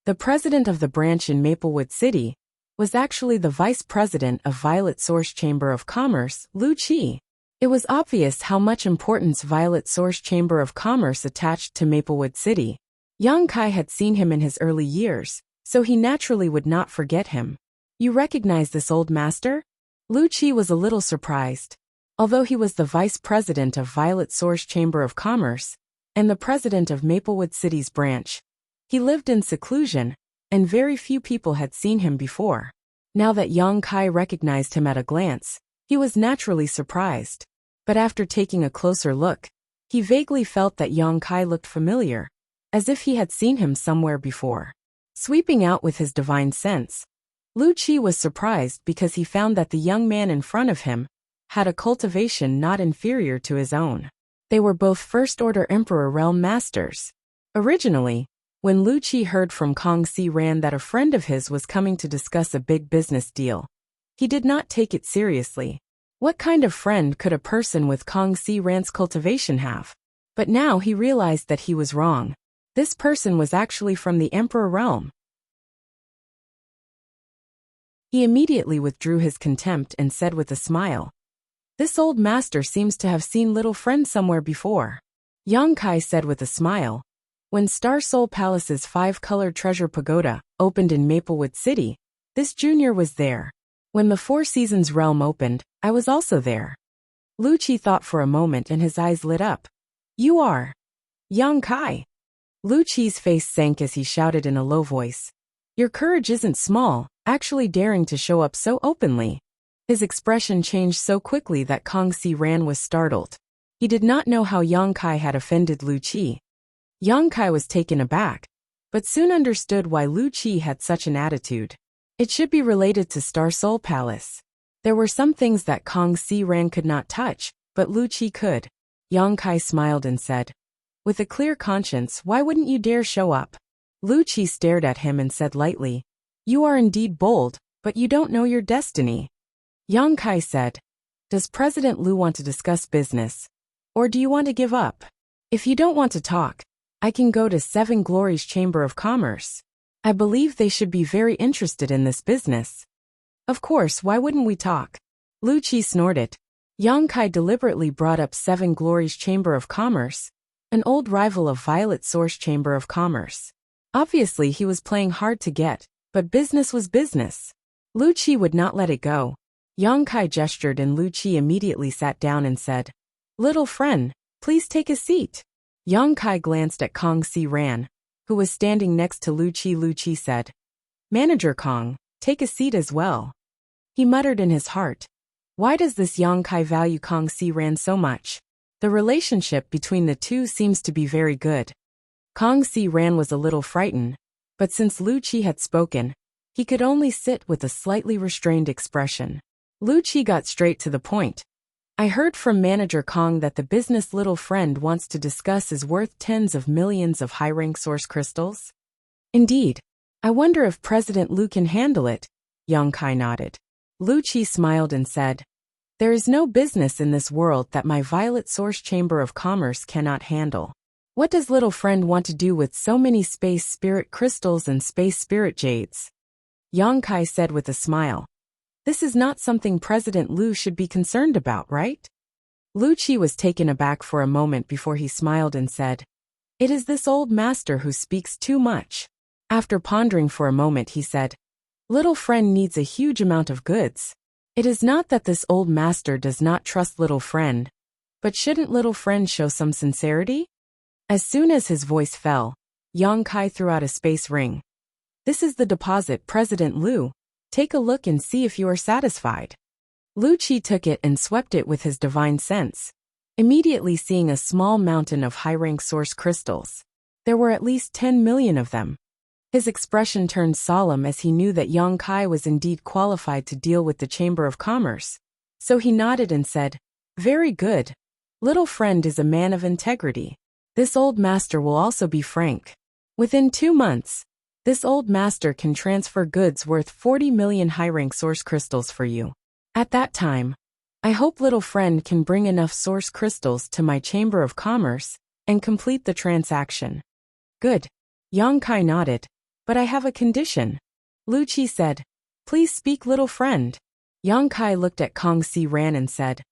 The president of the branch in Maplewood City was actually the vice president of Violet Source Chamber of Commerce, Liu Qi. It was obvious how much importance Violet Source Chamber of Commerce attached to Maplewood City. Yang Kai had seen him in his early years, so he naturally would not forget him. "You recognize this old master?" Liu Qi was a little surprised. Although he was the vice president of Violet Source Chamber of Commerce and the president of Maplewood City's branch, he lived in seclusion, and very few people had seen him before. Now that Yang Kai recognized him at a glance, he was naturally surprised. But after taking a closer look, he vaguely felt that Yang Kai looked familiar, as if he had seen him somewhere before. Sweeping out with his divine sense, Lu Qi was surprised because he found that the young man in front of him had a cultivation not inferior to his own. They were both First-Order Emperor Realm Masters. Originally, when Lu Qi heard from Kong Si Ran that a friend of his was coming to discuss a big business deal, he did not take it seriously. What kind of friend could a person with Kong Si Ran's cultivation have? But now he realized that he was wrong. This person was actually from the Emperor Realm. He immediately withdrew his contempt and said with a smile, "This old master seems to have seen little friend somewhere before." Yang Kai said with a smile, "When Star Soul Palace's 5-colored treasure pagoda opened in Maplewood City, this junior was there. When the Four Seasons realm opened, I was also there." Lu Qi thought for a moment and his eyes lit up. "You are Yang Kai." Lu Qi's face sank as he shouted in a low voice, "Your courage isn't small, actually daring to show up so openly." His expression changed so quickly that Kong Si Ran was startled. He did not know how Yang Kai had offended Lu Qi. Yang Kai was taken aback, but soon understood why Lu Qi had such an attitude. It should be related to Star Soul Palace. There were some things that Kong Si Ran could not touch, but Lu Qi could. Yang Kai smiled and said, "With a clear conscience, why wouldn't you dare show up?" Lu Qi stared at him and said lightly, "You are indeed bold, but you don't know your destiny." Yang Kai said, "Does President Lu want to discuss business? Or do you want to give up? If you don't want to talk, I can go to Seven Glories Chamber of Commerce. I believe they should be very interested in this business." "Of course, why wouldn't we talk?" Lu Qi snorted. Yang Kai deliberately brought up Seven Glories Chamber of Commerce, an old rival of Violet Source Chamber of Commerce. Obviously he was playing hard to get, but business was business. Lu Qi would not let it go. Yang Kai gestured and Lu Qi immediately sat down and said, "Little friend, please take a seat." Yang Kai glanced at Kong Si Ran, who was standing next to Lu Qi. Lu Qi said, "Manager Kong, take a seat as well." He muttered in his heart, "Why does this Yang Kai value Kong Si Ran so much? The relationship between the two seems to be very good." Kong Si Ran was a little frightened, but since Lu Qi had spoken, he could only sit with a slightly restrained expression. Lu Qi got straight to the point. "I heard from Manager Kong that the business little friend wants to discuss is worth tens of millions of high-rank source crystals." "Indeed. I wonder if President Lu can handle it." Yang Kai nodded. Lu Qi smiled and said, "There is no business in this world that my Violet Source Chamber of Commerce cannot handle. What does little friend want to do with so many space spirit crystals and space spirit jades?" Yang Kai said with a smile, "This is not something President Lu should be concerned about, right?" Lu Qi was taken aback for a moment before he smiled and said, "It is this old master who speaks too much." After pondering for a moment he said, "Little friend needs a huge amount of goods. It is not that this old master does not trust little friend, but shouldn't little friend show some sincerity?" As soon as his voice fell, Yang Kai threw out a space ring. "This is the deposit, President Lu. Take a look and see if you are satisfied." Lu Qi took it and swept it with his divine sense, immediately seeing a small mountain of high-rank source crystals. There were at least 10 million of them. His expression turned solemn as he knew that Yang Kai was indeed qualified to deal with the Chamber of Commerce. So he nodded and said, "Very good. Little friend is a man of integrity. This old master will also be frank. Within 2 months, this old master can transfer goods worth 40 million high-rank source crystals for you. At that time, I hope little friend can bring enough source crystals to my Chamber of Commerce and complete the transaction." "Good." Yang Kai nodded. "But I have a condition." Lu Qi said, "Please speak, little friend." Yang Kai looked at Kong Si Ran and said,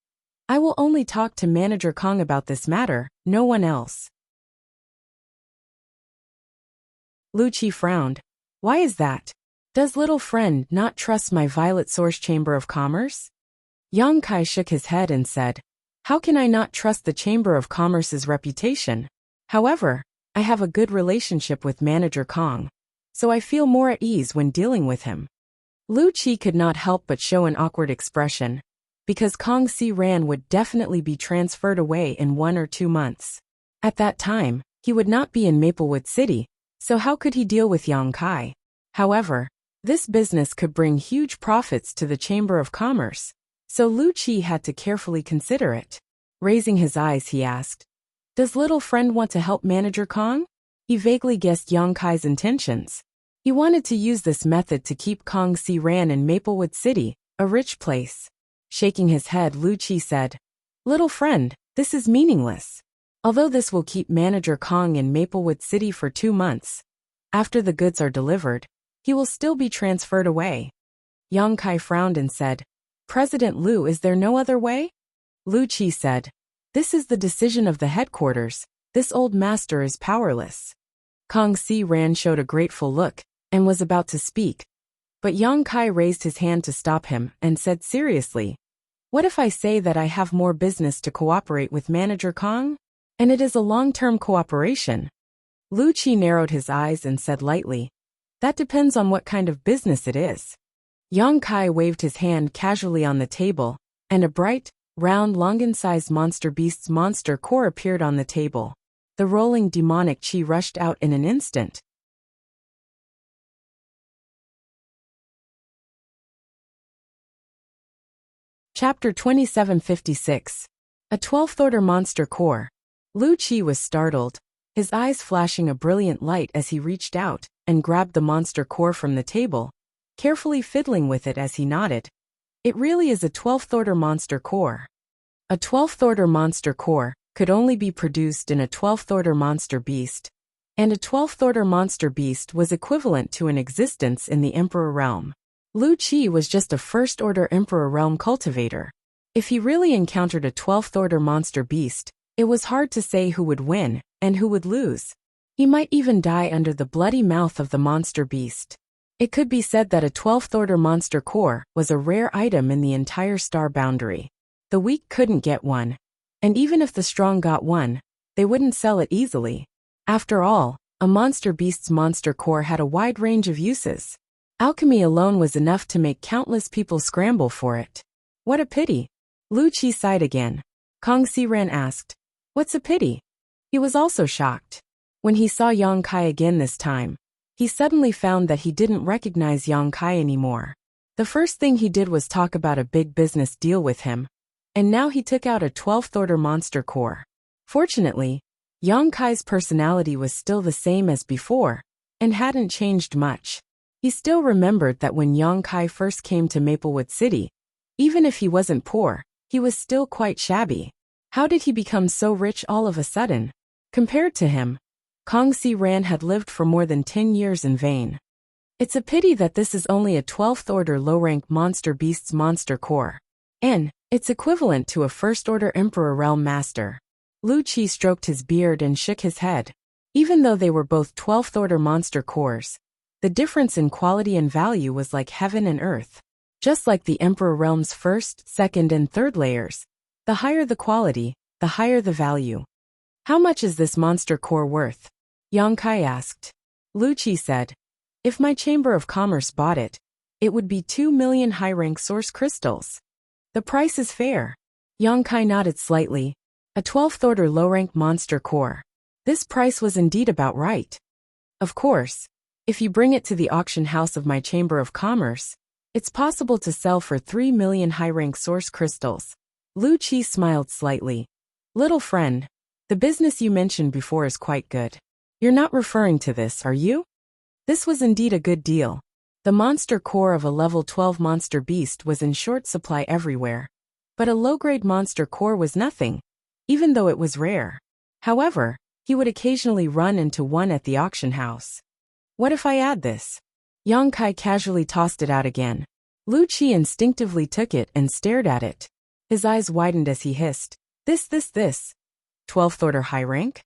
"I will only talk to Manager Kong about this matter, no one else." Lu Qi frowned. "Why is that? Does little friend not trust my Violet Source Chamber of Commerce?" Yang Kai shook his head and said, "How can I not trust the Chamber of Commerce's reputation? However, I have a good relationship with Manager Kong, so I feel more at ease when dealing with him." Lu Qi could not help but show an awkward expression, because Kong Si Ran would definitely be transferred away in 1 or 2 months. At that time, he would not be in Maplewood City, so how could he deal with Yang Kai? However, this business could bring huge profits to the Chamber of Commerce, so Lu Qi had to carefully consider it. Raising his eyes, he asked, "Does little friend want to help Manager Kong?" He vaguely guessed Yang Kai's intentions. He wanted to use this method to keep Kong Si Ran in Maplewood City, a rich place. Shaking his head, Lu Qi said, "Little friend, this is meaningless. Although this will keep Manager Kong in Maplewood City for 2 months, after the goods are delivered, he will still be transferred away." Yang Kai frowned and said, "President Lu, is there no other way?" Lu Qi said, "This is the decision of the headquarters. This old master is powerless." Kong Si Ran showed a grateful look and was about to speak, but Yang Kai raised his hand to stop him and said seriously, "What if I say that I have more business to cooperate with Manager Kong? And it is a long-term cooperation?" Lu Qi narrowed his eyes and said lightly, "That depends on what kind of business it is." Yang Kai waved his hand casually on the table, and a bright, round, Longan-sized monster beast's monster core appeared on the table. The rolling demonic chi rushed out in an instant. Chapter 2756. A 12th Order Monster Core. Lu Qi was startled, his eyes flashing a brilliant light as he reached out and grabbed the monster core from the table, carefully fiddling with it as he nodded. It really is a 12th Order Monster Core. A 12th Order Monster Core could only be produced in a 12th Order Monster Beast, and a 12th Order Monster Beast was equivalent to an existence in the Emperor Realm. Lu Qi was just a 1st Order Emperor Realm cultivator. If he really encountered a 12th Order Monster Beast, it was hard to say who would win and who would lose. He might even die under the bloody mouth of the monster beast. It could be said that a 12th Order Monster Core was a rare item in the entire star boundary. The weak couldn't get one, and even if the strong got one, they wouldn't sell it easily. After all, a monster beast's monster core had a wide range of uses. Alchemy alone was enough to make countless people scramble for it. What a pity. Lu Qi sighed again. Kong Si Ran asked, "What's a pity?" He was also shocked. When he saw Yang Kai again this time, he suddenly found that he didn't recognize Yang Kai anymore. The first thing he did was talk about a big business deal with him, and now he took out a 12th Order Monster Core. Fortunately, Yang Kai's personality was still the same as before, and hadn't changed much. He still remembered that when Yang Kai first came to Maplewood City, even if he wasn't poor, he was still quite shabby. How did he become so rich all of a sudden? Compared to him, Kong Si Ran had lived for more than 10 years in vain. It's a pity that this is only a 12th Order low-rank monster beast's monster core. And it's equivalent to a 1st Order Emperor Realm Master. Lu Qi stroked his beard and shook his head. Even though they were both 12th Order monster cores, the difference in quality and value was like heaven and earth. Just like the Emperor Realm's 1st, 2nd, and 3rd layers, the higher the quality, the higher the value. "How much is this monster core worth?" Yang Kai asked. Lu Qi said, "If my Chamber of Commerce bought it, it would be 2 million high-rank source crystals. The price is fair." Yang Kai nodded slightly. A 12th Order low-rank monster core. This price was indeed about right. Of course, if you bring it to the auction house of my Chamber of Commerce, it's possible to sell for 3 million high-rank source crystals. Lu Qi smiled slightly. "Little friend, the business you mentioned before is quite good. You're not referring to this, are you?" This was indeed a good deal. The monster core of a level 12 monster beast was in short supply everywhere, but a low-grade monster core was nothing, even though it was rare. However, he would occasionally run into one at the auction house. "What if I add this?" Yang Kai casually tossed it out again. Lu Qi instinctively took it and stared at it. His eyes widened as he hissed, This. 12th Order high rank?"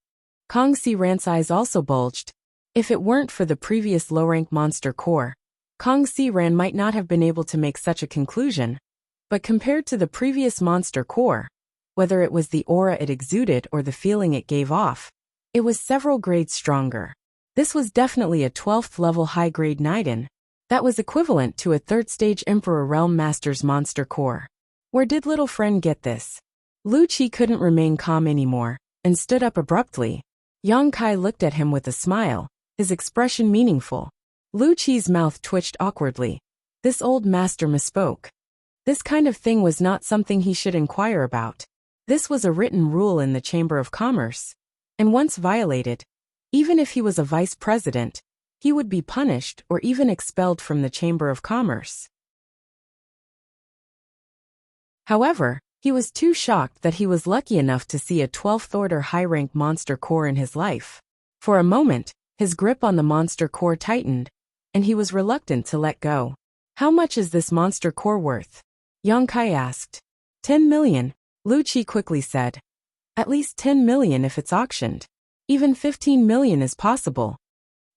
Kong Si Ran's eyes also bulged. If it weren't for the previous low-rank monster core, Kong Si Ran might not have been able to make such a conclusion. But compared to the previous monster core, whether it was the aura it exuded or the feeling it gave off, it was several grades stronger. This was definitely a 12th level high-grade Niden. That was equivalent to a 3rd stage Emperor Realm Master's monster core. Where did little friend get this? Lu Qi couldn't remain calm anymore, and stood up abruptly. Yang Kai looked at him with a smile, his expression meaningful. Lu Qi's mouth twitched awkwardly. This old master misspoke. This kind of thing was not something he should inquire about. This was a written rule in the Chamber of Commerce. And once violated, even if he was a vice president, he would be punished or even expelled from the Chamber of Commerce. However, he was too shocked that he was lucky enough to see a 12th order high-rank monster core in his life. For a moment, his grip on the monster core tightened, and he was reluctant to let go. How much is this monster core worth? Yang Kai asked. 10 million, Lu Qi quickly said. At least 10 million if it's auctioned. Even 15 million is possible.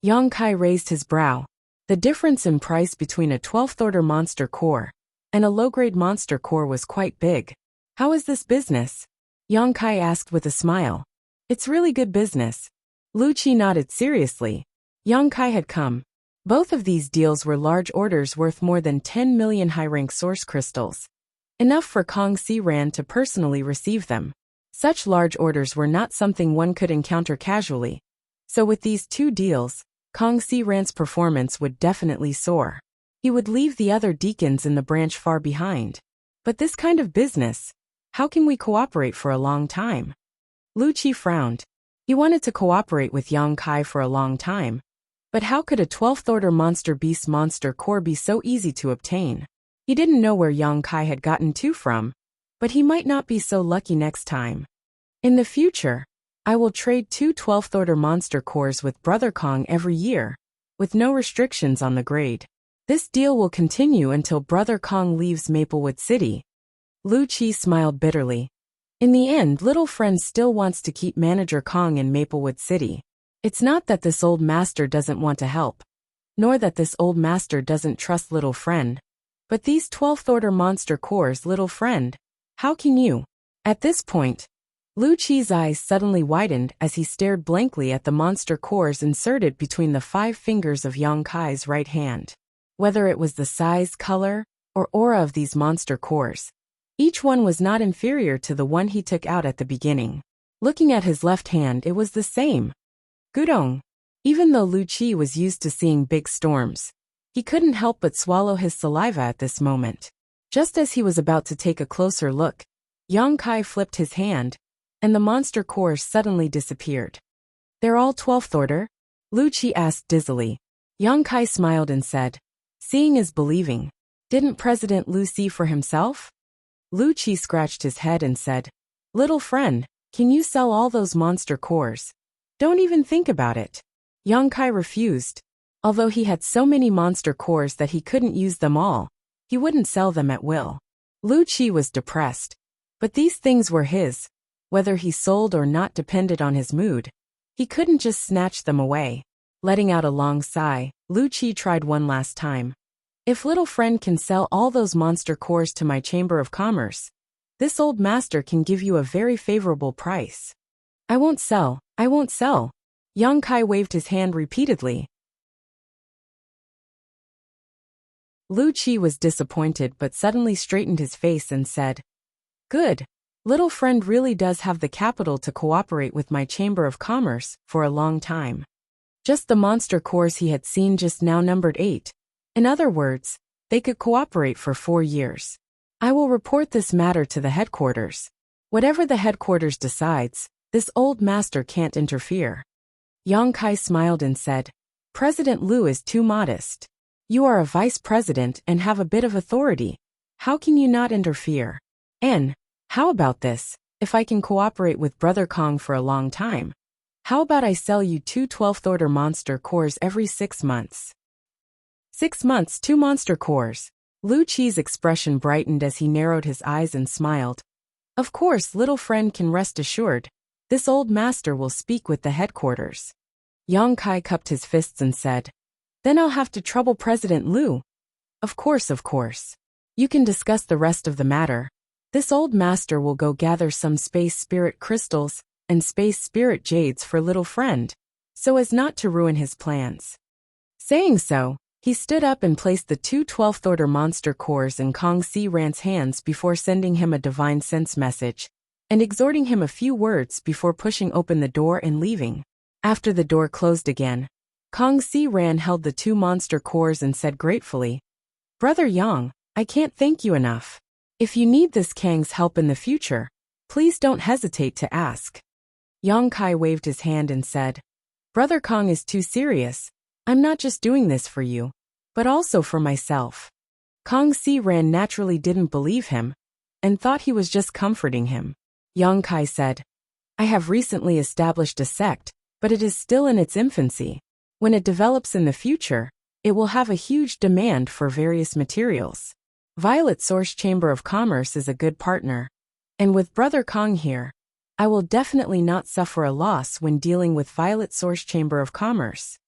Yang Kai raised his brow. The difference in price between a 12th order monster core and a low-grade monster core was quite big. How is this business? Yang Kai asked with a smile. It's really good business. Lu Qi nodded seriously. Yang Kai had come. Both of these deals were large orders worth more than 10 million high-rank source crystals. Enough for Kong Si Ran to personally receive them. Such large orders were not something one could encounter casually. So with these two deals, Kong Si Ran's performance would definitely soar. He would leave the other deacons in the branch far behind. But this kind of business, how can we cooperate for a long time? Lu Qi frowned. He wanted to cooperate with Yang Kai for a long time. But how could a 12th order monster beast monster core be so easy to obtain? He didn't know where Yang Kai had gotten to from, but he might not be so lucky next time. In the future, I will trade 2 12th order monster cores with Brother Kong every year, with no restrictions on the grade. This deal will continue until Brother Kong leaves Maplewood City. Lu Qi smiled bitterly. In the end, little friend still wants to keep Manager Kong in Maplewood City. It's not that this old master doesn't want to help, nor that this old master doesn't trust little friend. But these 12th order monster cores, little friend, how can you? At this point, Lu Qi's eyes suddenly widened as he stared blankly at the monster cores inserted between the 5 fingers of Yang Kai's right hand. Whether it was the size, color, or aura of these monster cores, each one was not inferior to the one he took out at the beginning. Looking at his left hand, it was the same. Gudong. Even though Lu Qi was used to seeing big storms, he couldn't help but swallow his saliva at this moment. Just as he was about to take a closer look, Yang Kai flipped his hand, and the monster cores suddenly disappeared. They're all 12th order? Lu Qi asked dizzily. Yang Kai smiled and said, seeing is believing. Didn't President Lu see for himself? Lu Qi scratched his head and said, little friend, can you sell all those monster cores? Don't even think about it. Yang Kai refused. Although he had so many monster cores that he couldn't use them all, he wouldn't sell them at will. Lu Qi was depressed. But these things were his. Whether he sold or not depended on his mood. He couldn't just snatch them away. Letting out a long sigh, Lu Qi tried one last time. If little friend can sell all those monster cores to my Chamber of Commerce, this old master can give you a very favorable price. I won't sell, I won't sell. Yang Kai waved his hand repeatedly. Lu Qi was disappointed but suddenly straightened his face and said, good. Little friend really does have the capital to cooperate with my Chamber of Commerce for a long time. Just the monster cores he had seen just now numbered 8. In other words, they could cooperate for 4 years. I will report this matter to the headquarters. Whatever the headquarters decides, this old master can't interfere. Yang Kai smiled and said, President Lu is too modest. You are a vice president and have a bit of authority. How can you not interfere? How about this, if I can cooperate with Brother Kong for a long time? How about I sell you 2 12th order monster cores every 6 months? 6 months, 2 monster cores. Lu Qi's expression brightened as he narrowed his eyes and smiled. Of course, little friend can rest assured. This old master will speak with the headquarters. Yang Kai cupped his fists and said, then I'll have to trouble President Lu. Of course, of course. You can discuss the rest of the matter. This old master will go gather some space spirit crystals and space spirit jades for little friend, so as not to ruin his plans. Saying so, he stood up and placed the two 12th order monster cores in Kong Si Ran's hands before sending him a divine sense message, and exhorting him a few words before pushing open the door and leaving. After the door closed again, Kong Si Ran held the two monster cores and said gratefully, "Brother Yang, I can't thank you enough. If you need this Kang's help in the future, please don't hesitate to ask." Yang Kai waved his hand and said, "Brother Kong is too serious. I'm not just doing this for you, but also for myself." Kong Si Ran naturally didn't believe him, and thought he was just comforting him. Yang Kai said, "I have recently established a sect, but it is still in its infancy. When it develops in the future, it will have a huge demand for various materials. Violet Source Chamber of Commerce is a good partner, and with Brother Kong here, I will definitely not suffer a loss when dealing with Violet Source Chamber of Commerce."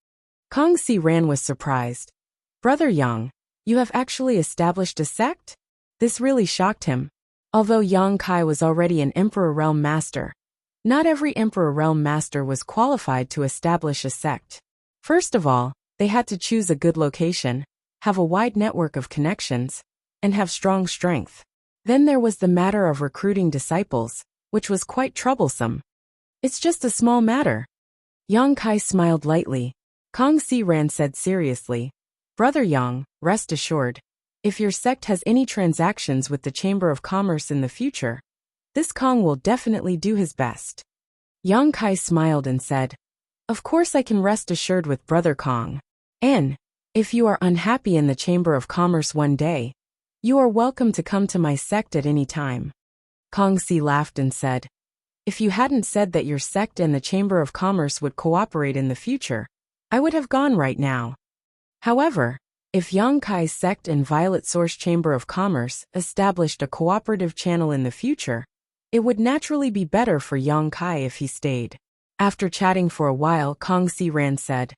Kong Si Ran was surprised. "Brother Yang, you have actually established a sect?" This really shocked him. Although Yang Kai was already an Emperor Realm Master, not every Emperor Realm Master was qualified to establish a sect. First of all, they had to choose a good location, have a wide network of connections, and have strong strength. Then there was the matter of recruiting disciples, which was quite troublesome. "It's just a small matter." Yang Kai smiled lightly. Kong Si Ran said seriously, "Brother Yang, rest assured, if your sect has any transactions with the Chamber of Commerce in the future, this Kong will definitely do his best." Yang Kai smiled and said, "Of course I can rest assured with Brother Kong. And, if you are unhappy in the Chamber of Commerce one day, you are welcome to come to my sect at any time." Kong Si laughed and said, "If you hadn't said that your sect and the Chamber of Commerce would cooperate in the future, I would have gone right now. However, if Yang Kai's sect and Violet Source Chamber of Commerce established a cooperative channel in the future, it would naturally be better for Yang Kai if he stayed." After chatting for a while, Kong Si Ran said,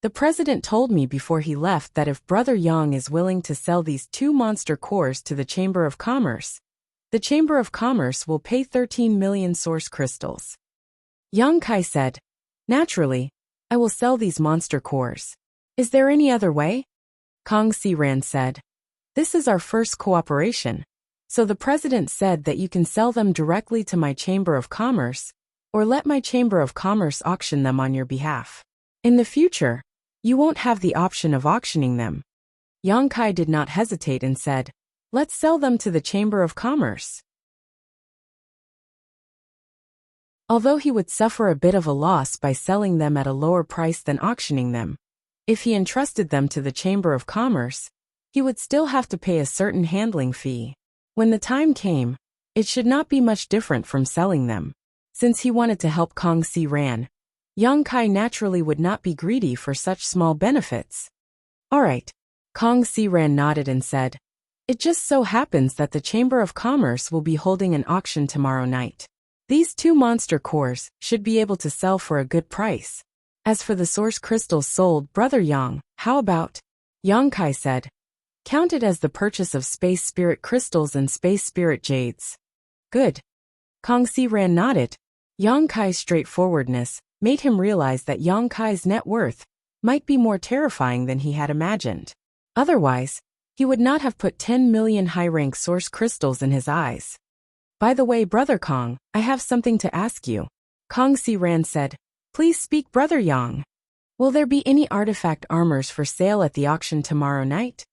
"The president told me before he left that if Brother Yang is willing to sell these two monster cores to the Chamber of Commerce, the Chamber of Commerce will pay 13 million source crystals." Yang Kai said, "Naturally, I will sell these monster cores. Is there any other way?" Kong Si Ran said, "This is our first cooperation, so the president said that you can sell them directly to my Chamber of Commerce, or let my Chamber of Commerce auction them on your behalf. In the future, you won't have the option of auctioning them." Yang Kai did not hesitate and said, "Let's sell them to the Chamber of Commerce." Although he would suffer a bit of a loss by selling them at a lower price than auctioning them, if he entrusted them to the Chamber of Commerce, he would still have to pay a certain handling fee. When the time came, it should not be much different from selling them. Since he wanted to help Kong Si Ran, Yang Kai naturally would not be greedy for such small benefits. "Alright." Kong Si Ran nodded and said, "It just so happens that the Chamber of Commerce will be holding an auction tomorrow night. These two monster cores should be able to sell for a good price. As for the source crystals sold, Brother Yang, how about?" Yang Kai said, "Count it as the purchase of space spirit crystals and space spirit jades." "Good." Kong Si Ran nodded. Yang Kai's straightforwardness made him realize that Yang Kai's net worth might be more terrifying than he had imagined. Otherwise, he would not have put 10 million high-rank source crystals in his eyes. "By the way, Brother Kong, I have something to ask you." Kong Si Ran said, "Please speak, Brother Yang. Will there be any artifact armors for sale at the auction tomorrow night?"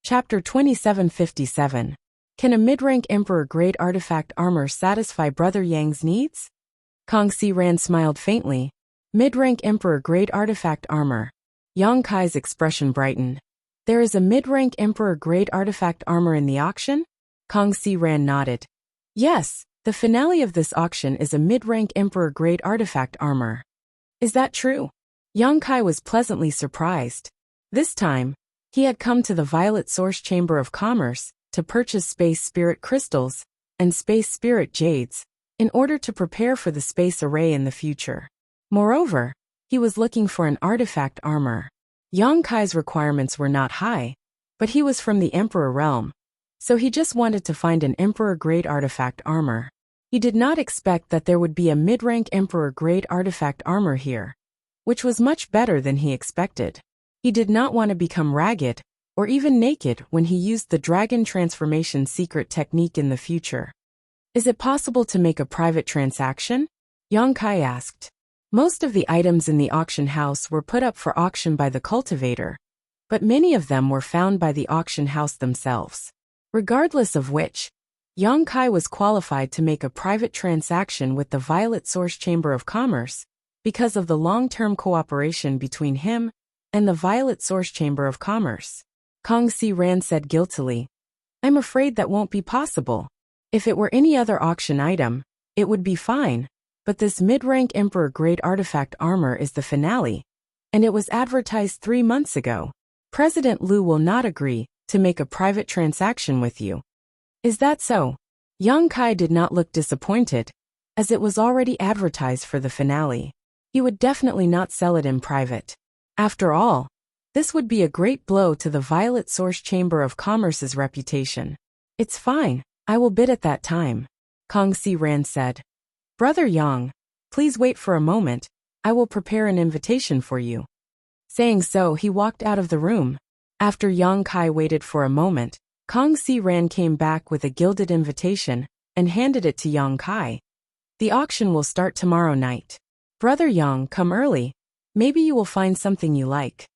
Chapter 2757. Can a mid-rank Emperor-grade artifact armor satisfy Brother Yang's needs? Kong Si Ran smiled faintly. Mid-rank Emperor-grade artifact armor. Yang Kai's expression brightened. "There is a mid-rank Emperor-grade artifact armor in the auction?" Kong Si Ran nodded. "Yes, the finale of this auction is a mid-rank Emperor-grade artifact armor." "Is that true?" Yang Kai was pleasantly surprised. This time, he had come to the Violet Source Chamber of Commerce to purchase space spirit crystals and space spirit jades in order to prepare for the space array in the future. Moreover, He was looking for an artifact armor. Yang Kai's requirements were not high, but he was from the Emperor realm, so he just wanted to find an Emperor-grade artifact armor. He did not expect that there would be a mid-rank Emperor-grade artifact armor here, which was much better than he expected. He did not want to become ragged, or even naked when he used the dragon transformation secret technique in the future. Is it possible to make a private transaction? Yang Kai asked. Most of the items in the auction house were put up for auction by the cultivator, but many of them were found by the auction house themselves. Regardless of which, Yang Kai was qualified to make a private transaction with the Violet Source Chamber of Commerce because of the long-term cooperation between him and the Violet Source Chamber of Commerce. Kong Si Ran said guiltily, "I'm afraid that won't be possible. If it were any other auction item, it would be fine, but this mid-rank Emperor-grade artifact armor is the finale, and it was advertised 3 months ago. President Liu will not agree to make a private transaction with you." Is that so? Yang Kai did not look disappointed, as it was already advertised for the finale. He would definitely not sell it in private. After all, this would be a great blow to the Violet Source Chamber of Commerce's reputation. It's fine, I will bid at that time, Kong Si Ran said. Brother Yang, please wait for a moment, I will prepare an invitation for you. Saying so, he walked out of the room. After Yang Kai waited for a moment, Kong Si Ran came back with a gilded invitation and handed it to Yang Kai. The auction will start tomorrow night. Brother Yang, come early. Maybe you will find something you like.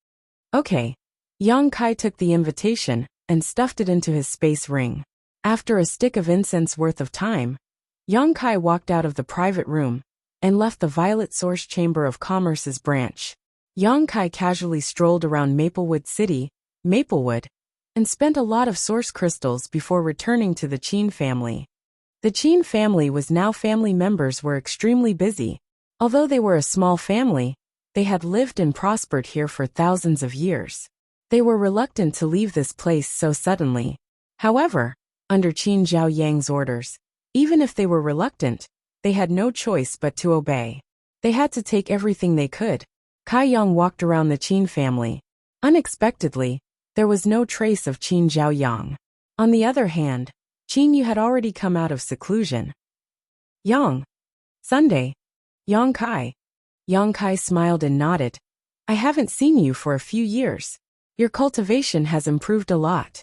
Okay. Yang Kai took the invitation and stuffed it into his space ring. After a stick of incense worth of time, Yang Kai walked out of the private room and left the Violet Source Chamber of Commerce's branch. Yang Kai casually strolled around Maplewood City, Maplewood, and spent a lot of source crystals before returning to the Qin family. The Qin family was now family members were extremely busy. Although they were a small family, they had lived and prospered here for thousands of years. They were reluctant to leave this place so suddenly. However, under Qin Zhao Yang's orders, even if they were reluctant, they had no choice but to obey. They had to take everything they could. Kai Yang walked around the Qin family. Unexpectedly, there was no trace of Qin Zhao Yang. On the other hand, Qin Yu had already come out of seclusion. Yang. Sunday. Yang Kai. Yang Kai smiled and nodded. I haven't seen you for a few years. Your cultivation has improved a lot.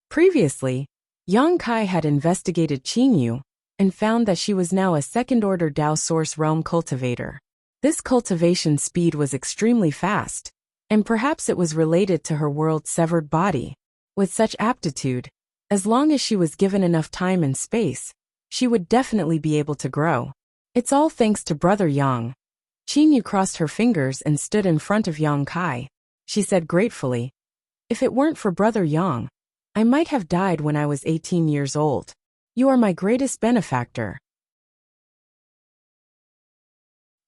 Previously, Yang Kai had investigated Qin Yu and found that she was now a second-order Dao Source Realm cultivator. This cultivation speed was extremely fast, and perhaps it was related to her world-severed body. With such aptitude, as long as she was given enough time and space, she would definitely be able to grow. It's all thanks to Brother Yang. Qin Yu crossed her fingers and stood in front of Yang Kai. She said gratefully, If it weren't for Brother Yang, I might have died when I was 18 years old. You are my greatest benefactor.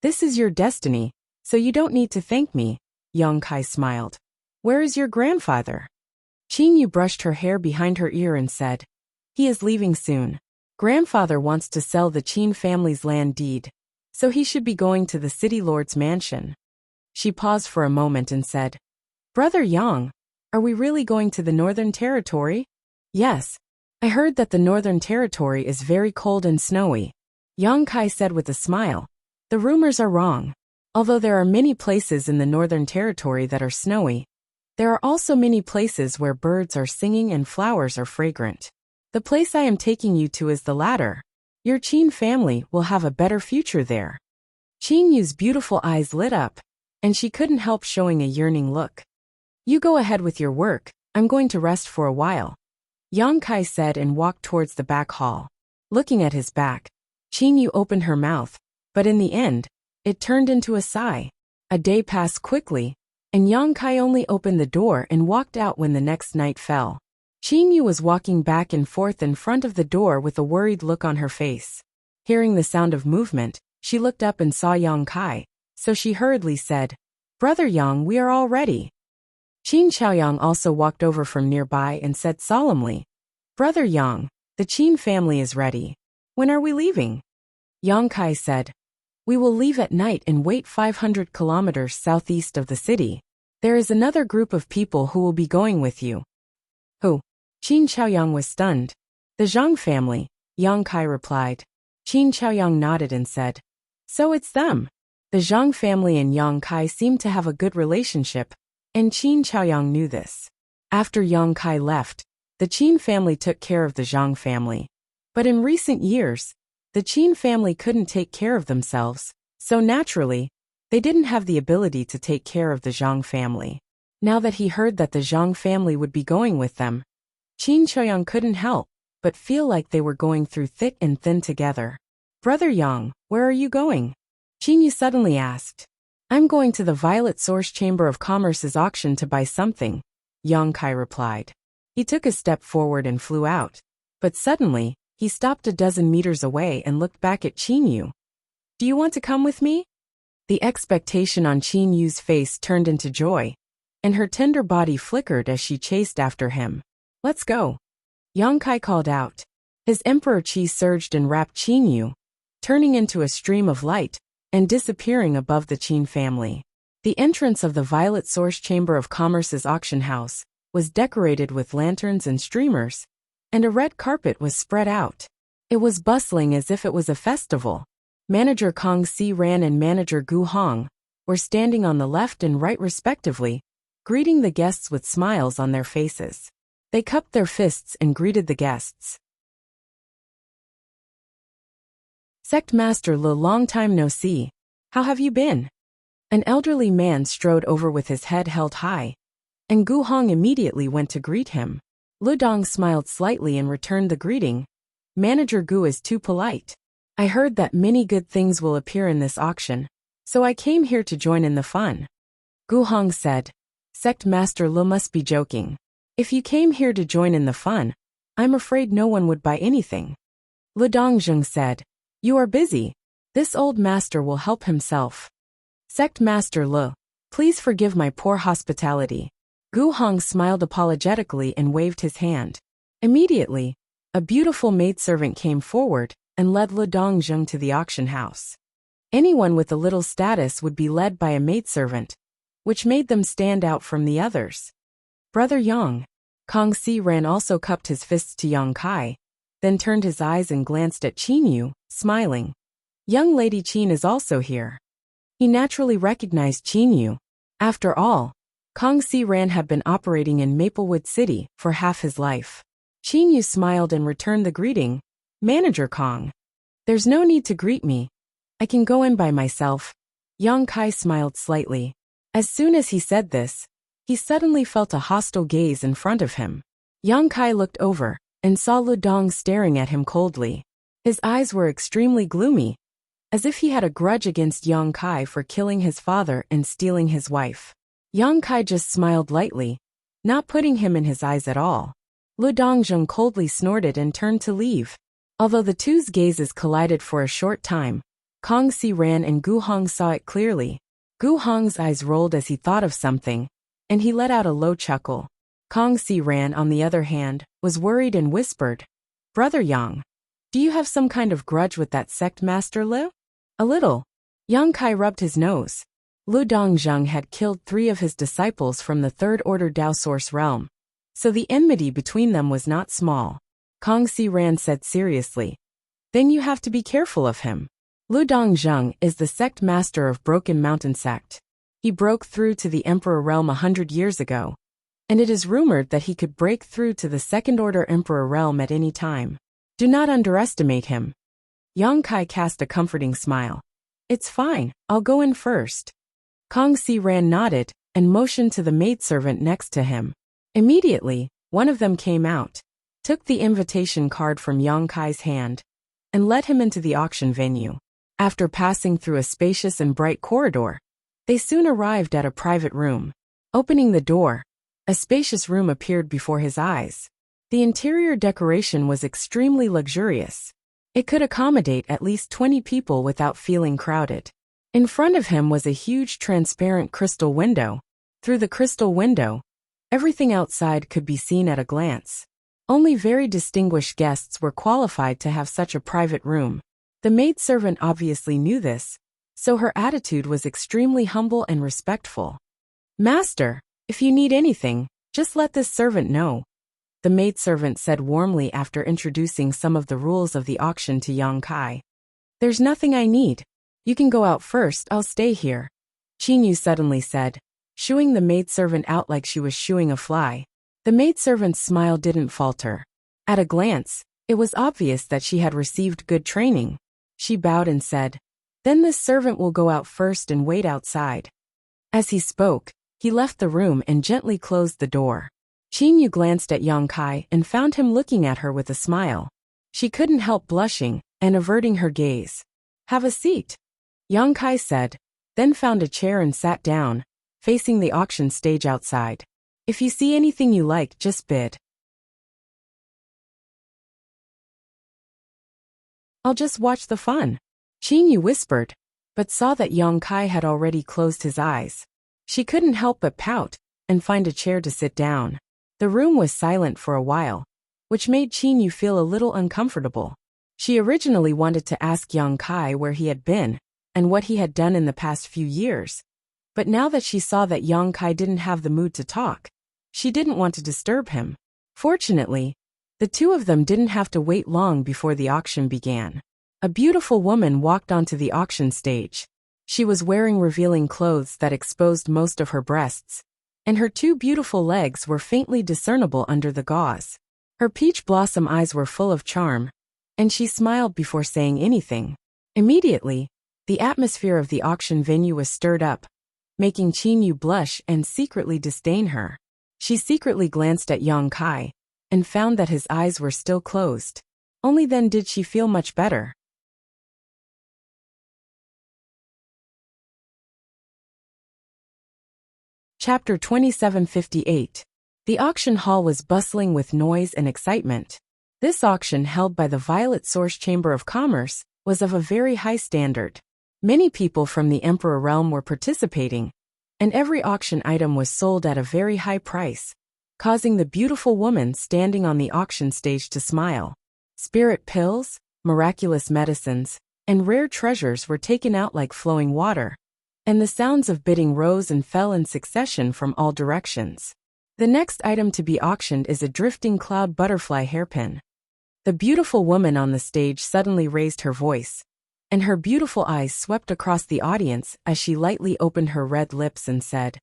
This is your destiny, so you don't need to thank me, Yang Kai smiled. Where is your grandfather? Qin Yu brushed her hair behind her ear and said, He is leaving soon. Grandfather wants to sell the Qin family's land deed, so he should be going to the city lord's mansion. She paused for a moment and said, Brother Yang, are we really going to the Northern Territory? Yes. I heard that the Northern Territory is very cold and snowy. Yang Kai said with a smile. The rumors are wrong. Although there are many places in the Northern Territory that are snowy, there are also many places where birds are singing and flowers are fragrant. The place I am taking you to is the latter. Your Qin family will have a better future there. Qin Yu's beautiful eyes lit up, and she couldn't help showing a yearning look. You go ahead with your work, I'm going to rest for a while, Yang Kai said and walked towards the back hall. Looking at his back, Qin Yu opened her mouth, but in the end, it turned into a sigh. A day passed quickly, and Yang Kai only opened the door and walked out when the next night fell. Qin Yu was walking back and forth in front of the door with a worried look on her face. Hearing the sound of movement, she looked up and saw Yang Kai, so she hurriedly said, Brother Yang, we are all ready. Qin Xiaoyang also walked over from nearby and said solemnly, Brother Yang, the Qin family is ready. When are we leaving? Yang Kai said, We will leave at night and wait 500 kilometers southeast of the city. There is another group of people who will be going with you. Who? Qin Chaoyang was stunned. The Zhang family, Yang Kai replied. Qin Chaoyang nodded and said, So it's them. The Zhang family and Yang Kai seemed to have a good relationship, and Qin Chaoyang knew this. After Yang Kai left, the Qin family took care of the Zhang family. But in recent years, the Qin family couldn't take care of themselves, so naturally, they didn't have the ability to take care of the Zhang family. Now that he heard that the Zhang family would be going with them, Qin Chaoyang couldn't help but feel like they were going through thick and thin together. Brother Yang, where are you going? Qin Yu suddenly asked. I'm going to the Violet Source Chamber of Commerce's auction to buy something, Yang Kai replied. He took a step forward and flew out. But suddenly, he stopped a dozen meters away and looked back at Qin Yu. Do you want to come with me? The expectation on Qin Yu's face turned into joy, and her tender body flickered as she chased after him. Let's go. Yang Kai called out. His emperor chi surged and wrapped Qin Yu, turning into a stream of light and disappearing above the Qin family. The entrance of the Violet Source Chamber of Commerce's auction house was decorated with lanterns and streamers, and a red carpet was spread out. It was bustling as if it was a festival. Manager Kong Si Ran and Manager Gu Hong were standing on the left and right respectively, greeting the guests with smiles on their faces. They cupped their fists and greeted the guests. Sect Master Le, long time no see. How have you been? An elderly man strode over with his head held high, and Gu Hong immediately went to greet him. Lu Dong smiled slightly and returned the greeting. Manager Gu is too polite. I heard that many good things will appear in this auction, so I came here to join in the fun. Gu Hong said. Sect Master Lu must be joking. If you came here to join in the fun, I'm afraid no one would buy anything. Lu Dongjung said. You are busy. This old master will help himself. Sect Master Lu, please forgive my poor hospitality. Gu Hong smiled apologetically and waved his hand. Immediately, a beautiful maidservant came forward and led Lu Dongjung to the auction house. Anyone with a little status would be led by a maidservant, which made them stand out from the others. Brother Yang. Kong Si Ran also cupped his fists to Yang Kai, then turned his eyes and glanced at Qin Yu, smiling. Young Lady Qin is also here. He naturally recognized Qin Yu. After all, Kong Si Ran had been operating in Maplewood City for half his life. Qin Yu smiled and returned the greeting. Manager Kong. There's no need to greet me. I can go in by myself. Yang Kai smiled slightly. As soon as he said this, he suddenly felt a hostile gaze in front of him. Yang Kai looked over and saw Lu Dong staring at him coldly. His eyes were extremely gloomy, as if he had a grudge against Yang Kai for killing his father and stealing his wife. Yang Kai just smiled lightly, not putting him in his eyes at all. Lu Dongjung coldly snorted and turned to leave. Although the two's gazes collided for a short time, Kong Si Ran and Gu Hong saw it clearly. Gu Hong's eyes rolled as he thought of something, and he let out a low chuckle. Kong Si Ran, on the other hand, was worried and whispered, Brother Yang, do you have some kind of grudge with that sect Master Liu? A little. Yang Kai rubbed his nose. Lu Dongjung had killed 3 of his disciples from the Third Order Dao Source realm, so the enmity between them was not small. Kong Si Ran said seriously, Then you have to be careful of him. Lu Dongjung is the sect master of Broken Mountain Sect. He broke through to the Emperor realm 100 years ago, and it is rumored that he could break through to the Second Order Emperor realm at any time. Do not underestimate him. Yang Kai cast a comforting smile. It's fine, I'll go in first. Kong Si Ran nodded and motioned to the maidservant next to him. Immediately, one of them came out, took the invitation card from Yang Kai's hand, and led him into the auction venue. After passing through a spacious and bright corridor, they soon arrived at a private room. Opening the door, a spacious room appeared before his eyes. The interior decoration was extremely luxurious. It could accommodate at least 20 people without feeling crowded. In front of him was a huge transparent crystal window. Through the crystal window, everything outside could be seen at a glance. Only very distinguished guests were qualified to have such a private room. The maidservant obviously knew this, so her attitude was extremely humble and respectful. "Master, if you need anything, just let this servant know," the maidservant said warmly after introducing some of the rules of the auction to Yang Kai. "There's nothing I need. You can go out first, I'll stay here," Qinyu suddenly said, shooing the maidservant out like she was shooing a fly. The maidservant's smile didn't falter. At a glance, it was obvious that she had received good training. She bowed and said, "Then this servant will go out first and wait outside." As he spoke, he left the room and gently closed the door. Qinyu glanced at Yang Kai and found him looking at her with a smile. She couldn't help blushing and averting her gaze. "Have a seat," Yang Kai said, then found a chair and sat down, facing the auction stage outside. "If you see anything you like, just bid." "I'll just watch the fun," Qinyu whispered, but saw that Yang Kai had already closed his eyes. She couldn't help but pout and find a chair to sit down. The room was silent for a while, which made Qinyu feel a little uncomfortable. She originally wanted to ask Yang Kai where he had been and what he had done in the past few years, but now that she saw that Yang Kai didn't have the mood to talk, she didn't want to disturb him. Fortunately, the two of them didn't have to wait long before the auction began. A beautiful woman walked onto the auction stage. She was wearing revealing clothes that exposed most of her breasts, and her two beautiful legs were faintly discernible under the gauze. Her peach blossom eyes were full of charm, and she smiled before saying anything. Immediately, the atmosphere of the auction venue was stirred up, making Qinyu blush and secretly disdain her. She secretly glanced at Yang Kai and found that his eyes were still closed. Only then did she feel much better. Chapter 2758. The auction hall was bustling with noise and excitement. This auction, held by the Violet Source Chamber of Commerce, was of a very high standard. Many people from the Emperor realm were participating, and every auction item was sold at a very high price, causing the beautiful woman standing on the auction stage to smile. Spirit pills, miraculous medicines, and rare treasures were taken out like flowing water, and the sounds of bidding rose and fell in succession from all directions. The next item to be auctioned is a drifting cloud butterfly hairpin. The beautiful woman on the stage suddenly raised her voice, and her beautiful eyes swept across the audience as she lightly opened her red lips and said,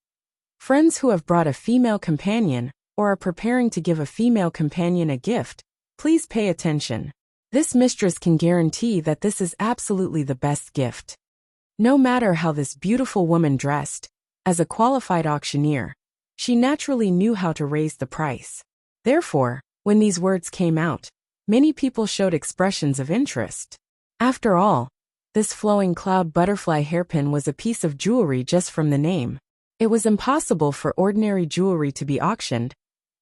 "Friends who have brought a female companion or are preparing to give a female companion a gift, please pay attention. This mistress can guarantee that this is absolutely the best gift." No matter how this beautiful woman dressed, as a qualified auctioneer, she naturally knew how to raise the price. Therefore, when these words came out, many people showed expressions of interest. After all, this flowing cloud butterfly hairpin was a piece of jewelry just from the name. It was impossible for ordinary jewelry to be auctioned,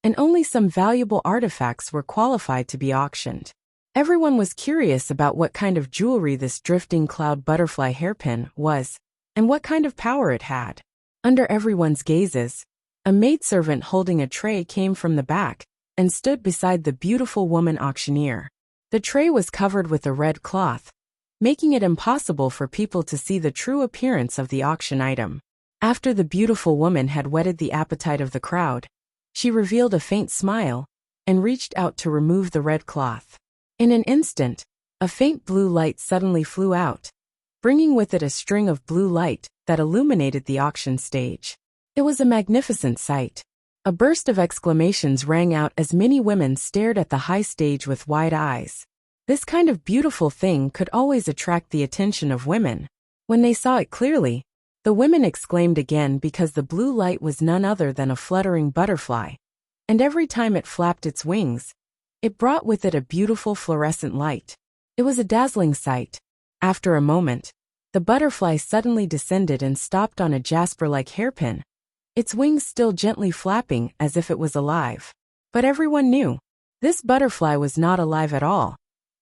and only some valuable artifacts were qualified to be auctioned. Everyone was curious about what kind of jewelry this drifting cloud butterfly hairpin was, and what kind of power it had. Under everyone's gazes, a maidservant holding a tray came from the back and stood beside the beautiful woman auctioneer. The tray was covered with a red cloth, making it impossible for people to see the true appearance of the auction item. After the beautiful woman had whetted the appetite of the crowd, she revealed a faint smile and reached out to remove the red cloth. In an instant, a faint blue light suddenly flew out, bringing with it a string of blue light that illuminated the auction stage. It was a magnificent sight. A burst of exclamations rang out as many women stared at the high stage with wide eyes. This kind of beautiful thing could always attract the attention of women. When they saw it clearly, the women exclaimed again because the blue light was none other than a fluttering butterfly, and every time it flapped its wings, it brought with it a beautiful fluorescent light. It was a dazzling sight. After a moment, the butterfly suddenly descended and stopped on a jasper-like hairpin, its wings still gently flapping as if it was alive. But everyone knew this butterfly was not alive at all,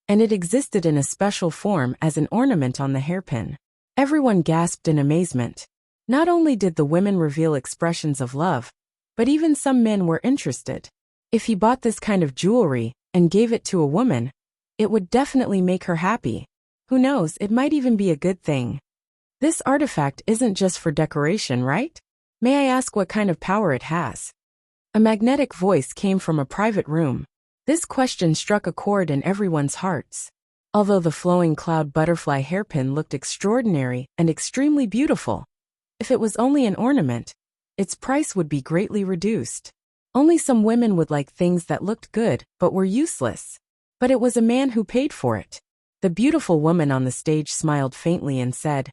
and it existed in a special form as an ornament on the hairpin. Everyone gasped in amazement. Not only did the women reveal expressions of love, but even some men were interested. If he bought this kind of jewelry and gave it to a woman, it would definitely make her happy. Who knows, it might even be a good thing. This artifact isn't just for decoration, right? May I ask what kind of power it has? A magnetic voice came from a private room. This question struck a chord in everyone's hearts. Although the flowing cloud butterfly hairpin looked extraordinary and extremely beautiful, if it was only an ornament, its price would be greatly reduced. Only some women would like things that looked good but were useless. But it was a man who paid for it. The beautiful woman on the stage smiled faintly and said,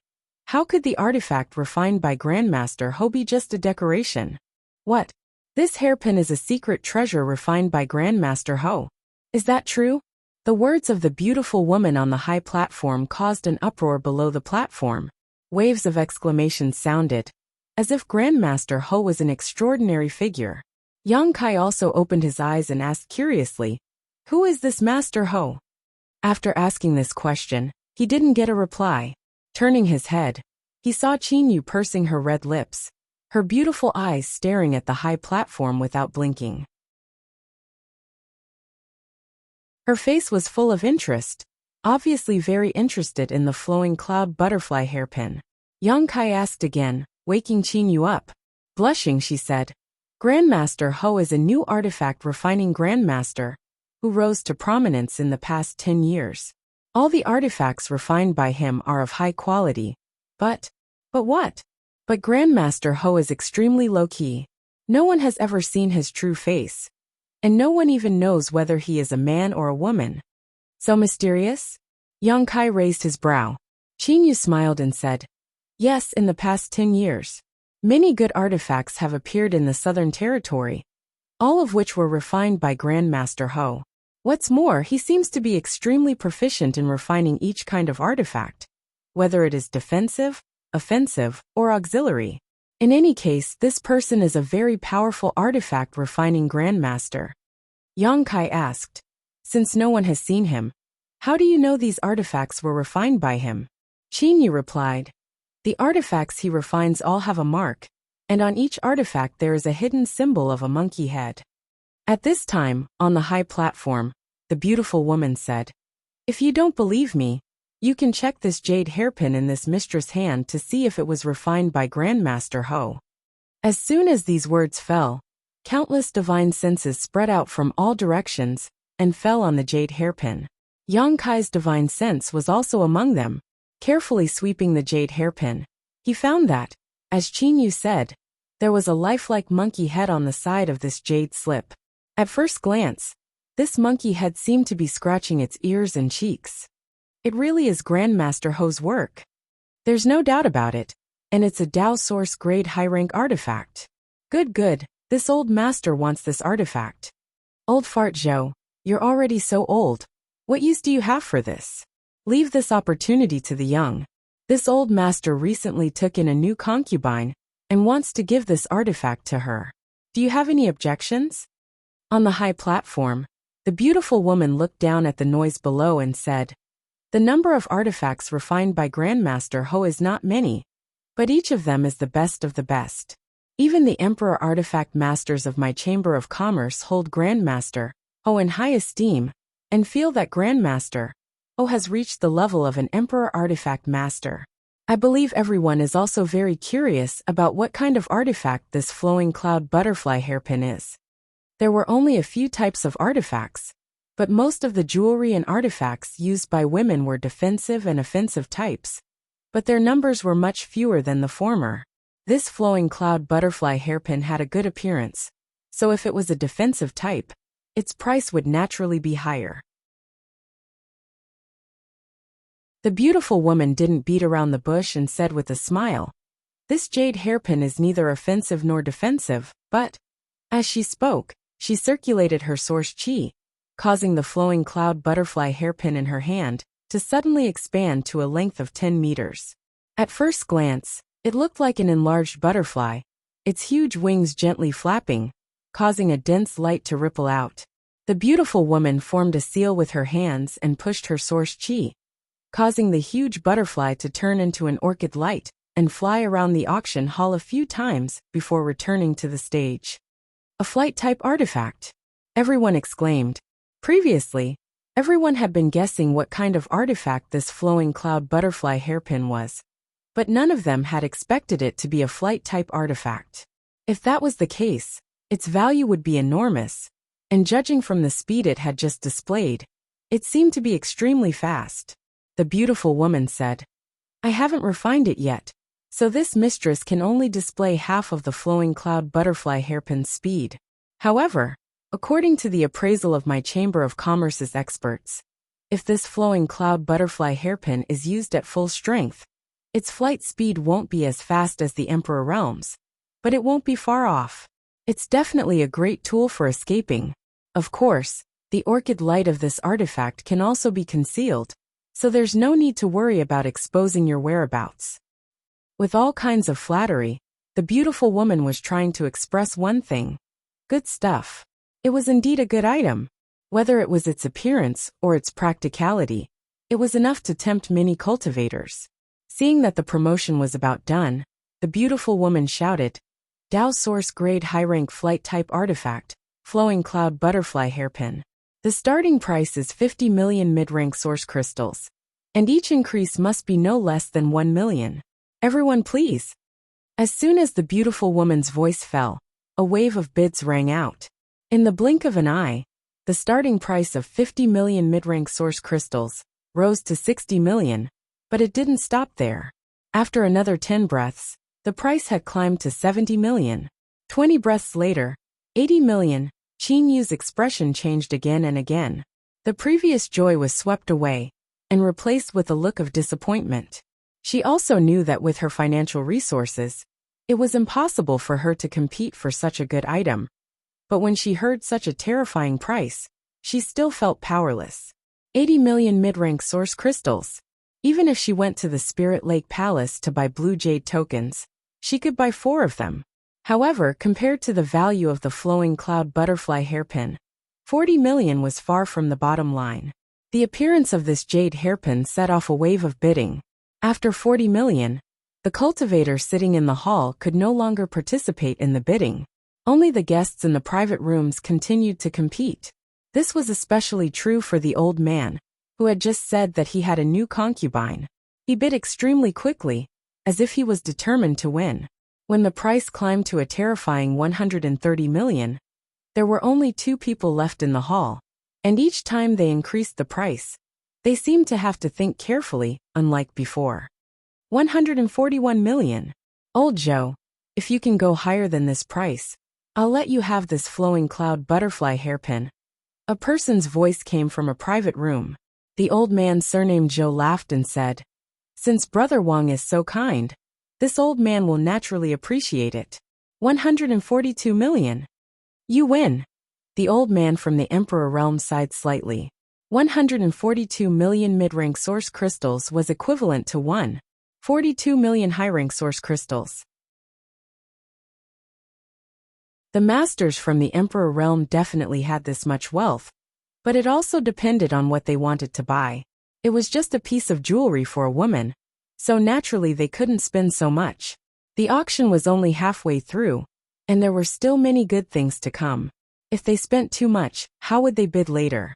"How could the artifact refined by Grandmaster Ho be just a decoration? What? This hairpin is a secret treasure refined by Grandmaster Ho. Is that true?" The words of the beautiful woman on the high platform caused an uproar below the platform. Waves of exclamations sounded, as if Grandmaster Ho was an extraordinary figure. Yang Kai also opened his eyes and asked curiously, "Who is this Master Ho?" After asking this question, he didn't get a reply. Turning his head, he saw Qin Yu pursing her red lips, her beautiful eyes staring at the high platform without blinking. Her face was full of interest, obviously very interested in the flowing cloud butterfly hairpin. Yang Kai asked again, waking Qin Yu up. Blushing, she said, "Grandmaster Ho is a new artifact refining grandmaster, who rose to prominence in the past 10 years. All the artifacts refined by him are of high quality. But what? But Grandmaster Ho is extremely low-key. No one has ever seen his true face. And no one even knows whether he is a man or a woman. So mysterious?" Yang Kai raised his brow. Qin Yu smiled and said, "Yes, in the past 10 years. Many good artifacts have appeared in the Southern Territory, all of which were refined by Grandmaster Ho. What's more, he seems to be extremely proficient in refining each kind of artifact, whether it is defensive, offensive, or auxiliary. In any case, this person is a very powerful artifact refining grandmaster." Yang Kai asked, "Since no one has seen him, how do you know these artifacts were refined by him?" Qin Yu replied, "The artifacts he refines all have a mark, and on each artifact there is a hidden symbol of a monkey head." At this time, on the high platform, the beautiful woman said, "If you don't believe me, you can check this jade hairpin in this mistress' hand to see if it was refined by Grandmaster Ho." As soon as these words fell, countless divine senses spread out from all directions and fell on the jade hairpin. Yang Kai's divine sense was also among them. Carefully sweeping the jade hairpin, he found that, as Qin Yu said, there was a lifelike monkey head on the side of this jade slip. At first glance, this monkey head seemed to be scratching its ears and cheeks. It really is Grandmaster Ho's work. There's no doubt about it, and it's a Dao Source grade high-rank artifact. Good, this old master wants this artifact. Old fart Zhou, you're already so old. What use do you have for this? Leave this opportunity to the young. This old master recently took in a new concubine and wants to give this artifact to her. Do you have any objections?" On the high platform, the beautiful woman looked down at the noise below and said, "The number of artifacts refined by Grandmaster Ho is not many, but each of them is the best of the best. Even the Emperor Artifact Masters of my Chamber of Commerce hold Grandmaster Ho in high esteem and feel that Grandmaster Ho has reached the level of an Emperor Artifact Master. I believe everyone is also very curious about what kind of artifact this flowing cloud butterfly hairpin is. There were only a few types of artifacts, but most of the jewelry and artifacts used by women were defensive and offensive types, but their numbers were much fewer than the former. This flowing cloud butterfly hairpin had a good appearance, so if it was a defensive type, its price would naturally be higher." The beautiful woman didn't beat around the bush and said with a smile, "This jade hairpin is neither offensive nor defensive, but..." As she spoke, she circulated her source qi, causing the flowing cloud butterfly hairpin in her hand to suddenly expand to a length of 10 meters. At first glance, it looked like an enlarged butterfly, its huge wings gently flapping, causing a dense light to ripple out. The beautiful woman formed a seal with her hands and pushed her source qi, causing the huge butterfly to turn into an orchid light and fly around the auction hall a few times before returning to the stage. A flight-type artifact, everyone exclaimed. Previously, everyone had been guessing what kind of artifact this flowing cloud butterfly hairpin was. but none of them had expected it to be a flight-type artifact. If that was the case, its value would be enormous, and judging from the speed it had just displayed, it seemed to be extremely fast. The beautiful woman said, "I haven't refined it yet, so this mistress can only display half of the flowing cloud butterfly hairpin's speed. However, according to the appraisal of my Chamber of Commerce's experts, if this flowing cloud butterfly hairpin is used at full strength, its flight speed won't be as fast as the Emperor Realms, but it won't be far off. It's definitely a great tool for escaping. Of course, the orchid light of this artifact can also be concealed, so there's no need to worry about exposing your whereabouts." With all kinds of flattery, the beautiful woman was trying to express one thing: good stuff. It was indeed a good item. Whether it was its appearance or its practicality, it was enough to tempt many cultivators. Seeing that the promotion was about done, the beautiful woman shouted, "Dow Source Grade High-Rank Flight-Type Artifact, Flowing Cloud Butterfly Hairpin. The starting price is 50 million mid-rank source crystals, and each increase must be no less than 1 million. Everyone please." As soon as the beautiful woman's voice fell, a wave of bids rang out. In the blink of an eye, the starting price of 50 million mid-rank source crystals rose to 60 million, but it didn't stop there. After another 10 breaths, the price had climbed to 70 million. 20 breaths later, 80 million. Qin Yu's expression changed again and again. The previous joy was swept away and replaced with a look of disappointment. She also knew that with her financial resources, it was impossible for her to compete for such a good item. But when she heard such a terrifying price, she still felt powerless. 80 million mid-rank source crystals. Even if she went to the Spirit Lake Palace to buy blue jade tokens, she could buy 4 of them. However, compared to the value of the flowing cloud butterfly hairpin, 40 million was far from the bottom line. The appearance of this jade hairpin set off a wave of bidding. After 40 million, the cultivator sitting in the hall could no longer participate in the bidding. Only the guests in the private rooms continued to compete. This was especially true for the old man, who had just said that he had a new concubine. He bid extremely quickly, as if he was determined to win. When the price climbed to a terrifying 130 million, there were only 2 people left in the hall, and each time they increased the price, they seemed to have to think carefully, unlike before. 141 million. Old Joe, if you can go higher than this price, I'll let you have this flowing cloud butterfly hairpin. A person's voice came from a private room. The old man surnamed Joe laughed and said, "Since Brother Wang is so kind, this old man will naturally appreciate it. 142 million. You win." The old man from the Emperor Realm sighed slightly. 142 million mid-rank source crystals was equivalent to 142 million high-rank source crystals. The masters from the Emperor Realm definitely had this much wealth, but it also depended on what they wanted to buy. It was just a piece of jewelry for a woman, so naturally they couldn't spend so much. The auction was only halfway through, and there were still many good things to come. If they spent too much, how would they bid later?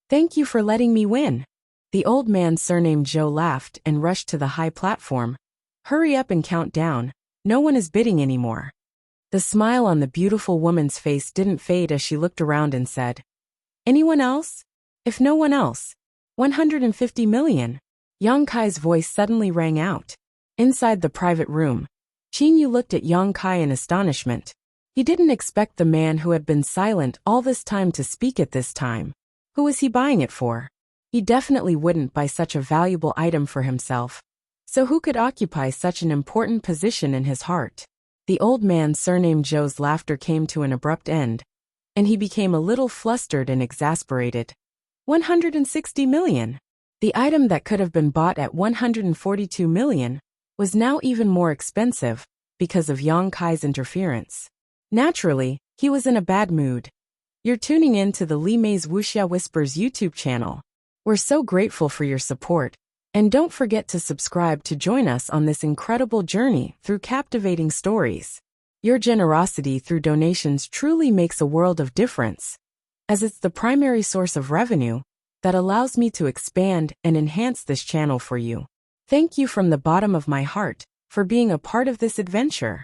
"Thank you for letting me win." The old man surnamed Joe laughed and rushed to the high platform. "Hurry up and count down, no one is bidding anymore." The smile on the beautiful woman's face didn't fade as she looked around and said, "Anyone else? If no one else, 150 million. Yang Kai's voice suddenly rang out. Inside the private room, Qin Yu looked at Yang Kai in astonishment. He didn't expect the man who had been silent all this time to speak at this time. Who was he buying it for? He definitely wouldn't buy such a valuable item for himself. So who could occupy such an important position in his heart? The old man surnamed Joe's laughter came to an abrupt end, and he became a little flustered and exasperated. 160 million. The item that could have been bought at 142 million was now even more expensive because of Yang Kai's interference. Naturally, he was in a bad mood. You're tuning in to the Li Mei's Wuxia Whispers YouTube channel. We're so grateful for your support, and don't forget to subscribe to join us on this incredible journey through captivating stories. Your generosity through donations truly makes a world of difference, as it's the primary source of revenue that allows me to expand and enhance this channel for you. Thank you from the bottom of my heart for being a part of this adventure.